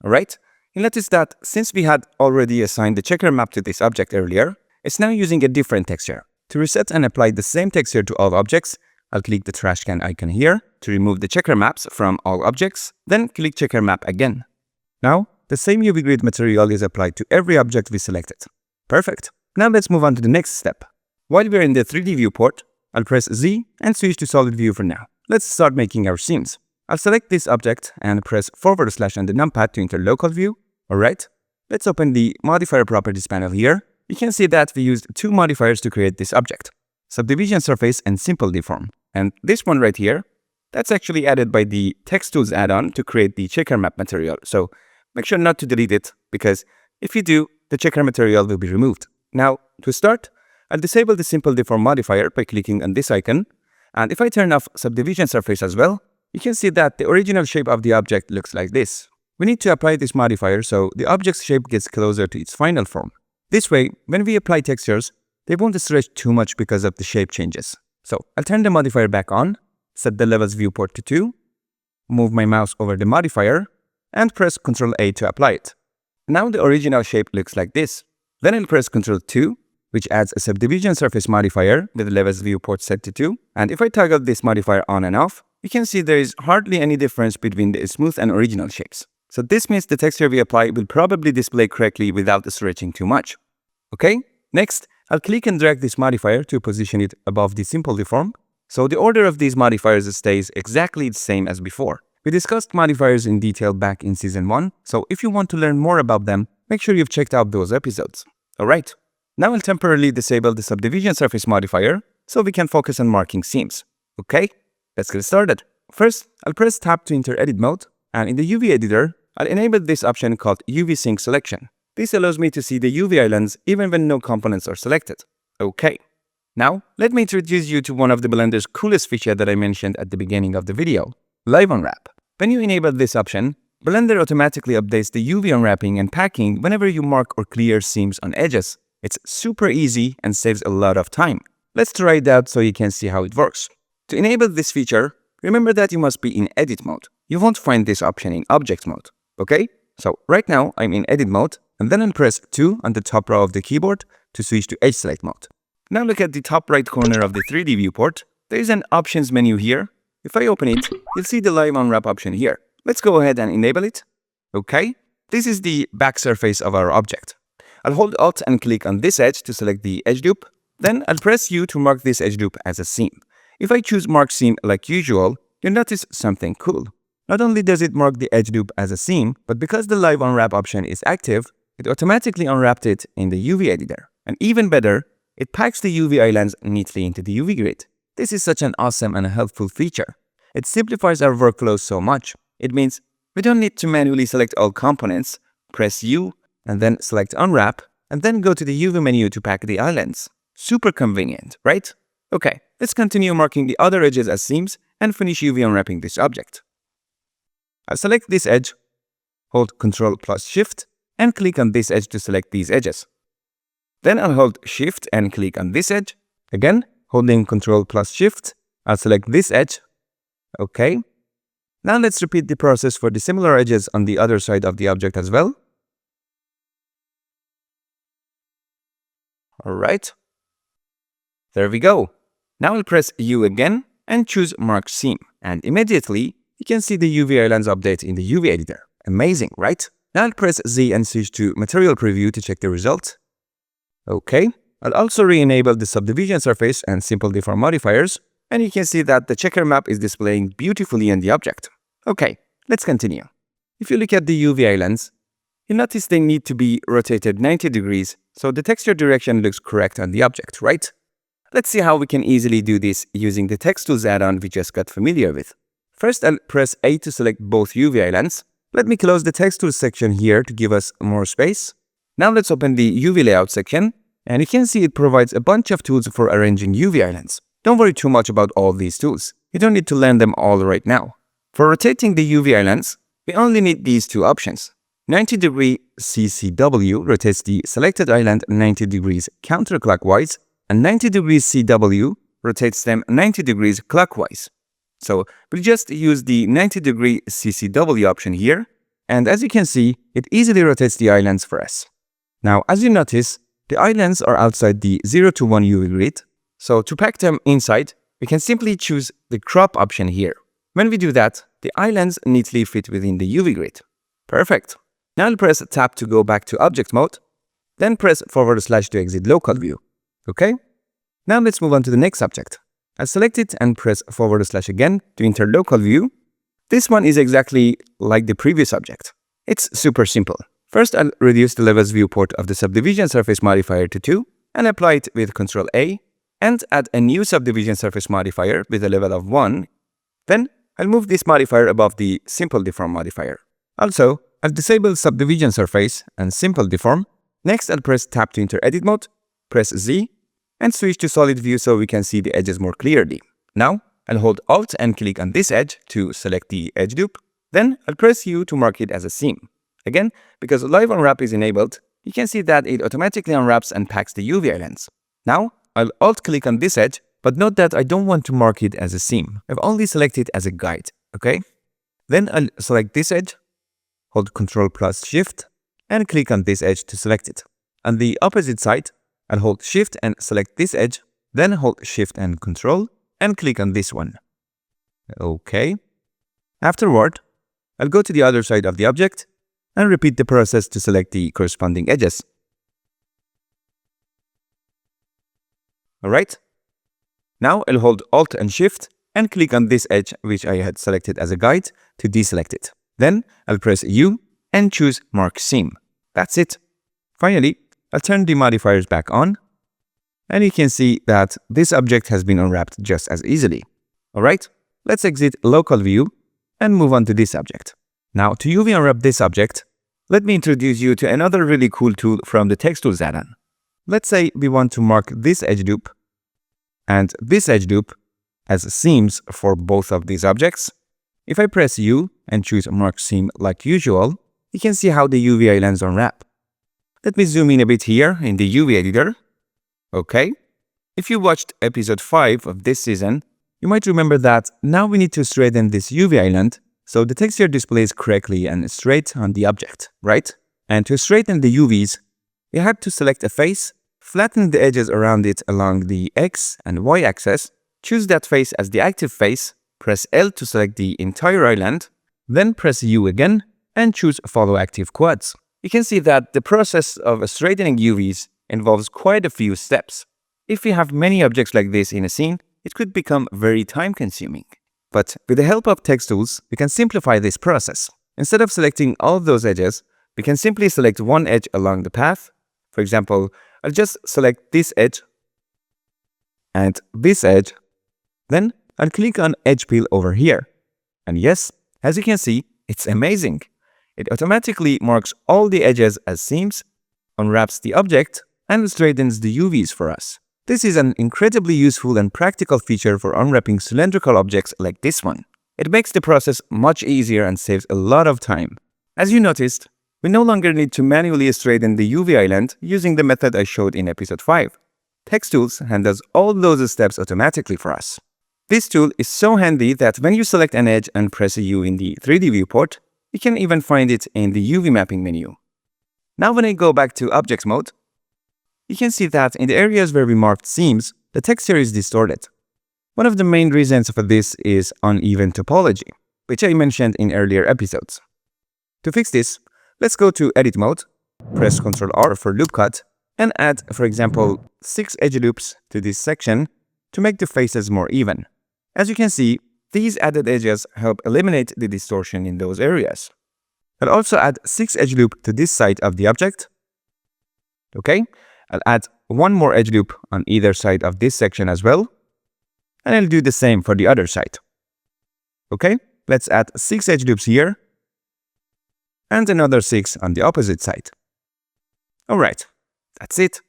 S1: Alright, you'll notice that since we had already assigned the checker map to this object earlier, it's now using a different texture. To reset and apply the same texture to all objects, I'll click the trash can icon here to remove the checker maps from all objects, then click checker map again. Now, the same UV grid material is applied to every object we selected. Perfect. Now let's move on to the next step. While we're in the 3D viewport, I'll press Z and switch to solid view for now. Let's start making our scenes. I'll select this object and press / on the numpad to enter local view. Alright, let's open the modifier properties panel here. You can see that we used 2 modifiers to create this object, subdivision surface and simple deform. And this one right here, that's actually added by the Text Tools add-on to create the checker map material. So make sure not to delete it, because if you do, the checker material will be removed. Now, to start, I'll disable the simple deform modifier by clicking on this icon. And if I turn off subdivision surface as well, you can see that the original shape of the object looks like this. We need to apply this modifier so the object's shape gets closer to its final form. This way, when we apply textures, they won't stretch too much because of the shape changes. So I'll turn the modifier back on, set the levels viewport to 2, move my mouse over the modifier, and press Ctrl A to apply it. Now the original shape looks like this. Then I'll press Ctrl 2, which adds a subdivision surface modifier with levels viewport set to 2. And if I toggle this modifier on and off, you can see there is hardly any difference between the smooth and original shapes. So this means the texture we apply will probably display correctly without stretching too much. Okay, next, I'll click and drag this modifier to position it above the simple deform. So the order of these modifiers stays exactly the same as before. We discussed modifiers in detail back in Season 1, so if you want to learn more about them, make sure you've checked out those episodes. Alright, now I'll temporarily disable the subdivision surface modifier so we can focus on marking seams. Okay, let's get started. First, I'll press Tab to enter Edit mode, and in the UV editor, I'll enable this option called UV Sync Selection. This allows me to see the UV islands even when no components are selected. Okay. Now, let me introduce you to one of the Blender's coolest features that I mentioned at the beginning of the video, Live Unwrap. When you enable this option, Blender automatically updates the UV unwrapping and packing whenever you mark or clear seams on edges. It's super easy and saves a lot of time. Let's try it out so you can see how it works. To enable this feature, remember that you must be in Edit mode. You won't find this option in Object mode. Okay? So right now I'm in Edit mode, and then I'll press 2 on the top row of the keyboard to switch to Edge Select mode. Now look at the top right corner of the 3D viewport. There is an Options menu here. If I open it, you'll see the Live Unwrap option here. Let's go ahead and enable it. Okay, this is the back surface of our object. I'll hold Alt and click on this edge to select the edge loop. Then I'll press U to mark this edge loop as a seam. If I choose Mark Seam like usual, you'll notice something cool. Not only does it mark the edge loop as a seam, but because the Live Unwrap option is active, it automatically unwrapped it in the UV editor. And even better, it packs the UV islands neatly into the UV grid. This is such an awesome and helpful feature. It simplifies our workflow so much. It means we don't need to manually select all components, press U, and then select Unwrap, and then go to the UV menu to pack the islands. Super convenient, right? Okay, let's continue marking the other edges as seams and finish UV unwrapping this object. I'll select this edge, hold Ctrl plus Shift, and click on this edge to select these edges. Then I'll hold Shift and click on this edge. Again, holding Ctrl plus Shift, I'll select this edge. Okay. Now let's repeat the process for the similar edges on the other side of the object as well. Alright. There we go. Now I'll press U again and choose Mark Seam. And immediately, you can see the UV islands update in the UV editor. Amazing, right? Now I'll press Z and switch to Material Preview to check the result. Okay. I'll also re-enable the subdivision surface and simple deform modifiers, and you can see that the checker map is displaying beautifully on the object. Okay, let's continue. If you look at the UV islands, you'll notice they need to be rotated 90 degrees, so the texture direction looks correct on the object, right? Let's see how we can easily do this using the Text Tools add-on we just got familiar with. First, I'll press A to select both UV islands. Let me close the Text Tools section here to give us more space. Now let's open the UV Layout section, and you can see it provides a bunch of tools for arranging UV islands. Don't worry too much about all these tools. You don't need to learn them all right now. For rotating the UV islands, we only need these two options. 90 degree CCW rotates the selected island 90 degrees counterclockwise, and 90 degrees CW rotates them 90 degrees clockwise. So we'll just use the 90 degree CCW option here, and as you can see, it easily rotates the islands for us. Now, as you notice, the islands are outside the 0 to 1 UV grid, so to pack them inside, we can simply choose the crop option here. When we do that, the islands neatly fit within the UV grid. Perfect. Now I'll press Tab to go back to Object mode, then press / to exit Local View. Okay? Now let's move on to the next object. I'll select it and press / again to enter Local View. This one is exactly like the previous object. It's super simple. First, I'll reduce the levels viewport of the subdivision surface modifier to 2 and apply it with Ctrl A, and add a new subdivision surface modifier with a level of 1. Then, I'll move this modifier above the simple deform modifier. Also, I'll disable subdivision surface and simple deform. Next, I'll press Tab to enter Edit mode, press Z, and switch to solid view so we can see the edges more clearly. Now, I'll hold Alt and click on this edge to select the edge loop. Then, I'll press U to mark it as a seam. Again, because Live Unwrap is enabled, you can see that it automatically unwraps and packs the UV islands. Now, I'll Alt-click on this edge, but note that I don't want to mark it as a seam. I've only selected it as a guide, okay? Then I'll select this edge, hold Ctrl plus Shift and click on this edge to select it. On the opposite side, I'll hold Shift and select this edge, then hold Shift and Ctrl and click on this one. Okay. Afterward, I'll go to the other side of the object and repeat the process to select the corresponding edges. Alright. Now I'll hold Alt and Shift and click on this edge which I had selected as a guide to deselect it. Then I'll press U and choose Mark Seam. That's it. Finally, I'll turn the modifiers back on and you can see that this object has been unwrapped just as easily. Alright, let's exit Local View and move on to this object. Now to UV unwrap this object, let me introduce you to another really cool tool from the Text Tools add-on. Let's say we want to mark this edge loop and this edge loop as seams for both of these objects. If I press U and choose Mark Seam like usual, you can see how the UV islands unwrap. Let me zoom in a bit here in the UV editor. Okay. If you watched episode 5 of this season, you might remember that now we need to straighten this UV island so the texture displays correctly and straight on the object, right? And to straighten the UVs, you have to select a face, flatten the edges around it along the X and Y axis, choose that face as the active face, press L to select the entire island, then press U again and choose Follow Active Quads. You can see that the process of straightening UVs involves quite a few steps. If you have many objects like this in a scene, it could become very time-consuming. But with the help of Text Tools, we can simplify this process. Instead of selecting all of those edges, we can simply select one edge along the path. For example, I'll just select this edge and this edge. Then I'll click on Edge Peel over here. And yes, as you can see, it's amazing. It automatically marks all the edges as seams, unwraps the object, and straightens the UVs for us. This is an incredibly useful and practical feature for unwrapping cylindrical objects like this one. It makes the process much easier and saves a lot of time. As you noticed, we no longer need to manually straighten the UV island using the method I showed in episode 5. Text Tools handles all those steps automatically for us. This tool is so handy that when you select an edge and press a U in the 3D viewport, you can even find it in the UV mapping menu. Now when I go back to Objects mode, you can see that in the areas where we marked seams, the texture is distorted. One of the main reasons for this is uneven topology, which I mentioned in earlier episodes. To fix this, let's go to Edit mode, press Ctrl R for loop cut, and add, for example, 6 edge loops to this section to make the faces more even. As you can see, these added edges help eliminate the distortion in those areas. I'll also add 6 edge loop to this side of the object. Okay. I'll add one more edge loop on either side of this section as well. And I'll do the same for the other side. Okay, let's add 6 edge loops here. And another 6 on the opposite side. Alright, that's it.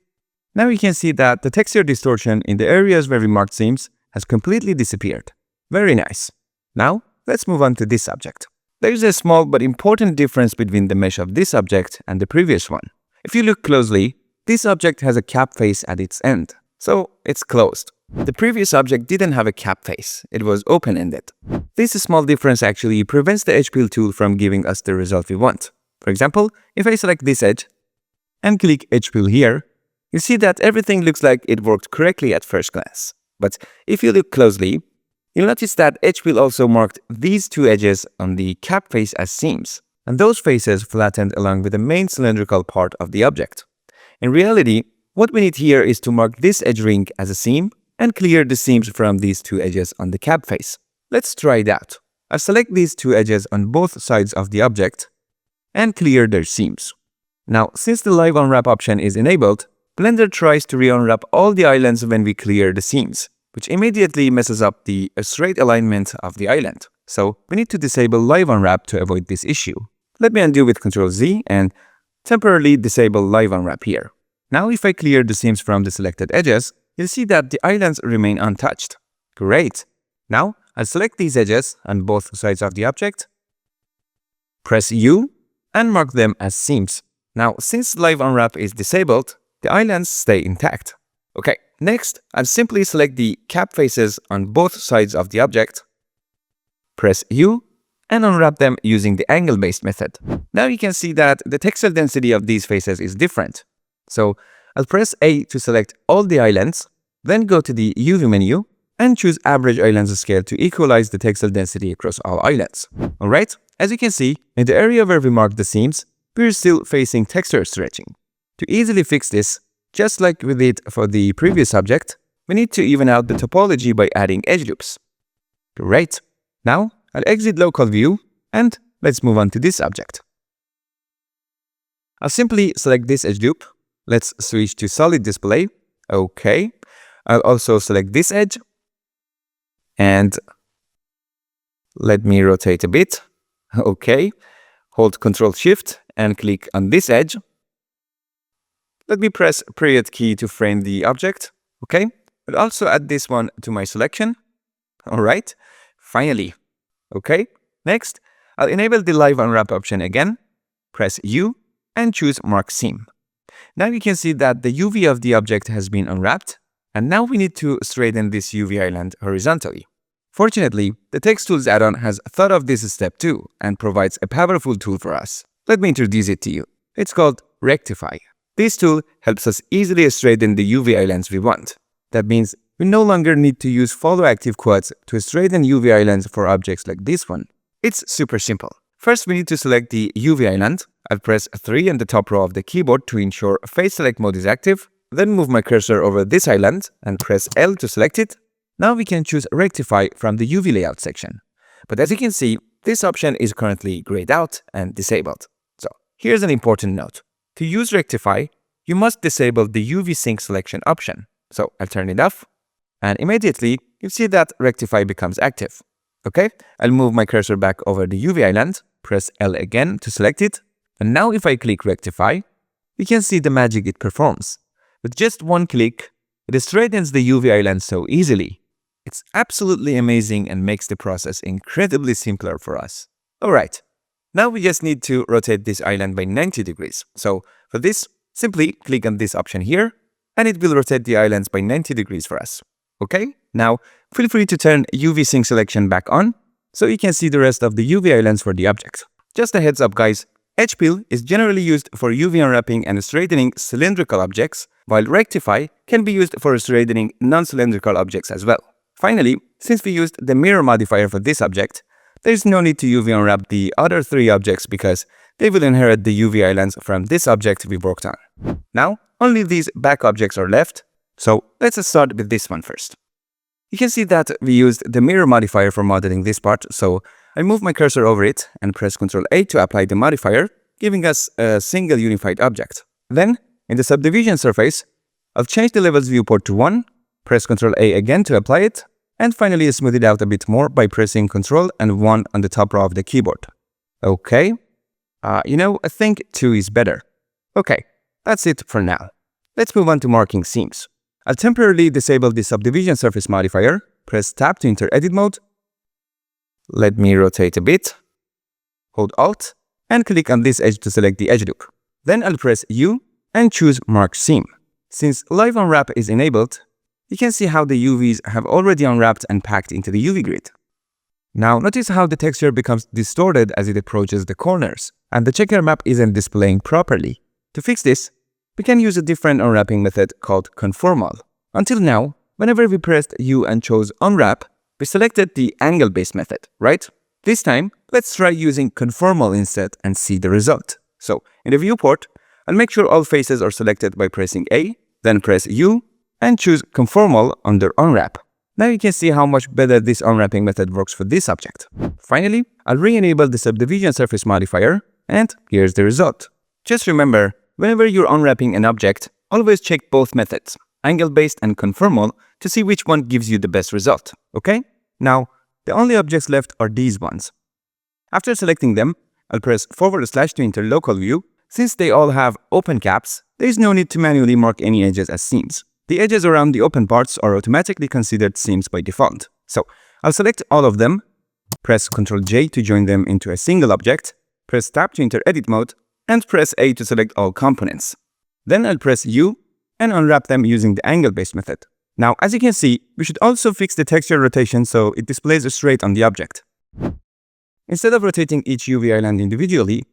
S1: Now you can see that the texture distortion in the areas where we marked seams has completely disappeared. Very nice. Now, let's move on to this object. There is a small but important difference between the mesh of this object and the previous one. If you look closely, this object has a cap face at its end, so it's closed. The previous object didn't have a cap face, it was open-ended. This small difference actually prevents the Edge Peel tool from giving us the result we want. For example, if I select this edge and click Edge Peel here, you see that everything looks like it worked correctly at first glance. But if you look closely, you'll notice that Edge Peel also marked these 2 edges on the cap face as seams, and those faces flattened along with the main cylindrical part of the object. In reality, what we need here is to mark this edge ring as a seam and clear the seams from these 2 edges on the cap face. Let's try it out. I'll select these 2 edges on both sides of the object and clear their seams. Now, since the Live Unwrap option is enabled, Blender tries to re-unwrap all the islands when we clear the seams, which immediately messes up the straight alignment of the island. So we need to disable Live Unwrap to avoid this issue. Let me undo with Ctrl Z and temporarily disable Live Unwrap here. Now if I clear the seams from the selected edges, you'll see that the islands remain untouched. Great! Now I'll select these edges on both sides of the object, press U, and mark them as seams. Now since Live Unwrap is disabled, the islands stay intact. Okay, next I'll simply select the cap faces on both sides of the object, press U, and unwrap them using the angle-based method. Now you can see that the textile density of these faces is different. So I'll press A to select all the islands, then go to the UV menu and choose average islands scale to equalize the textile density across all islands. Alright, as you can see, in the area where we marked the seams, we're still facing texture stretching. To easily fix this, just like we did for the previous object, we need to even out the topology by adding edge loops. Great. Now, I'll exit local view and let's move on to this object. I'll simply select this edge loop. Let's switch to solid display. Okay. I'll also select this edge and let me rotate a bit. Okay. Hold Ctrl Shift and click on this edge. Let me press period key to frame the object. Okay. I'll also add this one to my selection. Alright. Finally. Okay. Next, I'll enable the live unwrap option again. Press U and choose Mark Seam. Now you can see that the UV of the object has been unwrapped, and now we need to straighten this UV island horizontally. Fortunately, the Text Tools add-on has thought of this step too and provides a powerful tool for us. Let me introduce it to you. It's called Rectify. This tool helps us easily straighten the UV islands we want. That means we no longer need to use follow active quads to straighten UV islands for objects like this one. It's super simple. First, we need to select the UV island. I'll press 3 on the top row of the keyboard to ensure Face Select mode is active. Then move my cursor over this island and press L to select it. Now we can choose Rectify from the UV layout section. But as you can see, this option is currently grayed out and disabled. So here's an important note. To use Rectify, you must disable the UV sync selection option. So I'll turn it off, and immediately you see that Rectify becomes active. Okay, I'll move my cursor back over the UV island, press L again to select it, and now if I click Rectify, you can see the magic it performs. With just one click, it straightens the UV island so easily. It's absolutely amazing and makes the process incredibly simpler for us. Alright, now we just need to rotate this island by 90 degrees. So for this, simply click on this option here, and it will rotate the islands by 90 degrees for us. Okay, now feel free to turn UV sync selection back on so you can see the rest of the UV islands for the object. Just a heads up guys, Edge Peel is generally used for UV unwrapping and straightening cylindrical objects, while Rectify can be used for straightening non-cylindrical objects as well. Finally, since we used the mirror modifier for this object, there is no need to UV unwrap the other 3 objects because they will inherit the UV islands from this object we worked on. Now, only these back objects are left, so let's start with this one first. You can see that we used the mirror modifier for modeling this part, so I move my cursor over it and press Ctrl A to apply the modifier, giving us a single unified object. Then, in the subdivision surface, I'll change the levels viewport to 1, press Ctrl A again to apply it, and finally smooth it out a bit more by pressing Ctrl and 1 on the top row of the keyboard. Okay. I think 2 is better. Okay, that's it for now. Let's move on to marking seams. I'll temporarily disable the subdivision surface modifier, press Tab to enter edit mode. Let me rotate a bit. Hold Alt and click on this edge to select the edge loop. Then I'll press U and choose Mark Seam. Since Live Unwrap is enabled, you can see how the UVs have already unwrapped and packed into the UV grid. Now notice how the texture becomes distorted as it approaches the corners, and the checker map isn't displaying properly. To fix this, we can use a different unwrapping method called conformal. Until now, whenever we pressed U and chose Unwrap, we selected the angle-based method, right? This time, let's try using conformal instead and see the result. So, in the viewport, I'll make sure all faces are selected by pressing A, then press U, and choose conformal under Unwrap. Now you can see how much better this unwrapping method works for this object. Finally, I'll re-enable the subdivision surface modifier, and here's the result. Just remember, whenever you're unwrapping an object, always check both methods, angle-based and conformal, to see which one gives you the best result, okay? Now, the only objects left are these ones. After selecting them, I'll press / to enter local view. Since they all have open caps, there is no need to manually mark any edges as seams. The edges around the open parts are automatically considered seams by default. So, I'll select all of them, press Ctrl J to join them into a single object, press Tab to enter edit mode, and press A to select all components. Then I'll press U and unwrap them using the angle-based method. Now, as you can see, we should also fix the texture rotation so it displays straight on the object. Instead of rotating each UV island individually,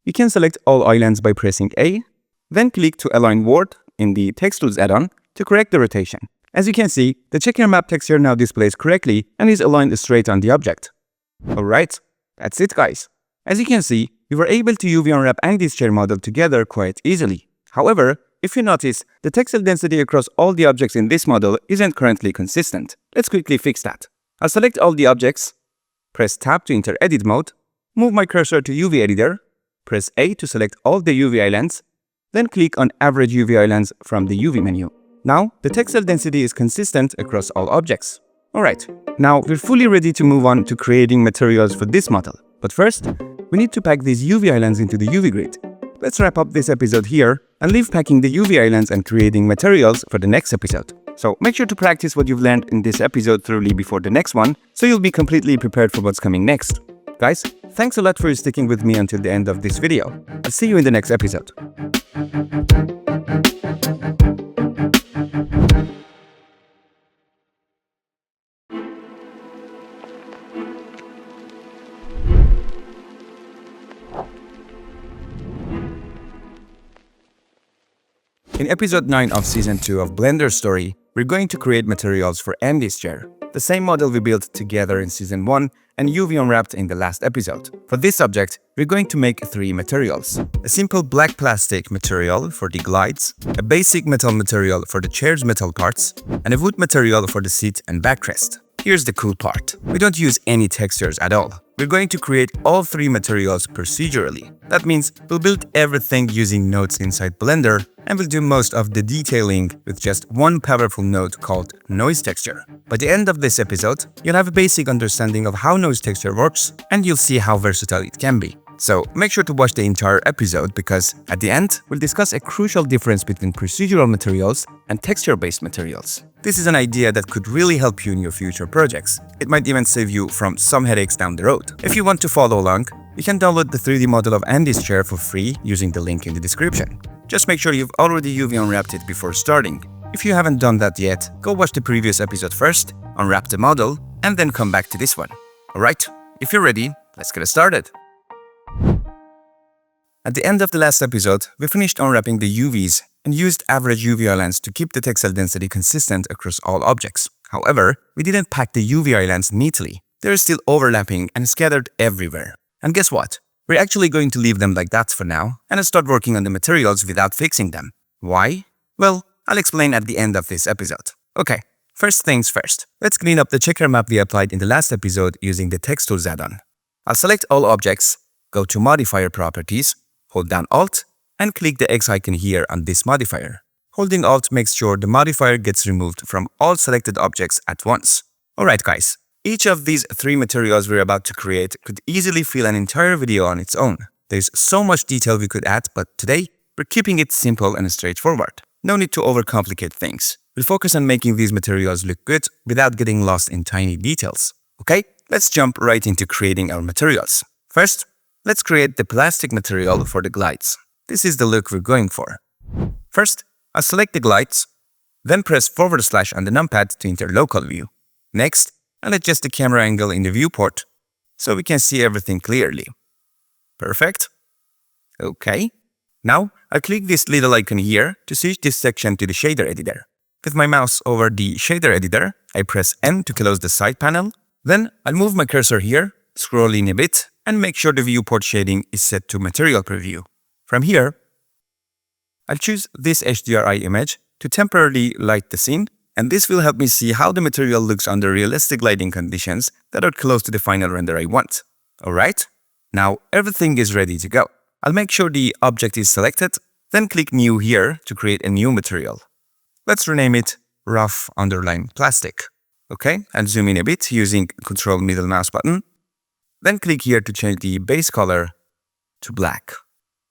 S1: you can select all islands by pressing A, then click to align word in the Text Tools add-on to correct the rotation. As you can see, the checker map texture now displays correctly and is aligned straight on the object. Alright, that's it guys. As you can see, we were able to UV unwrap and this chair model together quite easily. However, if you notice, the textile density across all the objects in this model isn't currently consistent. Let's quickly fix that. I'll select all the objects, press Tab to enter edit mode, move my cursor to UV editor, press A to select all the UV islands, then click on average UV islands from the UV menu. Now, the textile density is consistent across all objects. Alright, now we're fully ready to move on to creating materials for this model. But first, we need to pack these UV islands into the UV grid. Let's wrap up this episode here and leave packing the UV islands and creating materials for the next episode. So make sure to practice what you've learned in this episode thoroughly before the next one, so you'll be completely prepared for what's coming next. Guys, thanks a lot for sticking with me until the end of this video. I'll see you in the next episode. In episode 9 of season 2 of BlenderStory, we're going to create materials for Andy's chair, the same model we built together in season 1 and UV unwrapped in the last episode. For this object, we're going to make 3 materials. A simple black plastic material for the glides, a basic metal material for the chair's metal parts, and a wood material for the seat and backrest. Here's the cool part. We don't use any textures at all. We're going to create all 3 materials procedurally. That means we'll build everything using nodes inside Blender, and we'll do most of the detailing with just one powerful node called noise texture. By the end of this episode, you'll have a basic understanding of how noise texture works, and you'll see how versatile it can be. So make sure to watch the entire episode because at the end, we'll discuss a crucial difference between procedural materials and texture-based materials. This is an idea that could really help you in your future projects. It might even save you from some headaches down the road. If you want to follow along, you can download the 3D model of Andy's chair for free using the link in the description. Just make sure you've already UV unwrapped it before starting. If you haven't done that yet, go watch the previous episode first, unwrap the model, and then come back to this one. Alright, if you're ready, let's get started. At the end of the last episode, we finished unwrapping the UVs and used average UV islands to keep the textile density consistent across all objects. However, we didn't pack the UV islands neatly. They're still overlapping and scattered everywhere. And guess what? We're actually going to leave them like that for now and start working on the materials without fixing them. Why? Well, I'll explain at the end of this episode. Okay, first things first. Let's clean up the checker map we applied in the last episode using the Text Tools add-on. I'll select all objects, go to Modifier Properties, hold down Alt, and click the X icon here on this modifier. Holding Alt makes sure the modifier gets removed from all selected objects at once. Alright guys, each of these 3 materials we're about to create could easily fill an entire video on its own. There's so much detail we could add, but today, we're keeping it simple and straightforward. No need to overcomplicate things. We'll focus on making these materials look good without getting lost in tiny details. Okay, let's jump right into creating our materials. First, let's create the plastic material for the glides. This is the look we're going for. First, I'll select the glides, then press / on the numpad to enter local view. Next, I'll adjust the camera angle in the viewport so we can see everything clearly. Perfect. Okay. Now, I'll click this little icon here to switch this section to the shader editor. With my mouse over the shader editor, I press N to close the side panel. Then, I'll move my cursor here, scroll in a bit, and make sure the viewport shading is set to material preview. From here, I'll choose this HDRI image to temporarily light the scene, and this will help me see how the material looks under realistic lighting conditions that are close to the final render I want. Alright, now everything is ready to go. I'll make sure the object is selected, then click New here to create a new material. Let's rename it Rough Underline Plastic. Okay, I'll zoom in a bit using Ctrl middle mouse button. Then click here to change the base color to black.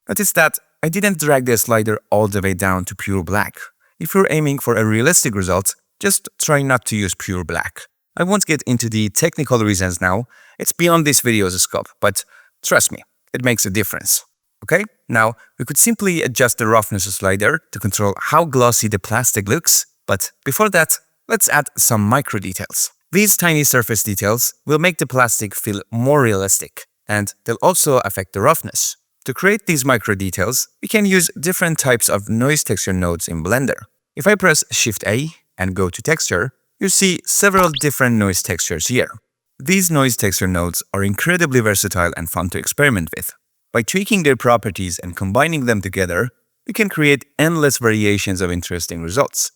S1: Notice that I didn't drag the slider all the way down to pure black. If you're aiming for a realistic result, just try not to use pure black. I won't get into the technical reasons now, it's beyond this video's scope, but trust me, it makes a difference. Okay, now we could simply adjust the roughness slider to control how glossy the plastic looks, but before that, let's add some micro details. These tiny surface details will make the plastic feel more realistic, and they'll also affect the roughness. To create these micro details, we can use different types of noise texture nodes in Blender. If I press Shift A and go to Texture, you see several different noise textures here. These noise texture nodes are incredibly versatile and fun to experiment with. By tweaking their properties and combining them together, we can create endless variations of interesting results.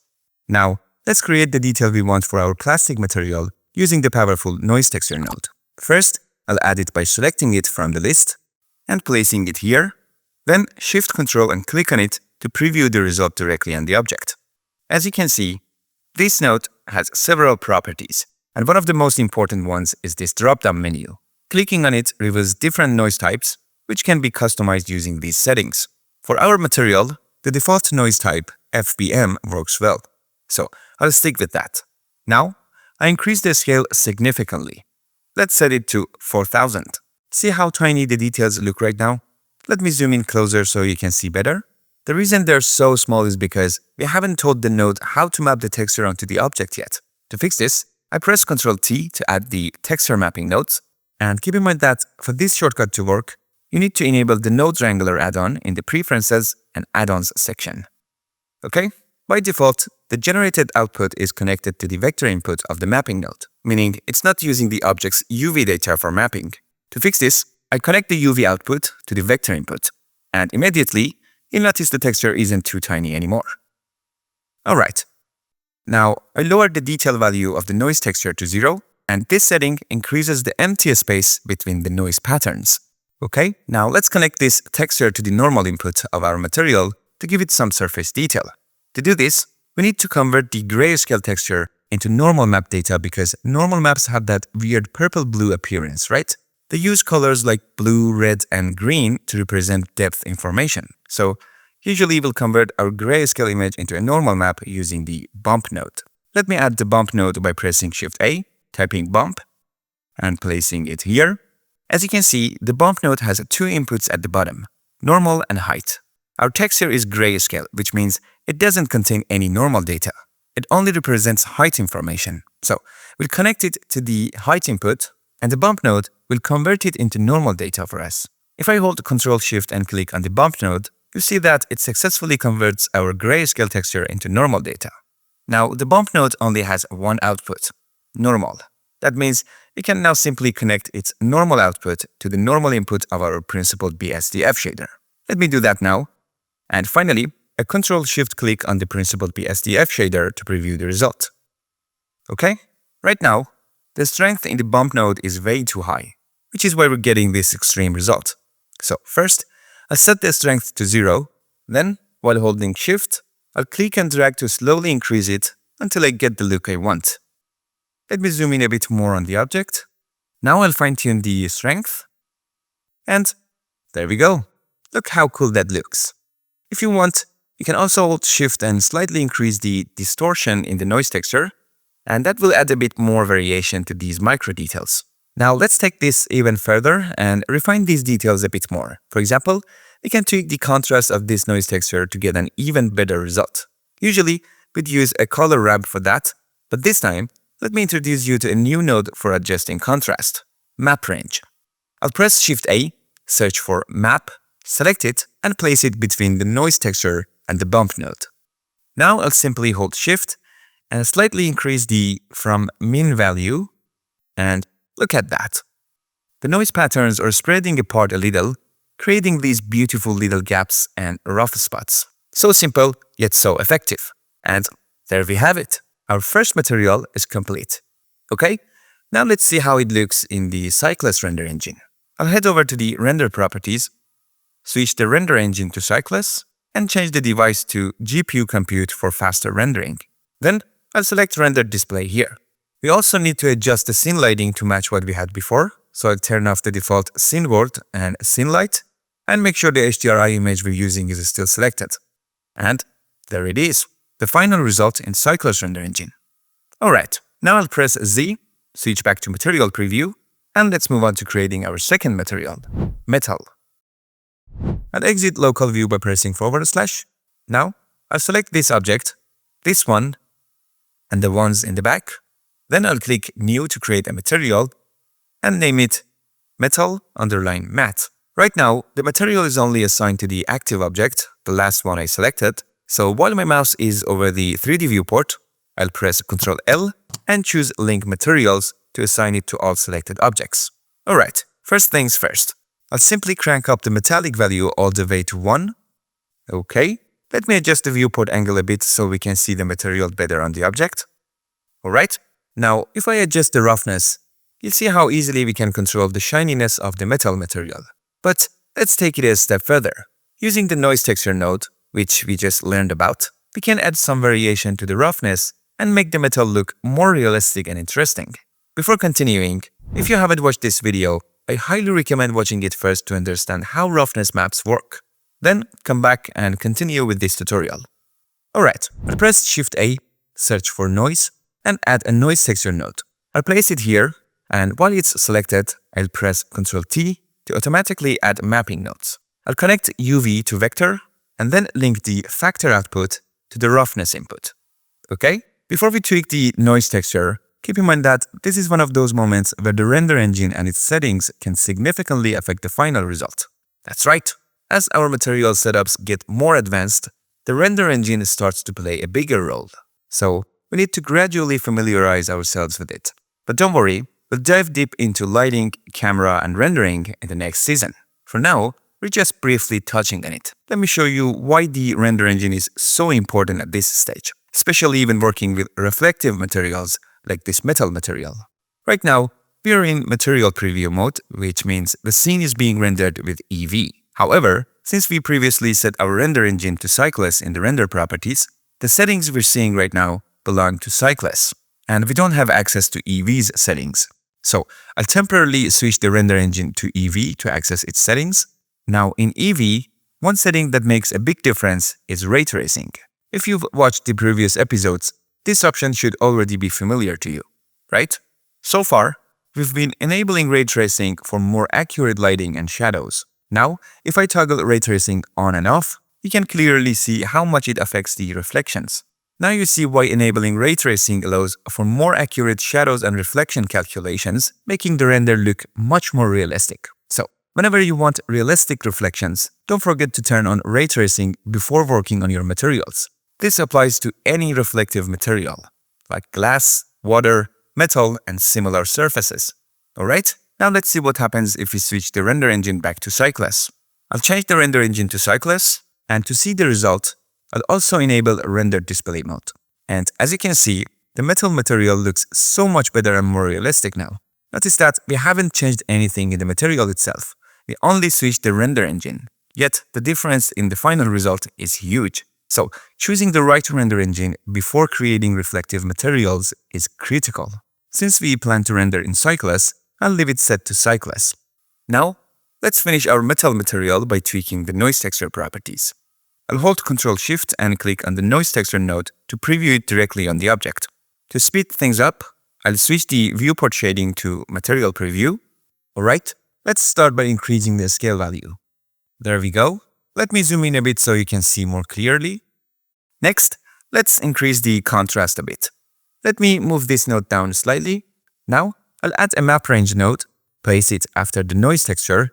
S1: Now, let's create the detail we want for our plastic material using the powerful noise texture node. First, I'll add it by selecting it from the list and placing it here. Then Shift Ctrl and click on it to preview the result directly on the object. As you can see, this node has several properties, and one of the most important ones is this drop-down menu. Clicking on it reveals different noise types, which can be customized using these settings. For our material, the default noise type, FBM, works well, so I'll stick with that. Now, I increase the scale significantly. Let's set it to 4000. See how tiny the details look right now? Let me zoom in closer so you can see better. The reason they're so small is because we haven't told the node how to map the texture onto the object yet. To fix this, I press Ctrl T to add the texture mapping nodes. And keep in mind that for this shortcut to work, you need to enable the Node Wrangler add-on in the Preferences and Add-ons section. Okay? By default, the generated output is connected to the vector input of the mapping node, meaning it's not using the object's UV data for mapping. To fix this, I connect the UV output to the vector input, and immediately, you'll notice the texture isn't too tiny anymore. Alright. Now, I lowered the detail value of the noise texture to 0, and this setting increases the empty space between the noise patterns. Okay, now let's connect this texture to the normal input of our material to give it some surface detail. To do this, we need to convert the grayscale texture into normal map data because normal maps have that weird purple-blue appearance, right? They use colors like blue, red, and green to represent depth information. So usually we'll convert our grayscale image into a normal map using the bump node. Let me add the bump node by pressing Shift A, typing bump, and placing it here. As you can see, the bump node has two inputs at the bottom, normal and height. Our texture is grayscale, which means it doesn't contain any normal data. It only represents height information. So we'll connect it to the height input, and the bump node will convert it into normal data for us. If I hold Ctrl Shift and click on the bump node, you see that it successfully converts our grayscale texture into normal data. Now, the bump node only has one output, normal. That means we can now simply connect its normal output to the normal input of our principled BSDF shader. Let me do that now. And finally, a Ctrl Shift click on the principled BSDF shader to preview the result. Okay, right now, the strength in the bump node is way too high, which is why we're getting this extreme result. So first, I'll set the strength to 0, then, while holding Shift, I'll click and drag to slowly increase it until I get the look I want. Let me zoom in a bit more on the object. Now I'll fine-tune the strength. And there we go. Look how cool that looks. If you want, you can also hold Shift and slightly increase the distortion in the noise texture, and that will add a bit more variation to these micro details. Now let's take this even further and refine these details a bit more. For example, we can tweak the contrast of this noise texture to get an even better result. Usually, we'd use a color ramp for that, but this time, let me introduce you to a new node for adjusting contrast, Map Range. I'll press Shift A, search for Map, select it, and place it between the noise texture and the bump node. Now I'll simply hold Shift and slightly increase the from min value, and look at that. The noise patterns are spreading apart a little, creating these beautiful little gaps and rough spots. So simple, yet so effective. And there we have it. Our first material is complete. Okay, now let's see how it looks in the Cyclist render engine. I'll head over to the render properties, switch the render engine to Cyclist, and change the device to GPU compute for faster rendering. Then I'll select render display here. We also need to adjust the scene lighting to match what we had before, so I'll turn off the default scene world and scene light, and make sure the HDRI image we're using is still selected. And there it is, the final result in Cyclist render engine. Alright, now I'll press Z, switch back to material preview, and let's move on to creating our second material, metal. I'll exit local view by pressing /. Now, I'll select this object, this one, and the ones in the back, Then I'll click New to create a material and name it metal_matte. Right now, the material is only assigned to the active object, the last one I selected. So while my mouse is over the 3D viewport, I'll press Ctrl L and choose Link Materials to assign it to all selected objects. Alright, first things first. I'll simply crank up the metallic value all the way to 1. Okay, let me adjust the viewport angle a bit so we can see the material better on the object. Alright, now if I adjust the roughness, you'll see how easily we can control the shininess of the metal material. But let's take it a step further. Using the noise texture node, which we just learned about, we can add some variation to the roughness and make the metal look more realistic and interesting. Before continuing, if you haven't watched this video, I highly recommend watching it first to understand how roughness maps work. Then come back and continue with this tutorial. Alright, I'll press Shift A, search for noise, and add a noise texture node. I'll place it here, and while it's selected, I'll press Ctrl T to automatically add mapping nodes. I'll connect UV to vector, and then link the factor output to the roughness input. Okay? Before we tweak the noise texture, keep in mind that this is one of those moments where the render engine and its settings can significantly affect the final result. That's right. As our material setups get more advanced, the render engine starts to play a bigger role. So we need to gradually familiarize ourselves with it. But don't worry, we'll dive deep into lighting, camera, and rendering in the next season. For now, we're just briefly touching on it. Let me show you why the render engine is so important at this stage, especially when working with reflective materials like this metal material. Right now, we are in material preview mode, which means the scene is being rendered with EV. However, since we previously set our render engine to cycless in the render properties, the settings we're seeing right now belong to cycless, and we don't have access to EV's settings. So I'll temporarily switch the render engine to EV to access its settings. Now in EV, one setting that makes a big difference is ray tracing. If you've watched the previous episodes, this option should already be familiar to you, right? So far, we've been enabling ray tracing for more accurate lighting and shadows. Now, if I toggle ray tracing on and off, you can clearly see how much it affects the reflections. Now you see why enabling ray tracing allows for more accurate shadows and reflection calculations, making the render look much more realistic. So, whenever you want realistic reflections, don't forget to turn on ray tracing before working on your materials. This applies to any reflective material, like glass, water, metal, and similar surfaces. Alright? Now let's see what happens if we switch the render engine back to cycless. I'll change the render engine to cycless, and to see the result, I'll also enable render display mode. And as you can see, the metal material looks so much better and more realistic now. Notice that we haven't changed anything in the material itself. We only switched the render engine. Yet the difference in the final result is huge. So choosing the right render engine before creating reflective materials is critical. Since we plan to render in cycless, I'll leave it set to cycless. Now, let's finish our metal material by tweaking the noise texture properties. I'll hold Ctrl Shift and click on the noise texture node to preview it directly on the object. To speed things up, I'll switch the viewport shading to material preview. Alright, let's start by increasing the scale value. There we go. Let me zoom in a bit so you can see more clearly. Next, let's increase the contrast a bit. Let me move this node down slightly. Now, I'll add a map range node, place it after the noise texture,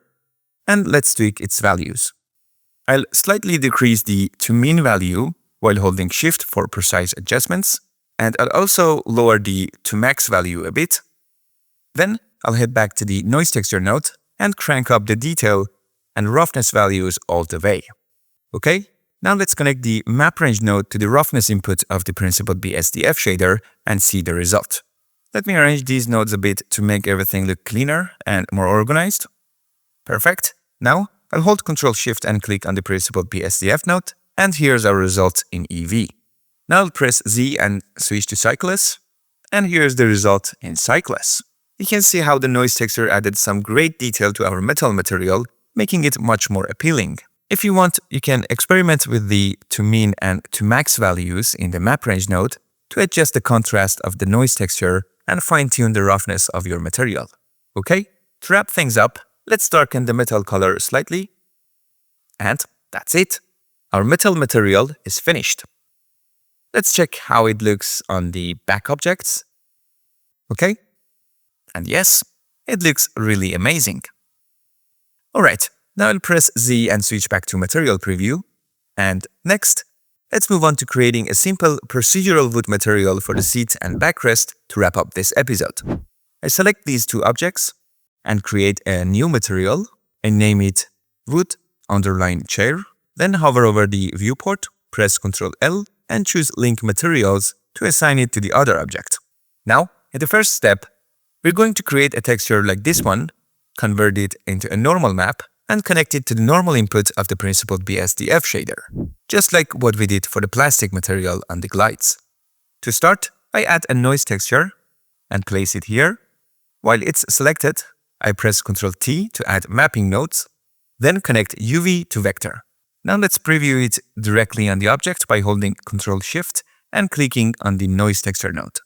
S1: and let's tweak its values. I'll slightly decrease the to mean value while holding Shift for precise adjustments, and I'll also lower the to max value a bit. Then I'll head back to the noise texture node and crank up the detail and roughness values all the way. Okay, now let's connect the map range node to the roughness input of the Principled BSDF shader and see the result. Let me arrange these nodes a bit to make everything look cleaner and more organized. Perfect. Now I'll hold Ctrl Shift and click on the Principled BSDF node, and here's our result in EV. Now I'll press Z and switch to cycless, and here's the result in cycless. You can see how the noise texture added some great detail to our metal material, making it much more appealing. If you want, you can experiment with the to mean and to max values in the map range node to adjust the contrast of the noise texture and fine-tune the roughness of your material. Okay, to wrap things up, let's darken the metal color slightly. And that's it. Our metal material is finished. Let's check how it looks on the back objects. Okay? And yes, it looks really amazing. Alright, now I'll press Z and switch back to Material Preview. And next, let's move on to creating a simple procedural wood material for the seat and backrest to wrap up this episode. I select these two objects and create a new material and name it wood _ chair. Then hover over the viewport, press Ctrl L and choose Link Materials to assign it to the other object. Now, in the first step, we're going to create a texture like this one, convert it into a normal map, and connect it to the normal input of the principled BSDF shader, just like what we did for the plastic material on the glides. To start, I add a noise texture and place it here. While it's selected, I press Ctrl T to add mapping nodes, then connect UV to vector. Now let's preview it directly on the object by holding Ctrl Shift and clicking on the noise texture node.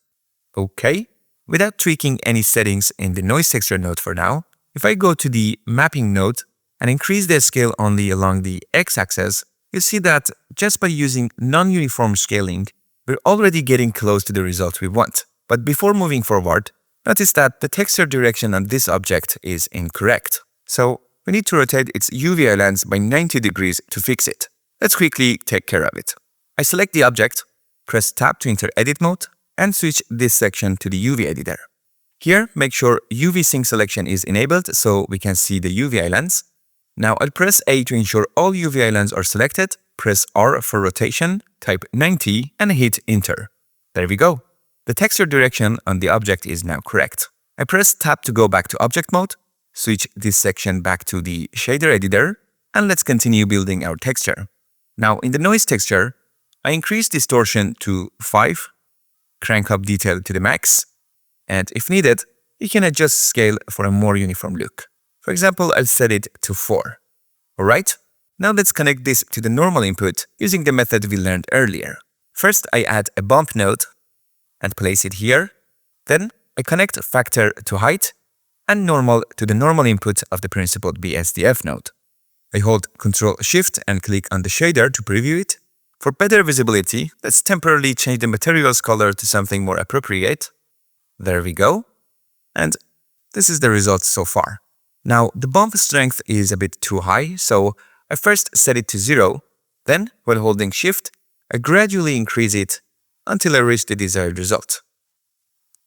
S1: Okay, without tweaking any settings in the noise texture node for now, if I go to the mapping node and increase the scale only along the x-axis, you see that just by using non-uniform scaling, we're already getting close to the result we want. But before moving forward, notice that the texture direction on this object is incorrect. So we need to rotate its UV lens by 90 degrees to fix it. Let's quickly take care of it. I select the object, press Tab to enter edit mode, and switch this section to the UV editor. Here, make sure UV sync selection is enabled so we can see the UV islands. Now I'll press A to ensure all UV islands are selected, press R for rotation, type 90 and hit enter. There we go. The texture direction on the object is now correct. I press Tab to go back to object mode, switch this section back to the shader editor, and let's continue building our texture. Now in the noise texture, I increase distortion to 5, crank up detail to the max, and if needed, you can adjust scale for a more uniform look. For example, I'll set it to 4. Alright, now let's connect this to the normal input using the method we learned earlier. First, I add a bump node and place it here. Then, I connect factor to height and normal to the normal input of the principled BSDF node. I hold Ctrl Shift and click on the shader to preview it. For better visibility, let's temporarily change the material's color to something more appropriate. There we go. And this is the result so far. Now, the bump strength is a bit too high, so I first set it to 0. Then, while holding Shift, I gradually increase it until I reach the desired result.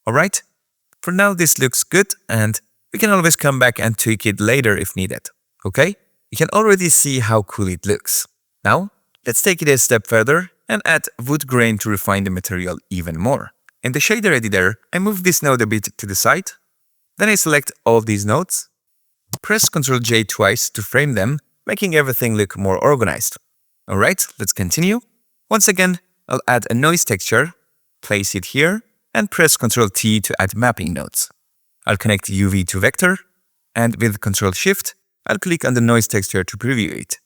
S1: Alright, for now this looks good and we can always come back and tweak it later if needed. Okay, you can already see how cool it looks. Now, let's take it a step further and add wood grain to refine the material even more. In the shader editor, I move this node a bit to the side. Then I select all these nodes, press Ctrl J twice to frame them, making everything look more organized. Alright, let's continue. Once again, I'll add a noise texture, place it here, and press Ctrl T to add mapping nodes. I'll connect UV to vector, and with Ctrl Shift, I'll click on the noise texture to preview it.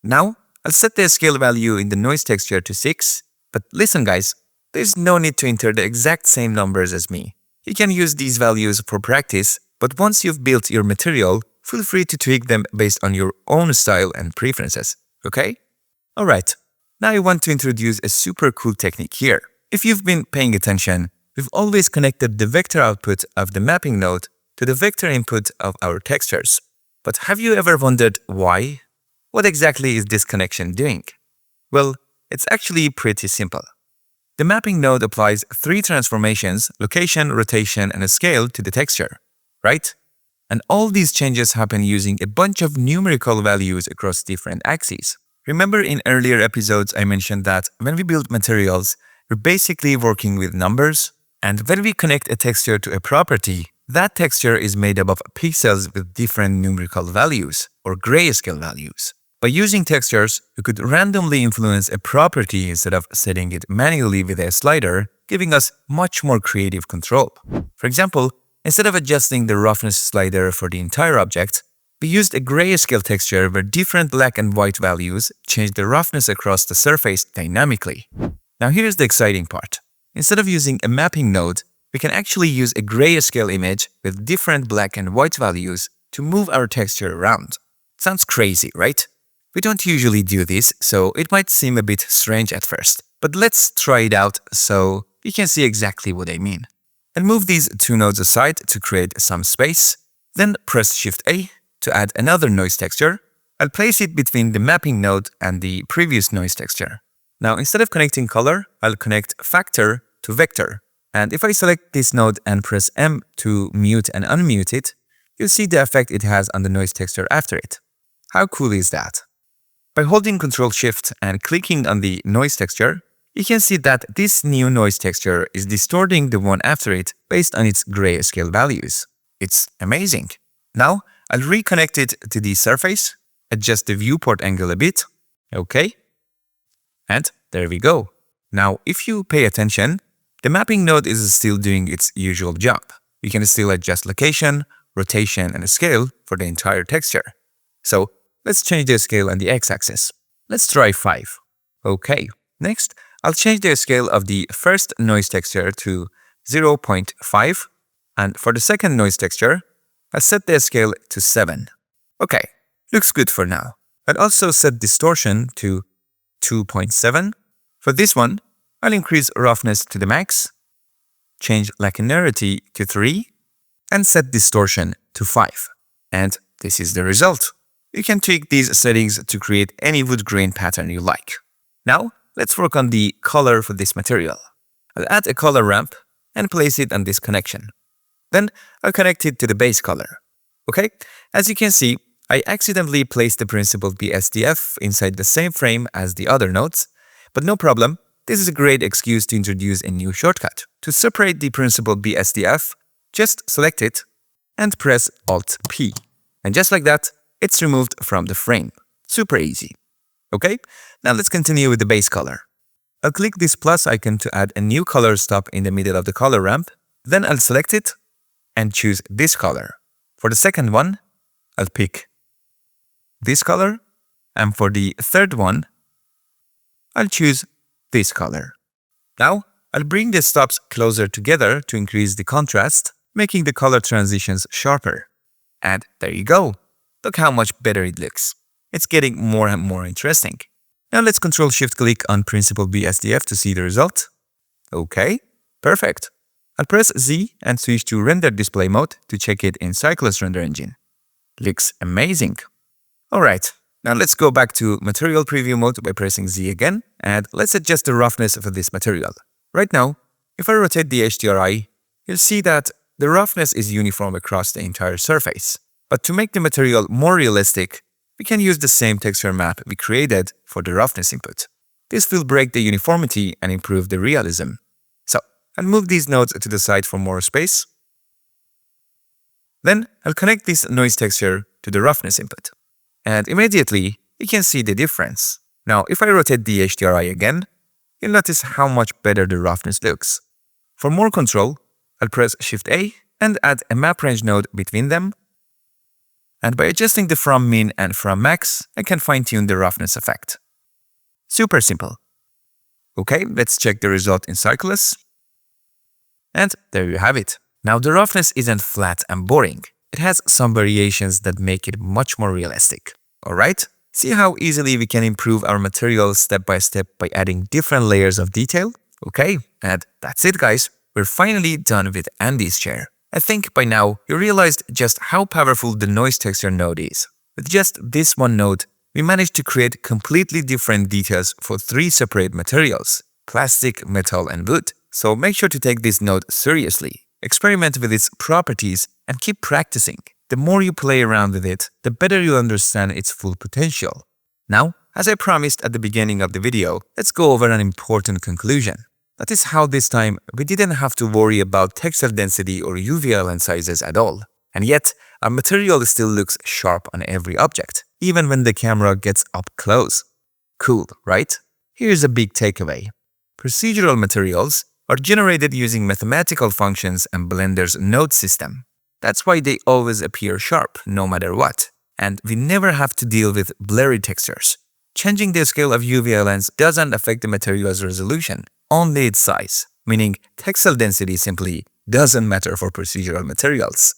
S1: Now, I'll set the scale value in the noise texture to 6, but listen guys, there's no need to enter the exact same numbers as me. You can use these values for practice, but once you've built your material, feel free to tweak them based on your own style and preferences, okay? Alright, now I want to introduce a super cool technique here. If you've been paying attention, we've always connected the vector output of the mapping node to the vector input of our textures. But have you ever wondered why? What exactly is this connection doing? Well, it's actually pretty simple. The mapping node applies 3 transformations, location, rotation, and a scale to the texture, right? And all these changes happen using a bunch of numerical values across different axes. Remember in earlier episodes I mentioned that when we build materials, we're basically working with numbers, and when we connect a texture to a property, that texture is made up of pixels with different numerical values, or grayscale values. By using textures, we could randomly influence a property instead of setting it manually with a slider, giving us much more creative control. For example, instead of adjusting the roughness slider for the entire object, we used a grayscale texture where different black and white values change the roughness across the surface dynamically. Now here's the exciting part. Instead of using a mapping node, we can actually use a grayscale image with different black and white values to move our texture around. Sounds crazy, right? We don't usually do this, so it might seem a bit strange at first. But let's try it out so you can see exactly what I mean. and move these two nodes aside to create some space. Then press Shift A to add another noise texture. I'll place it between the mapping node and the previous noise texture. Now, instead of connecting color, I'll connect factor to vector. And if I select this node and press M to mute and unmute it, you'll see the effect it has on the noise texture after it. How cool is that? By holding Ctrl Shift and clicking on the noise texture, you can see that this new noise texture is distorting the one after it based on its grayscale values. It's amazing. Now, I'll reconnect it to the surface, adjust the viewport angle a bit. Okay. And there we go. Now, if you pay attention, the mapping node is still doing its usual job. You can still adjust location, rotation, and scale for the entire texture. So, let's change the scale on the x-axis. Let's try 5. Okay. Next, I'll change the scale of the first noise texture to 0.5, and for the second noise texture, I'll set the scale to 7. Okay, looks good for now. I'll also set distortion to 2.7. For this one, I'll increase roughness to the max, change linearity to 3, and set distortion to 5. And this is the result. You can tweak these settings to create any wood grain pattern you like. Now, let's work on the color for this material. I'll add a color ramp and place it on this connection. Then I'll connect it to the base color. Okay, as you can see, I accidentally placed the principled BSDF inside the same frame as the other nodes, but no problem. This is a great excuse to introduce a new shortcut. To separate the principled BSDF, just select it and press Alt-P. And just like that, it's removed from the frame. Super easy. Okay, now let's continue with the base color. I'll click this plus icon to add a new color stop in the middle of the color ramp. Then I'll select it and choose this color. For the second one, I'll pick this color. And for the third one, I'll choose this color. Now, I'll bring the stops closer together to increase the contrast, making the color transitions sharper. And there you go. Look how much better it looks. It's getting more and more interesting. Now let's Ctrl Shift click on Principled BSDF to see the result. Okay, perfect. I'll press Z and switch to Render Display Mode to check it in Cyclist Render Engine. Looks amazing. Alright, now let's go back to Material Preview Mode by pressing Z again, and let's adjust the roughness for this material. Right now, if I rotate the HDRI, you'll see that the roughness is uniform across the entire surface. But to make the material more realistic, we can use the same texture map we created for the roughness input. This will break the uniformity and improve the realism. So, I'll move these nodes to the side for more space. Then, I'll connect this noise texture to the roughness input. And immediately, you can see the difference. Now, if I rotate the HDRI again, you'll notice how much better the roughness looks. For more control, I'll press Shift A and add a map range node between them. And by adjusting the from min and from max, I can fine-tune the roughness effect. Super simple. Okay, let's check the result in Cyclist. And there you have it. Now the roughness isn't flat and boring. It has some variations that make it much more realistic. Alright? See how easily we can improve our material step by step by adding different layers of detail? Okay, and that's it guys. We're finally done with Andy's chair. I think by now you realized just how powerful the noise texture node is. With just this one node, we managed to create completely different details for 3 separate materials: plastic, metal, and wood. So make sure to take this node seriously. Experiment with its properties and keep practicing. The more you play around with it, the better you'll understand its full potential. Now, as I promised at the beginning of the video, let's go over an important conclusion. That is how this time we didn't have to worry about textile density or UV lens sizes at all. And yet, our material still looks sharp on every object, even when the camera gets up close. Cool, right? Here's a big takeaway. Procedural materials are generated using mathematical functions and Blender's node system. That's why they always appear sharp, no matter what. And we never have to deal with blurry textures. Changing the scale of UV lens doesn't affect the material's resolution, only its size, meaning textile density simply doesn't matter for procedural materials.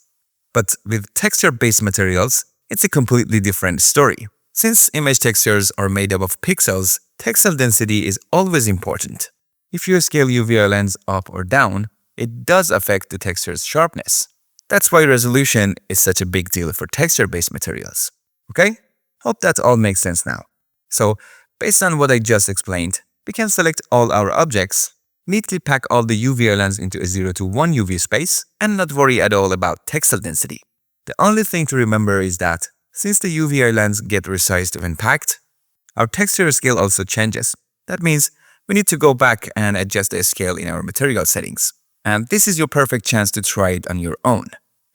S1: But with texture-based materials, it's a completely different story. Since image textures are made up of pixels, textile density is always important. If you scale UV lens up or down, it does affect the texture's sharpness. That's why resolution is such a big deal for texture-based materials. Okay? Hope that all makes sense now. So, based on what I just explained, we can select all our objects, neatly pack all the UV islands into a 0 to 1 UV space, and not worry at all about textile density. The only thing to remember is that, since the UV islands get resized when packed, our texture scale also changes. That means we need to go back and adjust the scale in our material settings. And this is your perfect chance to try it on your own.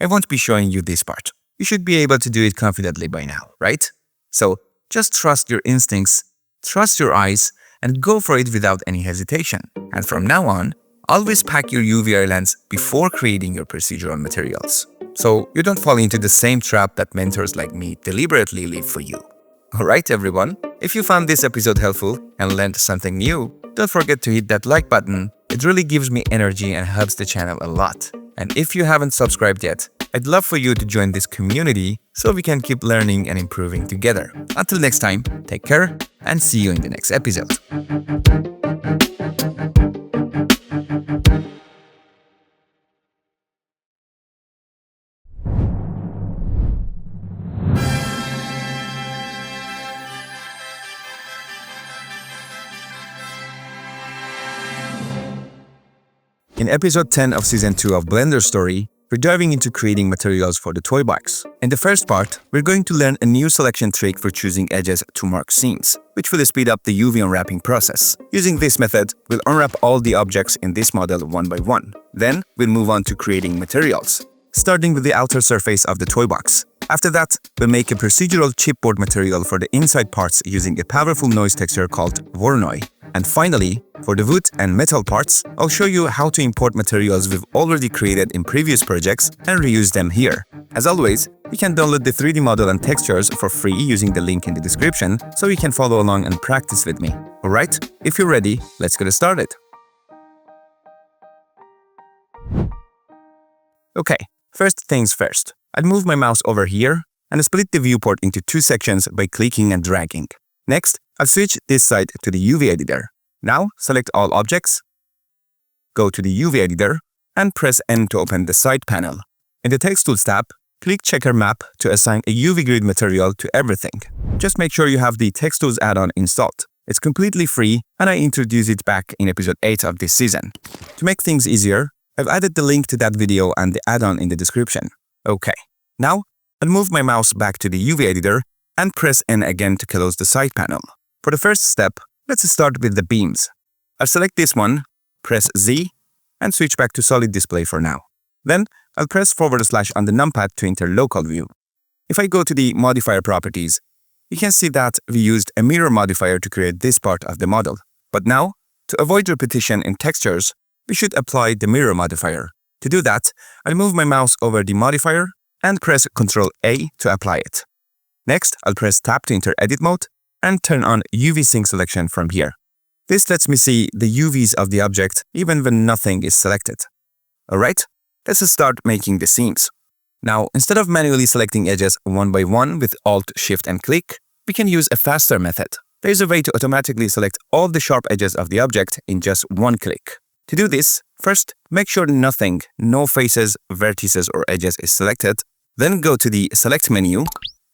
S1: I won't be showing you this part. You should be able to do it confidently by now, right? So just trust your instincts, trust your eyes, and go for it without any hesitation. And from now on, always pack your UV islands before creating your procedural materials, so you don't fall into the same trap that mentors like me deliberately leave for you. Alright everyone, if you found this episode helpful and learned something new, don't forget to hit that like button. It really gives me energy and helps the channel a lot. And if you haven't subscribed yet, I'd love for you to join this community so we can keep learning and improving together. Until next time, take care and see you in the next episode. In episode 10 of season 2 of BlenderStory, we're diving into creating materials for the toy box. In the first part, we're going to learn a new selection trick for choosing edges to mark seams, which will speed up the UV unwrapping process. Using this method, we'll unwrap all the objects in this model one by one. Then, we'll move on to creating materials, starting with the outer surface of the toy box. After that, we'll make a procedural chipboard material for the inside parts using a powerful noise texture called Voronoi. And finally, for the wood and metal parts, I'll show you how to import materials we've already created in previous projects and reuse them here. As always, you can download the 3D model and textures for free using the link in the description, so you can follow along and practice with me. Alright, if you're ready, let's get started. Okay, first things first. I'll move my mouse over here and split the viewport into 2 sections by clicking and dragging. Next, I'll switch this side to the UV editor. Now, select all objects, go to the UV editor, and press N to open the side panel. In the Text Tools tab, click Checker Map to assign a UV grid material to everything. Just make sure you have the Text Tools add-on installed. It's completely free, and I introduced it back in episode 8 of this season. To make things easier, I've added the link to that video and the add-on in the description. Okay, now I'll move my mouse back to the UV editor and press N again to close the side panel. For the first step, let's start with the beams. I'll select this one, press Z, and switch back to solid display for now. Then, I'll press / on the numpad to enter local view. If I go to the modifier properties, you can see that we used a mirror modifier to create this part of the model. But now, to avoid repetition in textures, we should apply the mirror modifier. To do that, I'll move my mouse over the modifier and press Ctrl A to apply it. Next, I'll press Tab to enter edit mode and turn on UV sync selection from here. This lets me see the UVs of the object even when nothing is selected. Alright, let's start making the seams. Now, instead of manually selecting edges one by one with Alt, Shift and click, we can use a faster method. There's a way to automatically select all the sharp edges of the object in just one click. To do this, first, make sure nothing, no faces, vertices or edges is selected. Then go to the Select menu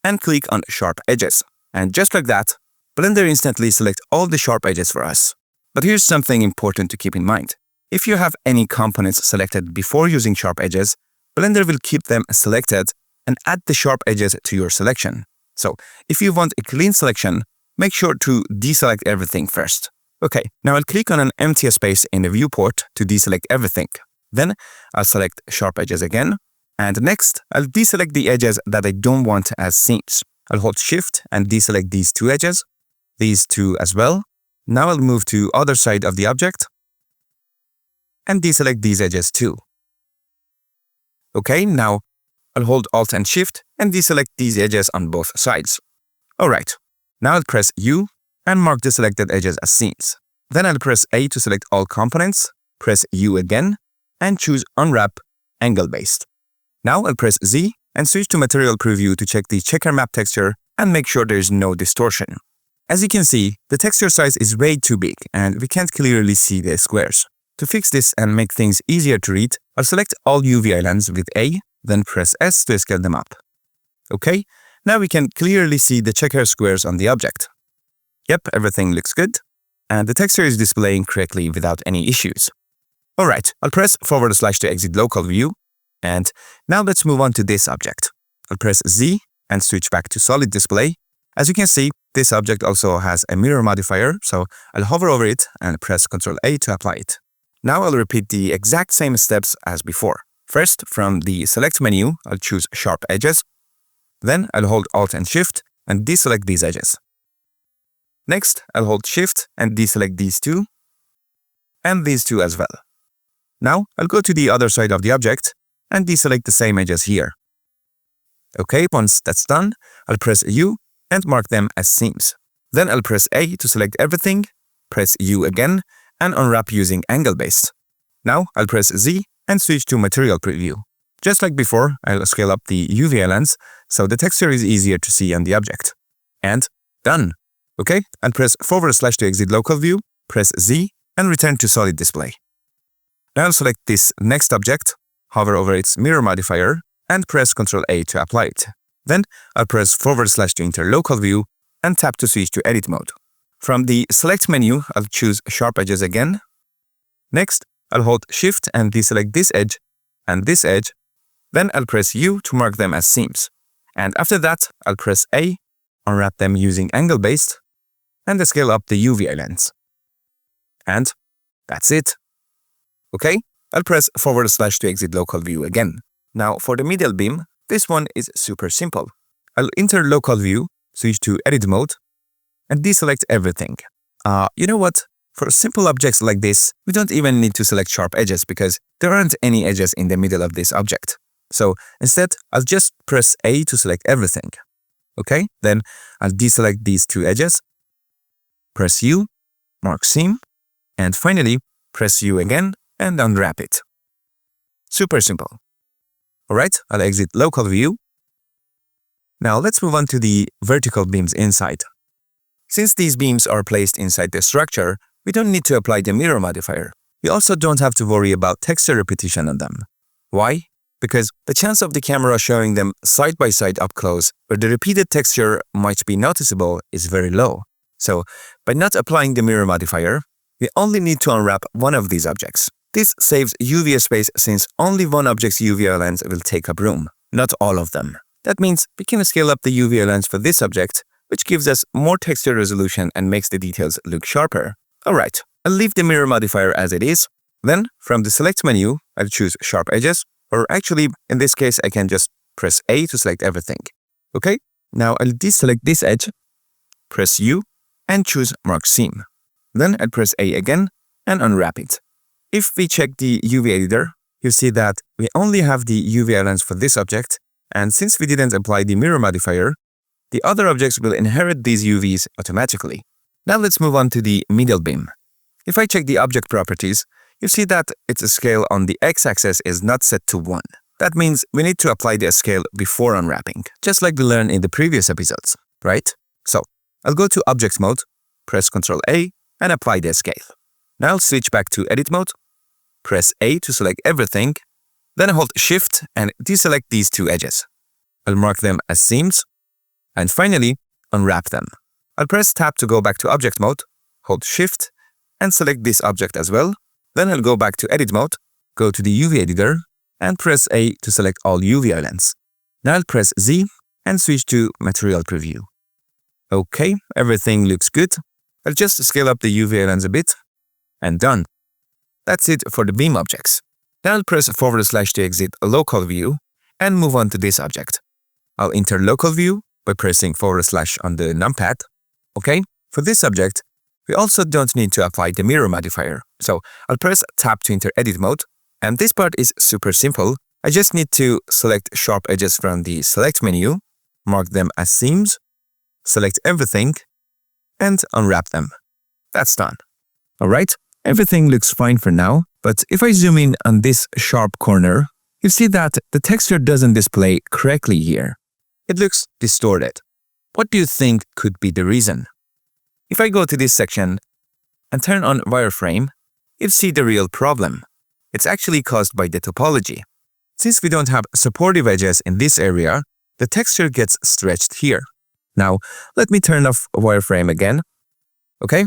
S1: and click on Sharp Edges. And just like that, Blender instantly selects all the sharp edges for us. But here's something important to keep in mind. If you have any components selected before using sharp edges, Blender will keep them selected and add the sharp edges to your selection. So, if you want a clean selection, make sure to deselect everything first. Okay, now I'll click on an empty space in the viewport to deselect everything. Then, I'll select sharp edges again. And next, I'll deselect the edges that I don't want as seams. I'll hold Shift and deselect these 2 edges, these 2 as well. Now I'll move to other side of the object and deselect these edges too. Okay, now I'll hold Alt and Shift and deselect these edges on both sides. Alright, now I'll press U and mark the selected edges as seams. Then I'll press A to select all components, press U again, and choose Unwrap Angle Based. Now I'll press Z and switch to Material Preview to check the Checker Map texture and make sure there is no distortion. As you can see, the texture size is way too big and we can't clearly see the squares. To fix this and make things easier to read, I'll select all UV islands with A, then press S to scale them up. Okay, now we can clearly see the checker squares on the object. Yep, everything looks good, and the texture is displaying correctly without any issues. Alright, I'll press / to exit local view, and now let's move on to this object. I'll press Z and switch back to solid display. As you can see, this object also has a mirror modifier, so I'll hover over it and press Ctrl A to apply it. Now I'll repeat the exact same steps as before. First, from the select menu, I'll choose sharp edges. Then I'll hold Alt and Shift and deselect these edges. Next, I'll hold Shift and deselect these two, and these two as well. Now, I'll go to the other side of the object and deselect the same edges here. Okay, once that's done, I'll press U and mark them as seams. Then I'll press A to select everything, press U again, and unwrap using angle-based. Now, I'll press Z and switch to Material Preview. Just like before, I'll scale up the UV islands so the texture is easier to see on the object. And done! Okay, and press / to exit local view, press Z, and return to solid display. Now I'll select this next object, hover over its mirror modifier, and press Ctrl A to apply it. Then I'll press / to enter local view, and tap to switch to edit mode. From the select menu, I'll choose sharp edges again. Next, I'll hold Shift and deselect this edge and this edge. Then I'll press U to mark them as seams. And after that, I'll press A, unwrap them using angle-based, and scale up the UV islands. And that's it. Okay, I'll press / to exit local view again. Now for the middle beam, this one is super simple. I'll enter local view, switch to edit mode, and deselect everything. You know what? For simple objects like this, we don't even need to select sharp edges because there aren't any edges in the middle of this object. So instead, I'll just press A to select everything. Okay, then I'll deselect these two edges, press U, mark seam, and finally press U again and unwrap it. Super simple. Alright, I'll exit local view. Now let's move on to the vertical beams inside. Since these beams are placed inside the structure, we don't need to apply the mirror modifier. We also don't have to worry about texture repetition on them. Why? Because the chance of the camera showing them side by side up close, where the repeated texture might be noticeable, is very low. So, by not applying the mirror modifier, we only need to unwrap one of these objects. This saves UV space since only one object's UV islands will take up room, not all of them. That means we can scale up the UV islands for this object, which gives us more texture resolution and makes the details look sharper. Alright, I'll leave the mirror modifier as it is. Then, from the select menu, I'll choose sharp edges, or actually, in this case, I can just press A to select everything. Okay, now I'll deselect this edge, press U, and choose mark seam. Then I'll press A again and unwrap it. If we check the UV editor, you'll see that we only have the UV islands for this object, and since we didn't apply the mirror modifier, the other objects will inherit these UVs automatically. Now let's move on to the middle beam. If I check the object properties, you see that its scale on the x-axis is not set to 1. That means we need to apply the scale before unwrapping, just like we learned in the previous episodes, right? So, I'll go to Object Mode, press Ctrl A, and apply the scale. Now I'll switch back to Edit Mode, press A to select everything, then hold Shift and deselect these two edges. I'll mark them as seams, and finally, unwrap them. I'll press Tab to go back to Object Mode, hold Shift, and select this object as well. Then I'll go back to Edit Mode, go to the UV editor, and press A to select all UV islands. Now I'll press Z and switch to Material Preview. Okay, everything looks good. I'll just scale up the UV islands a bit, and done. That's it for the beam objects. Now I'll press / to exit Local View, and move on to this object. I'll enter Local View by pressing / on the numpad. Okay, for this object, we also don't need to apply the mirror modifier, so I'll press Tab to enter Edit Mode, and this part is super simple. I just need to select sharp edges from the Select menu, mark them as seams, select everything, and unwrap them. That's done. Alright, everything looks fine for now, but if I zoom in on this sharp corner, you see that the texture doesn't display correctly here. It looks distorted. What do you think could be the reason? If I go to this section and turn on wireframe, you'll see the real problem. It's actually caused by the topology. Since we don't have supportive edges in this area, the texture gets stretched here. Now, let me turn off wireframe again. Okay?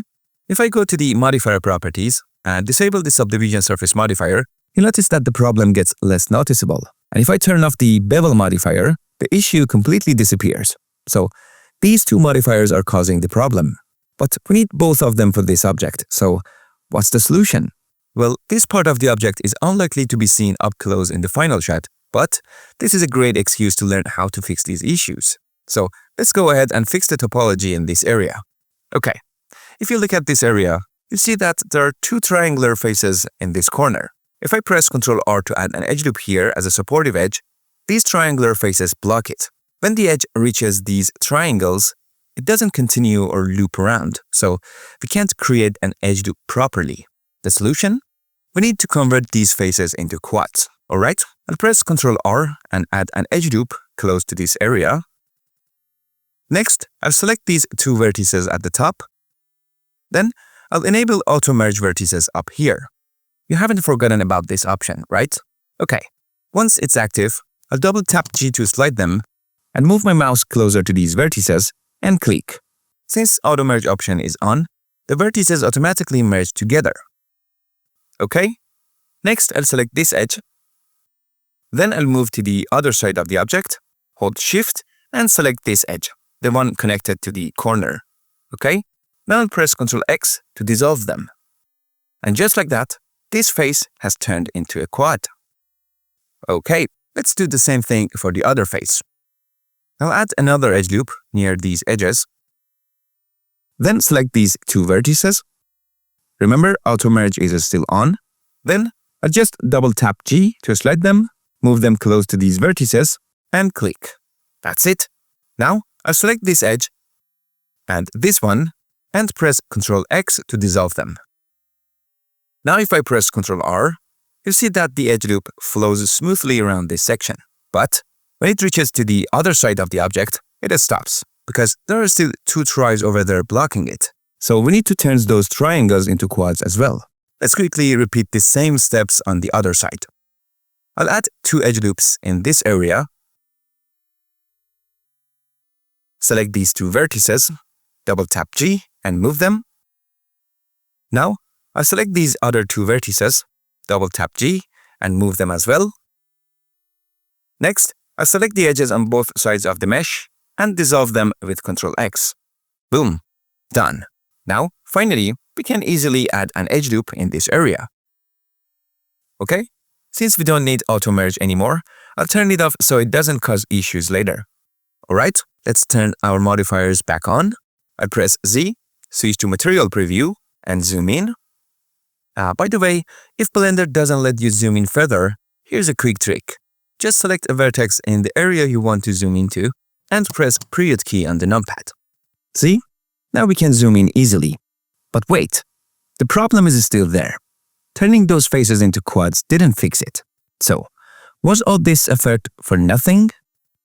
S1: If I go to the modifier properties and disable the subdivision surface modifier, you'll notice that the problem gets less noticeable. And if I turn off the bevel modifier, the issue completely disappears. So these two modifiers are causing the problem. But we need both of them for this object. So what's the solution? Well, this part of the object is unlikely to be seen up close in the final shot, but this is a great excuse to learn how to fix these issues. So let's go ahead and fix the topology in this area. Okay, if you look at this area, you see that there are two triangular faces in this corner. If I press Ctrl R to add an edge loop here as a supportive edge, these triangular faces block it. When the edge reaches these triangles, it doesn't continue or loop around, so we can't create an edge loop properly. The solution? We need to convert these faces into quads. Alright, I'll press Ctrl R and add an edge loop close to this area. Next, I'll select these two vertices at the top. Then, I'll enable Auto Merge Vertices up here. You haven't forgotten about this option, right? Okay, once it's active, I'll double tap G to slide them and move my mouse closer to these vertices and click. Since Auto Merge option is on, the vertices automatically merge together. Okay, next I'll select this edge. Then I'll move to the other side of the object, hold Shift and select this edge, the one connected to the corner. Okay, now I'll press Ctrl X to dissolve them. And just like that, this face has turned into a quad. Okay, let's do the same thing for the other face. I'll add another edge loop near these edges. Then select these two vertices. Remember, Auto Merge is still on. Then I'll just double tap G to slide them, move them close to these vertices, and click. That's it. Now I'll select this edge and this one and press Ctrl X to dissolve them. Now if I press Ctrl R, you'll see that the edge loop flows smoothly around this section. But when it reaches to the other side of the object, it stops because there are still two tries over there blocking it. So we need to turn those triangles into quads as well. Let's quickly repeat the same steps on the other side. I'll add two edge loops in this area. Select these two vertices, double tap G and move them. Now, I'll select these other two vertices, double tap G and move them as well. Next, I'll select the edges on both sides of the mesh and dissolve them with Ctrl X. Boom, done. Now, finally, we can easily add an edge loop in this area. Okay, since we don't need Auto Merge anymore, I'll turn it off so it doesn't cause issues later. Alright, let's turn our modifiers back on. I'll press Z, switch to Material Preview, and zoom in. By the way, if Blender doesn't let you zoom in further, here's a quick trick. Just select a vertex in the area you want to zoom into and press period key on the numpad. See? Now we can zoom in easily. But wait, the problem is still there. Turning those faces into quads didn't fix it. So, was all this effort for nothing?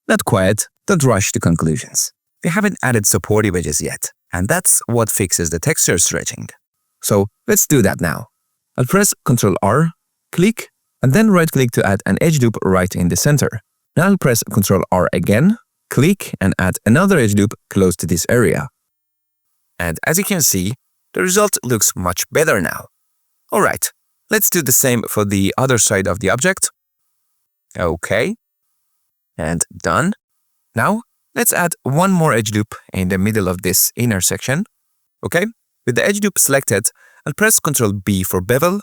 S1: Not quite, don't rush to conclusions. We haven't added supportive edges yet, and that's what fixes the texture stretching. So, let's do that now. I'll press Ctrl R, click, and then right-click to add an edge loop right in the center. Now I'll press Ctrl R again, click, and add another edge loop close to this area. And as you can see, the result looks much better now. Alright, let's do the same for the other side of the object. Okay, and done. Now, let's add one more edge loop in the middle of this inner section. Okay, with the edge loop selected, I'll press Ctrl B for bevel,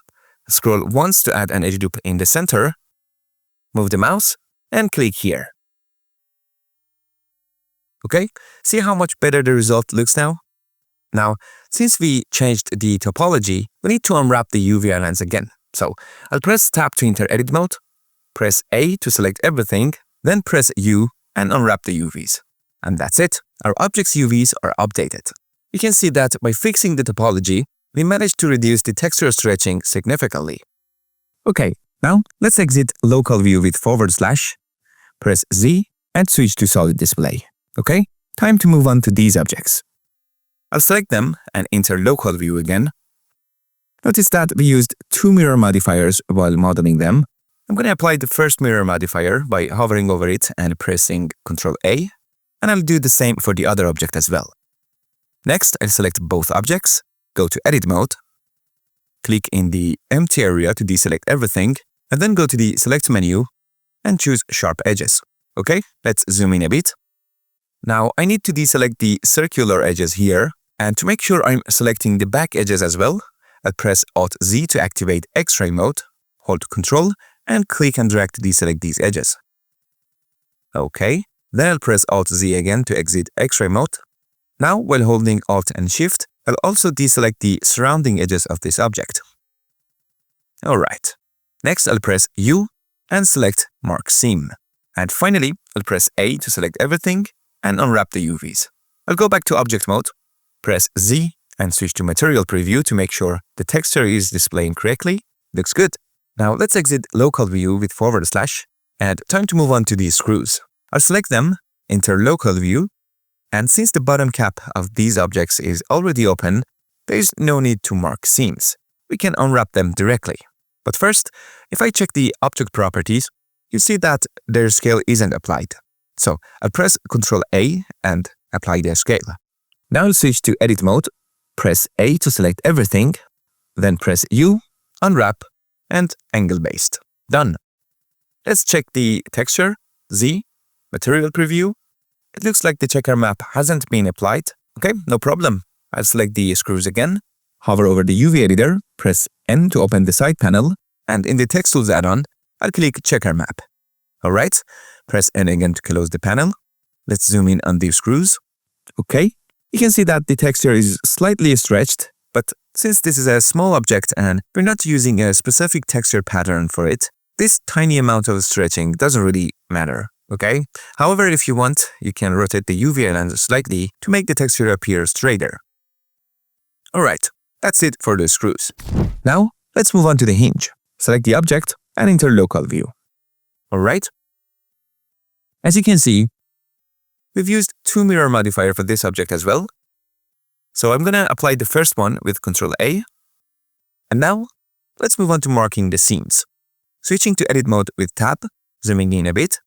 S1: scroll once to add an edge loop in the center, move the mouse, and click here. Okay, see how much better the result looks now? Now, since we changed the topology, we need to unwrap the UV outlines again. So, I'll press Tab to enter Edit Mode, press A to select everything, then press U and unwrap the UVs. And that's it, our object's UVs are updated. You can see that by fixing the topology, we managed to reduce the texture stretching significantly. Okay, now let's exit local view with /, press Z and switch to solid display. Okay, time to move on to these objects. I'll select them and enter local view again. Notice that we used two mirror modifiers while modeling them. I'm going to apply the first mirror modifier by hovering over it and pressing Ctrl A, and I'll do the same for the other object as well. Next, I'll select both objects, go to Edit Mode, click in the empty area to deselect everything, and then go to the Select menu and choose Sharp Edges. Okay, let's zoom in a bit. Now, I need to deselect the circular edges here, and to make sure I'm selecting the back edges as well, I'll press Alt-Z to activate X-ray mode, hold Ctrl, and click and drag to deselect these edges. Okay, then I'll press Alt-Z again to exit X-ray mode. Now, while holding Alt and Shift, I'll also deselect the surrounding edges of this object. Alright, next I'll press U and select Mark Seam. And finally, I'll press A to select everything and unwrap the UVs. I'll go back to Object Mode, press Z and switch to Material Preview to make sure the texture is displaying correctly. Looks good. Now let's exit Local View with / and time to move on to these screws. I'll select them, enter Local View, and since the bottom cap of these objects is already open, there is no need to mark seams. We can unwrap them directly. But first, if I check the object properties, you see that their scale isn't applied. So I'll press Ctrl A and apply their scale. Now I'll switch to Edit Mode, press A to select everything, then press U, unwrap, and Angle Based. Done. Let's check the texture, Z, Material Preview. It looks like the checker map hasn't been applied. Okay, no problem. I'll select the screws again, hover over the UV editor, press N to open the side panel, and in the Text Tools add-on, I'll click Checker Map. Alright, press N again to close the panel. Let's zoom in on these screws. Okay, you can see that the texture is slightly stretched, but since this is a small object and we're not using a specific texture pattern for it, this tiny amount of stretching doesn't really matter. Okay? However, if you want, you can rotate the UV island slightly to make the texture appear straighter. Alright, that's it for the screws. Now, let's move on to the hinge. Select the object and enter Local View. Alright? As you can see, we've used two mirror modifier for this object as well. So I'm gonna apply the first one with Ctrl A. And now, let's move on to marking the seams. Switching to Edit Mode with Tab, zooming in a bit.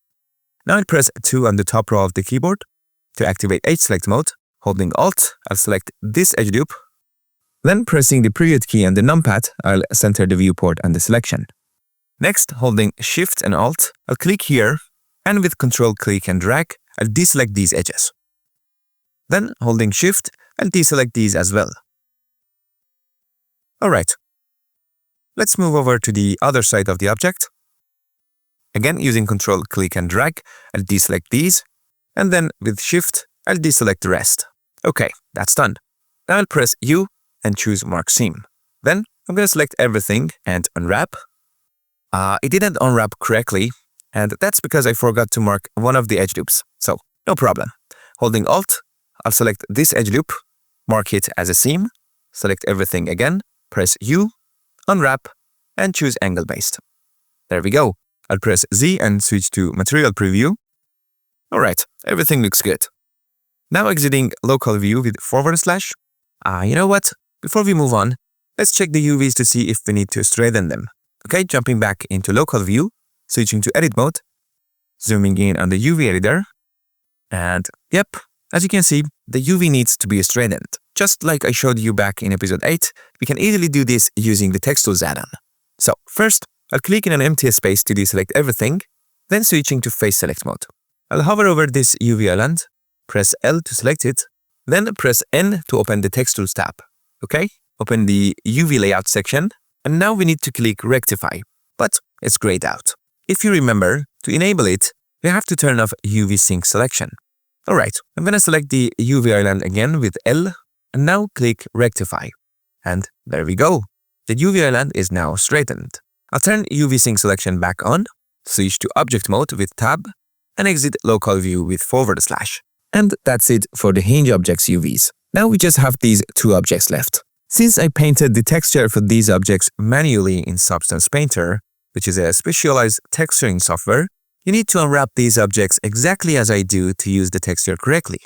S1: Now I'll press 2 on the top row of the keyboard. To activate Edge Select mode, holding Alt, I'll select this edge loop. Then pressing the period key on the numpad, I'll center the viewport and the selection. Next, holding Shift and Alt, I'll click here, and with Ctrl click and drag, I'll deselect these edges. Then, holding Shift, I'll deselect these as well. Alright. Let's move over to the other side of the object. Again, using Ctrl, click and drag, I'll deselect these, and then with Shift, I'll deselect the rest. Okay, that's done. Now I'll press U and choose Mark Seam. Then I'm going to select everything and unwrap. It didn't unwrap correctly, and that's because I forgot to mark one of the edge loops, so no problem. Holding Alt, I'll select this edge loop, mark it as a seam, select everything again, press U, unwrap, and choose Angle Based. There we go. I'll press Z and switch to Material Preview. Alright, everything looks good. Now exiting Local View with /. You know what? Before we move on, let's check the UVs to see if we need to straighten them. Okay, jumping back into Local View, switching to Edit Mode, zooming in on the UV editor, and yep, as you can see, the UV needs to be straightened. Just like I showed you back in episode 8, we can easily do this using the Text Tools add-on. So first, I'll click in an empty space to deselect everything, then switching to Face Select mode. I'll hover over this UV island, press L to select it, then press N to open the Text Tools tab. Okay, open the UV layout section, and now we need to click Rectify, but it's grayed out. If you remember, to enable it, we have to turn off UV Sync selection. Alright, I'm gonna select the UV island again with L, and now click Rectify. And there we go. The UV island is now straightened. I'll turn UV Sync selection back on, switch to Object Mode with Tab, and exit Local View with /. And that's it for the hinge objects UVs. Now we just have these two objects left. Since I painted the texture for these objects manually in Substance Painter, which is a specialized texturing software, you need to unwrap these objects exactly as I do to use the texture correctly.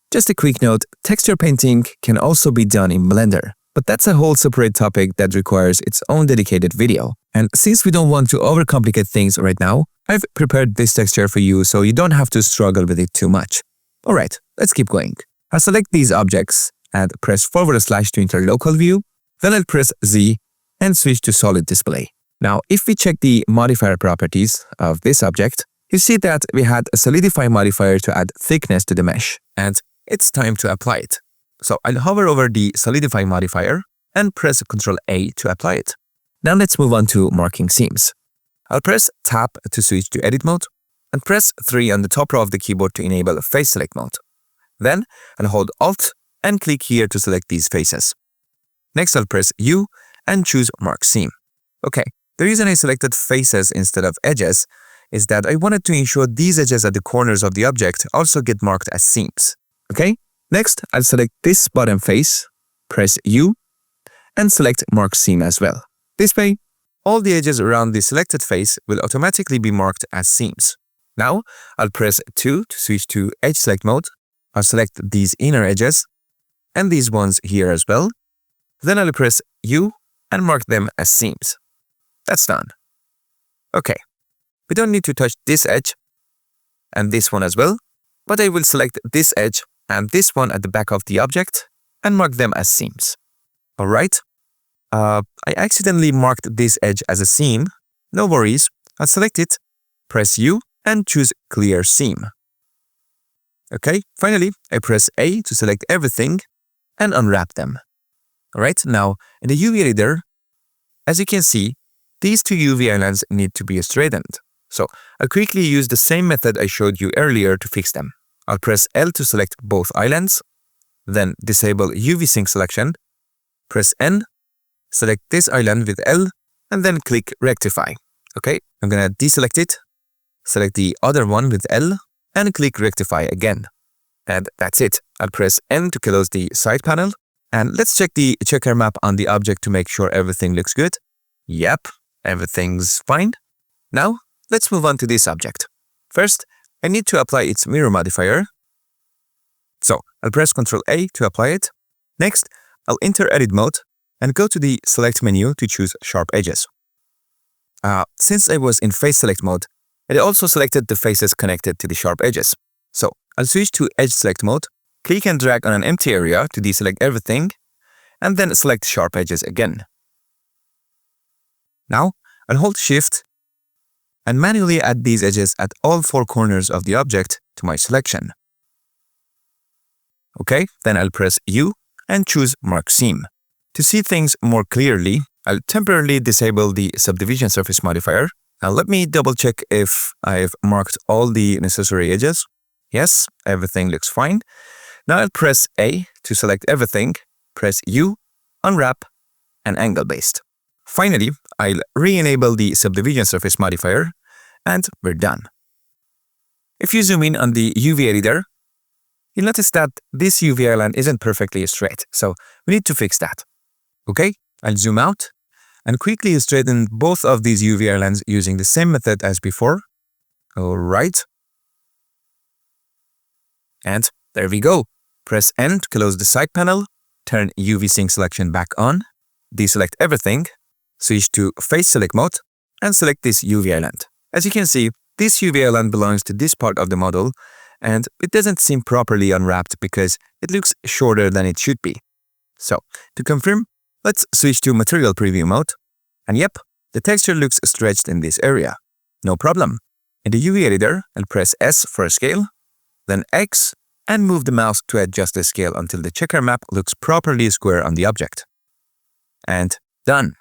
S1: Just a quick note, texture painting can also be done in Blender. But that's a whole separate topic that requires its own dedicated video. And since we don't want to overcomplicate things right now, I've prepared this texture for you so you don't have to struggle with it too much. Alright, let's keep going. I'll select these objects and press / to enter local view. Then I'll press Z and switch to solid display. Now, if we check the modifier properties of this object, you see that we had a solidify modifier to add thickness to the mesh, and it's time to apply it. So I'll hover over the solidify modifier and press Ctrl A to apply it. Now let's move on to marking seams. I'll press Tab to switch to edit mode and press 3 on the top row of the keyboard to enable face select mode. Then I'll hold Alt and click here to select these faces. Next I'll press U and choose Mark Seam. Okay, the reason I selected faces instead of edges is that I wanted to ensure these edges at the corners of the object also get marked as seams. Okay? Next, I'll select this bottom face, press U, and select Mark Seam as well. This way, all the edges around the selected face will automatically be marked as seams. Now, I'll press 2 to switch to Edge Select mode. I'll select these inner edges, and these ones here as well. Then I'll press U and mark them as seams. That's done. Okay, we don't need to touch this edge, and this one as well, but I will select this edge and this one at the back of the object and mark them as seams. Alright, I accidentally marked this edge as a seam. No worries, I'll select it, press U and choose Clear Seam. Okay, finally, I press A to select everything and unwrap them. Alright, now in the UV editor, as you can see, these two UV islands need to be straightened. So I'll quickly use the same method I showed you earlier to fix them. I'll press L to select both islands, then disable UV sync selection, press N, select this island with L, and then click Rectify. Okay, I'm gonna deselect it, select the other one with L, and click Rectify again. And that's it. I'll press N to close the side panel, and let's check the checker map on the object to make sure everything looks good. Yep, everything's fine. Now, let's move on to this object. First, I need to apply its mirror modifier. So I'll press Ctrl A to apply it. Next, I'll enter edit mode and go to the select menu to choose sharp edges. Since I was in face select mode, it also selected the faces connected to the sharp edges. So I'll switch to edge select mode, click and drag on an empty area to deselect everything, and then select sharp edges again. Now, I'll hold Shift and manually add these edges at all 4 corners of the object to my selection. Okay, then I'll press U and choose Mark Seam. To see things more clearly, I'll temporarily disable the subdivision surface modifier. Now let me double check if I've marked all the necessary edges. Yes, everything looks fine. Now I'll press A to select everything, press U, unwrap, and angle based. Finally, I'll re-enable the subdivision surface modifier, and we're done. If you zoom in on the UV editor, you'll notice that this UV island isn't perfectly straight, so we need to fix that. Okay, I'll zoom out and quickly straighten both of these UV islands using the same method as before. Alright. And there we go. Press N to close the side panel, turn UV sync selection back on, deselect everything, switch to face select mode, and select this UV island. As you can see, this UV island belongs to this part of the model, and it doesn't seem properly unwrapped because it looks shorter than it should be. So, to confirm, let's switch to material preview mode, and yep, the texture looks stretched in this area. No problem. In the UV editor, I'll press S for a scale, then X, and move the mouse to adjust the scale until the checker map looks properly square on the object. And done.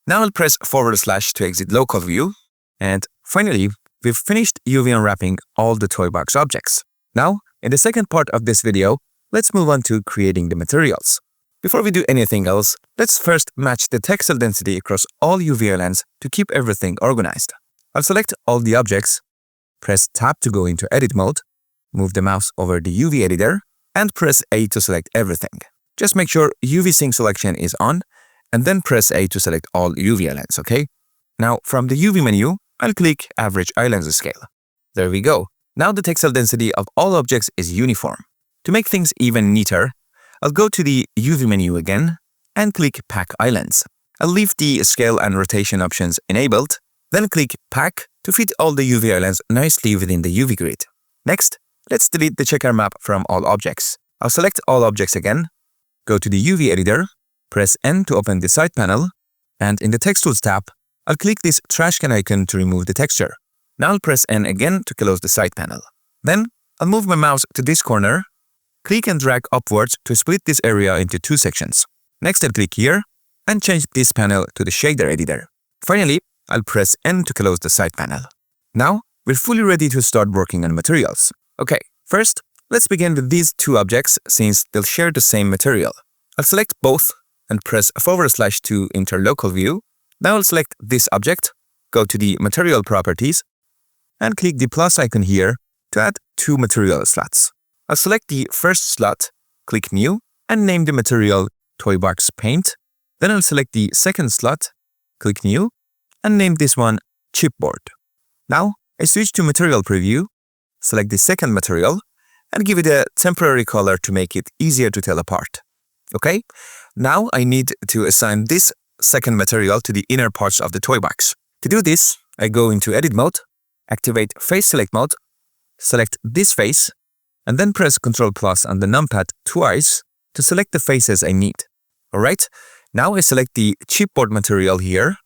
S1: Now I'll press / to exit local view, and finally, we've finished UV unwrapping all the toy box objects. Now, in the second part of this video, let's move on to creating the materials. Before we do anything else, let's first match the textile density across all UV islands to keep everything organized. I'll select all the objects, press Tab to go into edit mode, move the mouse over the UV editor, and press A to select everything. Just make sure UV sync selection is on, and then press A to select all UV islands, okay? Now, from the UV menu, I'll click Average Islands Scale. There we go. Now the textile density of all objects is uniform. To make things even neater, I'll go to the UV menu again and click Pack Islands. I'll leave the scale and rotation options enabled, then click Pack to fit all the UV islands nicely within the UV grid. Next, let's delete the checker map from all objects. I'll select all objects again, go to the UV editor, press N to open the side panel, and in the Text Tools tab, I'll click this trash can icon to remove the texture. Now I'll press N again to close the side panel. Then, I'll move my mouse to this corner, click and drag upwards to split this area into two sections. Next, I'll click here and change this panel to the shader editor. Finally, I'll press N to close the side panel. Now, we're fully ready to start working on materials. Okay, first, let's begin with these two objects since they'll share the same material. I'll select both and press / to enter local view. Now I'll select this object, go to the material properties, and click the plus icon here to add two material slots. I'll select the first slot, click New, and name the material Toybox Paint. Then I'll select the second slot, click New, and name this one Chipboard. Now, I switch to Material Preview, select the second material, and give it a temporary color to make it easier to tell apart. Okay, now I need to assign this second material to the inner parts of the toy box. To do this, I go into Edit Mode, activate Face Select Mode, select this face, and then press Ctrl+ on the numpad twice to select the faces I need. Alright, now I select the chipboard material here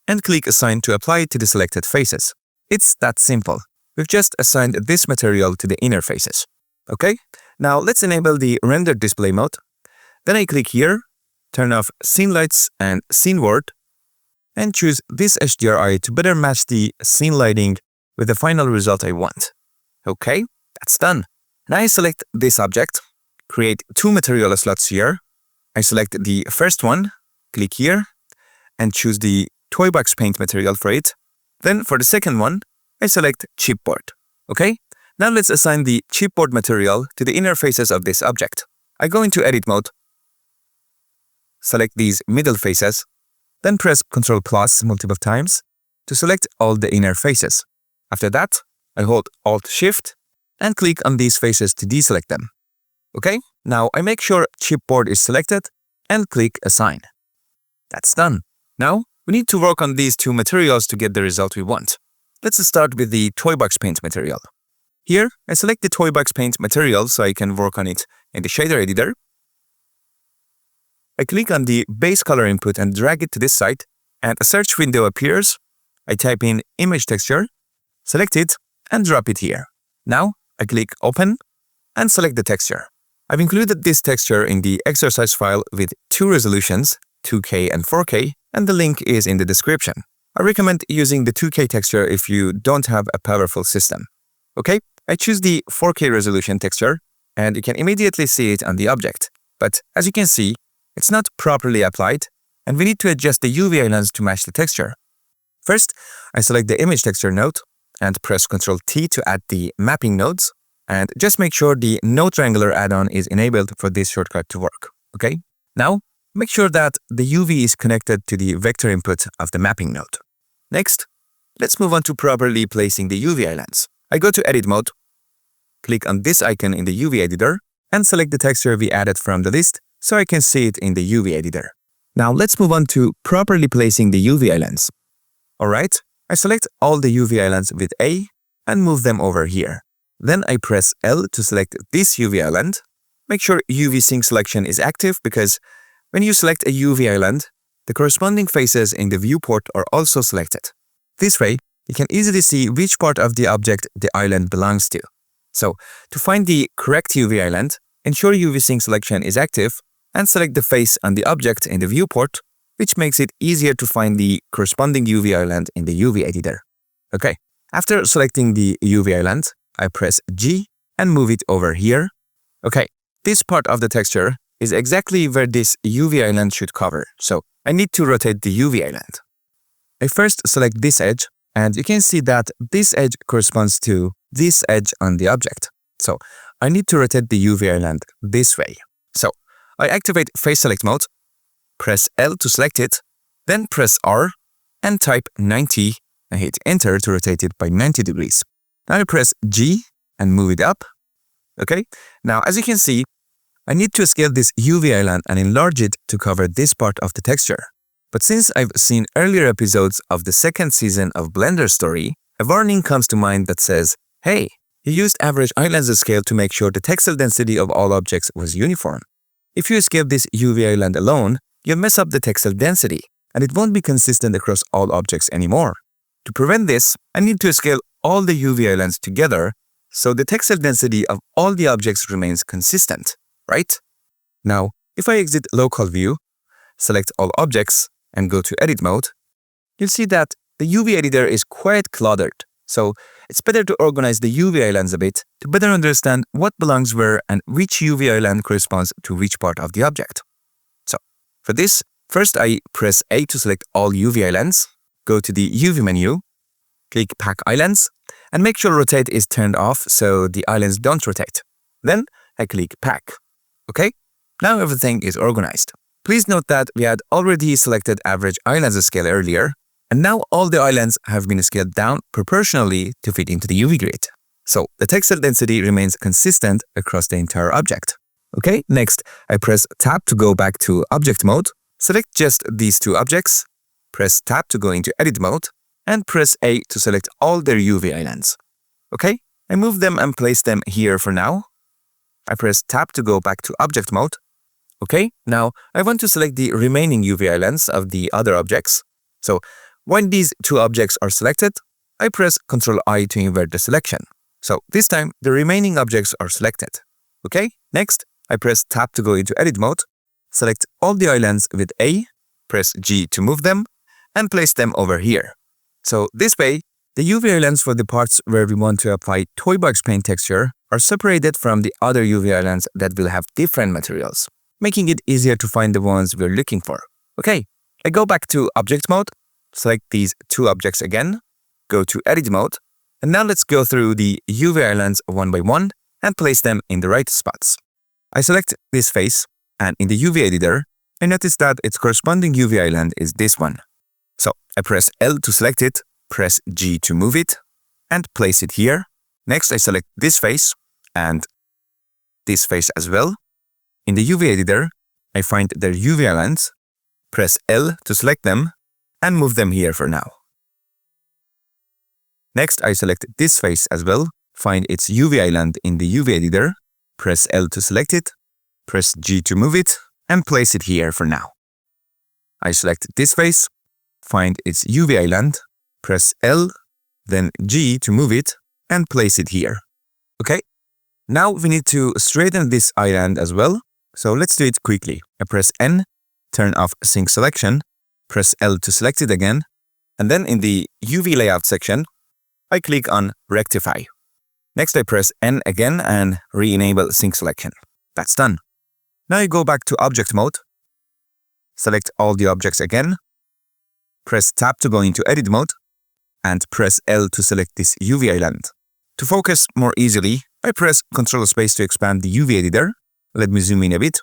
S1: and click Assign to apply it to the selected faces. It's that simple. We've just assigned this material to the inner faces. Okay, now let's enable the Render Display mode. Then I click here, turn off Scene Lights and Scene Word, and choose this HDRI to better match the scene lighting with the final result I want. Okay, that's done. Now I select this object, create two material slots here. I select the first one, click here, and choose the Toybox Paint material for it. Then for the second one, I select Chipboard. Okay, now let's assign the chipboard material to the inner faces of this object. I go into Edit Mode, select these middle faces, then press Ctrl+ multiple times to select all the inner faces. After that, I hold Alt-Shift and click on these faces to deselect them. Okay, now I make sure Chipboard is selected and click Assign. That's done. Now, we need to work on these two materials to get the result we want. Let's start with the Toybox Paint material. Here, I select the Toybox Paint material so I can work on it in the shader editor. I click on the base color input and drag it to this side, and a search window appears. I type in Image Texture, select it, and drop it here. Now, I click Open and select the texture. I've included this texture in the exercise file with two resolutions, 2K and 4K, and the link is in the description. I recommend using the 2K texture if you don't have a powerful system. Okay, I choose the 4K resolution texture, and you can immediately see it on the object. But as you can see, it's not properly applied, and we need to adjust the UV islands to match the texture. First, I select the Image Texture node and press Ctrl-T to add the mapping nodes, and just make sure the No Triangular add-on is enabled for this shortcut to work. Okay, now make sure that the UV is connected to the vector input of the mapping node. Next, let's move on to properly placing the UV islands. I go to Edit Mode, click on this icon in the UV editor, and select the texture we added from the list so I can see it in the UV editor. Now let's move on to properly placing the UV islands. Alright, I select all the UV islands with A and move them over here. Then I press L to select this UV island. Make sure UV Sync selection is active because when you select a UV island, the corresponding faces in the viewport are also selected. This way, you can easily see which part of the object the island belongs to. So, to find the correct UV island, ensure UV Sync selection is active and select the face on the object in the viewport, which makes it easier to find the corresponding UV island in the UV editor. Okay, after selecting the UV island, I press G and move it over here. Okay, this part of the texture is exactly where this UV island should cover, so I need to rotate the UV island. I first select this edge, and you can see that this edge corresponds to this edge on the object. So I need to rotate the UV island this way. So I activate Face Select Mode, press L to select it, then press R and type 90 and hit Enter to rotate it by 90 degrees. Now I press G and move it up. Okay, now as you can see, I need to scale this UV island and enlarge it to cover this part of the texture. But since I've seen earlier episodes of the second season of BlenderStory, a warning comes to mind that says, hey, you used average islands scale to make sure the textile density of all objects was uniform. If you scale this UV island alone, you'll mess up the textile density, and it won't be consistent across all objects anymore. To prevent this, I need to scale all the UV islands together so the textile density of all the objects remains consistent, right? Now, if I exit Local View, select All Objects, and go to Edit Mode, you'll see that the UV editor is quite cluttered, so it's better to organize the UV islands a bit to better understand what belongs where and which UV island corresponds to which part of the object. So, for this, first I press A to select all UV islands, go to the UV menu, click Pack Islands, and make sure Rotate is turned off so the islands don't rotate. Then I click Pack. Okay, now everything is organized. Please note that we had already selected average islands scale earlier, and now all the islands have been scaled down proportionally to fit into the UV grid. So the textile density remains consistent across the entire object. Okay, next I press Tab to go back to Object Mode, select just these two objects, press Tab to go into Edit Mode, and press A to select all their UV islands. Okay, I move them and place them here for now. I press Tab to go back to Object Mode. Okay, now I want to select the remaining UV islands of the other objects. So when these two objects are selected, I press Ctrl I to invert the selection. So this time the remaining objects are selected. Okay, next I press Tab to go into Edit Mode, select all the islands with A, press G to move them, and place them over here. So this way, the UV islands for the parts where we want to apply toy box paint texture are separated from the other UV islands that will have different materials, making it easier to find the ones we're looking for. Okay, I go back to Object Mode, select these two objects again, go to Edit Mode, and now let's go through the UV islands one by one and place them in the right spots. I select this face, and in the UV editor, I notice that its corresponding UV island is this one. So I press L to select it, press G to move it, and place it here. Next I select this face, and this face as well. In the UV editor, I find their UV islands, press L to select them, and move them here for now. Next, I select this face as well, find its UV island in the UV editor, press L to select it, press G to move it, and place it here for now. I select this face, find its UV island, press L, then G to move it, and place it here. Okay, now we need to straighten this island as well, so let's do it quickly. I press N, turn off Sync Selection, press L to select it again, and then in the UV Layout section, I click on Rectify. Next I press N again and re-enable Sync Selection. That's done. Now I go back to Object Mode, select all the objects again, press Tab to go into Edit Mode, and press L to select this UV island. To focus more easily, I press Ctrl Space to expand the UV editor. Let me zoom in a bit.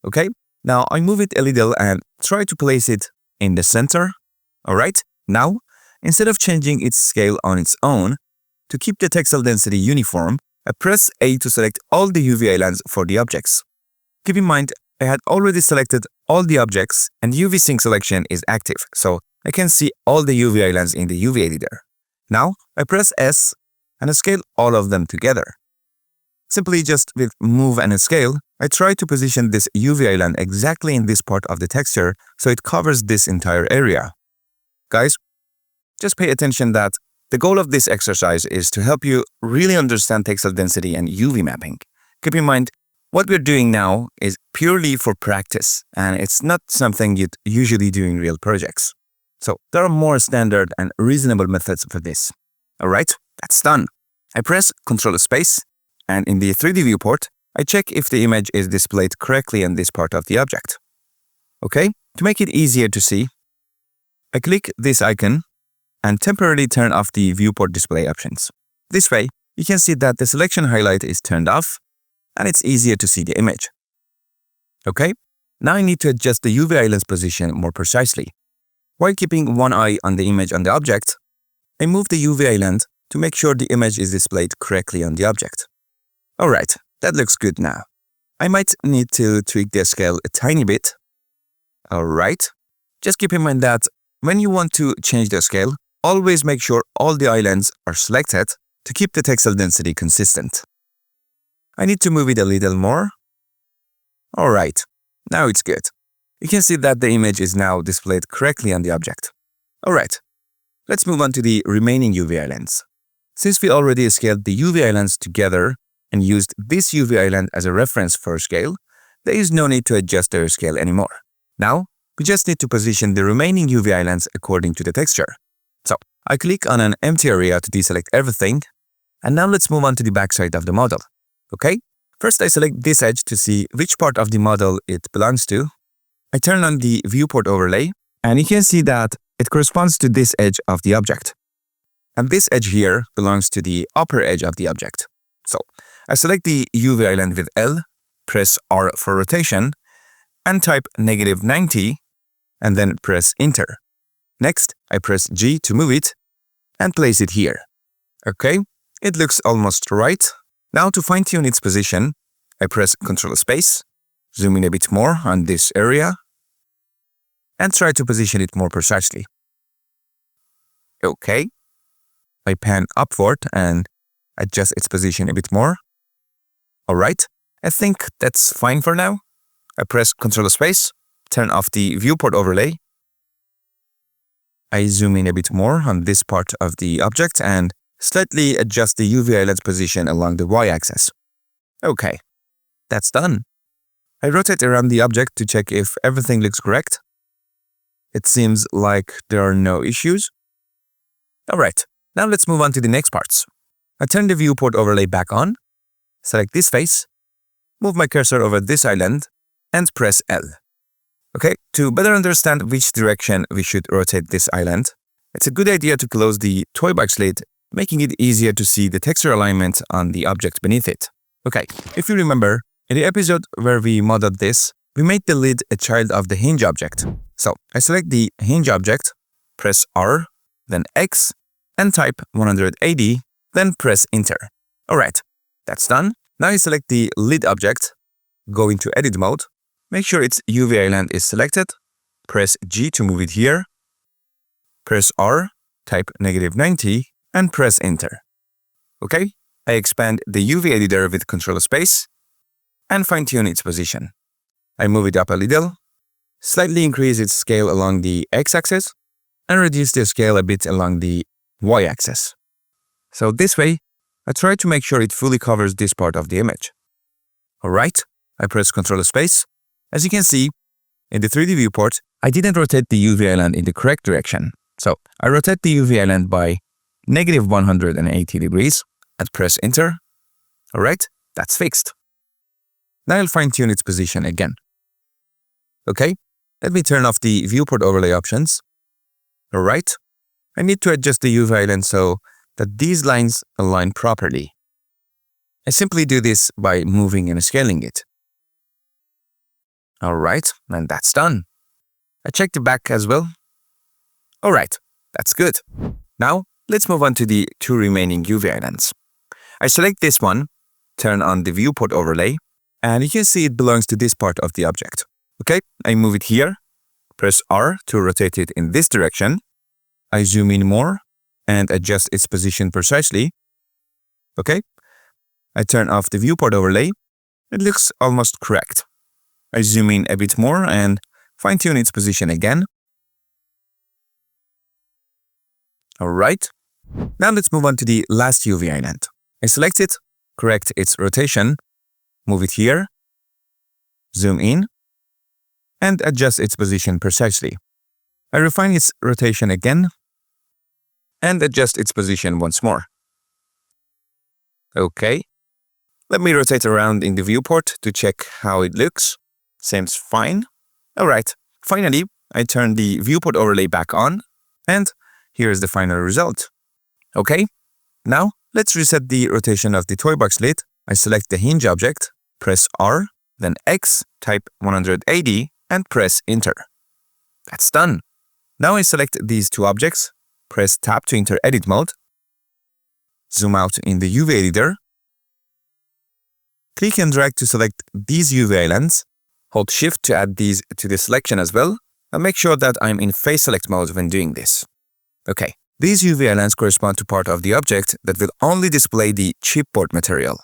S1: Okay, now I move it a little and try to place it in the center. Alright, now, instead of changing its scale on its own, to keep the textile density uniform, I press A to select all the UV islands for the objects. Keep in mind, I had already selected all the objects and UV Sync Selection is active, so I can see all the UV islands in the UV editor. Now, I press S and I scale all of them together. Simply just with Move and Scale, I try to position this UV island exactly in this part of the texture so it covers this entire area. Guys, just pay attention that the goal of this exercise is to help you really understand textile density and UV mapping. Keep in mind, what we're doing now is purely for practice, and it's not something you'd usually do in real projects. So there are more standard and reasonable methods for this. Alright, that's done. I press Ctrl Space, and in the 3D viewport, I check if the image is displayed correctly in this part of the object. Okay, to make it easier to see, I click this icon and temporarily turn off the viewport display options. This way, you can see that the selection highlight is turned off, and it's easier to see the image. Okay, now I need to adjust the UV island's position more precisely. While keeping one eye on the image on the object, I move the UV island to make sure the image is displayed correctly on the object. Alright, that looks good now. I might need to tweak the scale a tiny bit. Alright, just keep in mind that when you want to change the scale, always make sure all the islands are selected to keep the textile density consistent. I need to move it a little more. Alright, now it's good. You can see that the image is now displayed correctly on the object. Alright, let's move on to the remaining UV islands. Since we already scaled the UV islands together and used this UV island as a reference for scale, there is no need to adjust their scale anymore. Now, we just need to position the remaining UV islands according to the texture. So, I click on an empty area to deselect everything, and now let's move on to the backside of the model. Okay? First, I select this edge to see which part of the model it belongs to. I turn on the viewport overlay, and you can see that it corresponds to this edge of the object. And this edge here belongs to the upper edge of the object. So, I select the UV island with L, press R for rotation, and type -90, and then press Enter. Next, I press G to move it, and place it here. Okay, it looks almost right. Now to fine-tune its position, I press Ctrl Space, zoom in a bit more on this area, and try to position it more precisely. Okay, I pan upward and adjust its position a bit more. Alright, I think that's fine for now. I press Ctrl Space, turn off the viewport overlay. I zoom in a bit more on this part of the object and slightly adjust the UV island's position along the y-axis. Okay, that's done. I rotate around the object to check if everything looks correct. It seems like there are no issues. Alright, now let's move on to the next parts. I turn the viewport overlay back on, select this face, move my cursor over this island, and press L. Okay, to better understand which direction we should rotate this island, it's a good idea to close the toy box lid, making it easier to see the texture alignment on the object beneath it. Okay, if you remember, in the episode where we modeled this, we made the lid a child of the hinge object. So, I select the hinge object, press R, then X, and type 180, then press Enter. Alright, that's done. Now I select the lid object, go into Edit mode, make sure its UV island is selected, press G to move it here, press R, type -90, and press Enter. Okay, I expand the UV editor with Ctrl Space and fine-tune its position. I move it up a little, slightly increase its scale along the x-axis, and reduce the scale a bit along the y-axis. So this way, I try to make sure it fully covers this part of the image. Alright, I press Ctrl Space. As you can see, in the 3D viewport, I didn't rotate the UV island in the correct direction. So I rotate the UV island by -180 degrees and press Enter. Alright, that's fixed. Now I'll fine-tune its position again. Okay, let me turn off the viewport overlay options. Alright, I need to adjust the UV island so that these lines align properly. I simply do this by moving and scaling it. Alright, and that's done. I check the back as well. Alright, that's good. Now, let's move on to the two remaining UV islands. I select this one, turn on the viewport overlay, and you can see it belongs to this part of the object. Okay, I move it here, press R to rotate it in this direction. I zoom in more and adjust its position precisely. Okay, I turn off the viewport overlay. It looks almost correct. I zoom in a bit more and fine-tune its position again. Alright, now let's move on to the last UV island. I select it, correct its rotation, move it here, zoom in, and adjust its position precisely. I refine its rotation again, and adjust its position once more. Okay, let me rotate around in the viewport to check how it looks. Seems fine. Alright, finally, I turn the viewport overlay back on, and here's the final result. Okay, now let's reset the rotation of the toy box lid. I select the hinge object, press R, then X, type 180, and press Enter. That's done. Now I select these two objects, press Tab to enter Edit mode, zoom out in the UV editor, click and drag to select these UV islands, hold Shift to add these to the selection as well, and make sure that I'm in Face Select mode when doing this. Okay, these UV islands correspond to part of the object that will only display the chipboard material.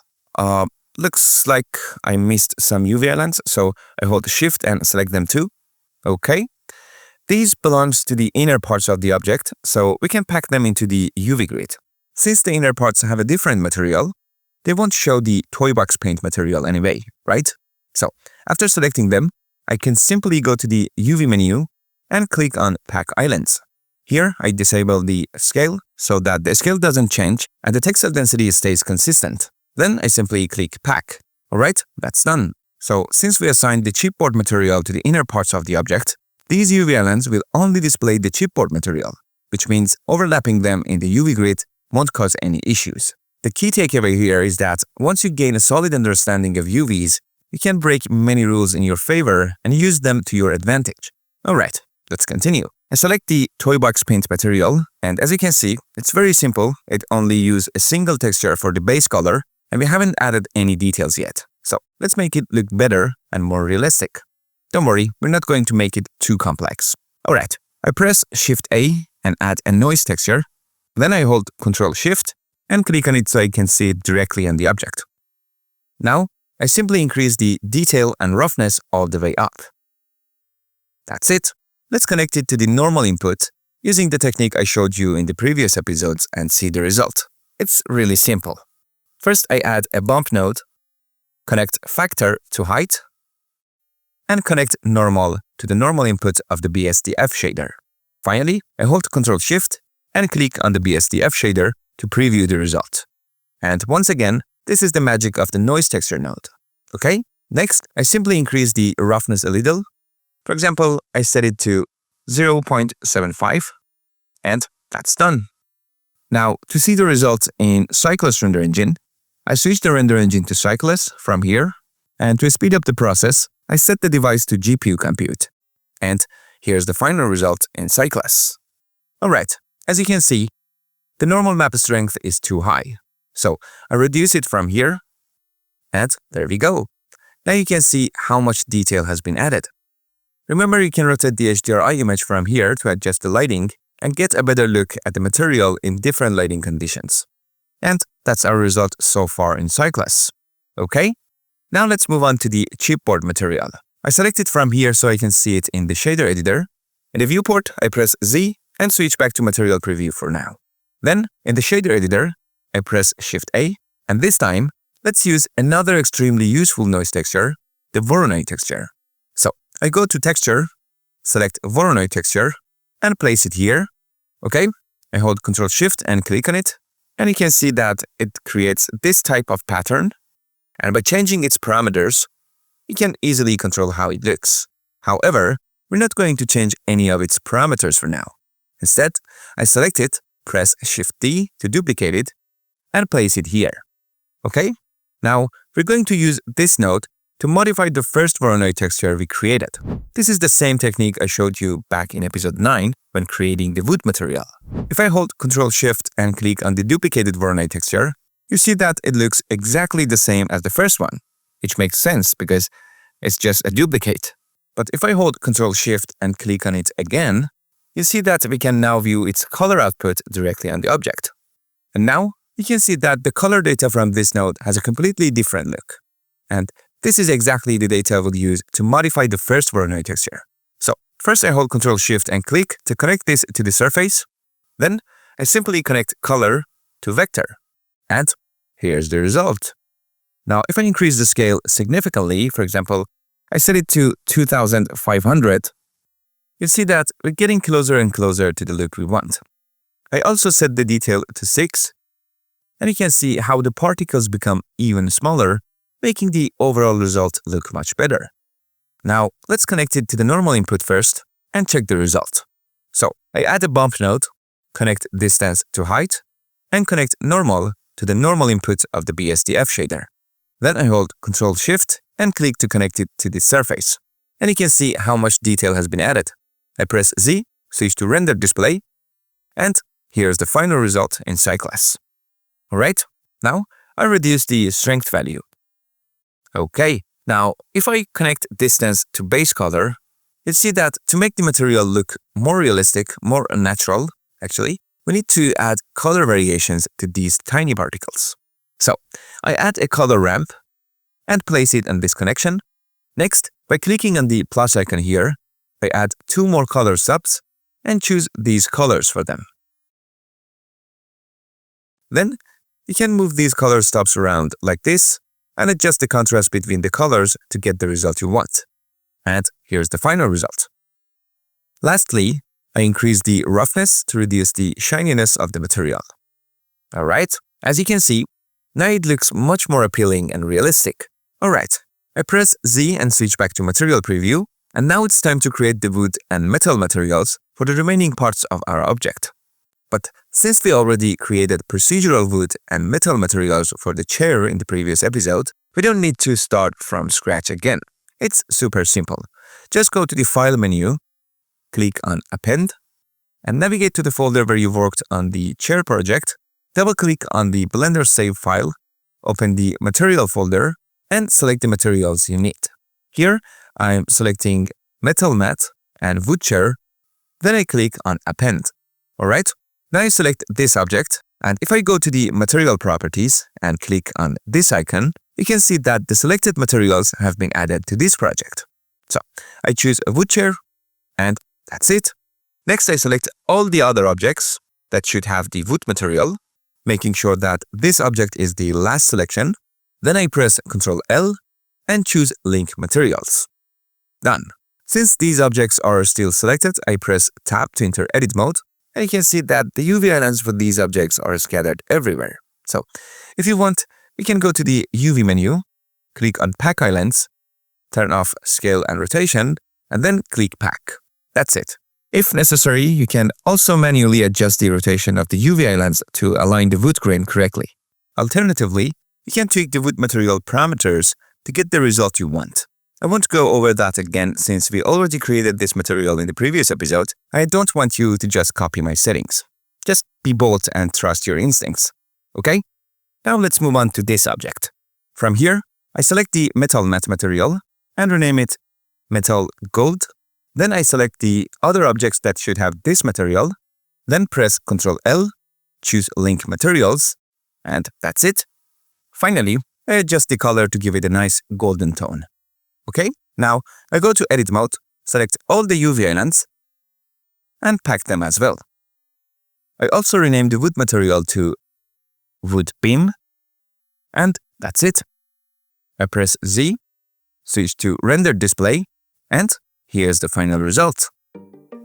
S1: Looks like I missed some UV islands, so I hold Shift and select them too. Okay. These belongs to the inner parts of the object, so we can pack them into the UV grid. Since the inner parts have a different material, they won't show the toy box paint material anyway, right? So, after selecting them, I can simply go to the UV menu and click on Pack Islands. Here, I disable the scale so that the scale doesn't change and the textile density stays consistent. Then I simply click Pack. Alright, that's done. So, since we assigned the chipboard material to the inner parts of the object, these UV islands will only display the chipboard material, which means overlapping them in the UV grid won't cause any issues. The key takeaway here is that once you gain a solid understanding of UVs, you can break many rules in your favor and use them to your advantage. Alright, let's continue. I select the toy box paint material, and as you can see, it's very simple. It only uses a single texture for the base color, and we haven't added any details yet. So let's make it look better and more realistic. Don't worry, we're not going to make it too complex. Alright, I press Shift A and add a noise texture. Then I hold Ctrl Shift and click on it so I can see it directly on the object. Now, I simply increase the detail and roughness all the way up. That's it. Let's connect it to the normal input using the technique I showed you in the previous episodes and see the result. It's really simple. First, I add a bump node, connect factor to height, and connect normal to the normal input of the BSDF shader. Finally, I hold Ctrl Shift and click on the BSDF shader to preview the result. And once again, this is the magic of the noise texture node. Okay, next, I simply increase the roughness a little. For example, I set it to 0.75, and that's done. Now, to see the results in Cyclist render engine, I switch the render engine to Cyclist from here, and to speed up the process, I set the device to GPU compute. And here's the final result in Cyclist. Alright, as you can see, the normal map strength is too high. So I reduce it from here, and there we go. Now you can see how much detail has been added. Remember, you can rotate the HDRI image from here to adjust the lighting and get a better look at the material in different lighting conditions. And that's our result so far in Cyclist. Okay, now let's move on to the chipboard material. I select it from here so I can see it in the shader editor. In the viewport, I press Z and switch back to material preview for now. Then, in the shader editor, I press Shift A, and this time, let's use another extremely useful noise texture, the Voronoi texture. So, I go to Texture, select Voronoi texture, and place it here. Okay, I hold Ctrl Shift and click on it, and you can see that it creates this type of pattern, and by changing its parameters, you can easily control how it looks. However, we're not going to change any of its parameters for now. Instead, I select it, press Shift D to duplicate it, and place it here. Okay, now we're going to use this node to modify the first Voronoi texture we created. This is the same technique I showed you back in episode 9 when creating the wood material. If I hold Ctrl Shift and click on the duplicated Voronoi texture, you see that it looks exactly the same as the first one, which makes sense because it's just a duplicate. But if I hold Ctrl Shift and click on it again, you see that we can now view its color output directly on the object. And now you can see that the color data from this node has a completely different look. And this is exactly the data we'll use to modify the first Voronoi texture. So first I hold Ctrl Shift and click to connect this to the surface. Then I simply connect color to vector. And here's the result. Now if I increase the scale significantly, for example, I set it to 2500, you'll see that we're getting closer and closer to the look we want. I also set the detail to 6, and you can see how the particles become even smaller, making the overall result look much better. Now, let's connect it to the normal input first and check the result. So, I add a bump node, connect distance to height, and connect normal to the normal input of the BSDF shader. Then I hold Ctrl Shift and click to connect it to the surface. And you can see how much detail has been added. I press Z, switch to render display, and here's the final result in Cyclist. Alright, now I reduce the strength value. Okay, now if I connect distance to base color, you'll see that to make the material look more realistic, more natural, actually, we need to add color variations to these tiny particles. So I add a color ramp and place it on this connection. Next, by clicking on the plus icon here, I add 2 more color subs and choose these colors for them. Then you can move these color stubs around like this and adjust the contrast between the colors to get the result you want. And here's the final result. Lastly, I increase the roughness to reduce the shininess of the material. Alright, as you can see, now it looks much more appealing and realistic. Alright, I press Z and switch back to material preview, and now it's time to create the wood and metal materials for the remaining parts of our object. But since we already created procedural wood and metal materials for the chair in the previous episode, we don't need to start from scratch again. It's super simple. Just go to the File menu, click on Append, and navigate to the folder where you worked on the chair project. Double-click on the Blender save file, open the Material folder, and select the materials you need. Here, I'm selecting Metal Mat and Wood Chair. Then I click on Append. Alright, now I select this object, and if I go to the Material Properties and click on this icon, you can see that the selected materials have been added to this project. So, I choose a wood chair, and that's it. Next, I select all the other objects that should have the wood material, making sure that this object is the last selection. Then I press Ctrl L and choose Link Materials. Done. Since these objects are still selected, I press Tab to enter Edit mode, and you can see that the UV islands for these objects are scattered everywhere. So, if you want, we can go to the UV menu, click on Pack Islands, turn off Scale and Rotation, and then click Pack. That's it. If necessary, you can also manually adjust the rotation of the UV islands to align the wood grain correctly. Alternatively, you can tweak the wood material parameters to get the result you want. I won't go over that again since we already created this material in the previous episode. I don't want you to just copy my settings. Just be bold and trust your instincts. Okay? Now let's move on to this object. From here, I select the metal mat material and rename it Metal Gold. Then I select the other objects that should have this material. Then press Ctrl L, choose Link Materials, and that's it. Finally, I adjust the color to give it a nice golden tone. Okay, now I go to Edit mode, select all the UV islands, and pack them as well. I also rename the wood material to Wood Beam, and that's it. I press Z, switch to Render Display, and here's the final result.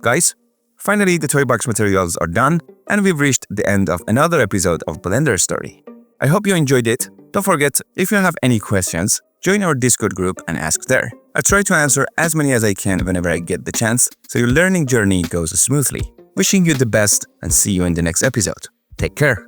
S1: Guys, finally the toy box materials are done, and we've reached the end of another episode of BlenderStory. I hope you enjoyed it. Don't forget, if you have any questions, join our Discord group and ask there. I try to answer as many as I can whenever I get the chance, so your learning journey goes smoothly. Wishing you the best and see you in the next episode. Take care.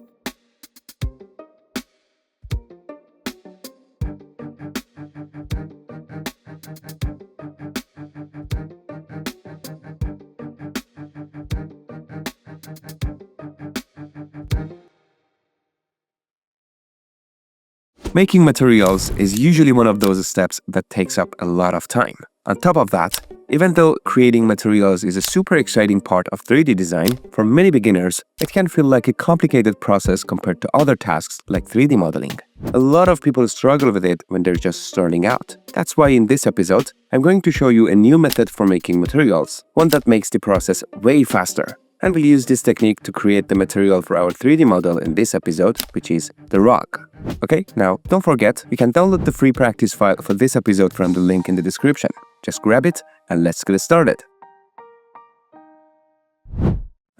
S1: Making materials is usually one of those steps that takes up a lot of time. On top of that, even though creating materials is a super exciting part of 3D design, for many beginners, it can feel like a complicated process compared to other tasks like 3D modeling. A lot of people struggle with it when they're just starting out. That's why in this episode, I'm going to show you a new method for making materials, one that makes the process way faster. And we'll use this technique to create the material for our 3D model in this episode, which is the rug. Okay, now don't forget, you can download the free practice file for this episode from the link in the description. Just grab it and let's get started.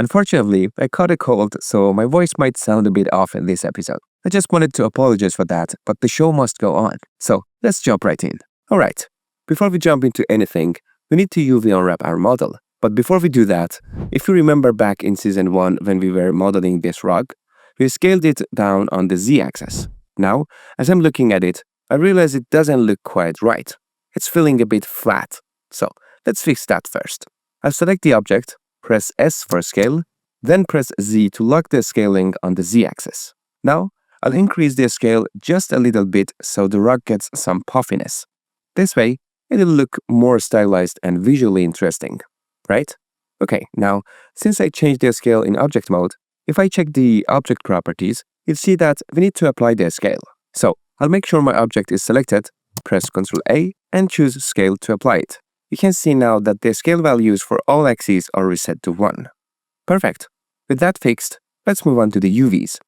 S1: Unfortunately, I caught a cold, so my voice might sound a bit off in this episode. I just wanted to apologize for that, but the show must go on. So let's jump right in. Alright, before we jump into anything, we need to UV unwrap our model. But before we do that, if you remember back in Season 1 when we were modeling this rug, we scaled it down on the Z-axis. Now, as I'm looking at it, I realize it doesn't look quite right. It's feeling a bit flat. So, let's fix that first. I'll select the object, press S for scale, then press Z to lock the scaling on the Z-axis. Now, I'll increase the scale just a little bit so the rug gets some puffiness. This way, it'll look more stylized and visually interesting, right? Okay, now, since I changed the scale in object mode, if I check the object properties, you'll see that we need to apply the scale. So, I'll make sure my object is selected, press Ctrl A, and choose Scale to apply it. You can see now that the scale values for all axes are reset to 1. Perfect. With that fixed, let's move on to the UVs.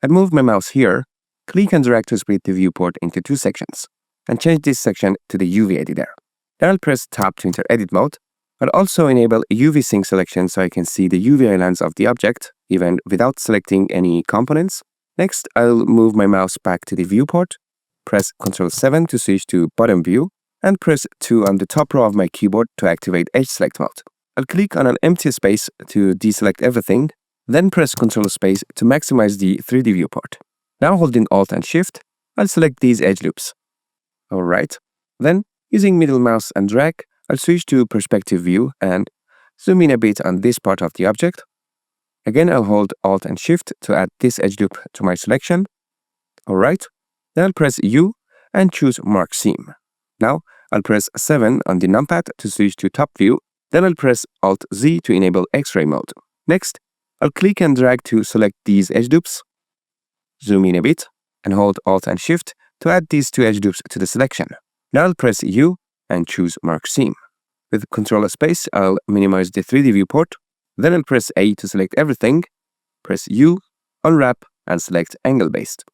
S1: I'll move my mouse here, click and drag to split the viewport into 2 sections, and change this section to the UV editor. Then I'll press Tab to enter edit mode. I'll also enable a UV sync selection so I can see the UV islands of the object, even without selecting any components. Next, I'll move my mouse back to the viewport, press Ctrl 7 to switch to bottom view, and press 2 on the top row of my keyboard to activate Edge Select mode. I'll click on an empty space to deselect everything, then press Ctrl space to maximize the 3D viewport. Now holding Alt and Shift, I'll select these edge loops. Alright, then using middle mouse and drag, I'll switch to perspective view and zoom in a bit on this part of the object. Again, I'll hold Alt and Shift to add this edge loop to my selection. Alright, then I'll press U and choose Mark Seam. Now, I'll press 7 on the numpad to switch to top view, then I'll press Alt Z to enable X-ray mode. Next, I'll click and drag to select these edge loops, zoom in a bit, and hold Alt and Shift to add these 2 edge loops to the selection. Now I'll press U and choose Mark Seam. With Ctrl space, I'll minimize the 3D viewport, then I'll press A to select everything, press U, unwrap, and select Angle Based.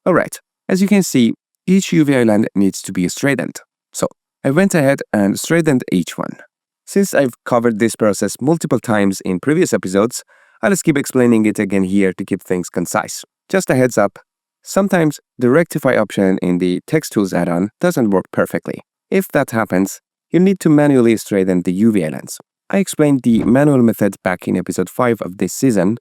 S1: Alright, as you can see, each UV island needs to be straightened. So, I went ahead and straightened each one. Since I've covered this process multiple times in previous episodes, I'll skip explaining it again here to keep things concise. Just a heads up, sometimes the Rectify option in the Text Tools add-on doesn't work perfectly. If that happens, you'll need to manually straighten the UV islands. I explained the manual method back in episode 5 of this season,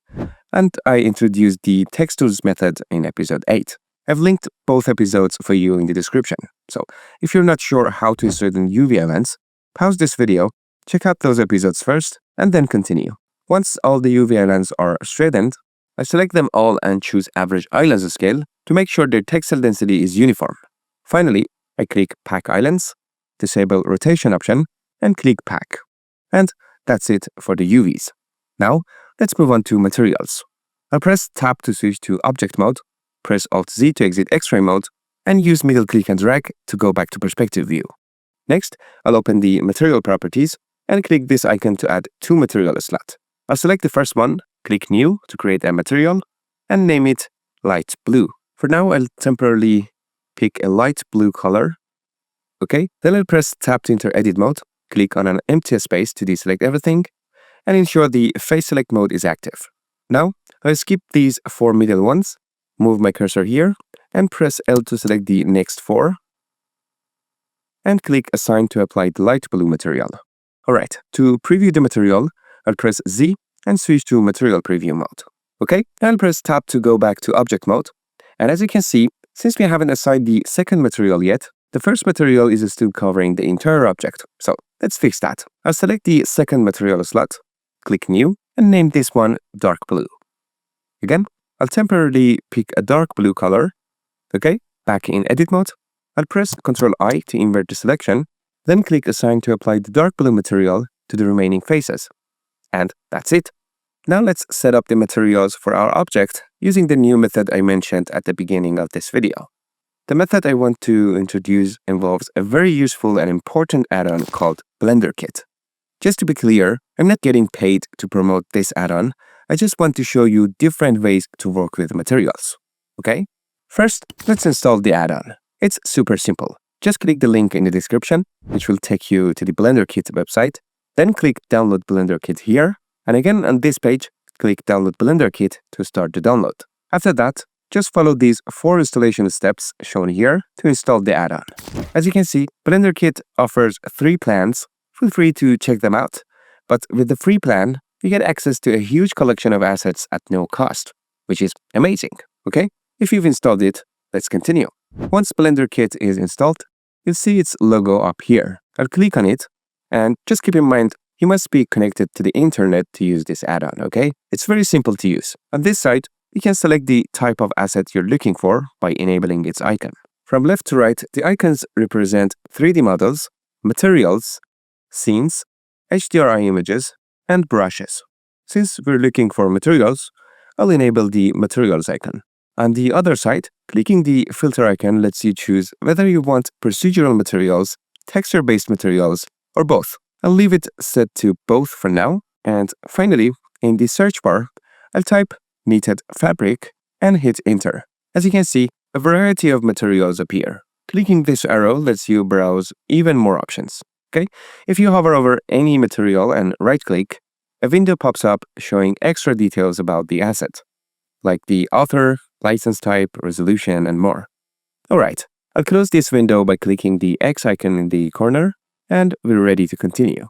S1: and I introduced the Text Tools method in episode 8. I've linked both episodes for you in the description. So, if you're not sure how to straighten UV islands, pause this video, check out those episodes first, and then continue. Once all the UV islands are straightened, I select them all and choose Average Islands Scale to make sure their textile density is uniform. Finally, I click Pack Islands, disable Rotation option, and click Pack. And that's it for the UVs. Now, let's move on to Materials. I'll press Tab to switch to Object mode, press Alt-Z to exit X-ray mode, and use middle click and drag to go back to perspective view. Next, I'll open the Material properties and click this icon to add 2 material slots. I'll select the first one, click New to create a material, and name it Light Blue. For now, I'll temporarily pick a light blue color. Okay, then I'll press Tab to enter edit mode, click on an empty space to deselect everything, and ensure the Face Select mode is active. Now, I'll skip these 4 middle ones, move my cursor here, and press L to select the next 4, and click Assign to apply the light blue material. Alright, to preview the material, I'll press Z and switch to Material Preview mode. Okay, I'll press Tab to go back to Object mode, and as you can see, since we haven't assigned the second material yet, the first material is still covering the entire object, so let's fix that. I'll select the second material slot, click New, and name this one Dark Blue. Again, I'll temporarily pick a dark blue color. Okay, back in edit mode, I'll press Ctrl I to invert the selection, then click Assign to apply the dark blue material to the remaining faces. And that's it. Now let's set up the materials for our object using the new method I mentioned at the beginning of this video. The method I want to introduce involves a very useful and important add-on called BlenderKit. Just to be clear, I'm not getting paid to promote this add-on. I just want to show you different ways to work with materials. Okay? First, let's install the add-on. It's super simple. Just click the link in the description, which will take you to the BlenderKit website. Then click Download BlenderKit here. And again, on this page, click Download BlenderKit to start the download. After that, just follow these 4 installation steps shown here to install the add-on. As you can see, BlenderKit offers 3 plans. Feel free to check them out. But with the free plan, you get access to a huge collection of assets at no cost, which is amazing, okay? If you've installed it, let's continue. Once BlenderKit is installed, you'll see its logo up here. I'll click on it, and just keep in mind, you must be connected to the internet to use this add-on, okay? It's very simple to use. On this site, you can select the type of asset you're looking for by enabling its icon. From left to right, the icons represent 3D models, materials, scenes, HDRI images, and brushes. Since we're looking for materials, I'll enable the materials icon. On the other side, clicking the filter icon lets you choose whether you want procedural materials, texture-based materials, or both. I'll leave it set to both for now. And finally, in the search bar, I'll type knitted fabric and hit enter. As you can see, a variety of materials appear. Clicking this arrow lets you browse even more options. Okay? If you hover over any material and right-click, a window pops up showing extra details about the asset, like the author, license type, resolution, and more. Alright, I'll close this window by clicking the X icon in the corner, and we're ready to continue.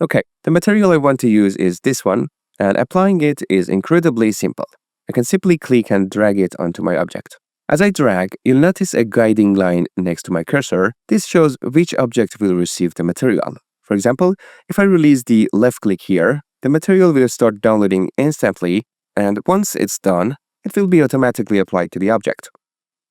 S1: Okay, the material I want to use is this one, and applying it is incredibly simple. I can simply click and drag it onto my object. As I drag, you'll notice a guiding line next to my cursor. This shows which object will receive the material. For example, if I release the left click here, the material will start downloading instantly, and once it's done, it will be automatically applied to the object.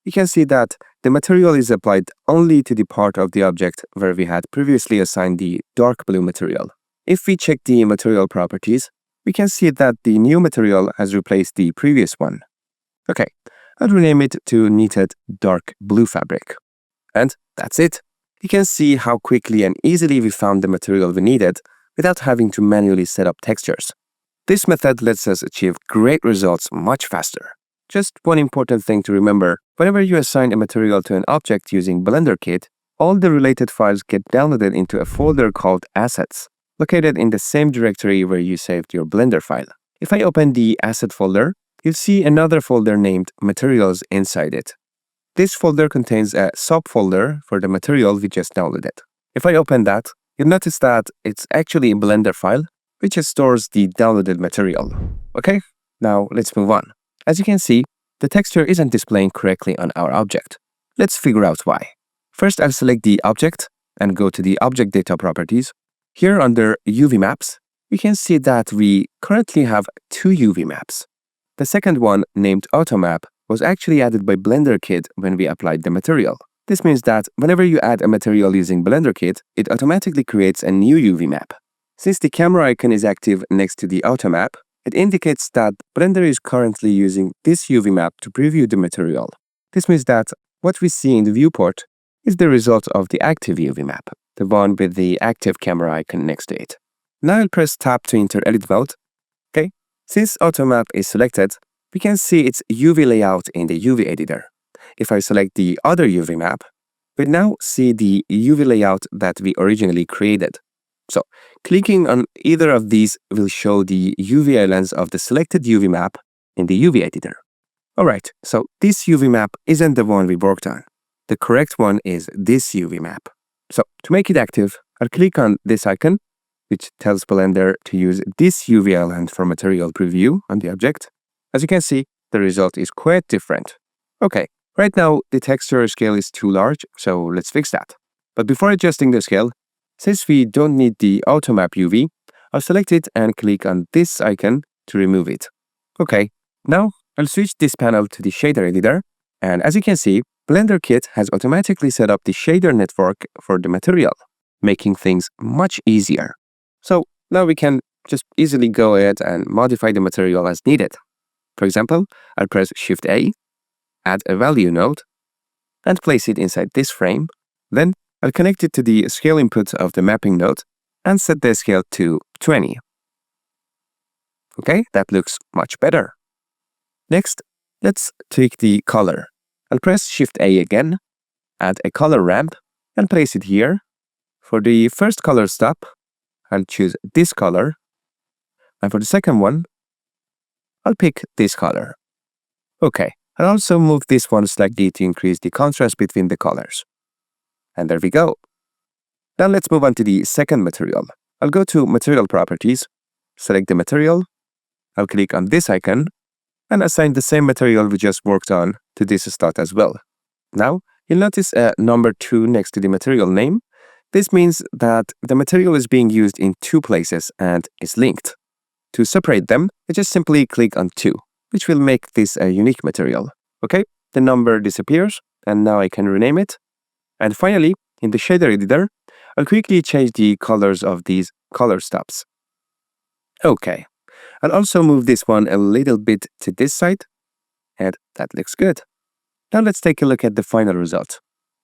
S1: You can see that the material is applied only to the part of the object where we had previously assigned the dark blue material. If we check the material properties, we can see that the new material has replaced the previous one. Okay, I'll rename it to knitted dark blue fabric. And that's it. You can see how quickly and easily we found the material we needed without having to manually set up textures. This method lets us achieve great results much faster. Just one important thing to remember, whenever you assign a material to an object using BlenderKit, all the related files get downloaded into a folder called Assets, located in the same directory where you saved your Blender file. If I open the Asset folder, you'll see another folder named Materials inside it. This folder contains a subfolder for the material we just downloaded. If I open that, you'll notice that it's actually a Blender file, which stores the downloaded material. Okay, now let's move on. As you can see, the texture isn't displaying correctly on our object. Let's figure out why. First, I'll select the object and go to the Object Data Properties. Here under UV Maps, you can see that we currently have two UV maps. The second one, named AutoMap, was actually added by BlenderKit when we applied the material. This means that whenever you add a material using BlenderKit, it automatically creates a new UV map. Since the camera icon is active next to the AutoMap, it indicates that Blender is currently using this UV map to preview the material. This means that what we see in the viewport is the result of the active UV map, the one with the active camera icon next to it. Now I'll press Tab to enter edit mode. Okay, since AutoMap is selected, we can see its UV layout in the UV editor. If I select the other UV map, we now see the UV layout that we originally created. So, clicking on either of these will show the UV islands of the selected UV map in the UV editor. Alright, so this UV map isn't the one we worked on. The correct one is this UV map. So, to make it active, I'll click on this icon, which tells Blender to use this UV island for material preview on the object. As you can see, the result is quite different. Okay, right now the texture scale is too large, so let's fix that. But before adjusting the scale, since we don't need the AutoMap UV, I'll select it and click on this icon to remove it. Okay, now I'll switch this panel to the shader editor, and as you can see, BlenderKit has automatically set up the shader network for the material, making things much easier. So now we can just easily go ahead and modify the material as needed. For example, I'll press Shift-A, add a value node, and place it inside this frame. Then I'll connect it to the scale input of the mapping node and set the scale to 20. Okay, that looks much better. Next, let's tweak the color. I'll press Shift-A again, add a color ramp, and place it here. For the first color stop, I'll choose this color, and for the second one, I'll pick this color. Okay, I'll also move this one slightly to increase the contrast between the colors. And there we go. Now let's move on to the second material. I'll go to Material Properties, select the material, I'll click on this icon, and assign the same material we just worked on to this slot as well. Now, you'll notice a number 2 next to the material name. This means that the material is being used in two places and is linked. To separate them, I just simply click on 2. which will make this a unique material. Okay, the number disappears, and now I can rename it. And finally, in the shader editor, I'll quickly change the colors of these color stubs. Okay, I'll also move this one a little bit to this side, and that looks good. Now let's take a look at the final result.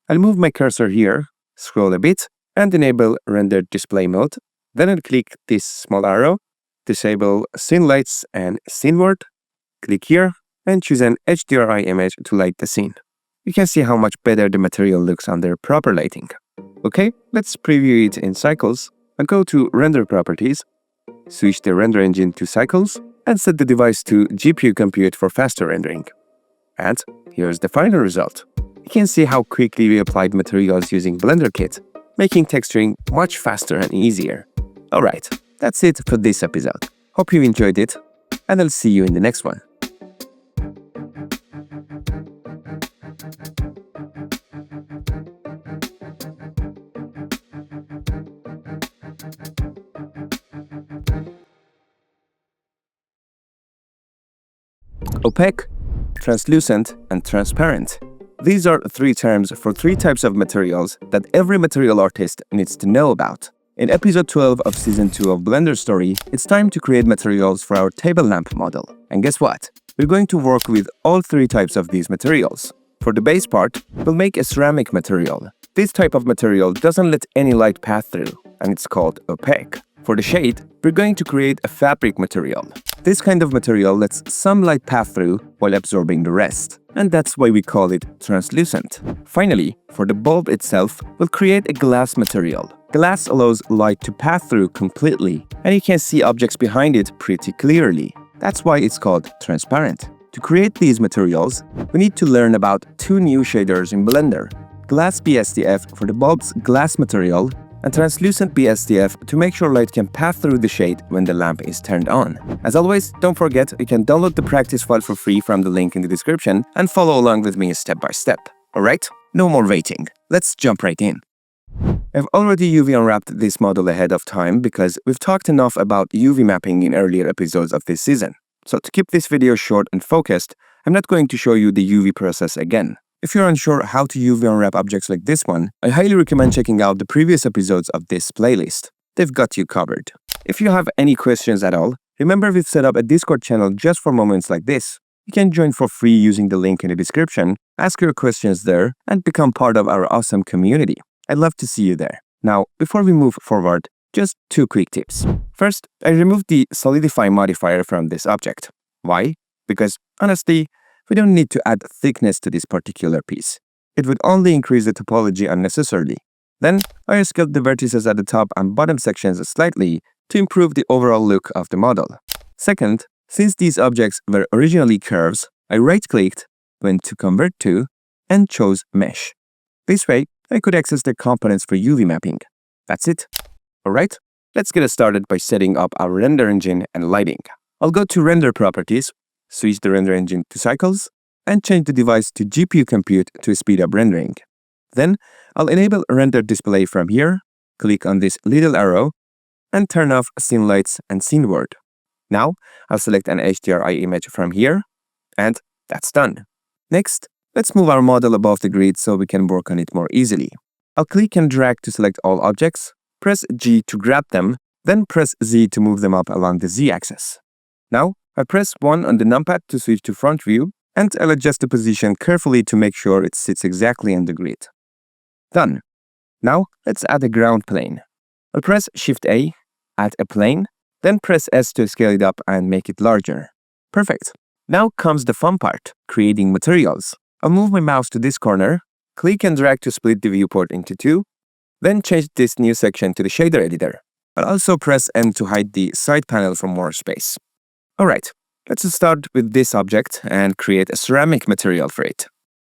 S1: I'll move my cursor here, scroll a bit, and enable Render Display Mode. Then I'll click this small arrow, disable Scene Lights and Scene Word, click here, and choose an HDRI image to light the scene. You can see how much better the material looks under proper lighting. Okay, let's preview it in Cycles. I'll go to Render Properties, switch the render engine to Cycles, and set the device to GPU Compute for faster rendering. And here's the final result. You can see how quickly we applied materials using BlenderKit, making texturing much faster and easier. Alright, that's it for this episode. Hope you enjoyed it, and I'll see you in the next one. Opaque, translucent, and transparent. These are three terms for three types of materials that every material artist needs to know about. In episode 12 of season 2 of BlenderStory, it's time to create materials for our table lamp model. And guess what? We're going to work with all three types of these materials. For the base part, we'll make a ceramic material. This type of material doesn't let any light pass through, and it's called opaque. For the shade, we're going to create a fabric material. This kind of material lets some light pass through while absorbing the rest, and that's why we call it translucent. Finally, for the bulb itself, we'll create a glass material. Glass allows light to pass through completely, and you can see objects behind it pretty clearly. That's why it's called transparent. To create these materials, we need to learn about two new shaders in Blender: Glass BSDF for the bulb's glass material, and Translucent BSDF to make sure light can pass through the shade when the lamp is turned on. As always, don't forget you can download the practice file for free from the link in the description and follow along with me step by step. Alright? No more waiting. Let's jump right in. I've already UV unwrapped this model ahead of time because we've talked enough about UV mapping in earlier episodes of this season. So to keep this video short and focused, I'm not going to show you the UV process again. If you're unsure how to UV unwrap objects like this one, I highly recommend checking out the previous episodes of this playlist. They've got you covered. If you have any questions at all, remember we've set up a Discord channel just for moments like this. You can join for free using the link in the description, ask your questions there, and become part of our awesome community. I'd love to see you there. Now, before we move forward, just two quick tips. First, I removed the solidify modifier from this object. Why? Because, honestly, we don't need to add thickness to this particular piece. It would only increase the topology unnecessarily. Then, I scaled the vertices at the top and bottom sections slightly to improve the overall look of the model. Second, since these objects were originally curves, I right-clicked, went to Convert to, and chose Mesh. This way, I could access the components for UV mapping. That's it. Alright, let's get started by setting up our render engine and lighting. I'll go to Render Properties, switch the render engine to Cycles, and change the device to GPU Compute to speed up rendering. Then, I'll enable Render Display from here, click on this little arrow, and turn off Scene Lights and Scene Word. Now, I'll select an HDRI image from here, and that's done. Next, let's move our model above the grid so we can work on it more easily. I'll click and drag to select all objects, press G to grab them, then press Z to move them up along the Z-axis. Now, I press 1 on the numpad to switch to front view, and I'll adjust the position carefully to make sure it sits exactly on the grid. Done. Now, let's add a ground plane. I'll press Shift-A, add a plane, then press S to scale it up and make it larger. Perfect. Now comes the fun part, creating materials. I'll move my mouse to this corner, click and drag to split the viewport into two, then change this new section to the shader editor. I'll also press N to hide the side panel for more space. Alright, let's start with this object and create a ceramic material for it.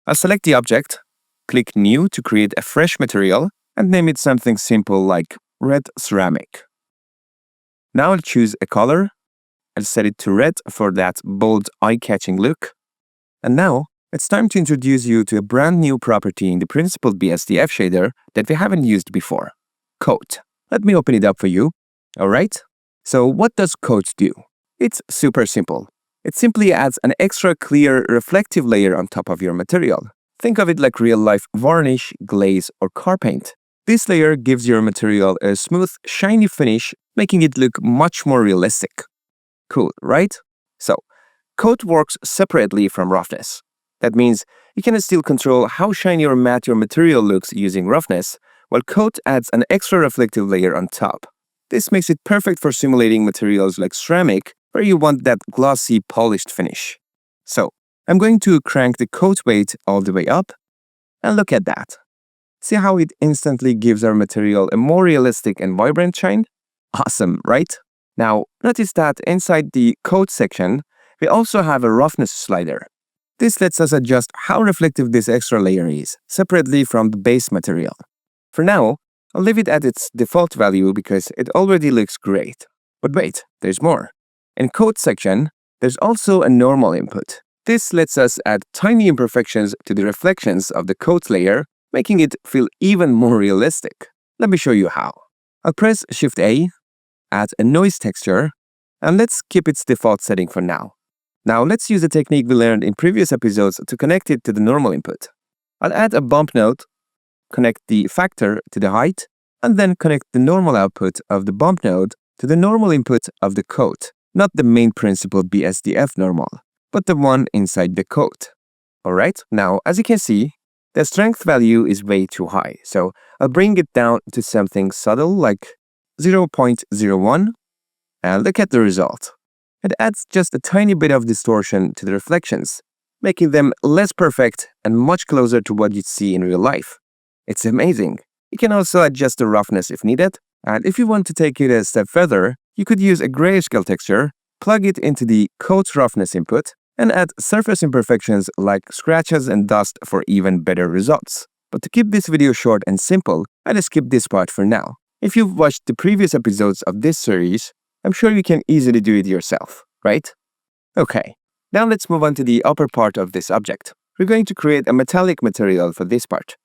S1: I'll select the object, click New to create a fresh material, and name it something simple like Red Ceramic. Now I'll choose a color, I'll set it to red for that bold, eye-catching look. And now, it's time to introduce you to a brand new property in the principled BSDF shader that we haven't used before, Coat. Let me open it up for you. Alright, so what does Coat do? It's super simple. It simply adds an extra clear, reflective layer on top of your material. Think of it like real-life varnish, glaze, or car paint. This layer gives your material a smooth, shiny finish, making it look much more realistic. Cool, right? So, coat works separately from roughness. That means you can still control how shiny or matte your material looks using roughness, while coat adds an extra reflective layer on top. This makes it perfect for simulating materials like ceramic, where you want that glossy, polished finish. So, I'm going to crank the coat weight all the way up, and look at that. See how it instantly gives our material a more realistic and vibrant shine? Awesome, right? Now, notice that inside the coat section, we also have a roughness slider. This lets us adjust how reflective this extra layer is, separately from the base material. For now, I'll leave it at its default value because it already looks great. But wait, there's more. In coat section, there's also a normal input. This lets us add tiny imperfections to the reflections of the coat layer, making it feel even more realistic. Let me show you how. I'll press Shift-A, add a noise texture, and let's keep its default setting for now. Now let's use a technique we learned in previous episodes to connect it to the normal input. I'll add a bump node, connect the factor to the height, and then connect the normal output of the bump node to the normal input of the coat, not the main principal BSDF normal, but the one inside the coat. Alright, now as you can see, the strength value is way too high, so I'll bring it down to something subtle like 0.01, and look at the result. It adds just a tiny bit of distortion to the reflections, making them less perfect and much closer to what you'd see in real life. It's amazing. You can also adjust the roughness if needed, and if you want to take it a step further, you could use a grayscale texture, plug it into the coat roughness input, and add surface imperfections like scratches and dust for even better results. But to keep this video short and simple, I'll skip this part for now. If you've watched the previous episodes of this series, I'm sure you can easily do it yourself, right? Okay, now let's move on to the upper part of this object. We're going to create a metallic material for this part.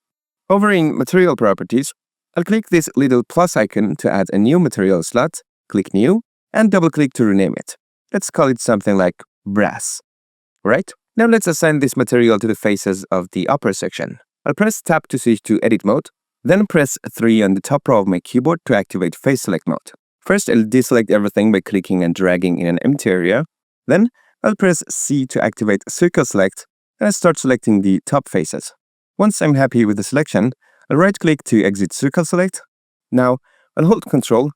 S1: Over in Material Properties, I'll click this little plus icon to add a new material slot, click New, and double-click to rename it. Let's call it something like Brass. Right? Now let's assign this material to the faces of the upper section. I'll press Tab to switch to Edit mode, then press 3 on the top row of my keyboard to activate Face Select mode. First, I'll deselect everything by clicking and dragging in an empty area. Then, I'll press C to activate Circle Select, and I'll start selecting the top faces. Once I'm happy with the selection, I'll right-click to exit Circle Select. Now, I'll hold Ctrl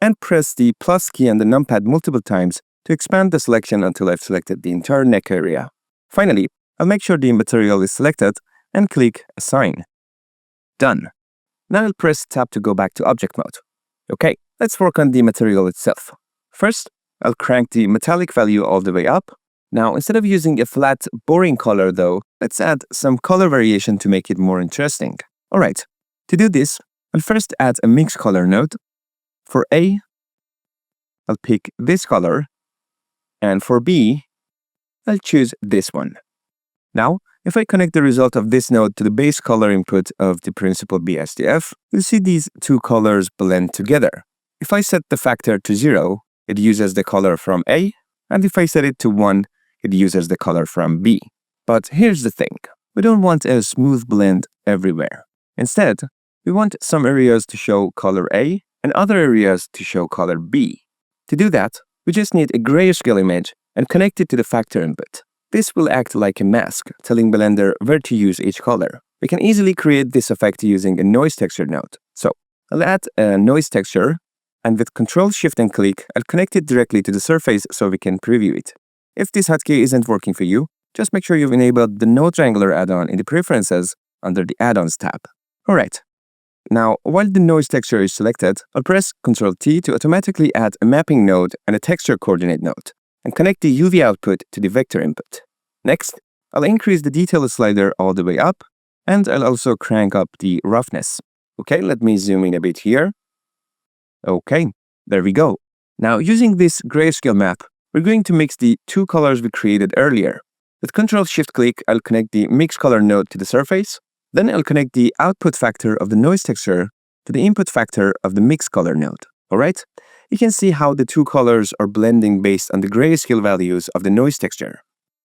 S1: and press the plus key on the numpad multiple times to expand the selection until I've selected the entire neck area. Finally, I'll make sure the material is selected and click Assign. Done. Now I'll press Tab to go back to object mode. Okay, let's work on the material itself. First, I'll crank the metallic value all the way up. Now, instead of using a flat, boring color though, let's add some color variation to make it more interesting. Alright, to do this, I'll first add a mix color node. For A, I'll pick this color, and for B, I'll choose this one. Now, if I connect the result of this node to the base color input of the principal BSDF, you'll see these two colors blend together. If I set the factor to 0, it uses the color from A, and if I set it to 1, it uses the color from B. But here's the thing. We don't want a smooth blend everywhere. Instead, we want some areas to show color A and other areas to show color B. To do that, we just need a grayscale image and connect it to the factor input. This will act like a mask, telling Blender where to use each color. We can easily create this effect using a noise texture node. So, I'll add a noise texture, and with Ctrl, Shift, and click, I'll connect it directly to the surface so we can preview it. If this hotkey isn't working for you, just make sure you've enabled the Node Triangular add-on in the Preferences under the Add-ons tab. Alright. Now, while the noise texture is selected, I'll press Ctrl-T to automatically add a mapping node and a texture coordinate node, and connect the UV output to the vector input. Next, I'll increase the detail slider all the way up, and I'll also crank up the roughness. Okay, let me zoom in a bit here. Okay, there we go. Now, using this grayscale map, we're going to mix the two colors we created earlier. With Ctrl-Shift-Click, I'll connect the Mix Color node to the surface. Then I'll connect the output factor of the noise texture to the input factor of the Mix Color node. Alright? You can see how the two colors are blending based on the grayscale values of the noise texture.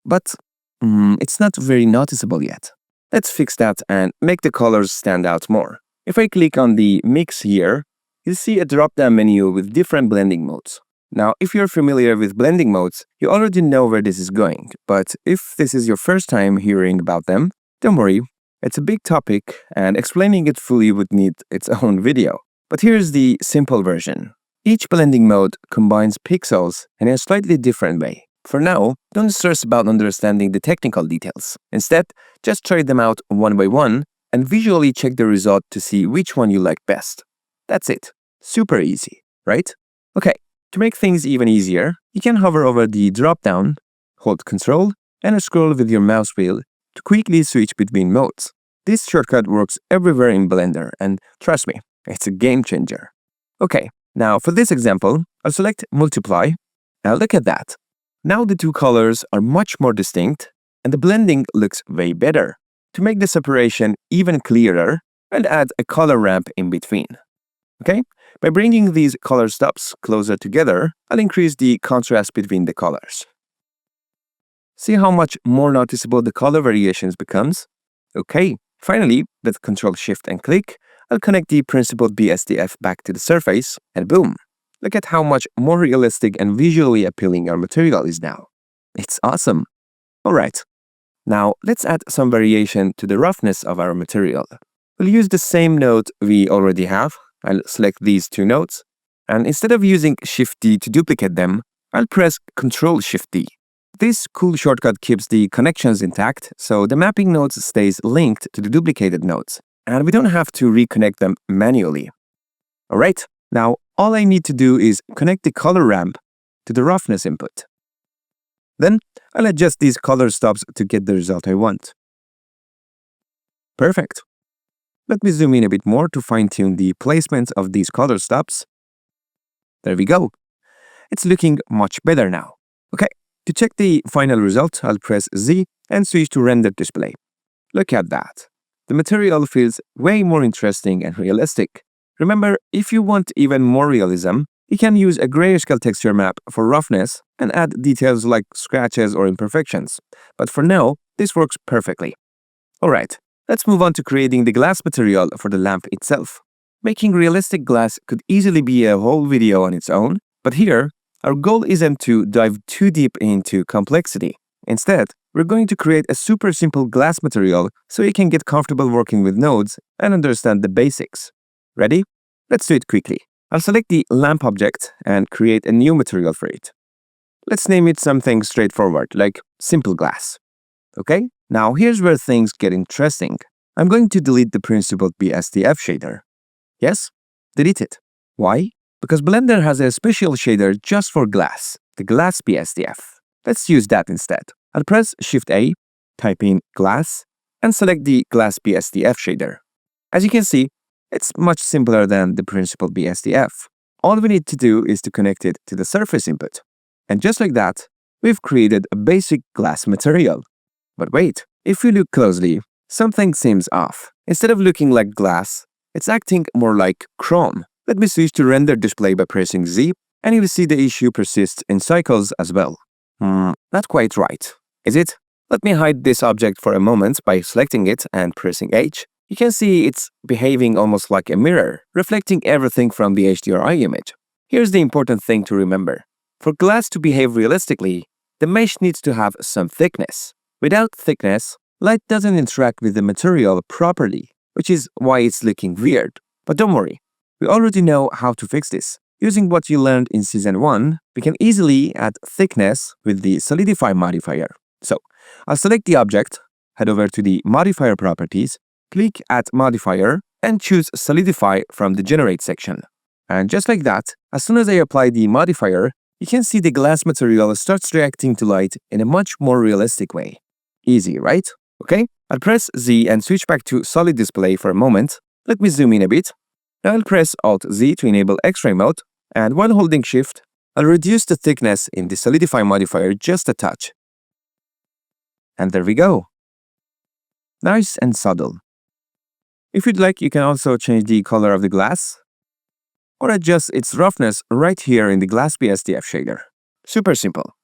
S1: But it's not very noticeable yet. Let's fix that and make the colors stand out more. If I click on the mix here, you'll see a drop-down menu with different blending modes. Now, if you're familiar with blending modes, you already know where this is going. But if this is your first time hearing about them, don't worry, it's a big topic and explaining it fully would need its own video. But here's the simple version. Each blending mode combines pixels in a slightly different way. For now, don't stress about understanding the technical details. Instead, just try them out one by one and visually check the result to see which one you like best. That's it. Super easy, right? Okay, to make things even easier, you can hover over the drop-down, hold Ctrl, and scroll with your mouse wheel to quickly switch between modes. This shortcut works everywhere in Blender, and trust me, it's a game changer. Okay, now for this example, I'll select Multiply. Now look at that. Now the two colors are much more distinct, and the blending looks way better. To make the separation even clearer, I'll add a color ramp in between. Okay? By bringing these color stops closer together, I'll increase the contrast between the colors. See how much more noticeable the color variations becomes? Okay, finally, with Ctrl Shift and click, I'll connect the principled BSDF back to the surface, and boom! Look at how much more realistic and visually appealing our material is now. It's awesome! Alright, now let's add some variation to the roughness of our material. We'll use the same node we already have. I'll select these two nodes, and instead of using Shift-D to duplicate them, I'll press Ctrl-Shift-D. This cool shortcut keeps the connections intact, so the mapping nodes stays linked to the duplicated nodes, and we don't have to reconnect them manually. Alright, now all I need to do is connect the color ramp to the roughness input. Then I'll adjust these color stops to get the result I want. Perfect. Let me zoom in a bit more to fine-tune the placement of these color stops. There we go. It's looking much better now. Okay, to check the final result, I'll press Z and switch to Render Display. Look at that. The material feels way more interesting and realistic. Remember, if you want even more realism, you can use a grayscale texture map for roughness and add details like scratches or imperfections. But for now, this works perfectly. Alright, let's move on to creating the glass material for the lamp itself. Making realistic glass could easily be a whole video on its own, but here, our goal isn't to dive too deep into complexity. Instead, we're going to create a super simple glass material so you can get comfortable working with nodes and understand the basics. Ready? Let's do it quickly. I'll select the lamp object and create a new material for it. Let's name it something straightforward, like simple glass. Okay, now here's where things get interesting. I'm going to delete the principled BSDF shader. Yes, delete it. Why? Because Blender has a special shader just for glass, the glass BSDF. Let's use that instead. I'll press Shift-A, type in glass, and select the glass BSDF shader. As you can see, it's much simpler than the principled BSDF. All we need to do is to connect it to the surface input. And just like that, we've created a basic glass material. But wait, if we look closely, something seems off. Instead of looking like glass, it's acting more like chrome. Let me switch to Render Display by pressing Z, and you'll see the issue persists in cycles as well. Not quite right, is it? Let me hide this object for a moment by selecting it and pressing H. You can see it's behaving almost like a mirror, reflecting everything from the HDRI image. Here's the important thing to remember. For glass to behave realistically, the mesh needs to have some thickness. Without thickness, light doesn't interact with the material properly, which is why it's looking weird. But don't worry, we already know how to fix this. Using what you learned in Season 1, we can easily add thickness with the Solidify modifier. So, I'll select the object, head over to the Modifier Properties, click Add Modifier, and choose Solidify from the Generate section. And just like that, as soon as I apply the modifier, you can see the glass material starts reacting to light in a much more realistic way. Easy, right? Okay, I'll press Z and switch back to Solid Display for a moment. Let me zoom in a bit. Now I'll press Alt-Z to enable X-ray mode, and while holding Shift, I'll reduce the thickness in the Solidify modifier just a touch. And there we go. Nice and subtle. If you'd like, you can also change the color of the glass, or adjust its roughness right here in the glass BSDF shader. Super simple.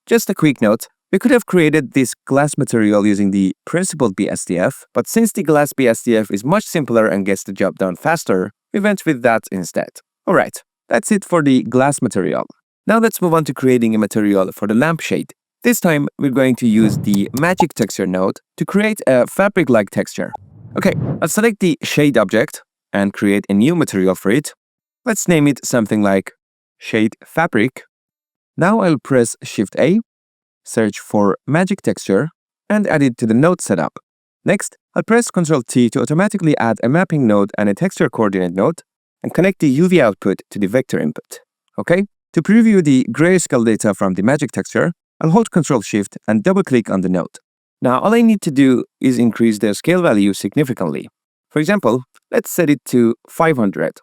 S1: Just a quick note, we could have created this glass material using the principled BSDF, but since the glass BSDF is much simpler and gets the job done faster, we went with that instead. Alright, that's it for the glass material. Now let's move on to creating a material for the lampshade. This time, we're going to use the magic texture node to create a fabric-like texture. Okay, I'll select the shade object and create a new material for it. Let's name it something like shade fabric. Now I'll press Shift A, search for magic texture, and add it to the node setup. Next, I'll press Ctrl T to automatically add a mapping node and a texture coordinate node, and connect the UV output to the vector input. Okay, to preview the grayscale data from the magic texture, I'll hold Ctrl Shift and double-click on the node. Now all I need to do is increase the scale value significantly. For example, let's set it to 500.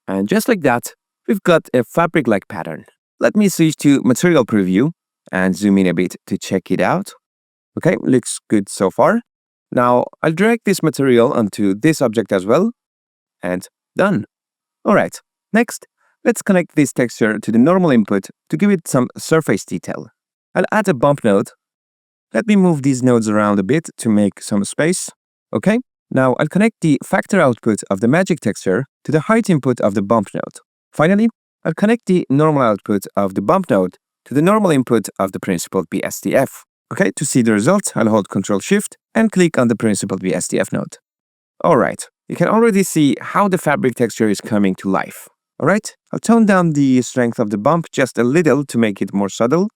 S1: And just like that, we've got a fabric-like pattern. Let me switch to Material Preview and zoom in a bit to check it out. Okay, looks good so far. Now I'll drag this material onto this object as well, and done. Alright, next, let's connect this texture to the normal input to give it some surface detail. I'll add a bump node. Let me move these nodes around a bit to make some space. Okay, now I'll connect the factor output of the magic texture to the height input of the bump node. Finally, I'll connect the normal output of the bump node to the normal input of the principled BSDF. Okay, to see the result, I'll hold Ctrl Shift and click on the principled BSDF node. Alright, you can already see how the fabric texture is coming to life. Alright, I'll tone down the strength of the bump just a little to make it more subtle.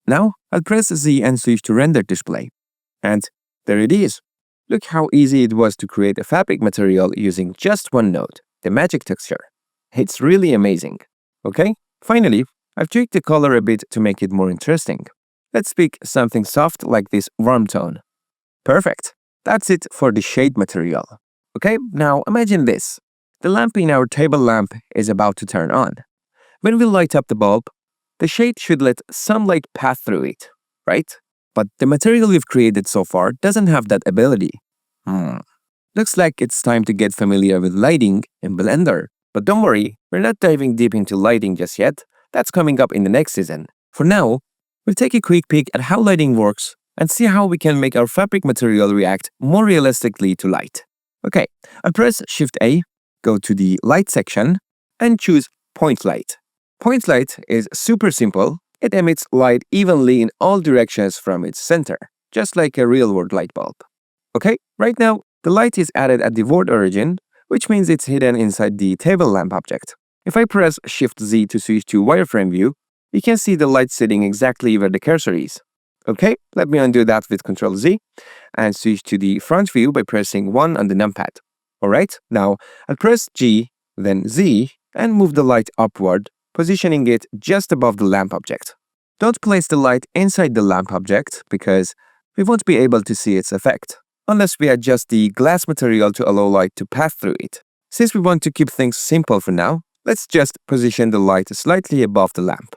S1: Now, I'll press Z and switch to Render Display. And there it is. Look how easy it was to create a fabric material using just one node, the magic texture. It's really amazing. Okay, finally, I've tweaked the color a bit to make it more interesting. Let's pick something soft like this warm tone. Perfect. That's it for the shade material. Okay, now imagine this. The lamp in our table lamp is about to turn on. When we light up the bulb, the shade should let sunlight pass through it, right? But the material we've created so far doesn't have that ability. Looks like it's time to get familiar with lighting in Blender. But don't worry, we're not diving deep into lighting just yet. That's coming up in the next season. For now, we'll take a quick peek at how lighting works and see how we can make our fabric material react more realistically to light. Okay, I'll press Shift A, go to the Light section, and choose Point Light. Point light is super simple. It emits light evenly in all directions from its center, just like a real-world light bulb. Okay, right now, the light is added at the word origin, which means it's hidden inside the table lamp object. If I press Shift-Z to switch to wireframe view, you can see the light sitting exactly where the cursor is. Okay, let me undo that with Ctrl-Z and switch to the front view by pressing 1 on the numpad. Alright, now I'll press G, then Z, and move the light upward, positioning it just above the lamp object. Don't place the light inside the lamp object because we won't be able to see its effect, unless we adjust the glass material to allow light to pass through it. Since we want to keep things simple for now, let's just position the light slightly above the lamp.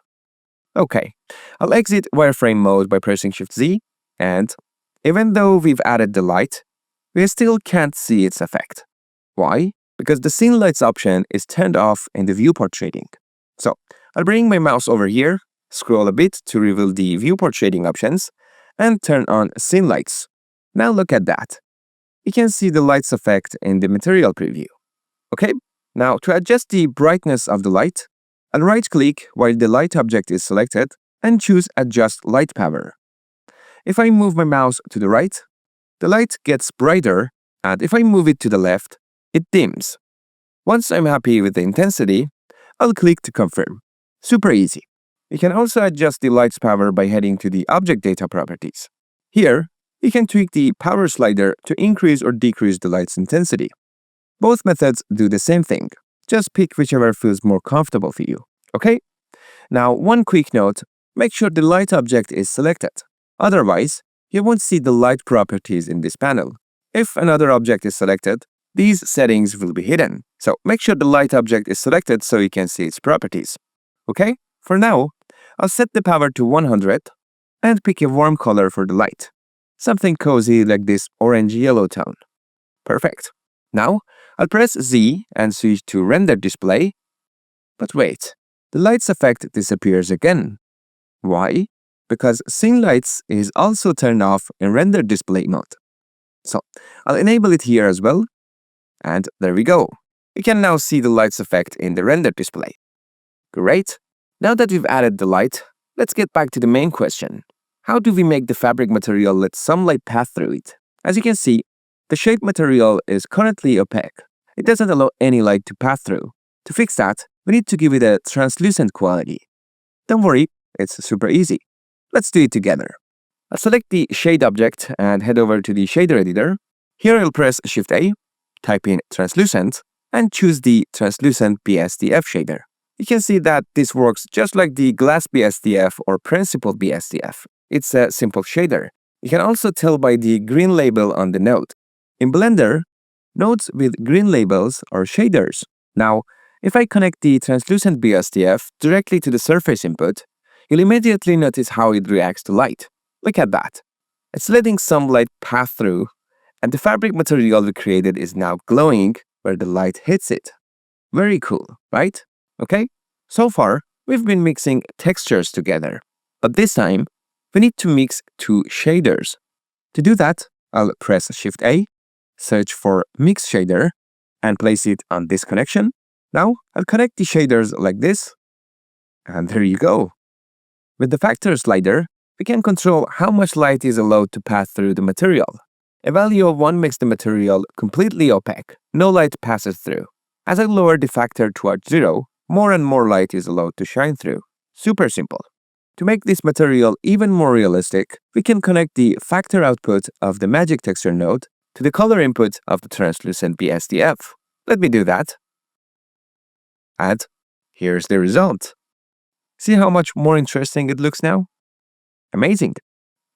S1: Okay, I'll exit wireframe mode by pressing Shift-Z, and even though we've added the light, we still can't see its effect. Why? Because the Scene Lights option is turned off in the viewport shading. So, I'll bring my mouse over here, scroll a bit to reveal the viewport shading options, and turn on Scene Lights. Now look at that. You can see the lights effect in the material preview. Okay, now to adjust the brightness of the light, I'll right-click while the light object is selected and choose Adjust Light Power. If I move my mouse to the right, the light gets brighter, and if I move it to the left, it dims. Once I'm happy with the intensity, I'll click to confirm. Super easy. You can also adjust the light's power by heading to the Object Data properties. Here, you can tweak the power slider to increase or decrease the light's intensity. Both methods do the same thing. Just pick whichever feels more comfortable for you. Okay? Now, one quick note, make sure the light object is selected. Otherwise, you won't see the light properties in this panel. If another object is selected, these settings will be hidden. So make sure the light object is selected so you can see its properties. Okay? For now, I'll set the power to 100 and pick a warm color for the light. Something cozy like this orange-yellow tone. Perfect. Now, I'll press Z and switch to Render Display. But wait, the lights effect disappears again. Why? Because scene lights is also turned off in render display mode. So I'll enable it here as well. And there we go. You can now see the lights effect in the render display. Great. Now that we've added the light, let's get back to the main question. How do we make the fabric material let some light pass through it? As you can see, the shade material is currently opaque. It doesn't allow any light to pass through. To fix that, we need to give it a translucent quality. Don't worry, it's super easy. Let's do it together. I'll select the shade object and head over to the shader editor. Here I'll press Shift-A, type in translucent, and choose the translucent BSDF shader. You can see that this works just like the glass BSDF or principled BSDF. It's a simple shader. You can also tell by the green label on the node. In Blender, nodes with green labels are shaders. Now, if I connect the translucent BSDF directly to the surface input, you'll immediately notice how it reacts to light. Look at that. It's letting some light pass through, and the fabric material we created is now glowing where the light hits it. Very cool, right? Okay, so far, we've been mixing textures together. But this time, we need to mix two shaders. To do that, I'll press Shift-A, search for Mix Shader, and place it on this connection. Now, I'll connect the shaders like this, and there you go. With the factor slider, we can control how much light is allowed to pass through the material. A value of 1 makes the material completely opaque. No light passes through. As I lower the factor towards 0, more and more light is allowed to shine through. Super simple. To make this material even more realistic, we can connect the factor output of the magic texture node to the color input of the translucent BSDF. Let me do that. And here's the result. See how much more interesting it looks now? Amazing.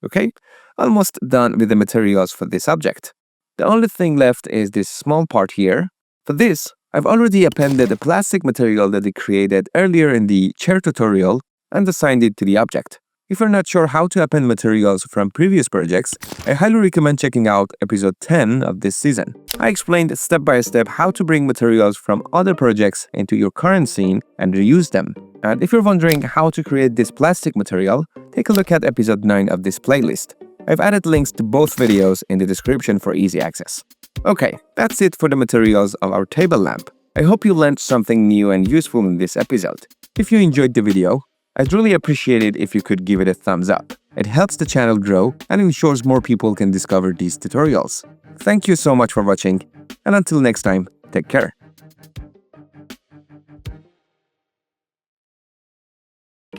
S1: Okay, almost done with the materials for this object. The only thing left is this small part here. For this, I've already appended the plastic material that we created earlier in the chair tutorial and assigned it to the object. If you're not sure how to append materials from previous projects, I highly recommend checking out episode 10 of this season. I explained step by step how to bring materials from other projects into your current scene and reuse them. And if you're wondering how to create this plastic material, take a look at episode 9 of this playlist. I've added links to both videos in the description for easy access. Okay, that's it for the materials of our table lamp. I hope you learned something new and useful in this episode. If you enjoyed the video, I'd really appreciate it if you could give it a thumbs up. It helps the channel grow and ensures more people can discover these tutorials. Thank you so much for watching, and until next time, take care.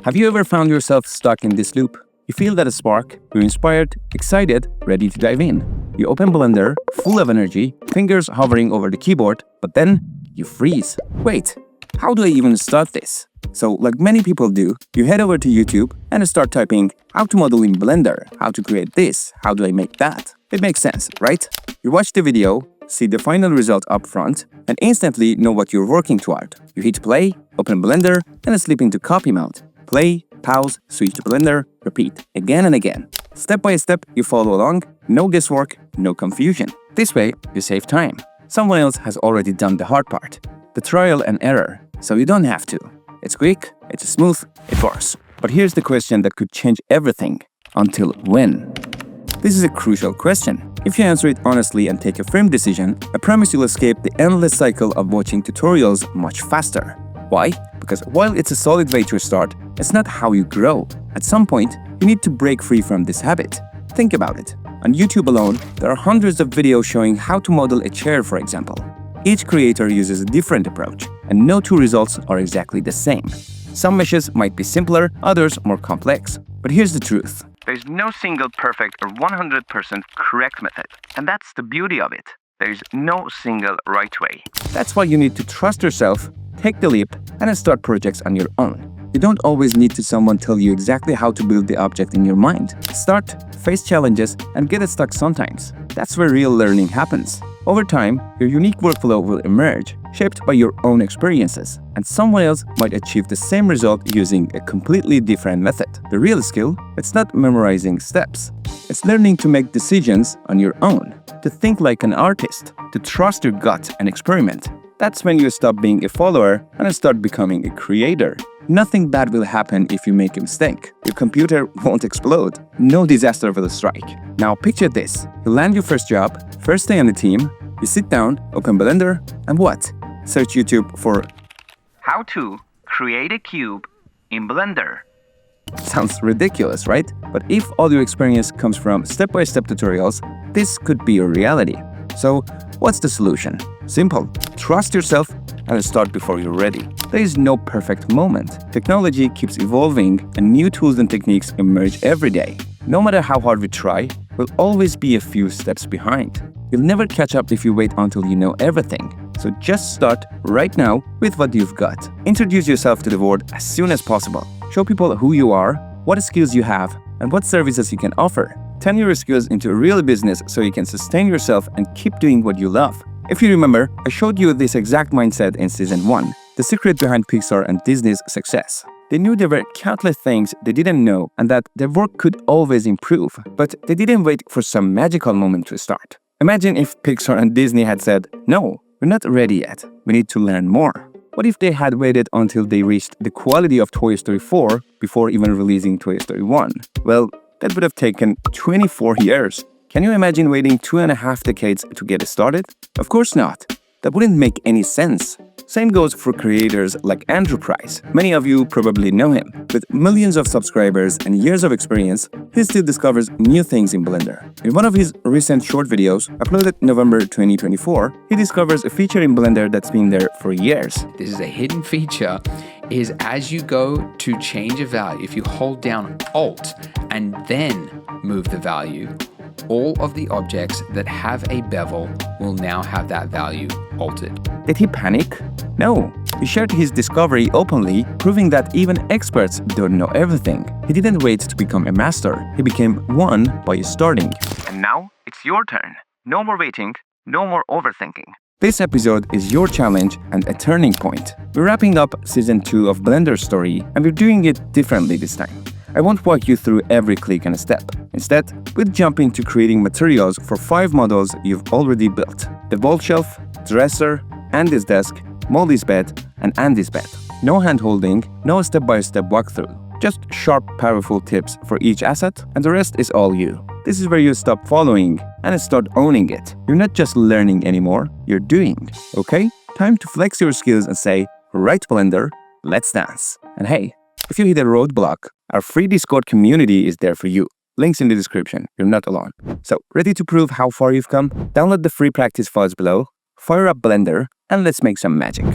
S1: Have you ever found yourself stuck in this loop? You feel that spark, you're inspired, excited, ready to dive in. You open Blender, full of energy, fingers hovering over the keyboard, but then you freeze. Wait, how do I even start this? So, like many people do, you head over to YouTube and start typing how to model in Blender, how to create this, how do I make that? It makes sense, right? You watch the video, see the final result up front, and instantly know what you're working toward. You hit play, open Blender, and slip into copy mode. Play, pause, switch to Blender, repeat again and again. Step by step, you follow along, no guesswork, no confusion. This way, you save time. Someone else has already done the hard part, the trial and error, so you don't have to. It's quick, it's smooth, it works. But here's the question that could change everything. Until when? This is a crucial question. If you answer it honestly and take a firm decision, I promise you'll escape the endless cycle of watching tutorials much faster. Why? Because while it's a solid way to start, it's not how you grow. At some point, you need to break free from this habit. Think about it. On YouTube alone, there are hundreds of videos showing how to model a chair, for example. Each creator uses a different approach, and no two results are exactly the same. Some meshes might be simpler, others more complex. But here's the truth. There's no single perfect or 100% correct method. And that's the beauty of it. There's no single right way. That's why you need to trust yourself, take the leap, and start projects on your own. You don't always need to someone tell you exactly how to build the object in your mind. Start, face challenges, and get stuck sometimes. That's where real learning happens. Over time, your unique workflow will emerge, shaped by your own experiences, and someone else might achieve the same result using a completely different method. The real skill, it's not memorizing steps. It's learning to make decisions on your own, to think like an artist, to trust your gut and experiment. That's when you stop being a follower and start becoming a creator. Nothing bad will happen if you make a mistake. Your computer won't explode. No disaster will strike. Now picture this. You land your first job, first day on the team, you sit down, open Blender, and what? Search YouTube for how to create a cube in Blender. Sounds ridiculous, right? But if all your experience comes from step-by-step tutorials, this could be your reality. So, what's the solution? Simple. Trust yourself and start before you're ready. There is no perfect moment. Technology keeps evolving and new tools and techniques emerge every day. No matter how hard we try, we'll always be a few steps behind. You'll never catch up if you wait until you know everything. So just start right now with what you've got. Introduce yourself to the world as soon as possible. Show people who you are, what skills you have, and what services you can offer. Turn your skills into a real business so you can sustain yourself and keep doing what you love. If you remember, I showed you this exact mindset in Season 1, the secret behind Pixar and Disney's success. They knew there were countless things they didn't know and that their work could always improve, but they didn't wait for some magical moment to start. Imagine if Pixar and Disney had said, "No, we're not ready yet, we need to learn more." What if they had waited until they reached the quality of Toy Story 4 before even releasing Toy Story 1? Well, that would have taken 24 years. Can you imagine waiting 2.5 decades to get started? Of course not. That wouldn't make any sense. Same goes for creators like Andrew Price. Many of you probably know him. With millions of subscribers and years of experience, he still discovers new things in Blender. In one of his recent short videos, uploaded November 2024, he discovers a feature in Blender that's been there for years.
S4: This is a hidden feature, is as you go to change a value, if you hold down Alt and then move the value, all of the objects that have a bevel will now have that value altered.
S1: Did he panic? No. He shared his discovery openly, proving that even experts don't know everything. He didn't wait to become a master. He became one by starting. And now it's your turn. No more waiting, no more overthinking. This episode is your challenge and a turning point. We're wrapping up Season 2 of BlenderStory, and we're doing it differently this time. I won't walk you through every click and step. Instead, we'll jump into creating materials for 5 models you've already built. The wall shelf, dresser, Andy's desk, Molly's bed, and Andy's bed. No hand-holding, no step-by-step walkthrough. Just sharp, powerful tips for each asset, and the rest is all you. This is where you stop following and start owning it. You're not just learning anymore, you're doing. Okay? Time to flex your skills and say, "Right, Blender, let's dance." And hey, if you hit a roadblock, our free Discord community is there for you. Links in the description. You're not alone. So, ready to prove how far you've come? Download the free practice files below, fire up Blender, and let's make some magic.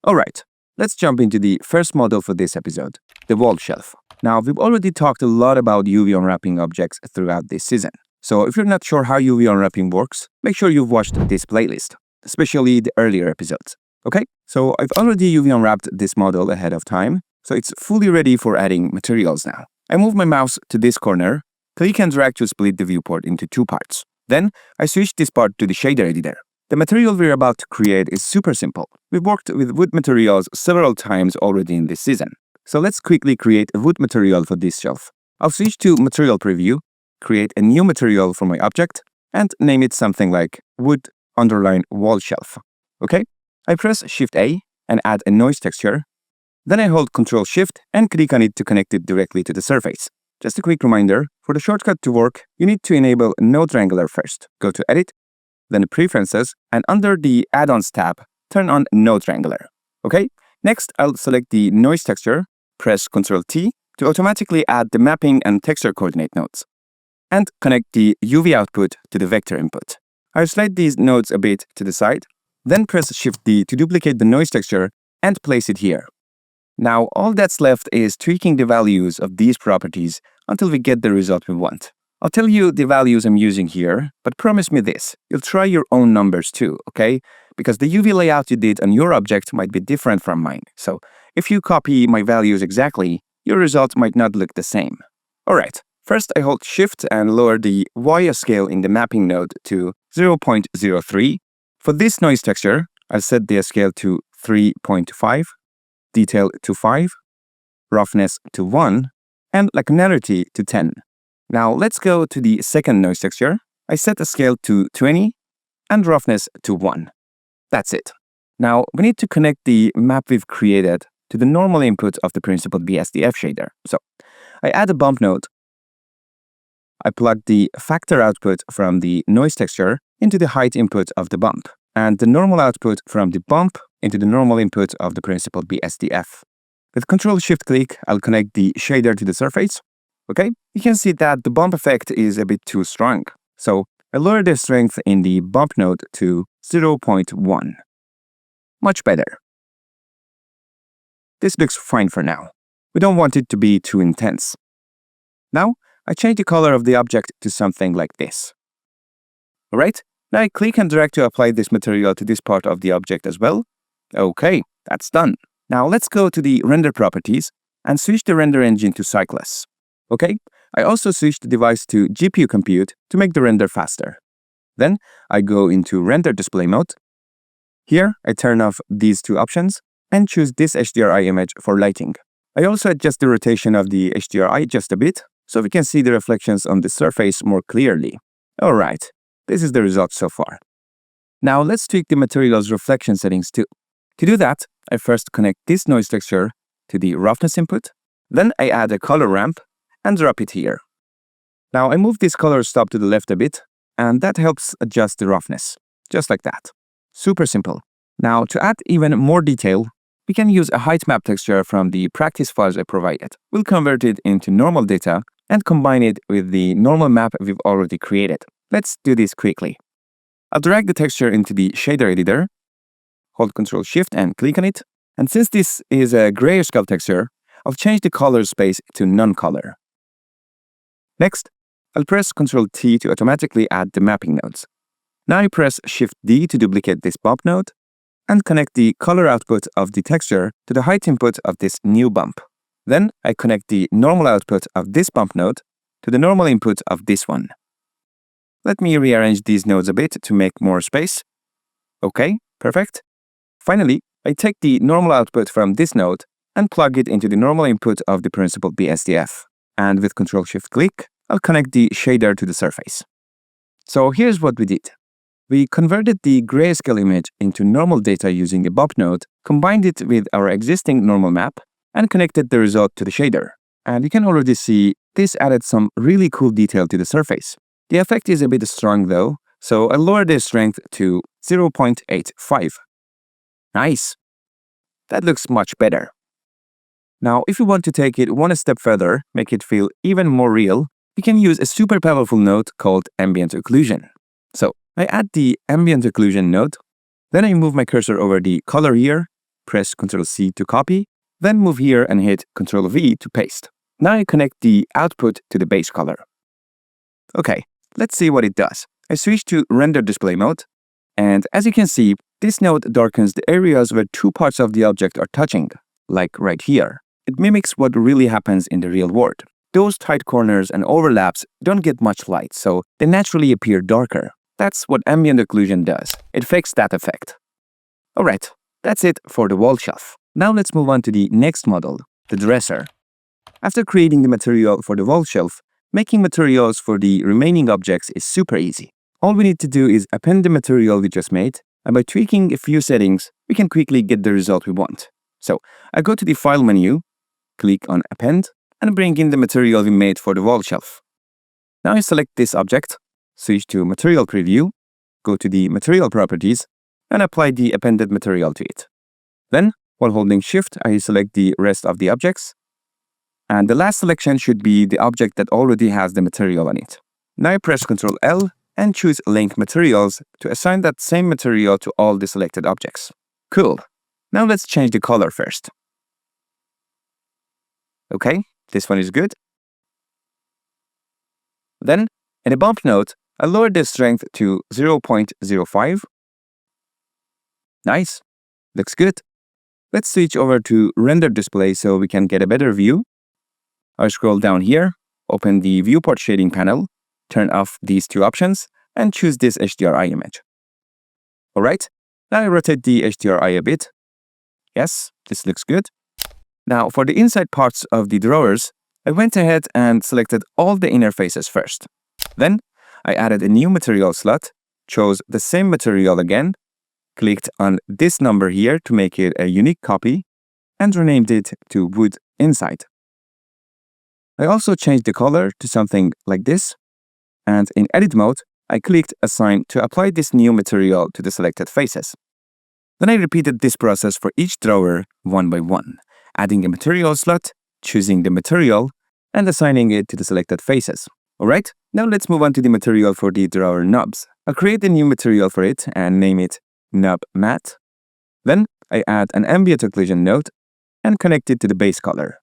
S1: Alright, let's jump into the first model for this episode, the wall shelf. Now, we've already talked a lot about UV unwrapping objects throughout this season. So, if you're not sure how UV unwrapping works, make sure you've watched this playlist, especially the earlier episodes. Okay, so I've already UV unwrapped this model ahead of time, so it's fully ready for adding materials now. I move my mouse to this corner, click and drag to split the viewport into 2 parts. Then, I switch this part to the shader editor. The material we're about to create is super simple. We've worked with wood materials several times already in this season. So let's quickly create a wood material for this shelf. I'll switch to Material Preview, create a new material for my object, and name it something like Wood _ Wall Shelf. Okay? I press Shift-A and add a noise texture. Then I hold Ctrl-Shift and click on it to connect it directly to the surface. Just a quick reminder, for the shortcut to work, you need to enable Node Wrangler first. Go to Edit, then Preferences, and under the Add-ons tab, turn on Node Wrangler. Okay? Next, I'll select the noise texture, press Ctrl-T to automatically add the mapping and texture coordinate nodes, and connect the UV output to the vector input. I'll slide these nodes a bit to the side, then press Shift-D to duplicate the noise texture and place it here. Now, all that's left is tweaking the values of these properties until we get the result we want. I'll tell you the values I'm using here, but promise me this, you'll try your own numbers too, okay? Because the UV layout you did on your object might be different from mine. So, if you copy my values exactly, your result might not look the same. Alright, first I hold Shift and lower the Y scale in the mapping node to 0.03. For this noise texture, I'll set the scale to 3.5, detail to 5, roughness to 1, and lacunarity to 10. Now let's go to the second noise texture. I set the scale to 20 and roughness to 1. That's it. Now, we need to connect the map we've created to the normal input of the principled BSDF shader. So, I add a bump node. I plug the factor output from the noise texture into the height input of the bump, and the normal output from the bump into the normal input of the principled BSDF. With Ctrl-Shift-Click, I'll connect the shader to the surface. Okay, you can see that the bump effect is a bit too strong. So, I lower the strength in the bump node to 0.1. Much better. This looks fine for now. We don't want it to be too intense. Now, I change the color of the object to something like this. Alright, now I click and drag to apply this material to this part of the object as well. Okay, that's done. Now let's go to the render properties and switch the render engine to cycless. Okay, I also switched the device to GPU compute to make the render faster. Then I go into render display mode. Here, I turn off these two options and choose this HDRI image for lighting. I also adjust the rotation of the HDRI just a bit, so we can see the reflections on the surface more clearly. Alright, this is the result so far. Now let's tweak the material's reflection settings too. To do that, I first connect this noise texture to the roughness input, then I add a color ramp and drop it here. Now I move this color stop to the left a bit, and that helps adjust the roughness, just like that. Super simple. Now to add even more detail, we can use a height map texture from the practice files I provided. We'll convert it into normal data and combine it with the normal map we've already created. Let's do this quickly. I'll drag the texture into the shader editor, hold Ctrl-Shift and click on it, and since this is a grayish skull texture, I'll change the color space to non-color. Next, I'll press Ctrl-T to automatically add the mapping nodes. Now I press Shift-D to duplicate this bump node and connect the color output of the texture to the height input of this new bump. Then I connect the normal output of this bump node to the normal input of this one. Let me rearrange these nodes a bit to make more space. Okay, perfect. Finally, I take the normal output from this node and plug it into the normal input of the principled BSDF. And with Ctrl-Shift-Click, I'll connect the shader to the surface. So here's what we did. We converted the grayscale image into normal data using a bump node, combined it with our existing normal map, and connected the result to the shader. And you can already see this added some really cool detail to the surface. The effect is a bit strong though, so I'll lower the strength to 0.85. Nice. That looks much better. Now, if you want to take it one step further, make it feel even more real, we can use a super powerful node called ambient occlusion. So, I add the ambient occlusion node, then I move my cursor over the color here, press Ctrl-C to copy, then move here and hit Ctrl-V to paste. Now I connect the output to the base color. Okay, let's see what it does. I switch to render display mode, and as you can see, this node darkens the areas where two parts of the object are touching, like right here. It mimics what really happens in the real world. Those tight corners and overlaps don't get much light, so they naturally appear darker. That's what ambient occlusion does. It fakes that effect. Alright, that's it for the wall shelf. Now let's move on to the next model, the dresser. After creating the material for the wall shelf, making materials for the remaining objects is super easy. All we need to do is append the material we just made, and by tweaking a few settings, we can quickly get the result we want. So, I go to the File menu, click on Append, and bring in the material we made for the wall shelf. Now I select this object, switch to Material Preview, go to the Material Properties, and apply the appended material to it. Then, while holding Shift, I select the rest of the objects, and the last selection should be the object that already has the material on it. Now I press Ctrl-L and choose Link Materials to assign that same material to all the selected objects. Cool. Now let's change the color first. Okay, this one is good. Then, in a bump node, I lower the strength to 0.05. Nice. Looks good. Let's switch over to Render Display so we can get a better view. I scroll down here, open the Viewport Shading panel, turn off these two options, and choose this HDRI image. Alright, now I rotate the HDRI a bit. Yes, this looks good. Now, for the inside parts of the drawers, I went ahead and selected all the interfaces first. Then, I added a new material slot, chose the same material again, clicked on this number here to make it a unique copy, and renamed it to Wood Inside. I also changed the color to something like this, and in Edit mode, I clicked Assign to apply this new material to the selected faces. Then I repeated this process for each drawer one by one, adding a material slot, choosing the material, and assigning it to the selected faces. Alright, now let's move on to the material for the drawer knobs. I'll create a new material for it and name it Knob Matte. Then I add an ambient occlusion node and connect it to the base color.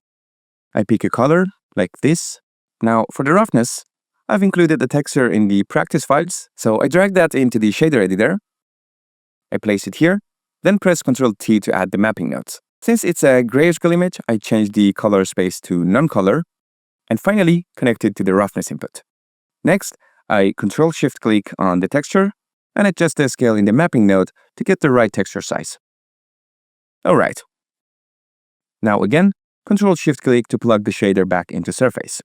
S1: I pick a color like this. Now for the roughness, I've included the texture in the practice files, so I drag that into the shader editor. I place it here, then press Ctrl T to add the mapping nodes. Since it's a grayscale image, I change the color space to non-color, and finally connect it to the roughness input. Next, I Ctrl-Shift-click on the texture and adjust the scale in the mapping node to get the right texture size. Alright. Now again, Ctrl-Shift-click to plug the shader back into surface.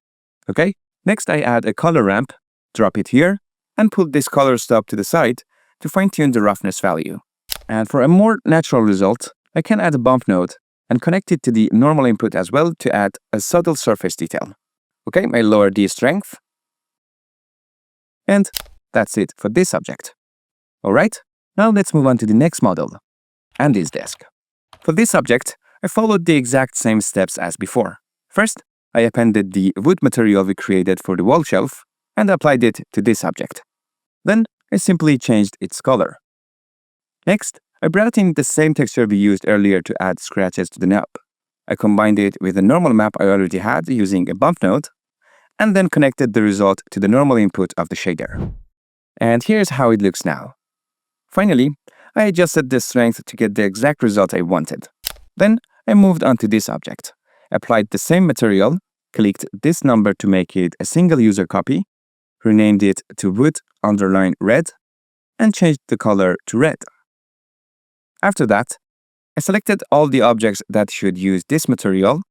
S1: Okay, next I add a color ramp, drop it here, and put this color stop to the side to fine-tune the roughness value. And for a more natural result, I can add a bump node and connect it to the normal input as well to add a subtle surface detail. Okay, I lower the strength. And that's it for this object. Alright, now let's move on to the next model, Andy's desk. For this object, I followed the exact same steps as before. First, I appended the wood material we created for the wall shelf and applied it to this object. Then, I simply changed its color. Next, I brought in the same texture we used earlier to add scratches to the knob. I combined it with a normal map I already had using a bump node, and then connected the result to the normal input of the shader. And here's how it looks now. Finally, I adjusted the strength to get the exact result I wanted. Then I moved on to this object, applied the same material, clicked this number to make it a single user copy, renamed it to Wood_Red, and changed the color to red. After that, I selected all the objects that should use this material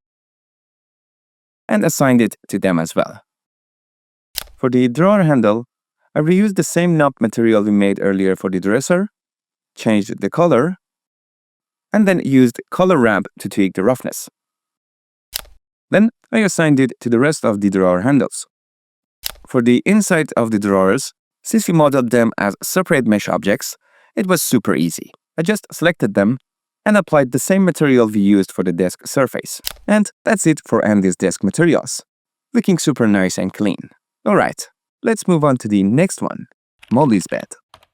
S1: and assigned it to them as well. For the drawer handle, I reused the same knob material we made earlier for the dresser, changed the color, and then used color ramp to tweak the roughness. Then I assigned it to the rest of the drawer handles. For the inside of the drawers, since we modeled them as separate mesh objects, it was super easy. I just selected them and applied the same material we used for the desk surface. And that's it for Andy's desk materials. Looking super nice and clean. Alright, let's move on to the next one, Molly's bed.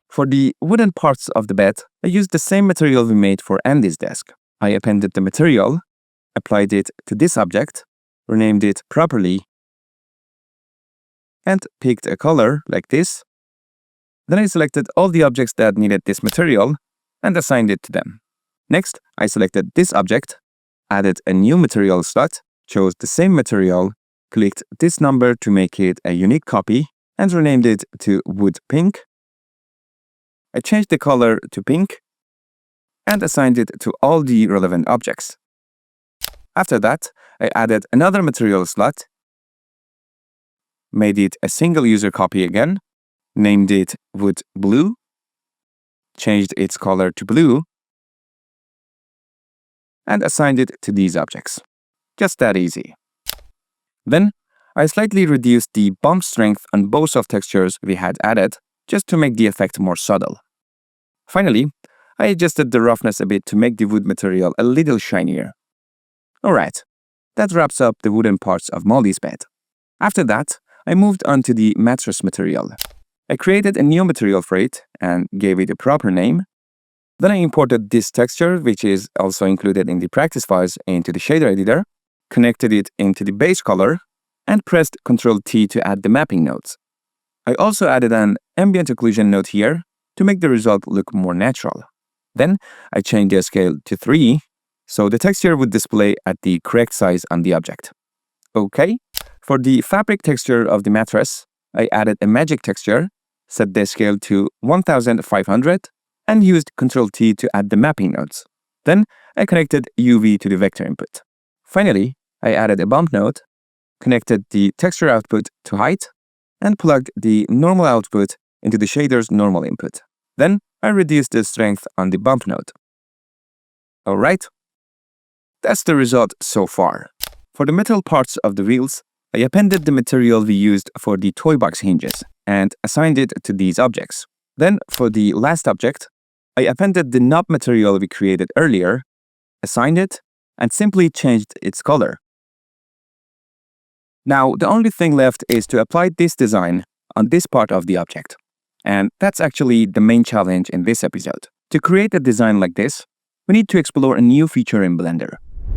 S1: For the wooden parts of the bed, I used the same material we made for Andy's desk. I appended the material, applied it to this object, renamed it properly, and picked a color like this. Then I selected all the objects that needed this material and assigned it to them. Next, I selected this object, added a new material slot, chose the same material, clicked this number to make it a unique copy, and renamed it to Wood Pink. I changed the color to pink and assigned it to all the relevant objects. After that, I added another material slot, made it a single user copy again, named it Wood Blue, changed its color to blue, and assigned it to these objects. Just that easy. Then, I slightly reduced the bump strength on both of textures we had added, just to make the effect more subtle. Finally, I adjusted the roughness a bit to make the wood material a little shinier. Alright, that wraps up the wooden parts of Molly's bed. After that, I moved on to the mattress material. I created a new material for it and gave it a proper name. Then I imported this texture, which is also included in the practice files, into the shader editor, connected it into the base color, and pressed Ctrl T to add the mapping nodes. I also added an ambient occlusion node here to make the result look more natural. Then I changed the scale to 3, so the texture would display at the correct size on the object. Okay, for the fabric texture of the mattress, I added a magic texture, set the scale to 1500, and used Ctrl T to add the mapping nodes. Then I connected UV to the vector input. Finally, I added a bump node, connected the texture output to height, and plugged the normal output into the shader's normal input. Then I reduce the strength on the bump node. Alright, that's the result so far. For the metal parts of the wheels, I appended the material we used for the toy box hinges and assigned it to these objects. Then, for the last object, I appended the knob material we created earlier, assigned it, and simply changed its color. Now, the only thing left is to apply this design on this part of the object. And that's actually the main challenge in this episode. To create a design like this, we need to explore a new feature in Blender: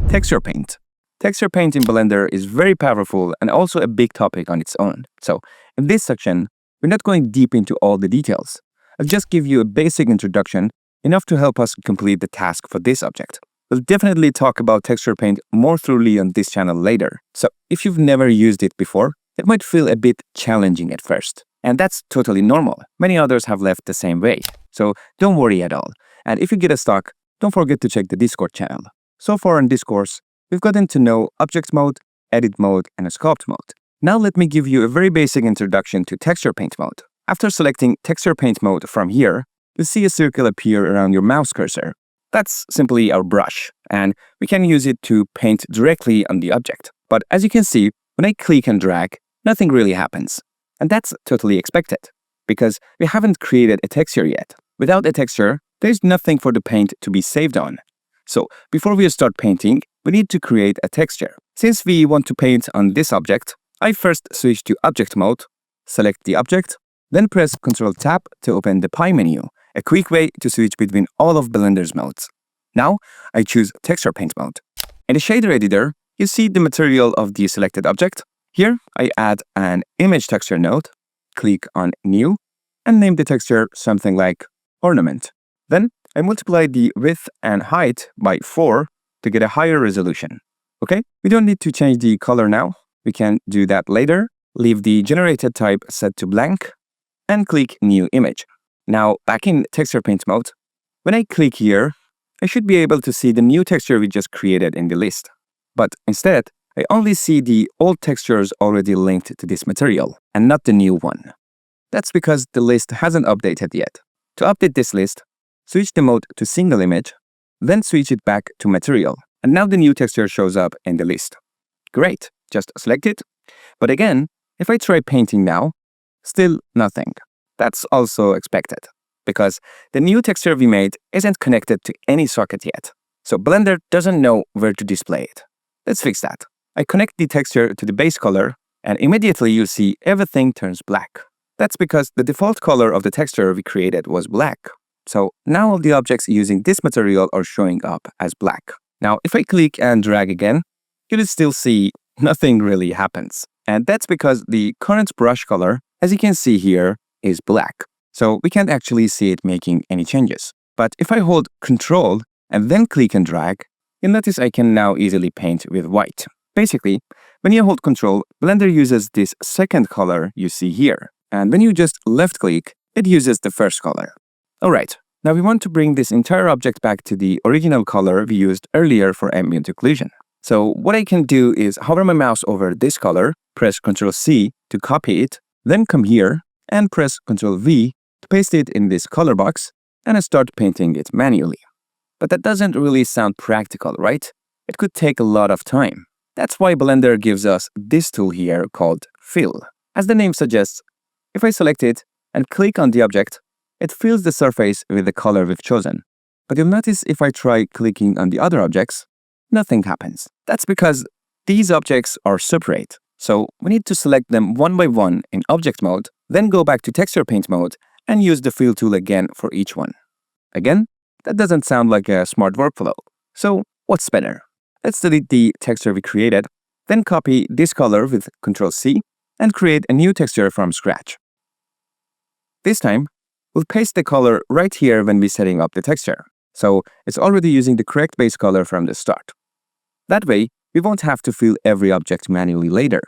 S1: Texture Paint. Texture Paint in Blender is very powerful and also a big topic on its own. So, in this section, we're not going deep into all the details. I'll just give you a basic introduction, enough to help us complete the task for this object. We'll definitely talk about Texture Paint more thoroughly on this channel later. So, if you've never used it before, it might feel a bit challenging at first. And that's totally normal. Many others have left the same way. So, don't worry at all. And if you get stuck, don't forget to check the Discord channel. So far in this course, we've gotten to know Object Mode, Edit Mode, and Sculpt Mode. Now let me give you a very basic introduction to Texture Paint Mode. After selecting Texture Paint Mode from here, you'll see a circle appear around your mouse cursor. That's simply our brush, and we can use it to paint directly on the object. But as you can see, when I click and drag, nothing really happens. And that's totally expected, because we haven't created a texture yet. Without a texture, there's nothing for the paint to be saved on. So before we start painting, we need to create a texture. Since we want to paint on this object, I first switch to Object Mode, select the object, then press Ctrl-Tab to open the Pie menu, a quick way to switch between all of Blender's modes. Now, I choose Texture Paint Mode. In the shader editor, you see the material of the selected object. Here, I add an image texture node, click on New, and name the texture something like Ornament. Then, I multiply the width and height by 4 to get a higher resolution. Okay, we don't need to change the color now. We can do that later. Leave the generated type set to blank, and click New Image. Now, back in Texture Paint Mode, when I click here, I should be able to see the new texture we just created in the list. But instead, I only see the old textures already linked to this material, and not the new one. That's because the list hasn't updated yet. To update this list, switch the mode to Single Image, then switch it back to Material, and now the new texture shows up in the list. Great, just select it. But again, if I try painting now, still nothing. That's also expected, because the new texture we made isn't connected to any socket yet. So Blender doesn't know where to display it. Let's fix that. I connect the texture to the base color, and immediately you'll see everything turns black. That's because the default color of the texture we created was black. So now all the objects using this material are showing up as black. Now, if I click and drag again, you'll still see nothing really happens. And that's because the current brush color, as you can see here, is black. So we can't actually see it making any changes. But if I hold Ctrl and then click and drag, you'll notice I can now easily paint with white. Basically, when you hold Ctrl, Blender uses this second color you see here. And when you just left-click, it uses the first color. Alright, now we want to bring this entire object back to the original color we used earlier for ambient occlusion. So what I can do is hover my mouse over this color, press Ctrl-C to copy it, then come here and press Ctrl-V to paste it in this color box and start painting it manually. But that doesn't really sound practical, right? It could take a lot of time. That's why Blender gives us this tool here called Fill. As the name suggests, if I select it and click on the object, it fills the surface with the color we've chosen. But you'll notice if I try clicking on the other objects, nothing happens. That's because these objects are separate. So we need to select them one by one in Object Mode, then go back to Texture Paint Mode and use the Fill tool again for each one. Again, that doesn't sound like a smart workflow. So what's better? Let's delete the texture we created, then copy this color with Ctrl-C and create a new texture from scratch. This time, we'll paste the color right here when we're setting up the texture. So it's already using the correct base color from the start. That way, we won't have to fill every object manually later.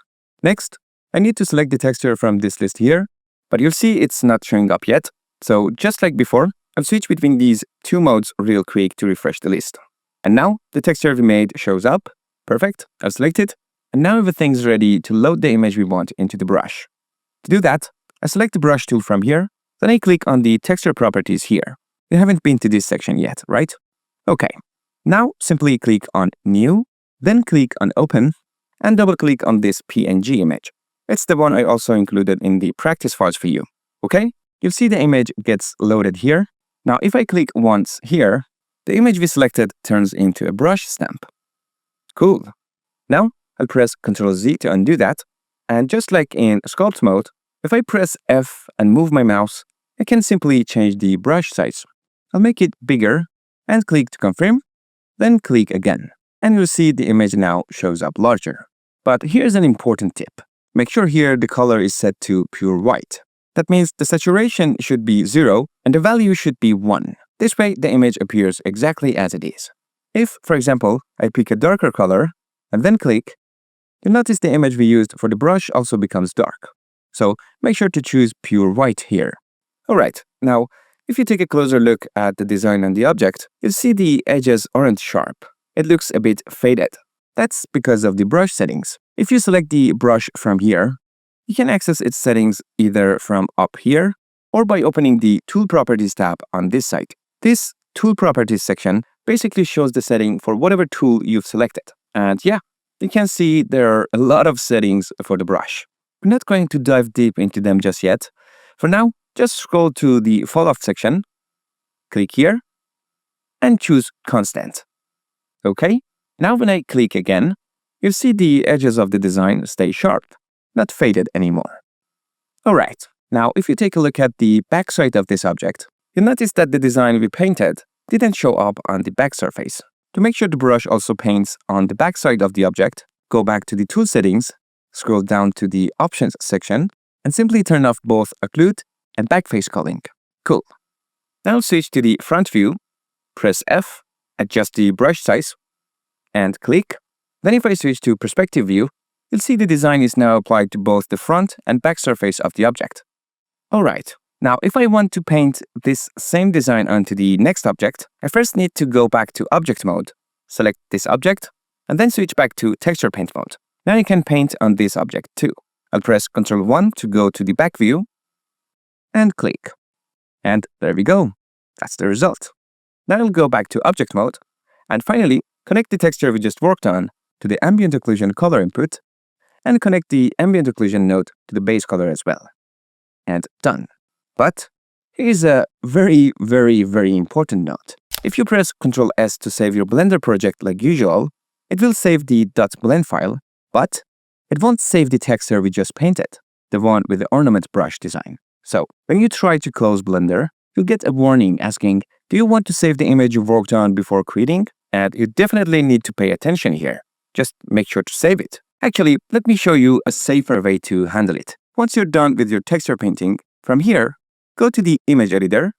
S1: Next, I need to select the texture from this list here, but you'll see it's not showing up yet. So just like before, I'll switch between these two modes real quick to refresh the list. And now the texture we made shows up. Perfect, I'll select it. And now everything's ready to load the image we want into the brush. To do that, I select the brush tool from here, then I click on the texture properties here. You haven't been to this section yet, right? Okay. Now simply click on New, then click on Open, and double-click on this PNG image. It's the one I also included in the practice files for you. Okay? You'll see the image gets loaded here. Now, if I click once here, the image we selected turns into a brush stamp. Cool. Now, I'll press Ctrl-Z to undo that. And just like in sculpt mode, if I press F and move my mouse, I can simply change the brush size. I'll make it bigger and click to confirm, then click again. And you'll see the image now shows up larger. But here's an important tip. Make sure here the color is set to pure white. That means the saturation should be 0 and the value should be 1. This way the image appears exactly as it is. If, for example, I pick a darker color and then click, you'll notice the image we used for the brush also becomes dark. So make sure to choose pure white here. Alright, now if you take a closer look at the design on the object, you'll see the edges aren't sharp. It looks a bit faded. That's because of the brush settings. If you select the brush from here, you can access its settings either from up here or by opening the Tool Properties tab on this side. This Tool Properties section basically shows the setting for whatever tool you've selected. And yeah, you can see there are a lot of settings for the brush. We're not going to dive deep into them just yet. For now, just scroll to the Fall Off section, click here, and choose Constant. Okay, now when I click again, you'll see the edges of the design stay sharp, not faded anymore. Alright, now if you take a look at the backside of this object, you'll notice that the design we painted didn't show up on the back surface. To make sure the brush also paints on the backside of the object, go back to the Tool Settings, scroll down to the Options section, and simply turn off both Occlude and Backface culling. Cool. Now switch to the front view, press F, adjust the brush size, and click. Then if I switch to Perspective View, you'll see the design is now applied to both the front and back surface of the object. Alright, now if I want to paint this same design onto the next object, I first need to go back to Object mode, select this object, and then switch back to Texture Paint mode. Now you can paint on this object too. I'll press Ctrl-1 to go to the back view, and click. And there we go. That's the result. Now I'll go back to Object mode, and finally connect the texture we just worked on to the Ambient Occlusion color input, and connect the Ambient Occlusion node to the base color as well. And done. But here's a very important note. If you press Ctrl-S to save your Blender project like usual, it will save the .blend file, but it won't save the texture we just painted, the one with the ornament brush design. So when you try to close Blender, you'll get a warning asking, do you want to save the image you worked on before creating? And you definitely need to pay attention here. Just make sure to save it. Actually, let me show you a safer way to handle it. Once you're done with your texture painting, from here, go to the image editor,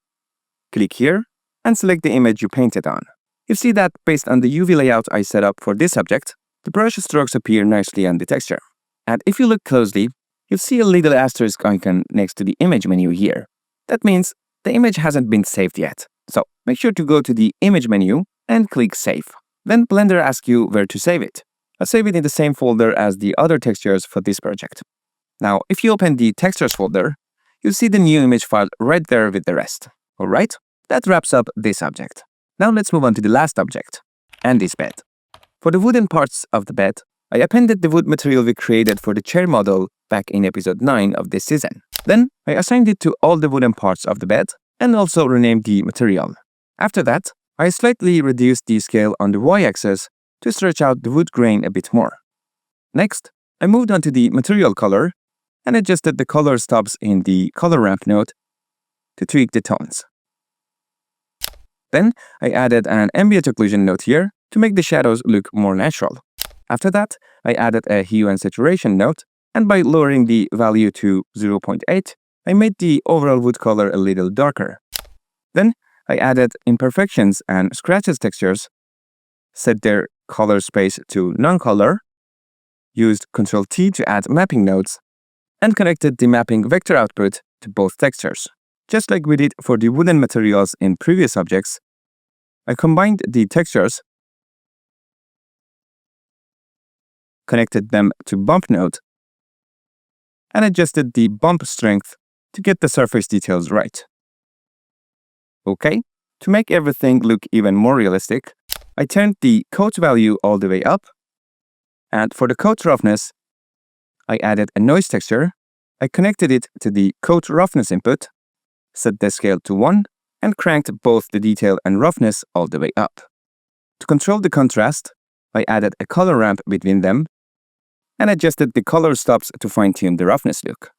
S1: click here, and select the image you painted on. You see that based on the UV layout I set up for this object, the brush strokes appear nicely on the texture. And if you look closely, you'll see a little asterisk icon next to the image menu here. That means the image hasn't been saved yet. So make sure to go to the image menu and click Save. Then Blender asks you where to save it. I'll save it in the same folder as the other textures for this project. Now, if you open the Textures folder, you'll see the new image file right there with the rest. Alright, that wraps up this object. Now let's move on to the last object, Andy's bed. For the wooden parts of the bed, I appended the wood material we created for the chair model back in episode 9 of this season. Then, I assigned it to all the wooden parts of the bed and also renamed the material. After that, I slightly reduced the scale on the y-axis to stretch out the wood grain a bit more. Next, I moved on to the material color and adjusted the color stops in the color ramp node to tweak the tones. Then, I added an ambient occlusion node here to make the shadows look more natural. After that, I added a hue and saturation node, and by lowering the value to 0.8, I made the overall wood color a little darker. Then, I added imperfections and scratches textures, set their color space to non-color, used Ctrl-T to add mapping nodes, and connected the mapping vector output to both textures. Just like we did for the wooden materials in previous objects, I combined the textures, connected them to bump node, and adjusted the bump strength to get the surface details right. Okay, to make everything look even more realistic, I turned the coat value all the way up. And for the coat roughness, I added a noise texture. I connected it to the coat roughness input, set the scale to 1, and cranked both the detail and roughness all the way up. To control the contrast, I added a color ramp between them and adjusted the color stops to fine-tune the roughness look.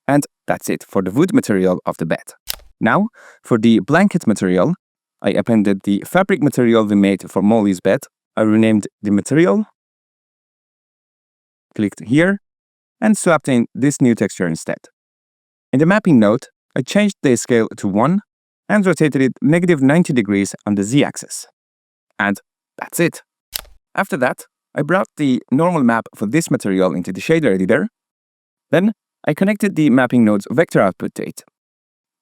S1: And that's it for the wood material of the bed. Now, for the blanket material, I appended the fabric material we made for Molly's bed. I renamed the material, clicked here, and swapped in this new texture instead. In the mapping node, I changed the scale to 1 and rotated it -90 degrees on the z-axis. And that's it. After that, I brought the normal map for this material into the shader editor. Then, I connected the mapping node's vector output to it.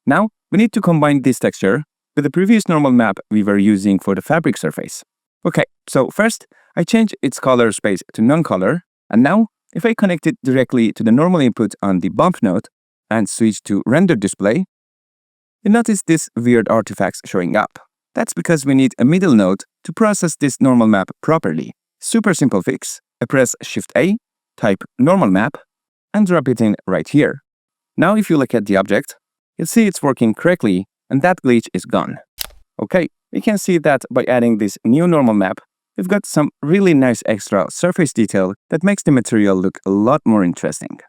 S1: Now, we need to combine this texture with the previous normal map we were using for the fabric surface. Okay, so first, I changed its color space to non-color, and now, if I connect it directly to the normal input on the bump node and switch to render display, you notice this weird artifacts showing up. That's because we need a middle node to process this normal map properly. Super simple fix. I press Shift-A, type normal map, and drop it in right here. Now if you look at the object, you'll see it's working correctly and that glitch is gone. Okay, we can see that by adding this new normal map, we've got some really nice extra surface detail that makes the material look a lot more interesting.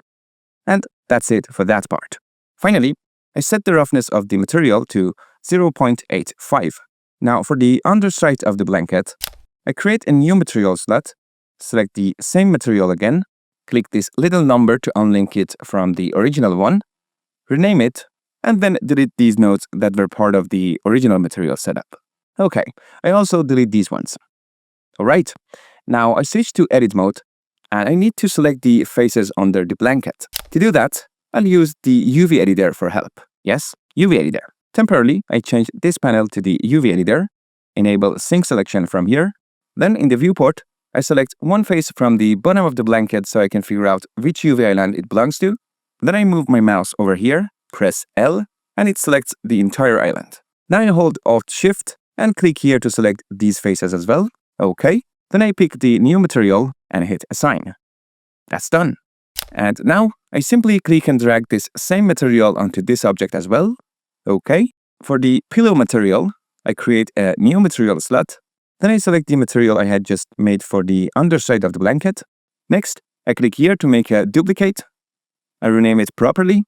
S1: And that's it for that part. Finally, I set the roughness of the material to 0.85. Now for the underside of the blanket, I create a new material slot, select the same material again, click this little number to unlink it from the original one, rename it, and then delete these nodes that were part of the original material setup. Okay, I also delete these ones. Alright, now I switch to edit mode, and I need to select the faces under the blanket. To do that, I'll use the UV editor for help. Yes, UV editor. Temporarily, I change this panel to the UV editor, enable sync selection from here. Then in the viewport, I select one face from the bottom of the blanket so I can figure out which UV island it belongs to. Then I move my mouse over here, press L, and it selects the entire island. Now I hold Alt-Shift and click here to select these faces as well. Okay. Then I pick the new material and hit Assign. That's done. And now I simply click and drag this same material onto this object as well. Okay. For the pillow material, I create a new material slot. Then I select the material I had just made for the underside of the blanket. Next, I click here to make a duplicate. I rename it properly.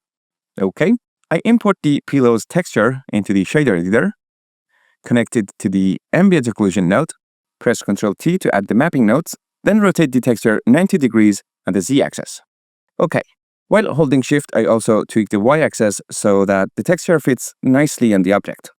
S1: Okay. I import the pillow's texture into the shader editor. Connect it to the ambient occlusion node. Press Ctrl-T to add the mapping nodes. Then rotate the texture 90 degrees on the z-axis. Okay. While holding Shift, I also tweak the y-axis so that the texture fits nicely on the object.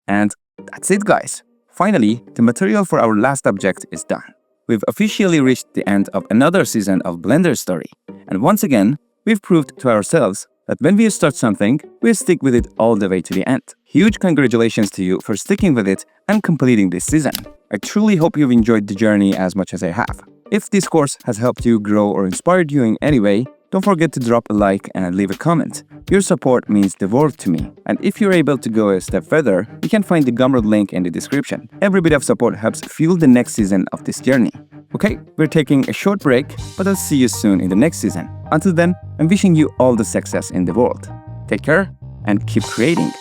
S1: And that's it, guys. Finally, the material for our last object is done. We've officially reached the end of another season of Blender Story. And once again, we've proved to ourselves that when we start something, we stick with it all the way to the end. Huge congratulations to you for sticking with it and completing this season. I truly hope you've enjoyed the journey as much as I have. If this course has helped you grow or inspired you in any way, don't forget to drop a like and leave a comment. Your support means the world to me. And if you're able to go a step further, you can find the Gumroad link in the description. Every bit of support helps fuel the next season of this journey. Okay, we're taking a short break, but I'll see you soon in the next season. Until then, I'm wishing you all the success in the world. Take care and keep creating.